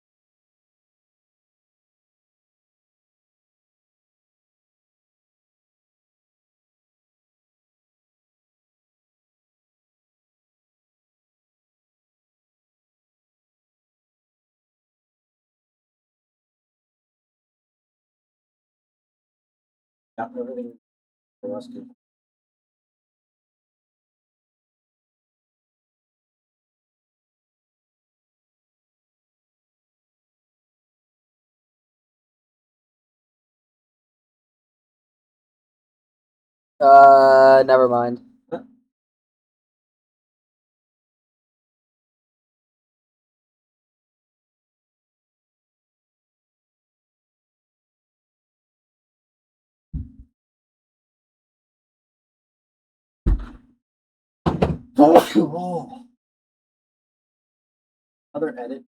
Yeah, everything for us to. Never mind. Oh. Other edit.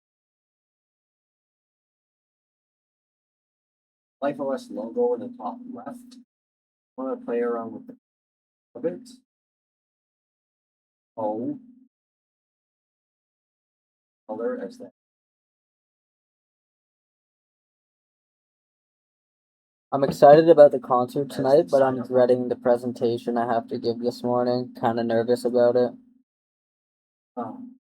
LifeOS logo in the top left. Want to play around with the of it. O color as that. I'm excited about the concert tonight, but I'm dreading the presentation I have to give this morning. Kind of nervous about it. Um,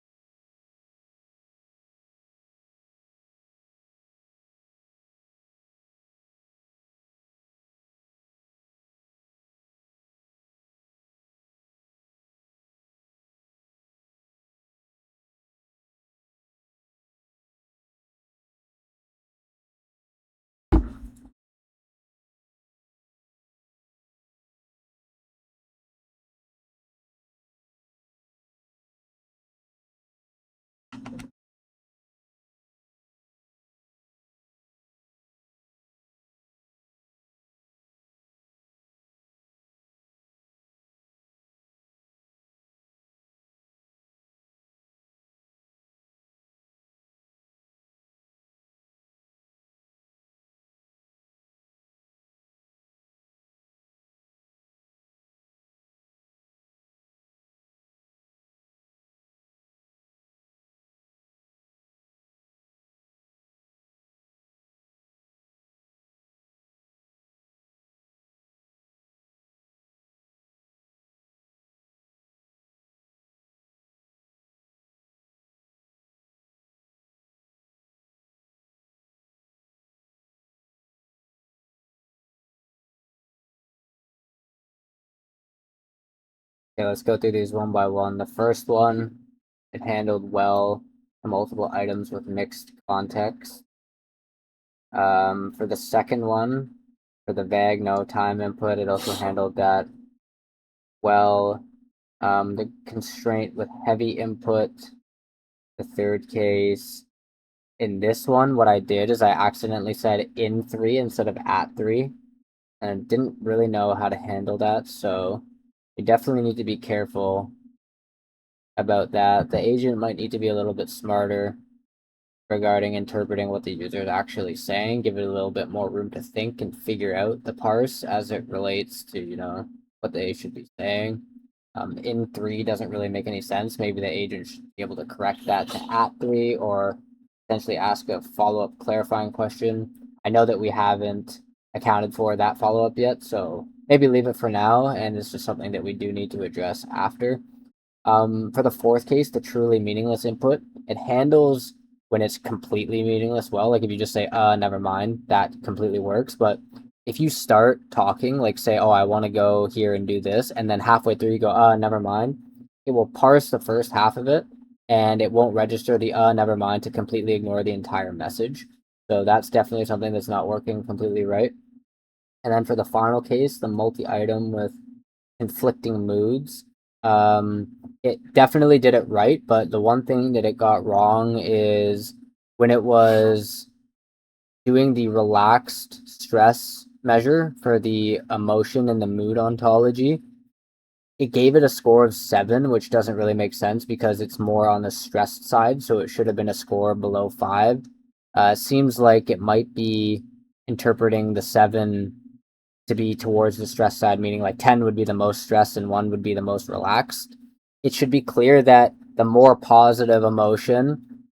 Okay, let's go through these one by one. The first one, it handled well the multiple items with mixed context. For the second one, for the vague no time input, it also handled that well. The constraint with heavy input, the third case. In this one, what I did is I accidentally said in 3 instead of at 3, and didn't really know how to handle that, so you definitely need to be careful about that. The agent might need to be a little bit smarter regarding interpreting what the user is actually saying, give it a little bit more room to think and figure out the parse as it relates to, what they should be saying. In 3 doesn't really make any sense. Maybe the agent should be able to correct that to at 3 or potentially ask a follow-up clarifying question. I know that we haven't accounted for that follow-up yet, so maybe leave it for now, and it's just something that we do need to address after. For the fourth case, the truly meaningless input, it handles when it's completely meaningless well. Like if you just say, never mind, that completely works. But if you start talking, like say, oh, I want to go here and do this, and then halfway through you go, never mind, it will parse the first half of it and it won't register the never mind to completely ignore the entire message. So that's definitely something that's not working completely right. And then for the final case, the multi-item with conflicting moods, it definitely did it right, but the one thing that it got wrong is when it was doing the relaxed stress measure for the emotion and the mood ontology, it gave it a score of 7, which doesn't really make sense because it's more on the stressed side, so it should have been a score below 5. Seems like it might be interpreting the 7 to be towards the stress side, meaning like 10 would be the most stressed and 1 would be the most relaxed. It should be clear that the more positive emotion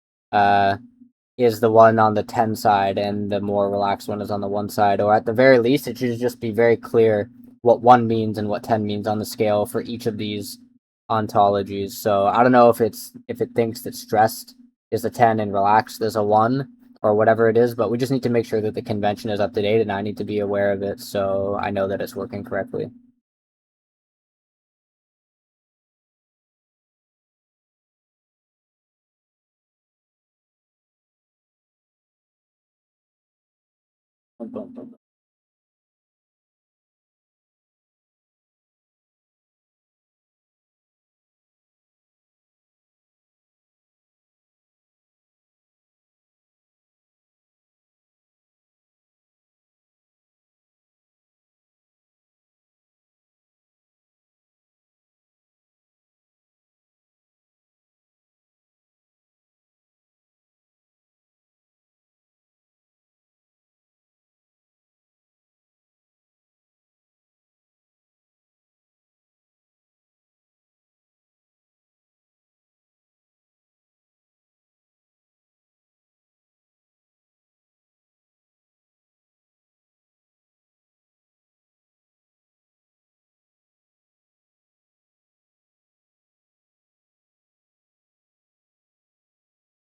is the one on the 10 side and the more relaxed one is on the 1 side, or at the very least it should just be very clear what 1 means and what 10 means on the scale for each of these ontologies. So I don't know if it thinks that stressed is a 10 and relaxed is a 1 or whatever it is, but we just need to make sure that the convention is up to date and I need to be aware of it so I know that it's working correctly.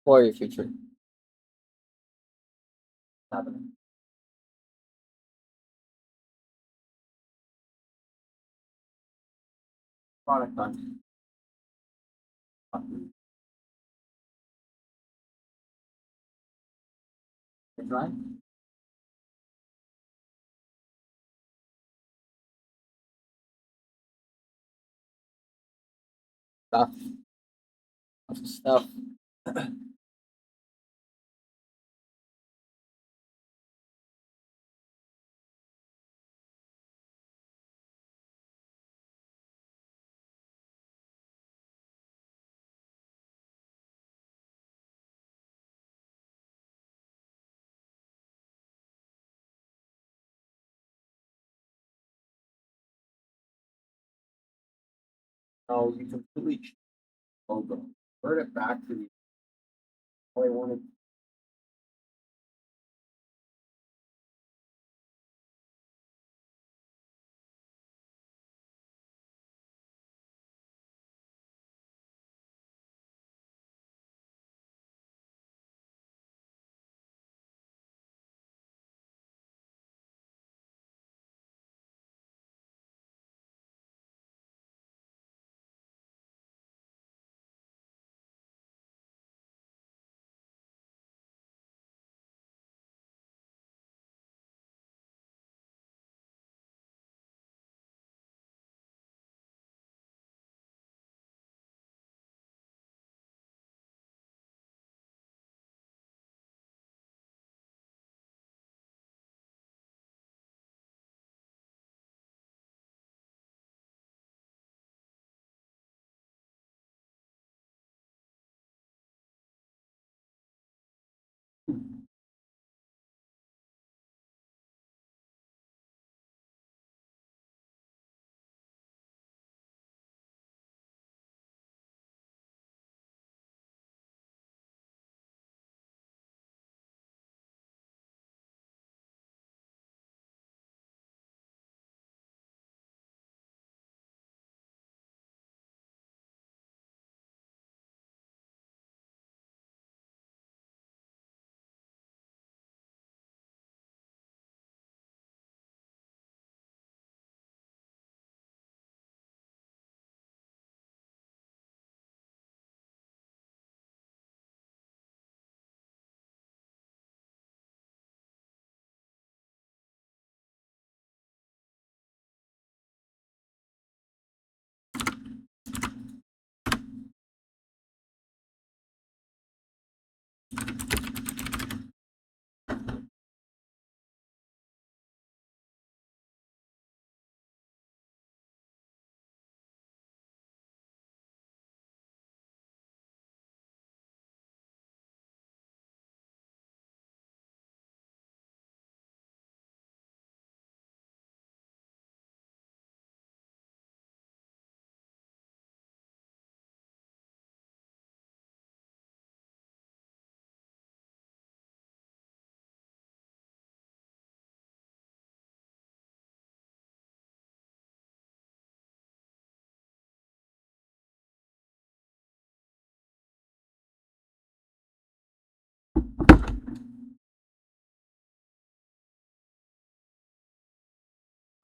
or your future. 7. Product done. Try. Stuff. Lots of stuff. No, you completely changed the logo. Turn it back to the way I wanted.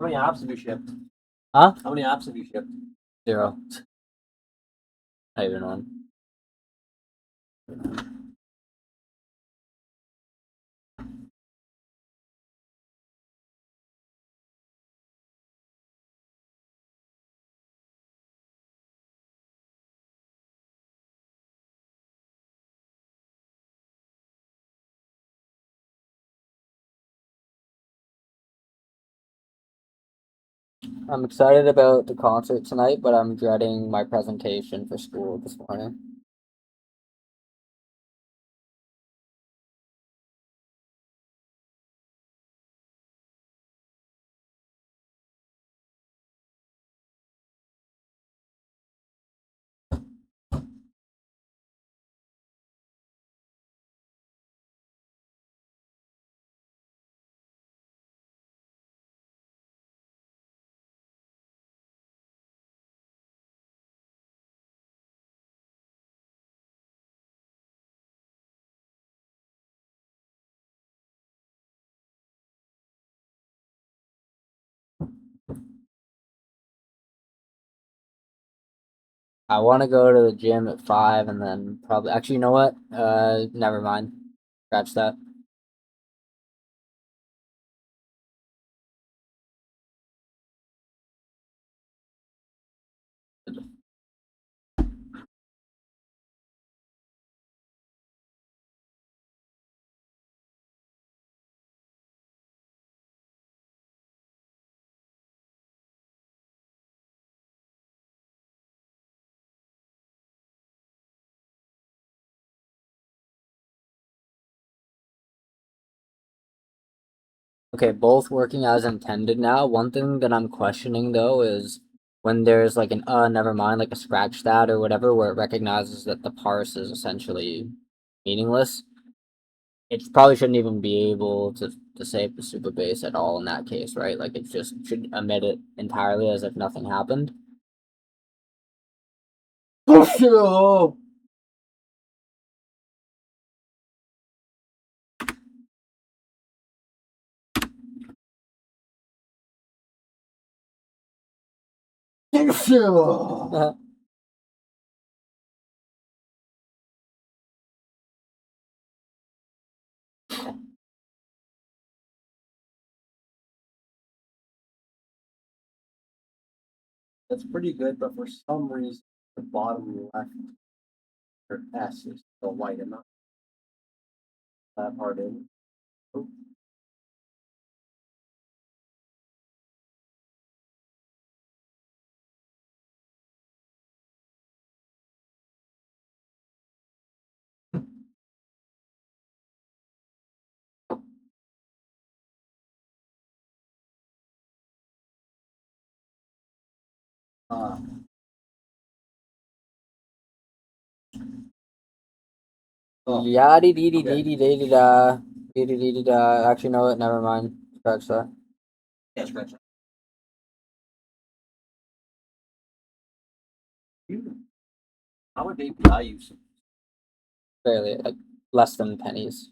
How many apps have you shipped? Huh? How many apps have you shipped? 0. Not even one. I'm excited about the concert tonight, but I'm dreading my presentation for school this morning. I want to go to the gym at 5 and then probably. Actually, you know what? Never mind. Scratch that. Okay, both working as intended now. One thing that I'm questioning though is when there's like an never mind, like a scratch that or whatever, where it recognizes that the parse is essentially meaningless. It probably shouldn't even be able to save the super base at all in that case, right? Like it just should emit it entirely as if nothing happened. Oh, that's pretty good, but for some reason, the bottom left, or S is still white enough. That part in. Oh, uh, oh, Yada dee dee dee dee dee da. Dee dee dee da. Actually, no, it. Never mind. Scratch that. yeah, scratch that. How much API use? Barely, like less than pennies.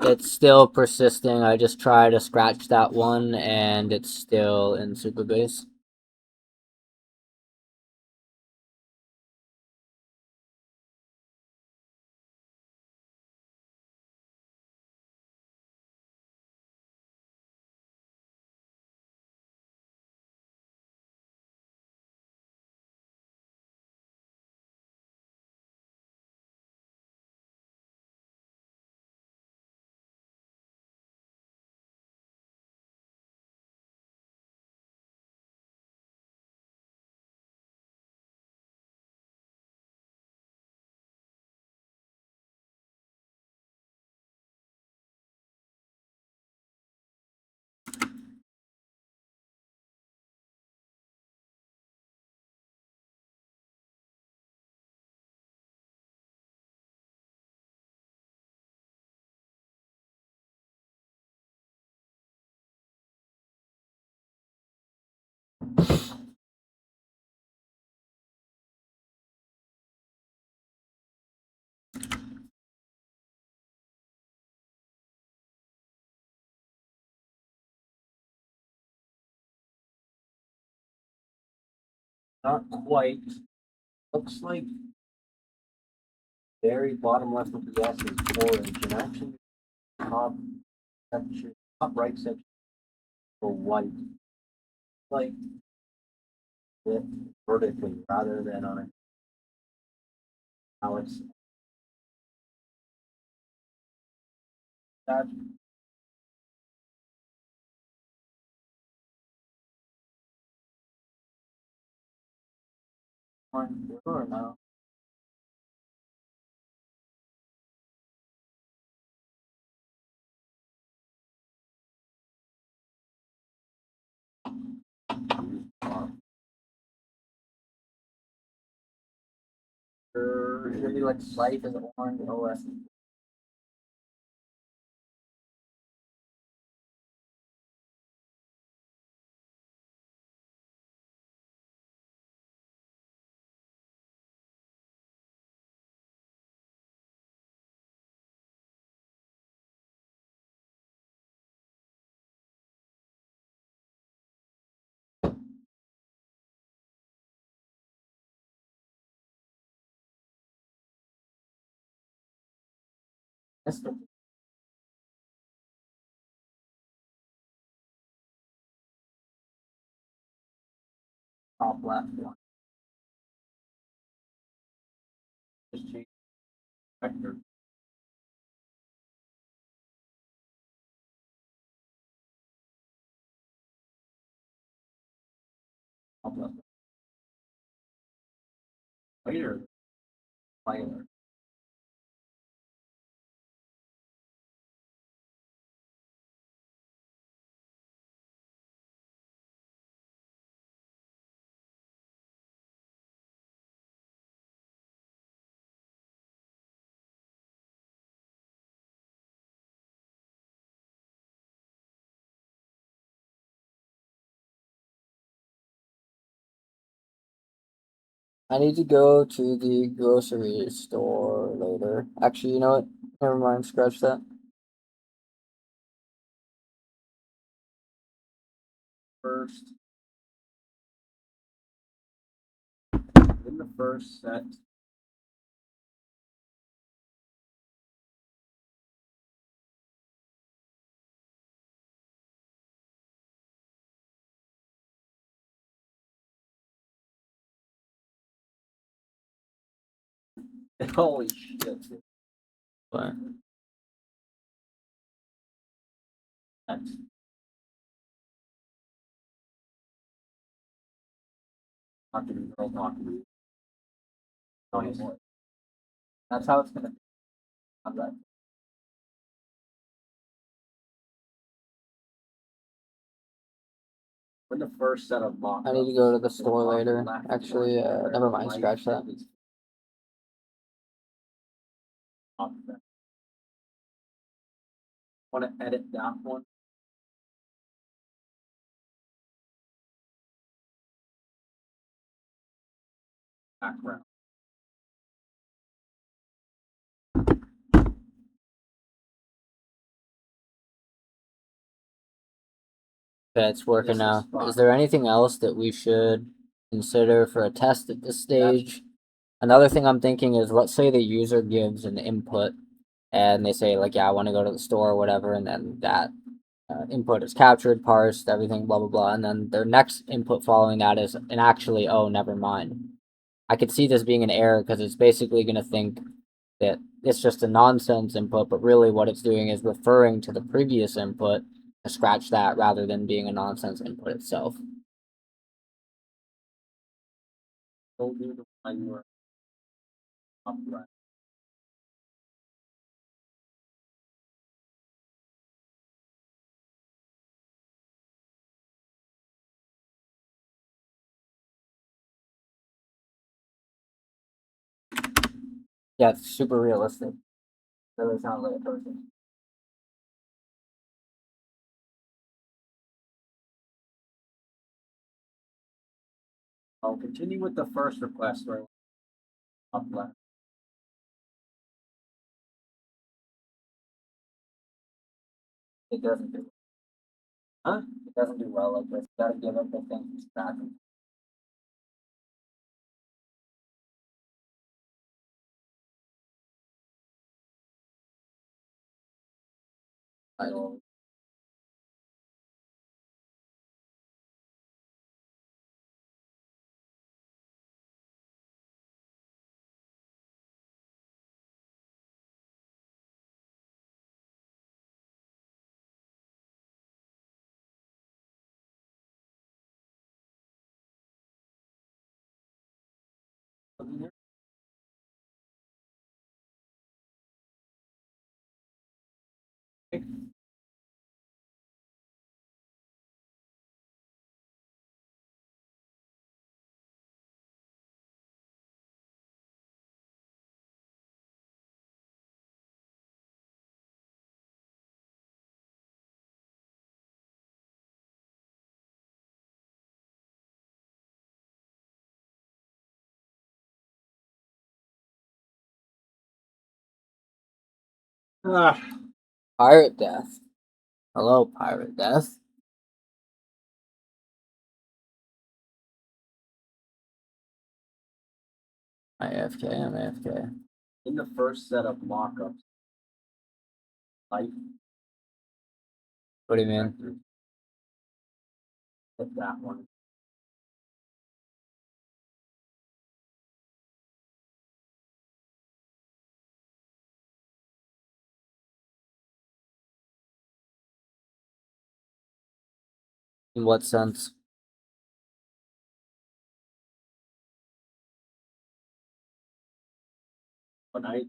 It's still persisting. I just try to scratch that one, and it's still in super base. Not quite. Looks like very bottom left of the S is orange, and actually top section, top right section for white. Like it vertically rather than on a how it's that one or now. Really like life is orange OS. That's the top left one. Just change vector. Top left. Later. Lighter. I need to go to the grocery store later. Actually, you know what? Never mind, scratch that. First. In the first set. Holy shit. But That's not gonna be girl talking. Oh, yes. that's how it's gonna be. I'm done. When the first set of mock I need to go to the store later. Actually, never mind, scratch that. Want to edit that one? Background. Okay, it's working This is now. fine. Is there anything else that we should consider for a test at this stage? Another thing I'm thinking is, let's say the user gives an input and they say like, yeah, I want to go to the store or whatever, and then that input is captured, parsed, everything, blah blah blah, and then their next input following that is an actually, oh, never mind. I could see this being an error because it's basically going to think that it's just a nonsense input, but really what it's doing is referring to the previous input to scratch that rather than being a nonsense input itself. Don't do the one you were upright. Yeah, it's super realistic. Really sounds like a person. I'll continue with the first request where up left. It doesn't do. Huh? It doesn't do well like this. You gotta give it the thing from scratch. So, Ah, Pirate Death. Hello, Pirate Death. AFK, I'm AFK. in the first set of mock-ups, life What do you mean? vectors, hit that one. In what sense? But I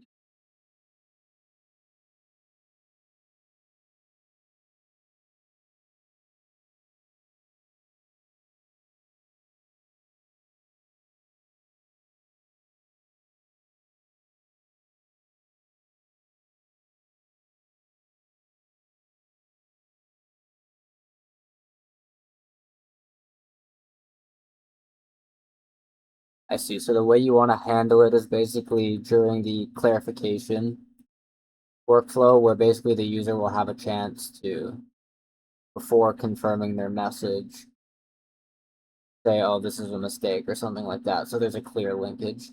I see. So the way you want to handle it is basically during the clarification workflow, where basically the user will have a chance to, before confirming their message, say, oh, this is a mistake or something like that. So there's a clear linkage.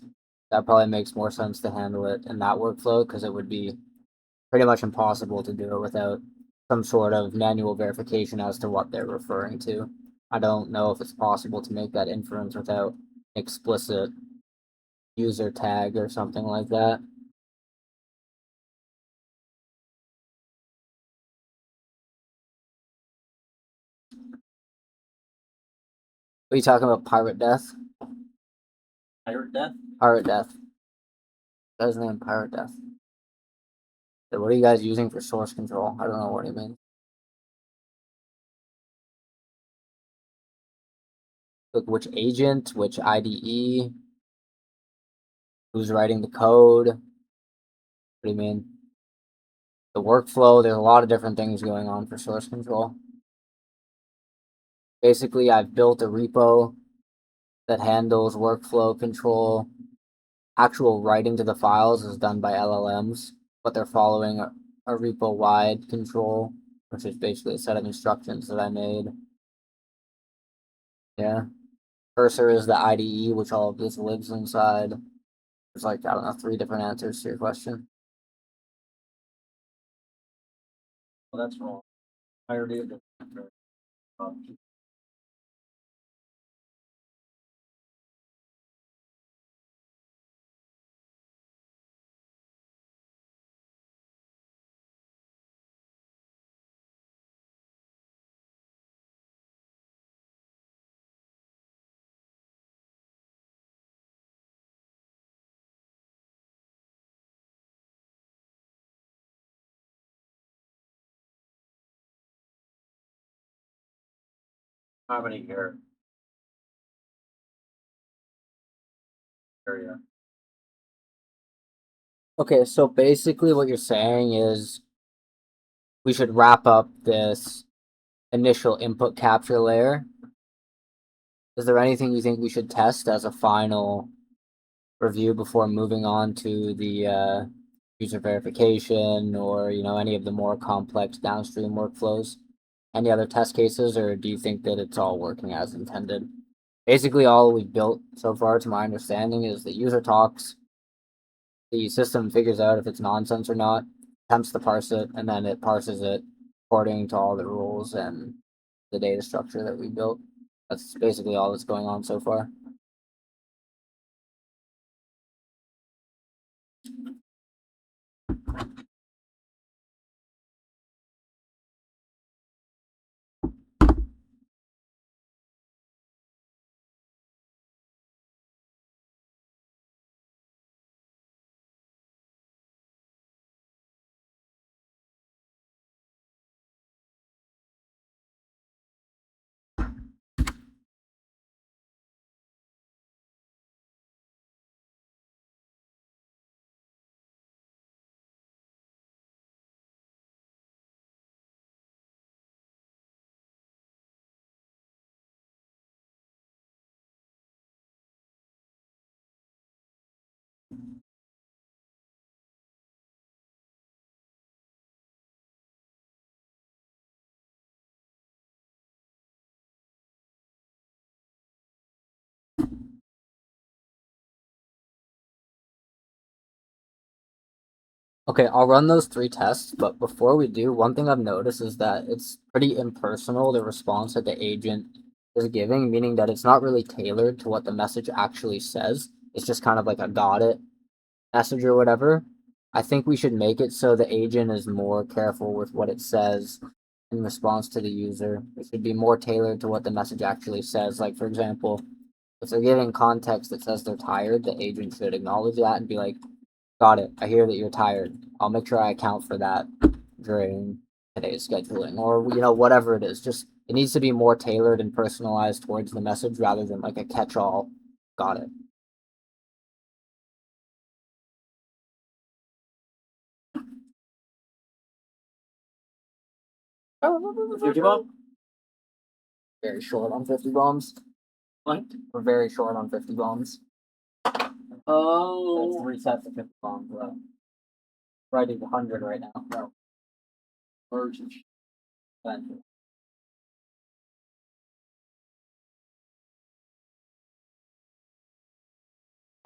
That probably makes more sense to handle it in that workflow because it would be pretty much impossible to do it without some sort of manual verification as to what they're referring to. I don't know if it's possible to make that inference without explicit user tag or something like that. Are you talking about Pirate Death? Pirate Death. Pirate Death. Guy's name Pirate Death. So what are you guys using for source control? I don't know what you mean. Like which agent, which IDE, who's writing the code? What do you mean? The workflow, there's a lot of different things going on for source control. Basically, I've built a repo that handles workflow control. Actual writing to the files is done by LLMs, but they're following a repo-wide control, which is basically a set of instructions that I made. Yeah. Cursor is the IDE, which all of this lives inside. There's like, I don't know, 3 different answers to your question. Well, that's wrong. Pirate Death. Um, how many here? Area. Okay, so basically what you're saying is we should wrap up this initial input capture layer. Is there anything you think we should test as a final review before moving on to the user verification or any of the more complex downstream workflows? Any other test cases, or do you think that it's all working as intended? Basically, all we've built so far, to my understanding, is the user talks, the system figures out if it's nonsense or not, attempts to parse it, and then it parses it according to all the rules and the data structure that we built. That's basically all that's going on so far. Okay, I'll run those 3 tests, but before we do, one thing I've noticed is that it's pretty impersonal, the response that the agent is giving, meaning that it's not really tailored to what the message actually says. It's just kind of like a got it message or whatever. I think we should make it so the agent is more careful with what it says in response to the user. It should be more tailored to what the message actually says. Like, for example, if they're giving context that says they're tired, the agent should acknowledge that and be like, got it. I hear that you're tired. I'll make sure I account for that during today's scheduling, or whatever it is. Just it needs to be more tailored and personalized towards the message rather than like a catch-all. Got it. Fifty bomb? Very short on 50 bombs. What? We're very short on 50 bombs. Oh. That's 3 sets of 50 bombs left. Right at 100 right now. No. Urgent. I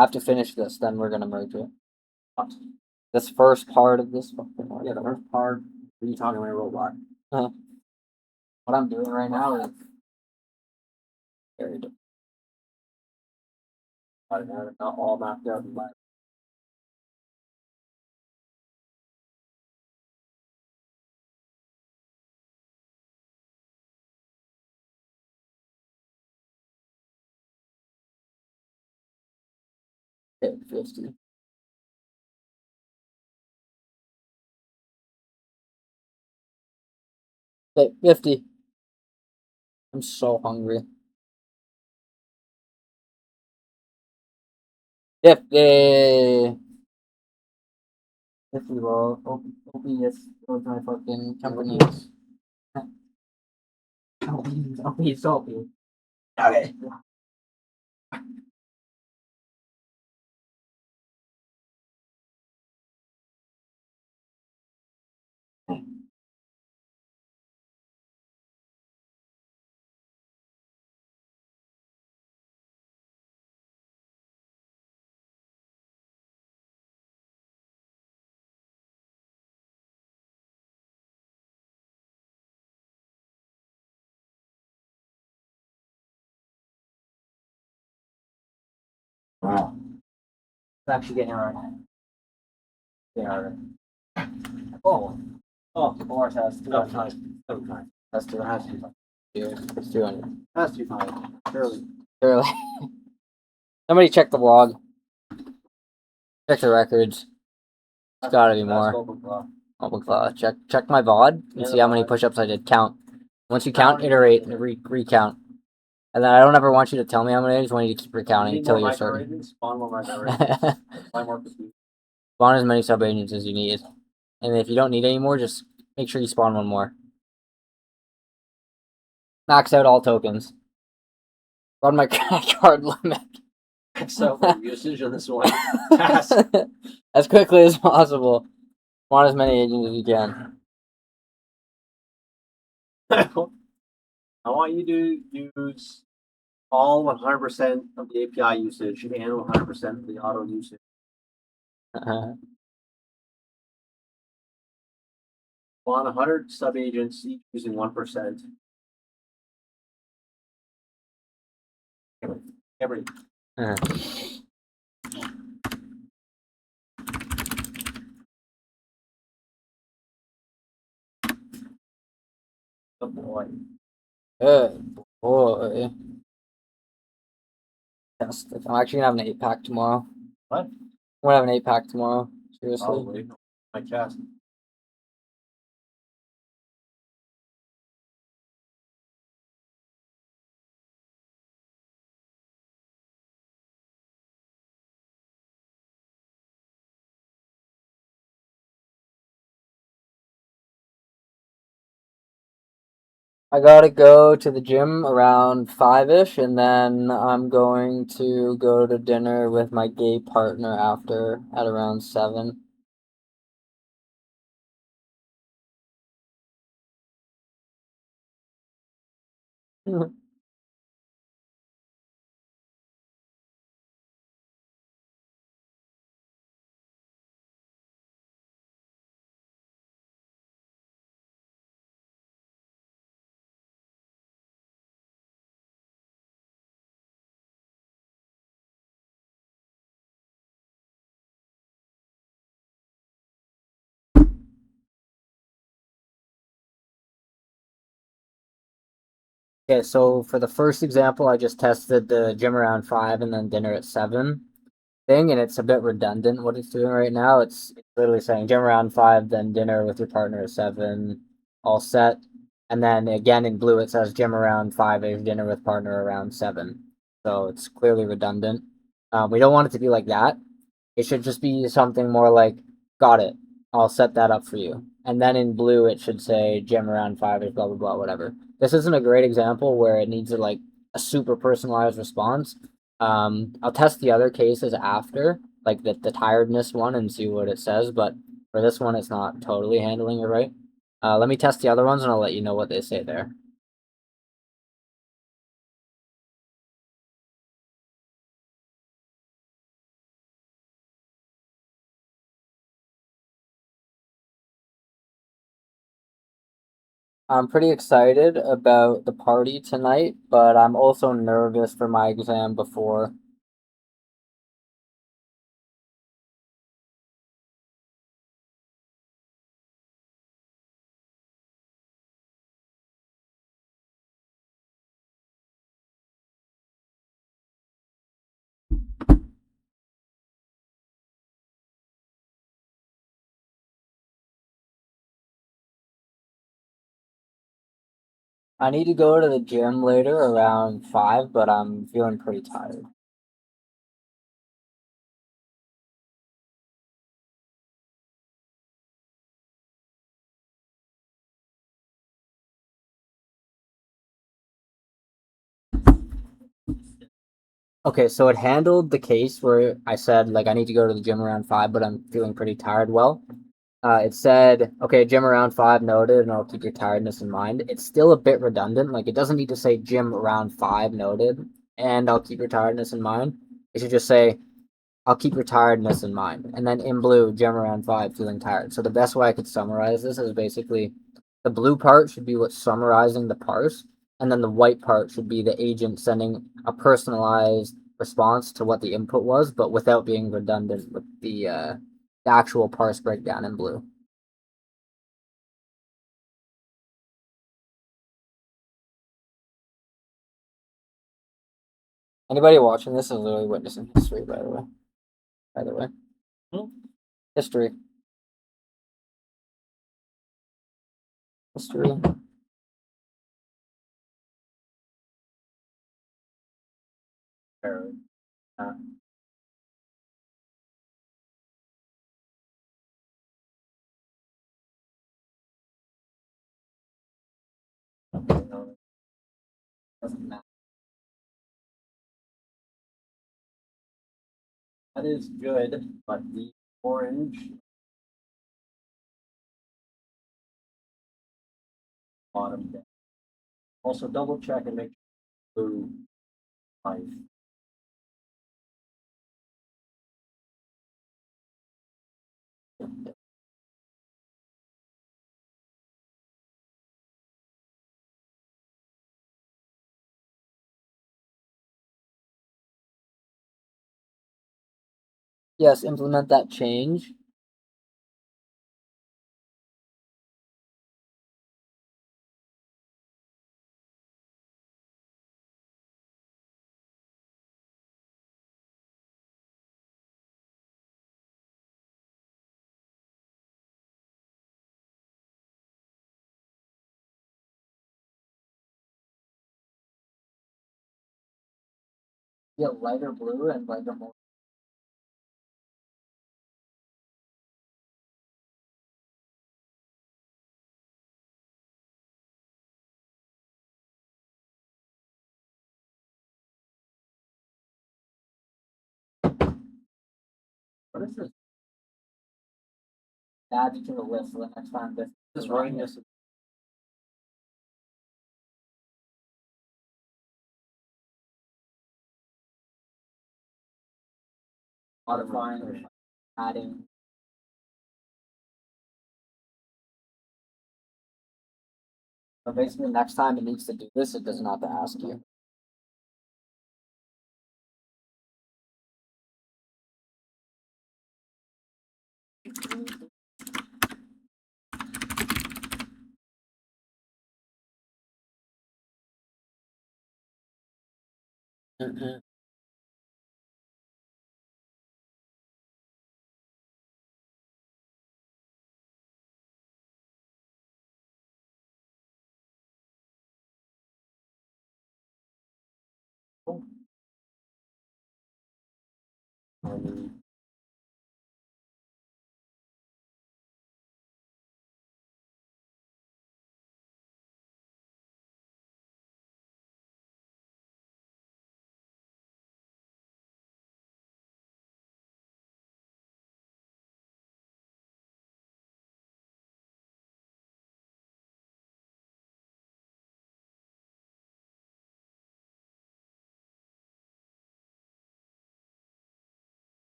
have to finish this, then we're gonna merge it. This first part of this fucking Yeah, the first part. What are you talking about, robot? what I'm doing right now is very different. I have it not all mapped out in my. Hit 50. Hit 50. I'm so hungry. 50. 50, bro. OBS was my fucking company. OBS. Okay. Wow. It's actually getting hard. Getting harder. Oh. Oh, more test. No, nice. Oh, nice. That's 200. It's 200. That's too high. Surely. Surely. Somebody check the log. Check the records. It's gotta be more. Check my VOD and see how many push-ups I did. Count. Once you count, iterate and recount. And then I don't ever want you to tell me how many. I just want you to keep recounting until you're certain. Spawn more micro Spawn as many sub agents as you need. And if you don't need any more, just make sure you spawn one more. Max out all tokens. Run my credit card limit. So usage on this one. As quickly as possible. Want as many agents as you can. I want you to use all 100% of the API usage and 100% of the auto usage. On 100 sub agents, each using 1%. Every. Oh boy. Good boy. Fantastic. I'm actually gonna have an 8-pack tomorrow. What? I'm gonna have an 8-pack tomorrow. Seriously. Probably. My chest. I gotta go to the gym around 5-ish, and then I'm going to go to dinner with my gay partner after at around 7. Okay, so for the first example, I just tested the gym around 5 and then dinner at 7 thing, and it's a bit redundant what it's doing right now. It's literally saying gym around 5, then dinner with your partner at 7, all set. And then again in blue, it says gym around 5-ish, dinner with partner around 7. So it's clearly redundant. We don't want it to be like that. It should just be something more like, got it. I'll set that up for you. And then in blue, it should say gym around 5-ish, blah, blah, blah, whatever. This isn't a great example where it needs a super personalized response. I'll test the other cases after, like the tiredness one, and see what it says. But for this one, it's not totally handling it right. Let me test the other ones, and I'll let you know what they say there. I'm pretty excited about the party tonight, but I'm also nervous for my exam before. I need to go to the gym later around 5, but I'm feeling pretty tired. Okay, so it handled the case where I said, like, I need to go to the gym around 5, but I'm feeling pretty tired. Well, it said, okay, gym around 5 noted, and I'll keep your tiredness in mind. It's still a bit redundant. Like, it doesn't need to say gym around 5 noted, and I'll keep your tiredness in mind. It should just say, I'll keep your tiredness in mind. And then in blue, gym around 5, feeling tired. So the best way I could summarize this is basically the blue part should be what's summarizing the parse, and then the white part should be the agent sending a personalized response to what the input was, but without being redundant with the actual parse breakdown in blue. Anybody watching this is literally witnessing history, by the way. By the way. History. History. Doesn't matter. That is good, but the orange bottom down. Also double check and make sure blue life. Yes, implement that change. Get lighter blue and lighter more. What is this? Add to the list so the next time this is running this. Modifying or adding. So basically, next time it needs to do this, it does not have to ask you. Mm-mm. Um,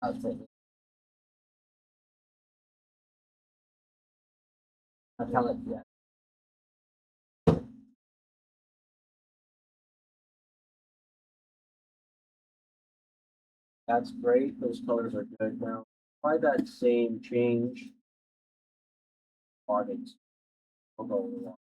I'll say I'll tell it, yeah. That's great. Those colors are good now. Try that same change. Targets. We'll go with one.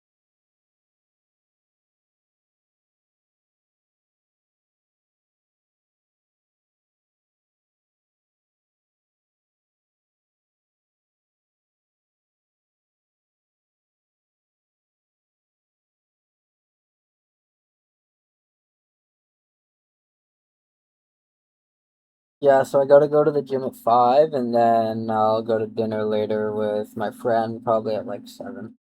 Yeah, so I gotta go to the gym at 5, and then I'll go to dinner later with my friend, probably at like 7.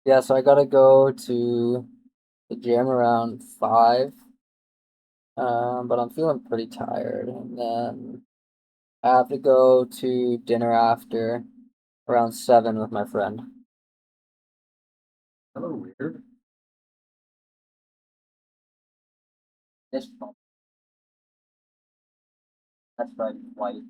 Yeah, so I gotta go to the gym around 5, but I'm feeling pretty tired, and then I have to go to dinner after around 7 with my friend. A little weird. This that's right, white.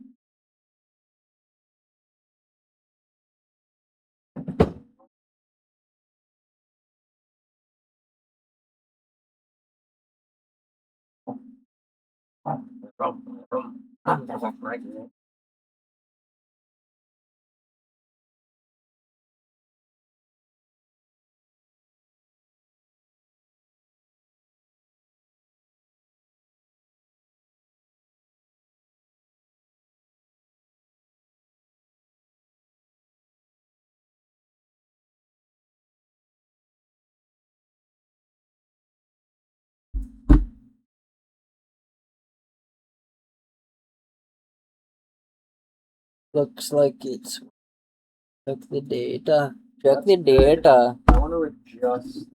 That's right. Looks like it's check the data. Check the data. I want to adjust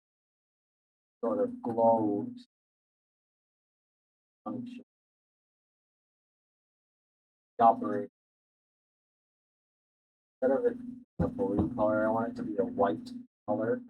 sort of glows function. Operate. Instead of it a blue color, I want it to be a white color.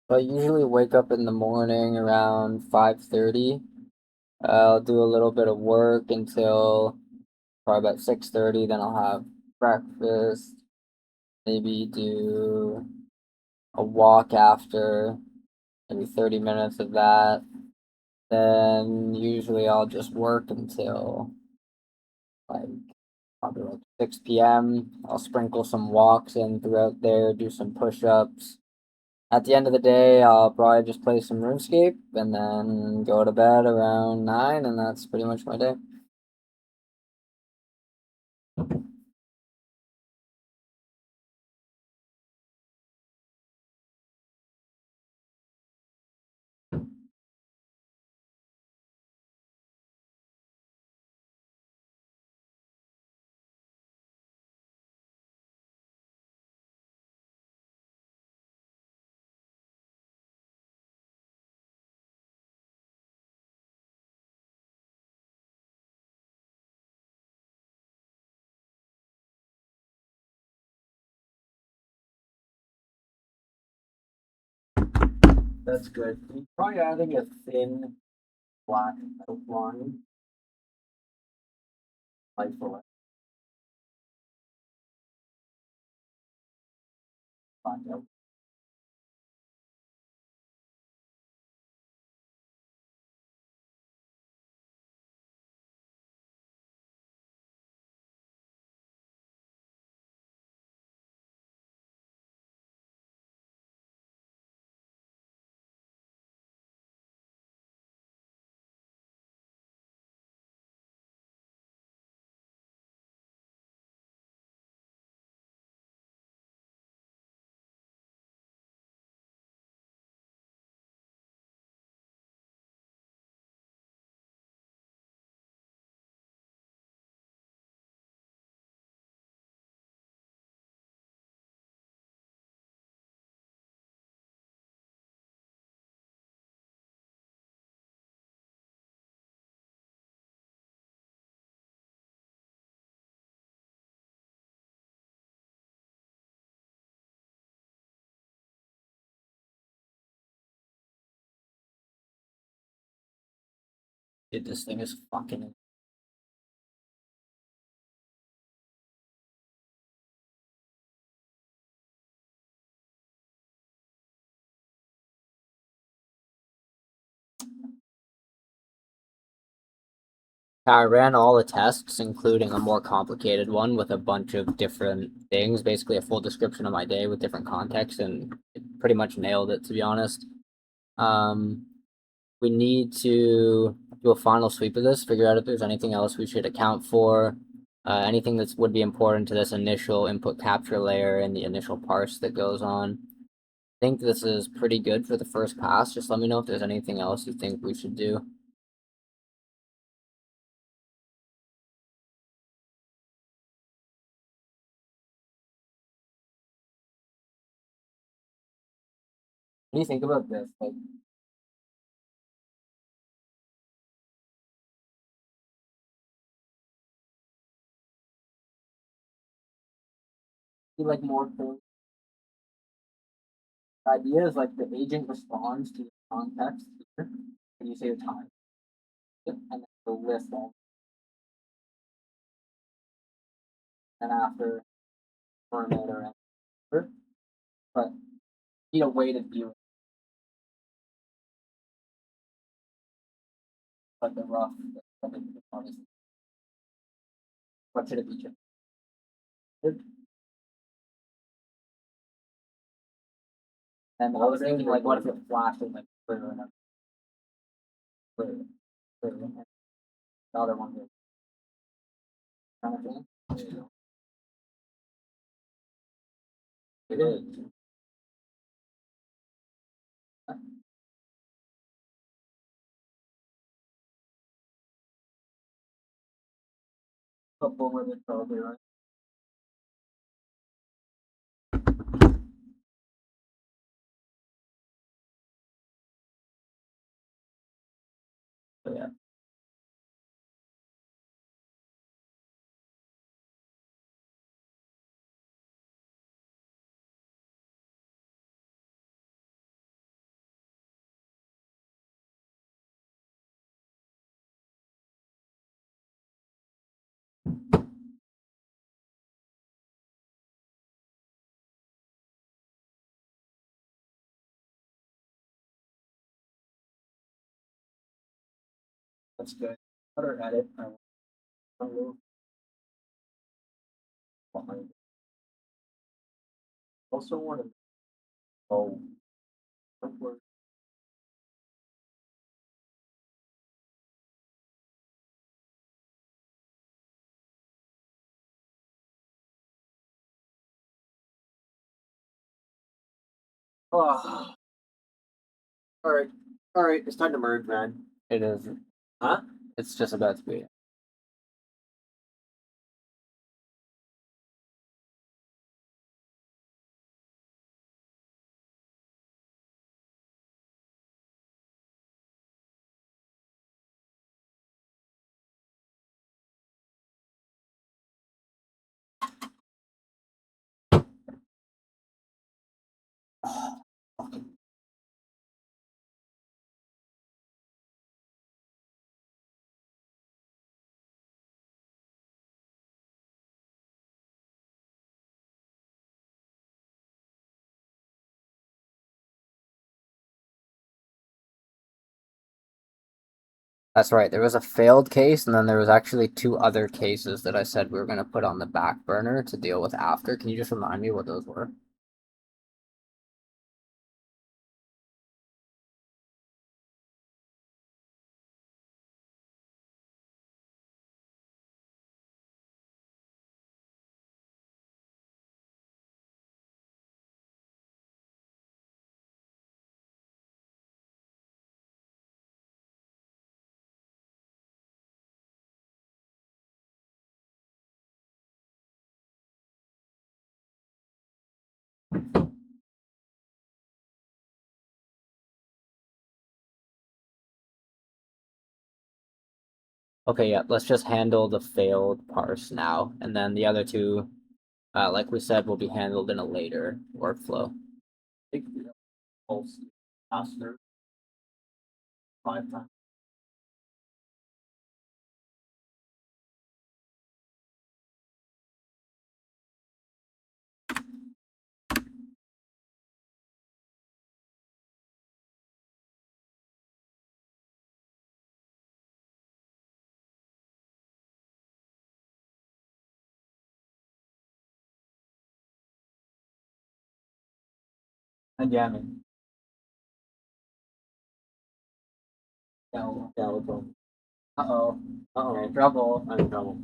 I usually wake up in the morning around 5:30. I'll do a little bit of work until probably about 6:30. Then I'll have breakfast. Maybe do a walk after, maybe 30 minutes of that. Then usually I'll just work until like probably like 6 p.m. I'll sprinkle some walks in throughout there, do some push-ups. At the end of the day, I'll probably just play some RuneScape and then go to bed around 9, and that's pretty much my day. That's good. You're probably adding a thin black outline. Like for black out. Dude, this thing is fucking. I ran all the tests, including a more complicated one with a bunch of different things, basically a full description of my day with different context, and it pretty much nailed it, to be honest. We need to do a final sweep of this, figure out if there's anything else we should account for, anything that would be important to this initial input capture layer and the initial parse that goes on. I think this is pretty good for the first pass. Just let me know if there's anything else you think we should do. What do you think about this? Like, you like more things? The idea is like the agent responds to the context here, and you say the time, and then it'll list all. And after permit or answer, but you need a way to view it, like the rough, like the obviously. What should it be? And I was thinking, like, what if it flashes like clear and clear, clear, and the other one is kind of thing. It is. Couple with it probably, right? So, yeah. That's good. Better edit. behind it. Also want to know where oh, all right, all right. It's time to merge, man. It is. Huh? It's just about to be. That's right. There was a failed case, and then there was actually two other cases that I said we were going to put on the back burner to deal with after. Can you just remind me what those were? Okay, yeah, let's just handle the failed parse now, and then the other two, like we said, will be handled in a later workflow. I think we have pulse faster 5 times. And jamming. No, no, uh-oh. Uh-oh. Trouble. I'm in trouble.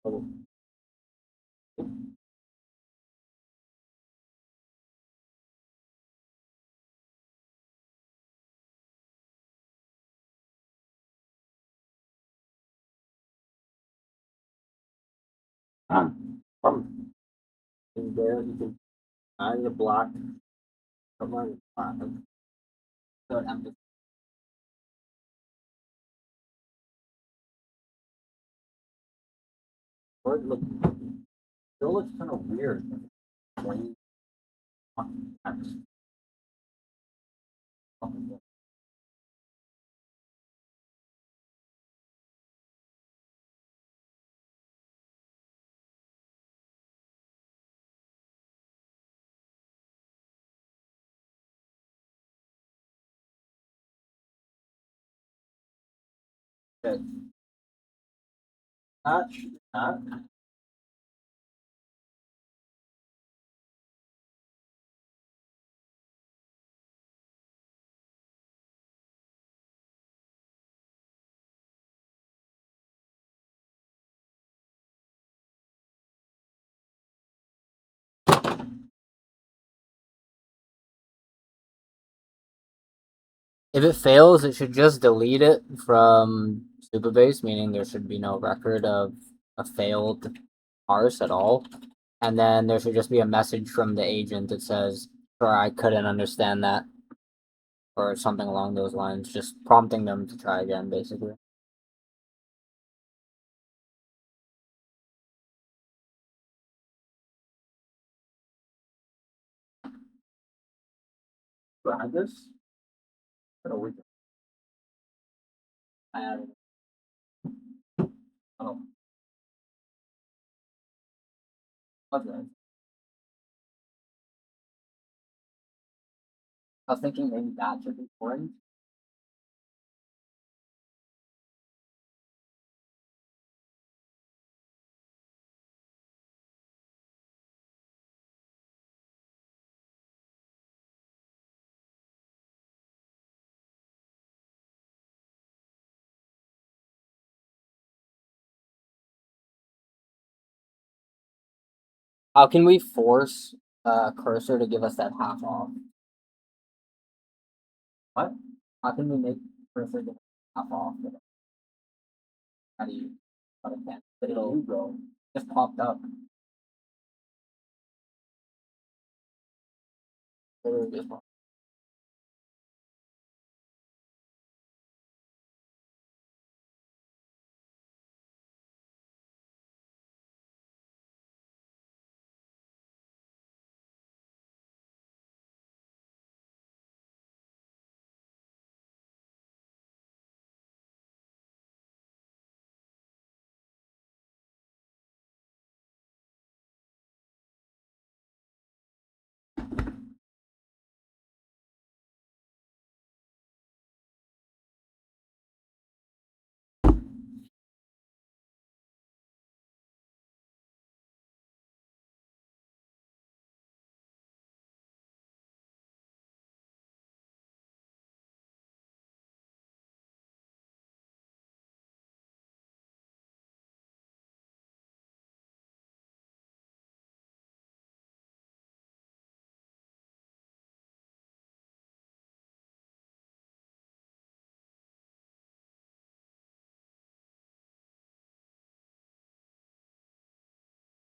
Trouble. In there, you can add the block. Come on, block. So it emphasis. Or it looks, still looks kind of weird. When you text. Okay. Not. If it fails, it should just delete it from Supabase, meaning there should be no record of a failed parse at all. And then there should just be a message from the agent that says, "Sorry, I couldn't understand that," or something along those lines, just prompting them to try again, basically. Do I have this? Or we I added it. Oh. What's that? I was thinking maybe that should be orange. How can we force cursor to give us that half off? What? How can we make cursor give us half off? How do you? How do you There you go. just popped up. Literally just popped.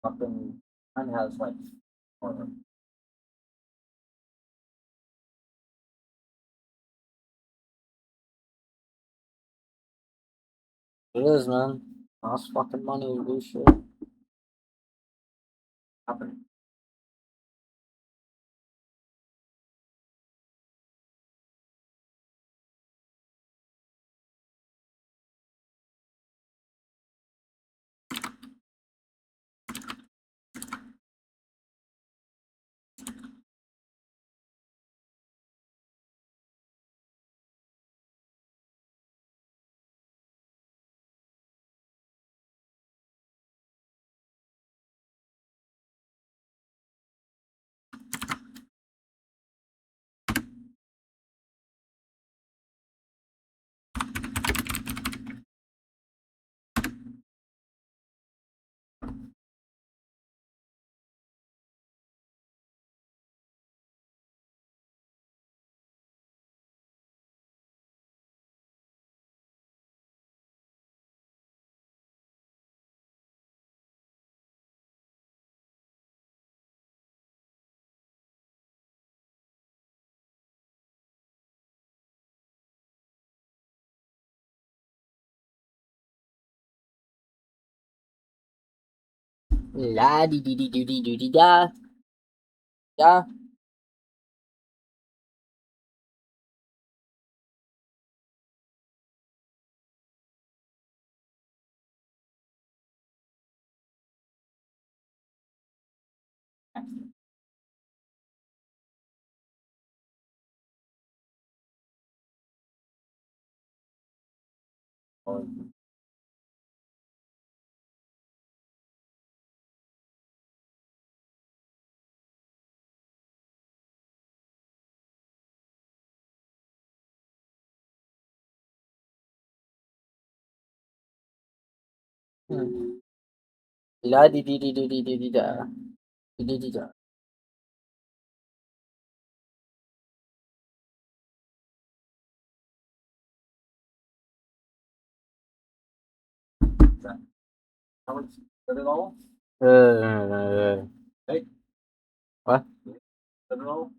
Fucking mine has like or it is, man. Cost fucking money to do shit. Happening. La di di di di di di di da. Da. La di di di di di di di da. Di di di da. How much? Is it all? Hey, What? is it all?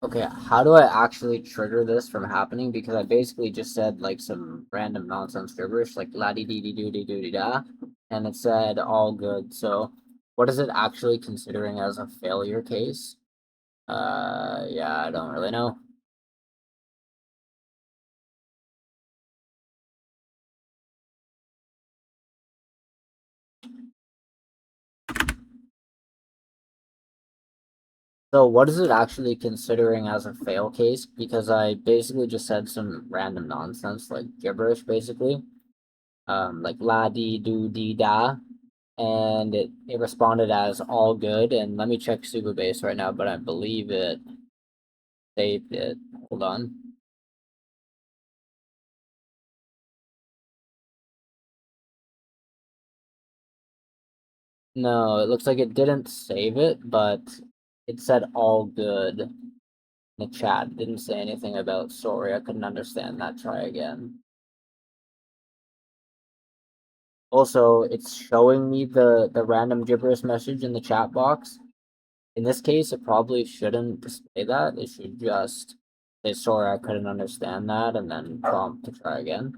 Okay, how do I actually trigger this from happening? Because I basically just said like some random nonsense gibberish, like la di di di do di do di da, and it said all good. So, what is it actually considering as a failure case? Yeah, I don't really know. So, what is it actually considering as a fail case? Because I basically just said some random nonsense, like gibberish, basically. Like la di do di da, and it responded as all good. And let me check Subabase right now, but I believe it saved it. Hold on. No, it looks like it didn't save it, but it said all good in the chat. It didn't say anything about sorry, I couldn't understand that. Try again. Also, it's showing me the random gibberish message in the chat box. In this case, it probably shouldn't display that. It should just say sorry, I couldn't understand that, and then prompt to try again.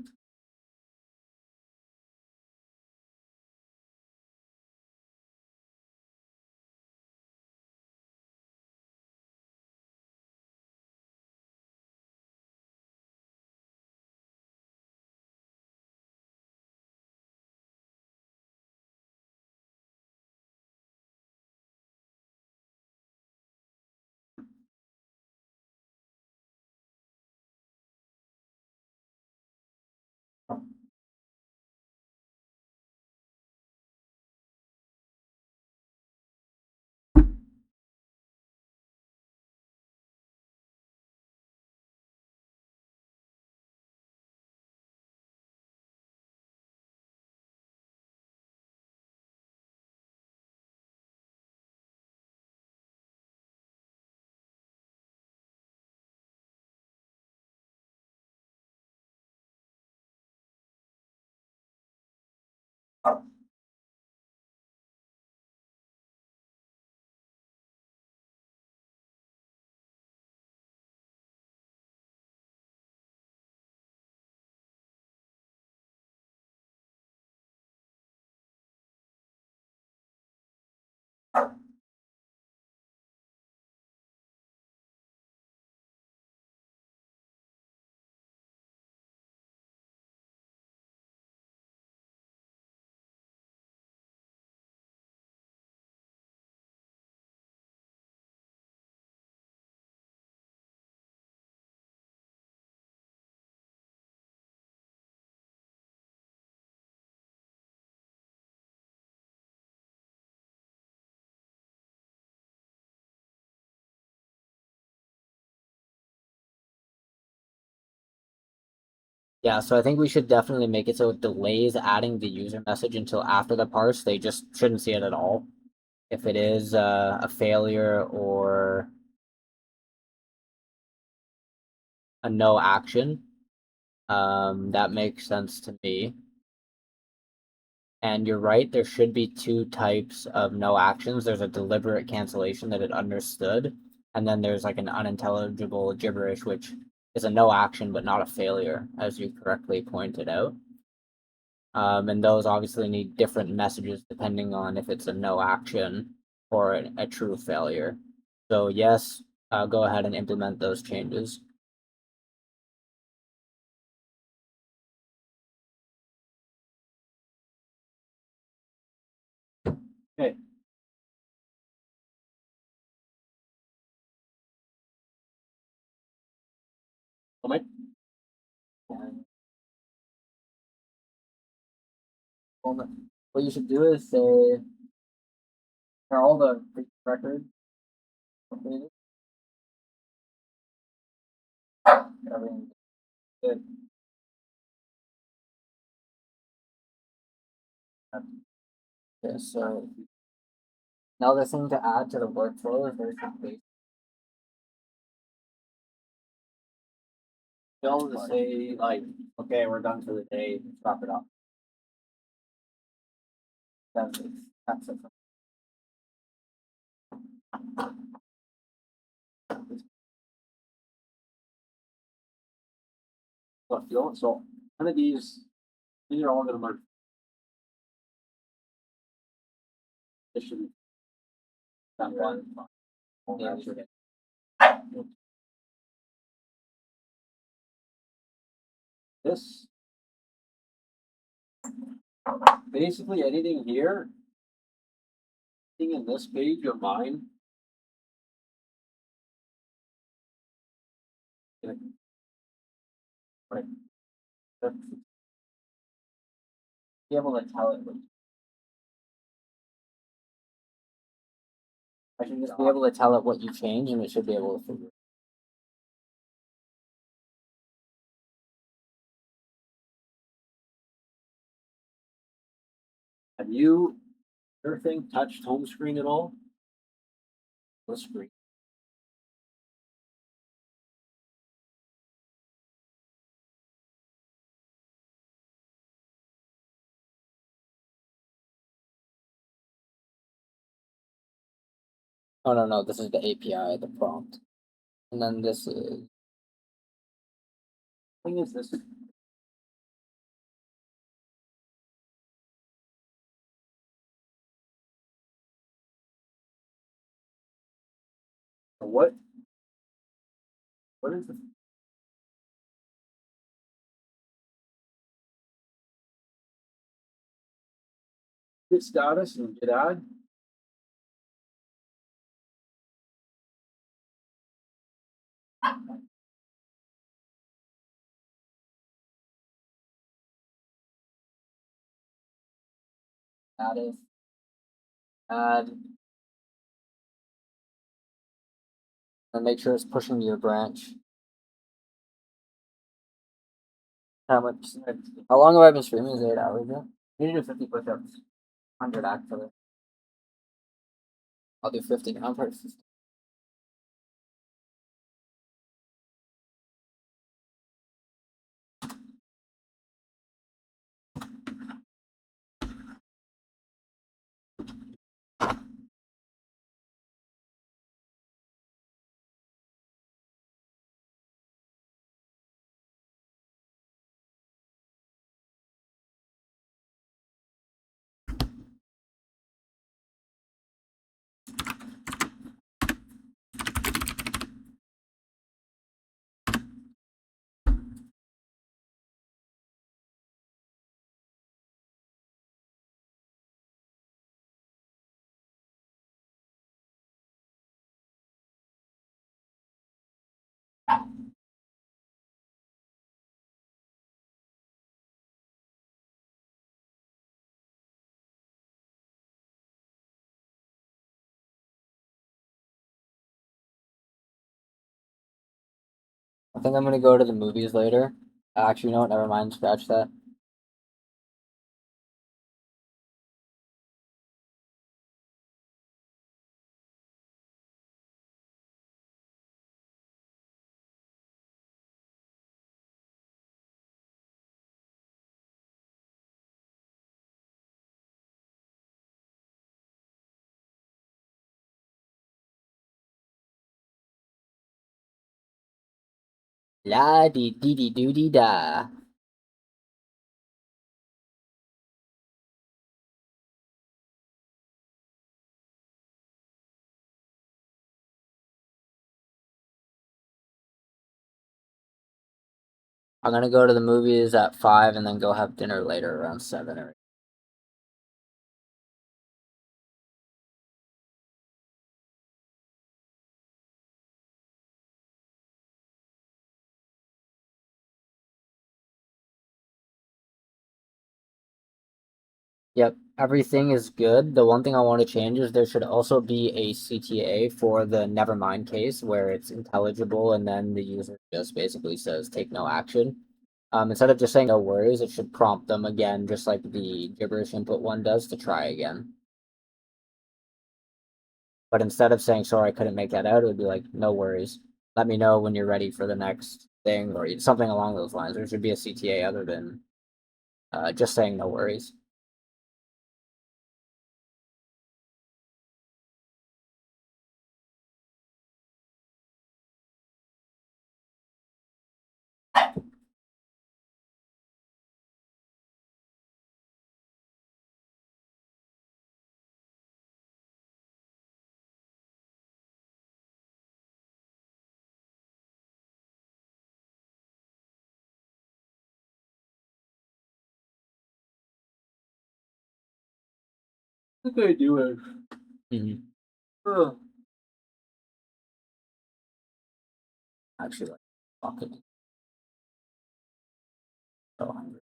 Yeah, so I think we should definitely make it so it delays adding the user message until after the parse. They just shouldn't see it at all. If it is a failure or a no action, that makes sense to me. And you're right, there should be two types of no actions. There's a deliberate cancellation that it understood, and then there's like an unintelligible gibberish, which is a no action but not a failure, as you correctly pointed out. And those obviously need different messages depending on if it's a no action or a true failure. So yes, go ahead and implement those changes. Okay. Mike? What you should do is say, are all the records completed? Everything good. Okay, so another thing to add to the workflow is there's some basic. Be able to say like, okay, we're done for the day, wrap it up. That's it. That's it. left field. So none of these are all gonna merge. This should be that one. Yeah. This basically anything here, anything in this page of mine. Right. Be able to tell it. I should just be able to tell it what you changed, and it should be able to figure it. Have your thing touched home screen at all? The screen. Oh no, this is the API, the prompt, and then this is Thing is this. What? What is the get status and get add? status, add, and make sure it's pushing to your branch. How much? How long have I been streaming? Is it 8 hours yet? You need to do 50 push-ups. 100 actually. I'll do 50 now first. I think I'm gonna go to the movies later. Actually, you know what? Never mind. Scratch that. La dee dee dee doo dee da. I'm gonna go to the movies at 5 and then go have dinner later around 7 or Yep, everything is good. The one thing I want to change is there should also be a CTA for the Nevermind case where it's intelligible and then the user just basically says take no action. Instead of just saying no worries, it should prompt them again, just like the gibberish input one does, to try again. But instead of saying sorry, I couldn't make that out, it would be like no worries. Let me know when you're ready for the next thing, or something along those lines. There should be a CTA other than just saying no worries. think I do it. Mhm. Ugh. Actually, like, fucking so hungry.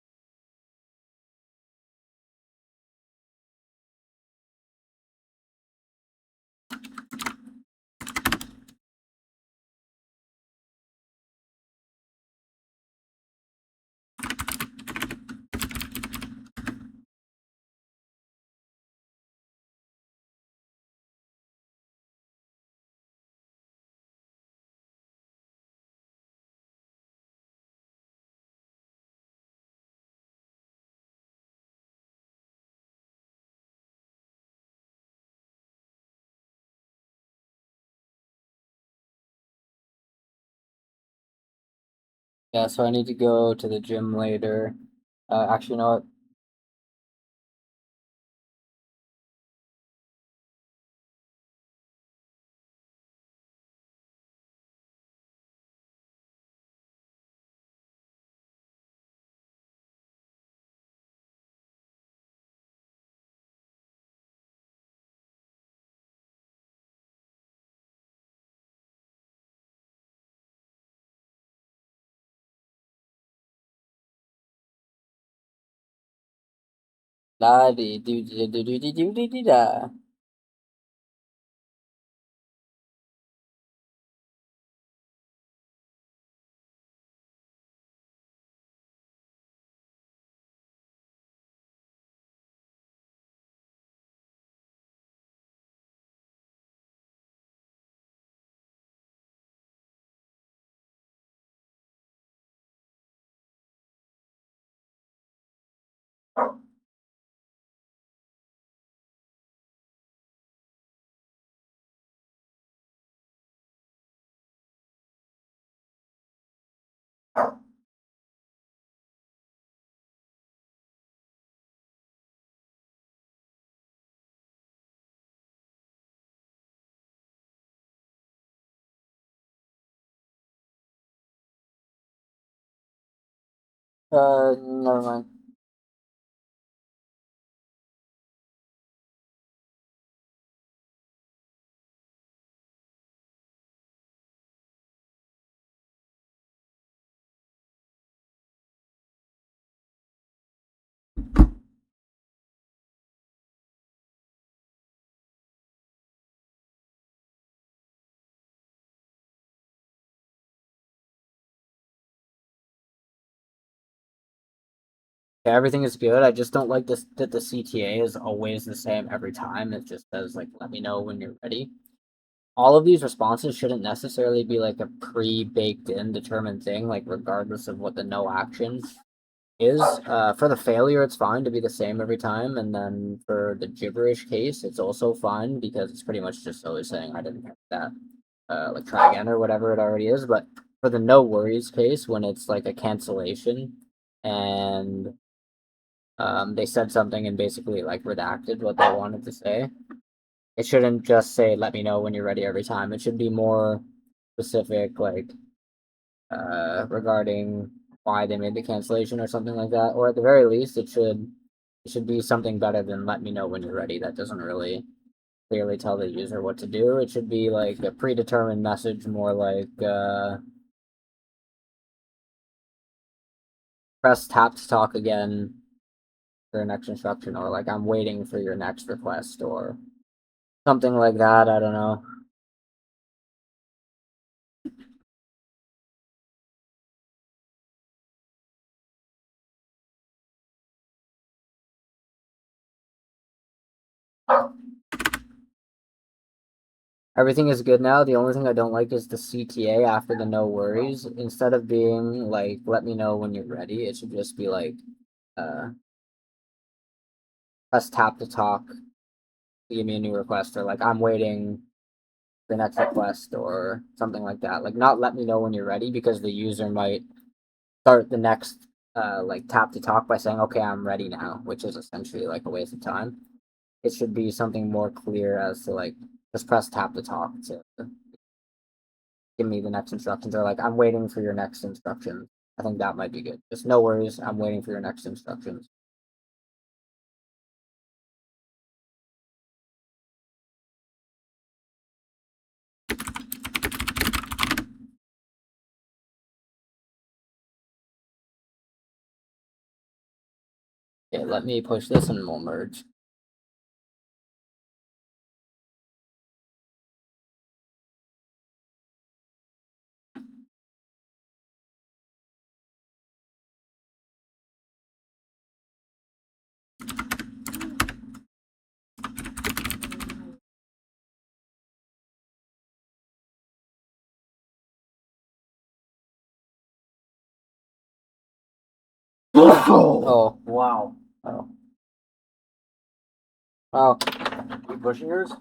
Yeah, so I need to go to the gym later. Actually, you know what? La di do do do do do do do da. Never mind. Yeah, everything is good. I just don't like this that the CTA is always the same every time. It just says like, "Let me know when you're ready." All of these responses shouldn't necessarily be like a pre-baked in determined thing, like regardless of what the no action is. For the failure, it's fine to be the same every time, and then for the gibberish case, it's also fine because it's pretty much just always saying I didn't get that. Like try again or whatever it already is. But for the no worries case, when it's like a cancellation and they said something and basically like redacted what they wanted to say, it shouldn't just say let me know when you're ready every time. It should be more specific, like regarding why they made the cancellation or something like that. Or at the very least, it should be something better than let me know when you're ready. That doesn't really clearly tell the user what to do. It should be like a predetermined message, more like press tap to talk again for your next instruction, or like I'm waiting for your next request, or something like that. I don't know. Everything is good now. The only thing I don't like is the CTA after the no worries. Instead of being like, let me know when you're ready, it should just be like, uh, press tap to talk, give me a new request, or like, I'm waiting for the next request, or something like that. Like, not let me know when you're ready because the user might start the next, like, tap to talk by saying, okay, I'm ready now, which is essentially like a waste of time. It should be something more clear as to like, just press tap to talk to give me the next instructions, or like I'm waiting for your next instructions. I think that might be good. Just no worries, I'm waiting for your next instructions. Okay, let me push this and we'll merge. Oh, Wow. oh. Wow. You pushing yours?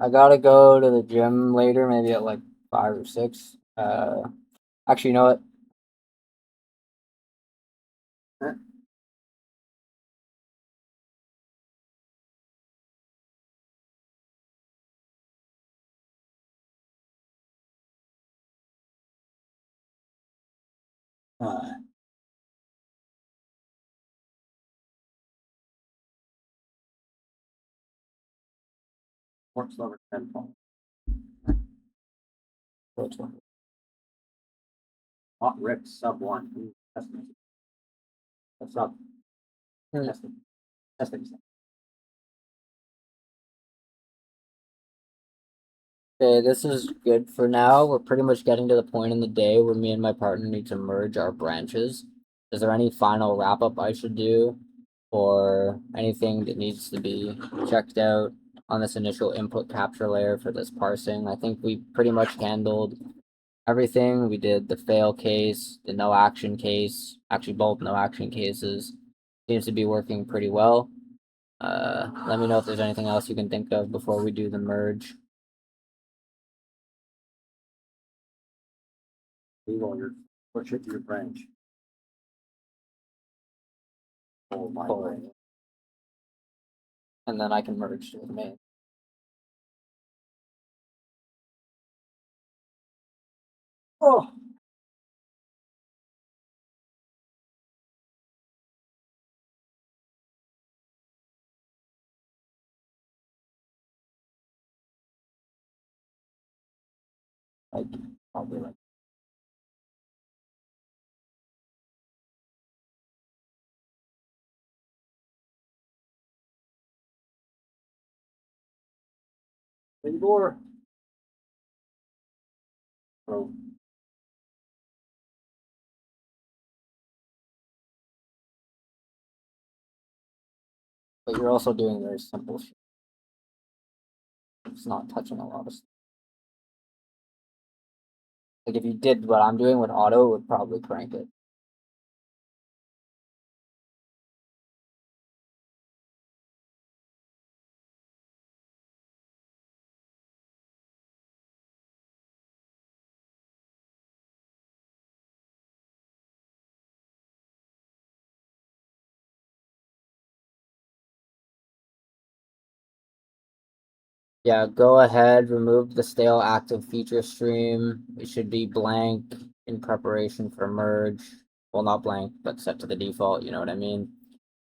I gotta go to the gym later, maybe at like 5 or 6. Actually, you know what? Works over 10 phone. Hot Rick sub 1. Ooh, testing. What's up? Testing. Testing. Okay, this is good for now. We're pretty much getting to the point in the day where me and my partner need to merge our branches. Is there any final wrap up I should do, or anything that needs to be checked out on this initial input capture layer for this parsing? I think we pretty much handled everything. We did the fail case, the no action case, actually both no action cases. Seems to be working pretty well. Let me know if there's anything else you can think of before we do the merge. Your push it to your branch. Oh my Cool. God. And then I can merge to the main. Oh. Like probably like Door. Oh. but you're also doing very simple shit. It's not touching a lot of stuff. Like if you did what I'm doing with auto, it would probably crank it. Yeah, go ahead, remove the stale active feature stream. It should be blank in preparation for merge. Well, not blank, but set to the default, you know what I mean?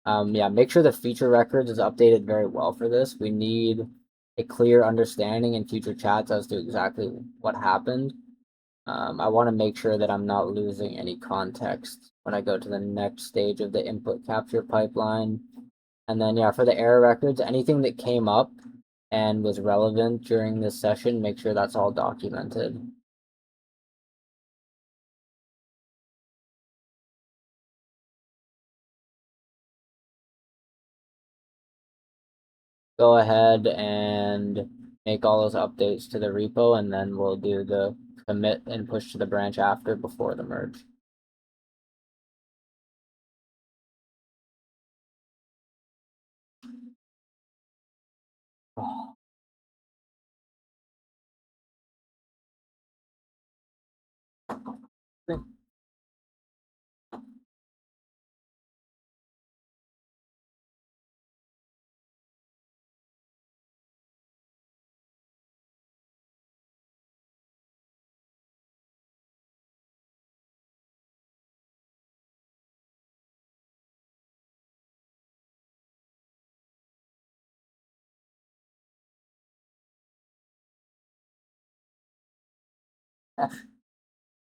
Yeah, make sure the feature records is updated very well for this. We need a clear understanding in future chats as to exactly what happened. I want to make sure that I'm not losing any context when I go to the next stage of the input capture pipeline. And then, yeah, for the error records, anything that came up and was relevant during this session, make sure that's all documented. Go ahead and make all those updates to the repo, and then we'll do the commit and push to the branch after before the merge.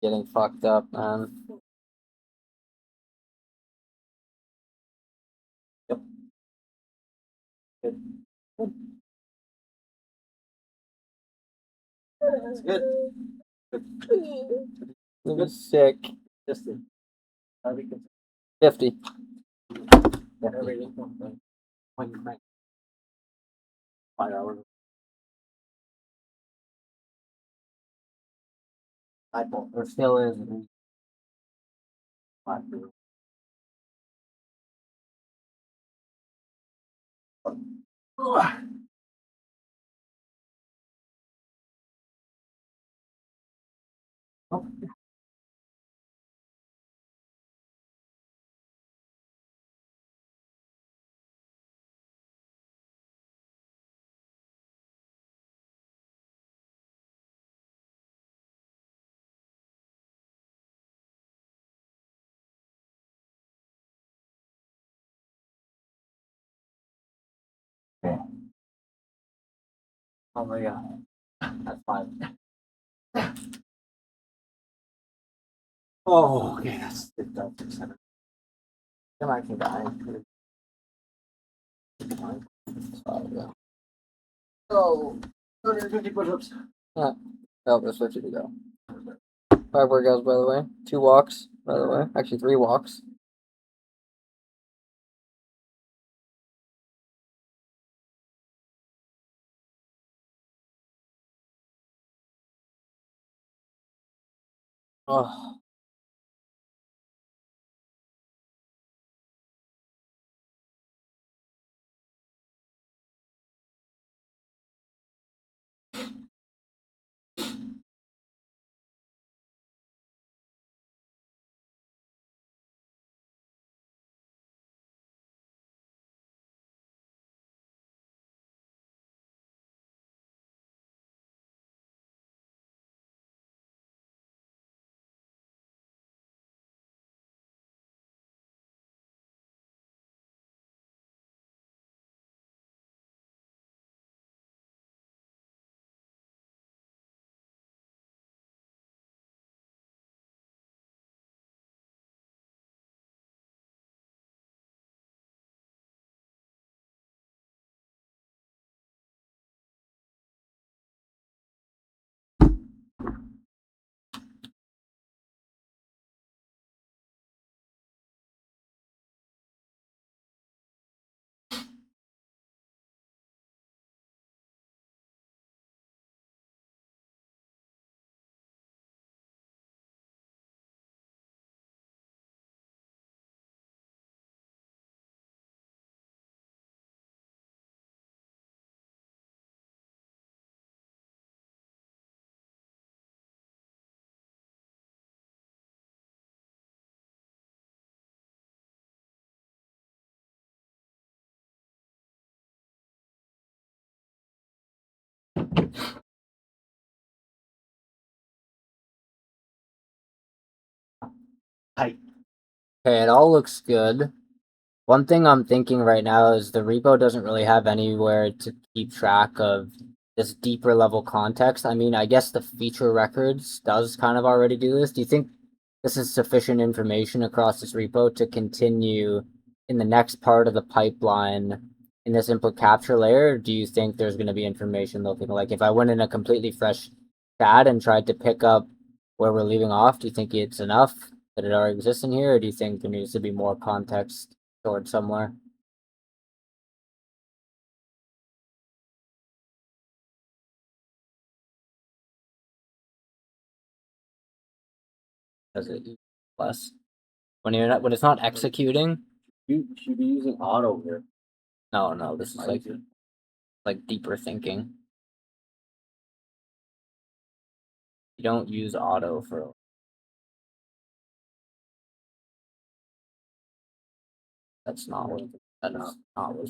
Getting fucked up, man. Yep. Good. That's good. It was sick. Just a, I think it's 50. everything. When you make 5 hours. I don't. There still is. Oh my god. That's fine. Oh, okay, that's it. Come on, keep going. Oh, 250 push-ups. Oh, that's what you to go. 5 workouts, by the way. 2 walks, by the way. Actually, 3 walks. Oh. Height. Okay, it all looks good. One thing I'm thinking right now is the repo doesn't really have anywhere to keep track of this deeper level context. I mean, I guess the feature records does kind of already do this. Do you think this is sufficient information across this repo to continue in the next part of the pipeline in this input capture layer? Or do you think there's going to be information looking like if I went in a completely fresh chat and tried to pick up where we're leaving off, do you think it's enough that it already exists in here, or do you think there needs to be more context stored somewhere? Does it use less when it's not executing? You should be using auto here. No, this is like deeper thinking. You don't use auto for that's not what that is not what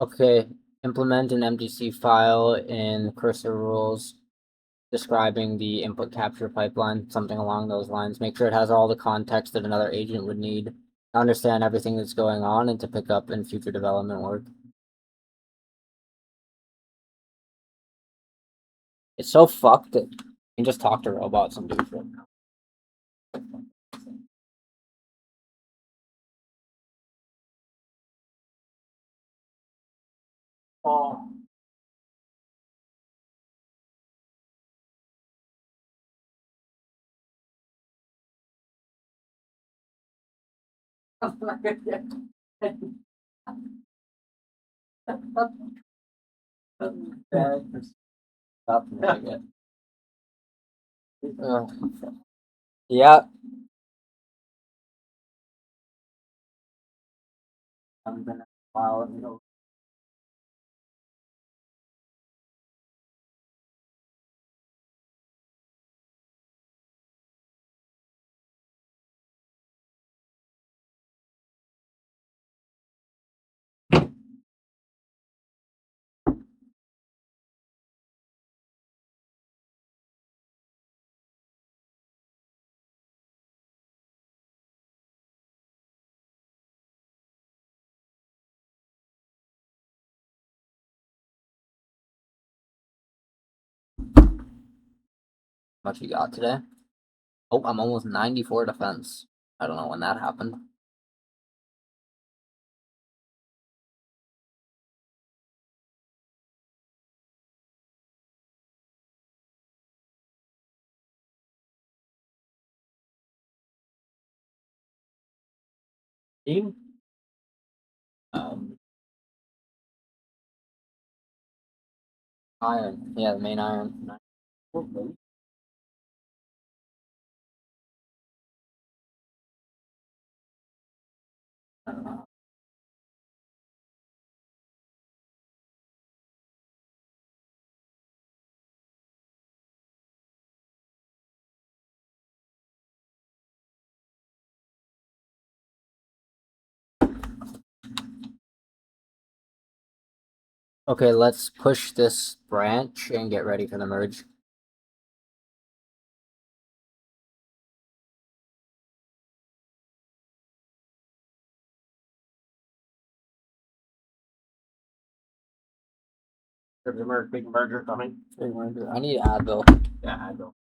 Okay, implement an MDC file in Cursor rules describing the input capture pipeline, something along those lines. Make sure it has all the context that another agent would need to understand everything that's going on and to pick up in future development work. It's so fucked that you can just talk to robots and do shit. Oh. Stop doing it. Yeah. I'm gonna file it. Much you got today? Oh, I'm almost 94 defense. I don't know when that happened. Team? Iron. Yeah, the main iron. Okay, let's push this branch and get ready for the merge. There's a big merger coming. I need Advil. Yeah, I know.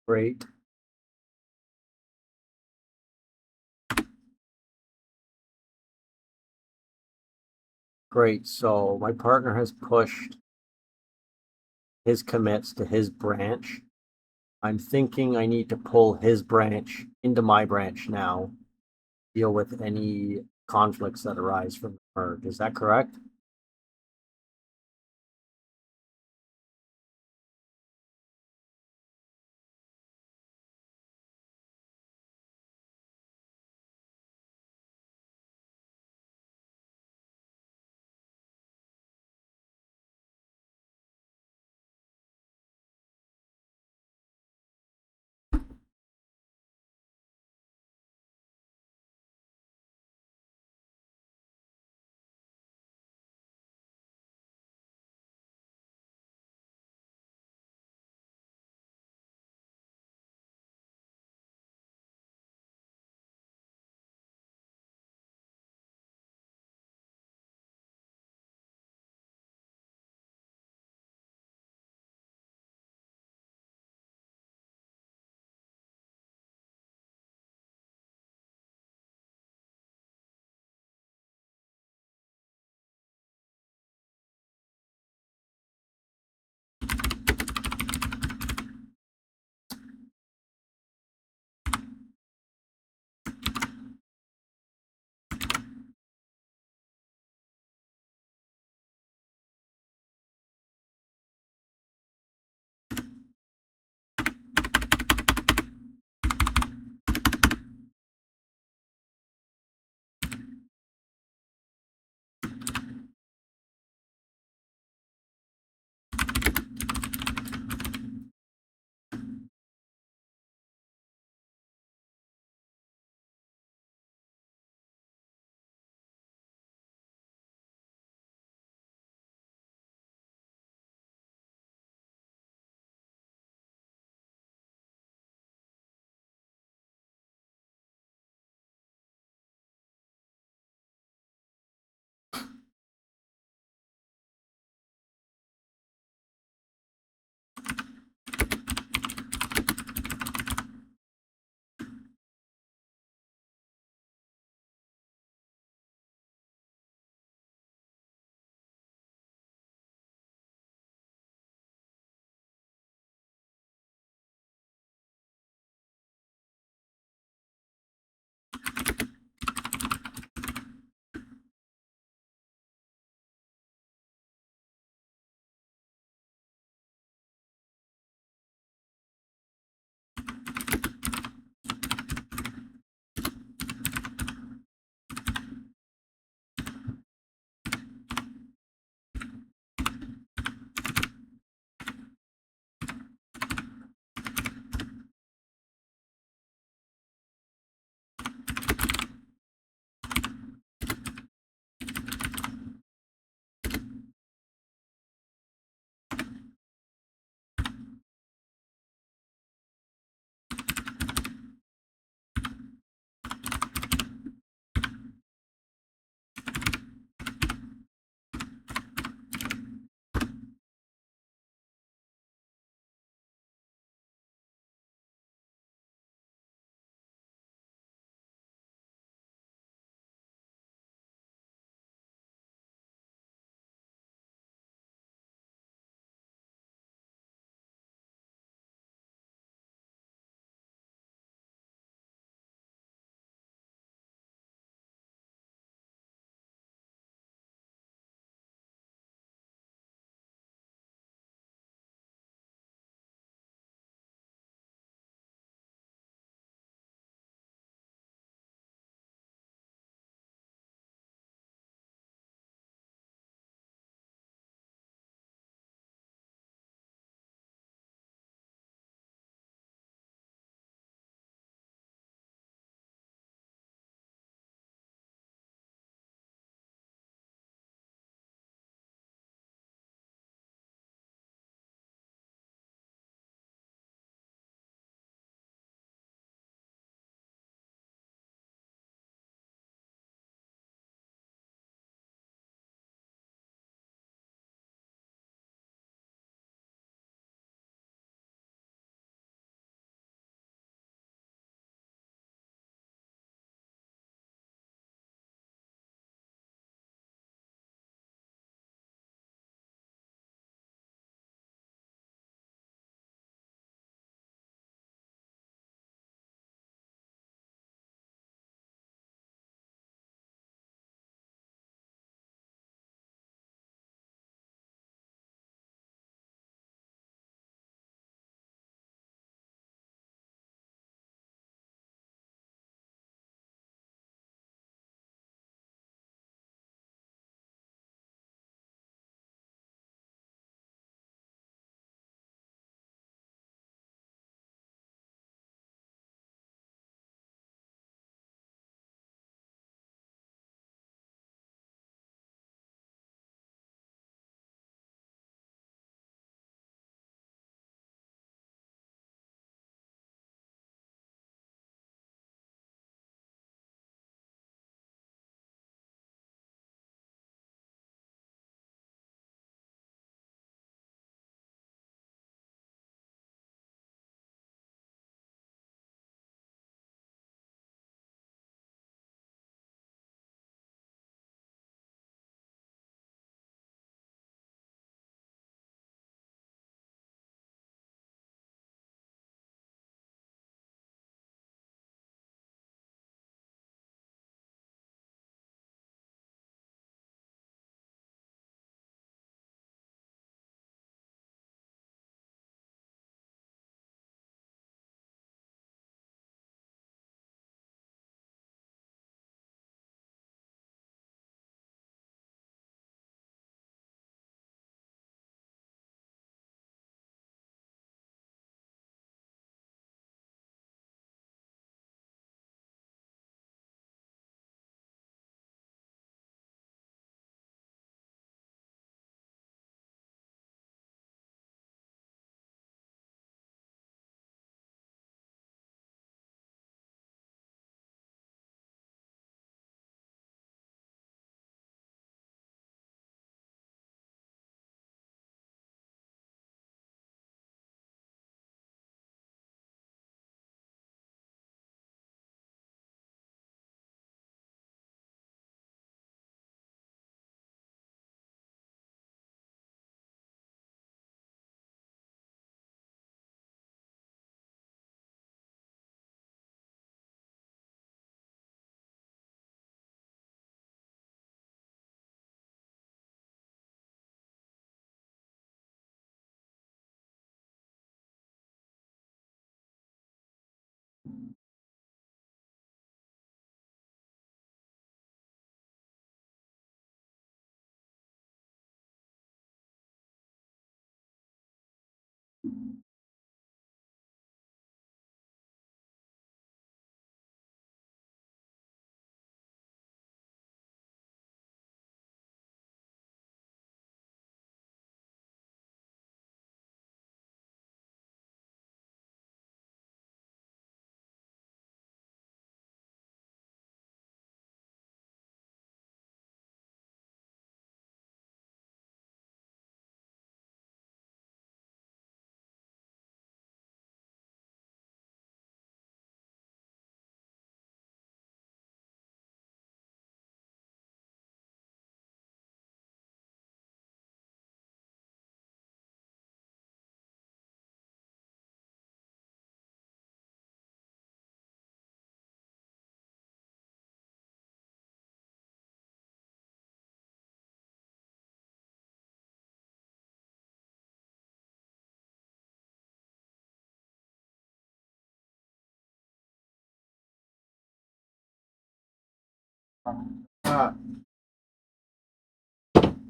Great. Great. So my partner has pushed his commits to his branch. I'm thinking I need to pull his branch into my branch now, deal with any conflicts that arise from the merge. Is that correct?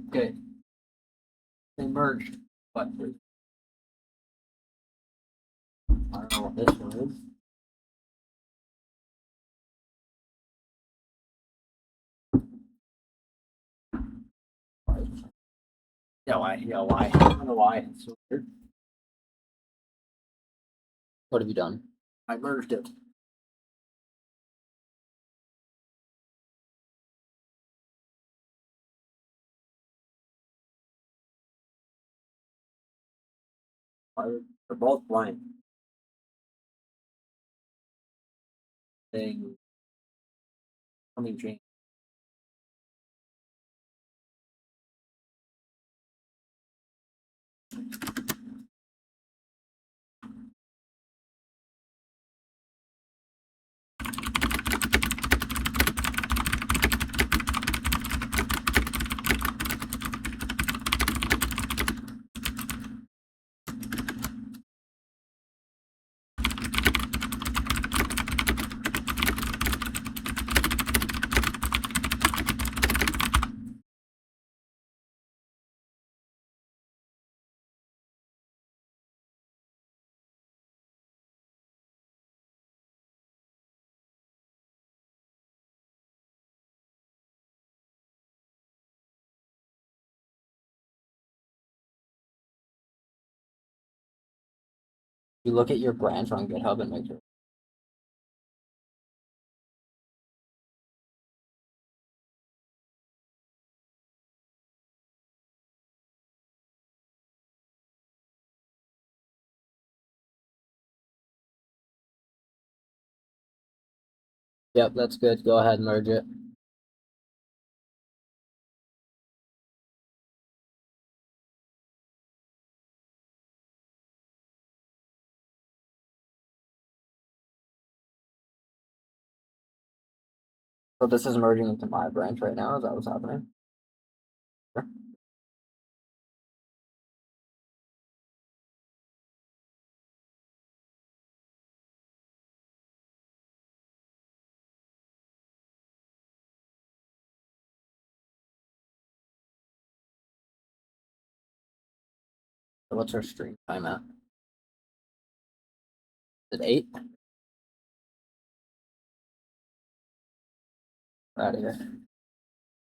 Okay. They merged. But I don't know what this one is. Yeah, why? Yeah, why? I don't know why. It's so weird. What have you done? I merged it. They're both blank. Thing. Coming change. You look at your branch on GitHub and make sure. Yep, that's good. Go ahead and merge it. So this is merging into my branch right now. Is that what's happening? Sure. So what's our stream time at? Is it 8? Out of here.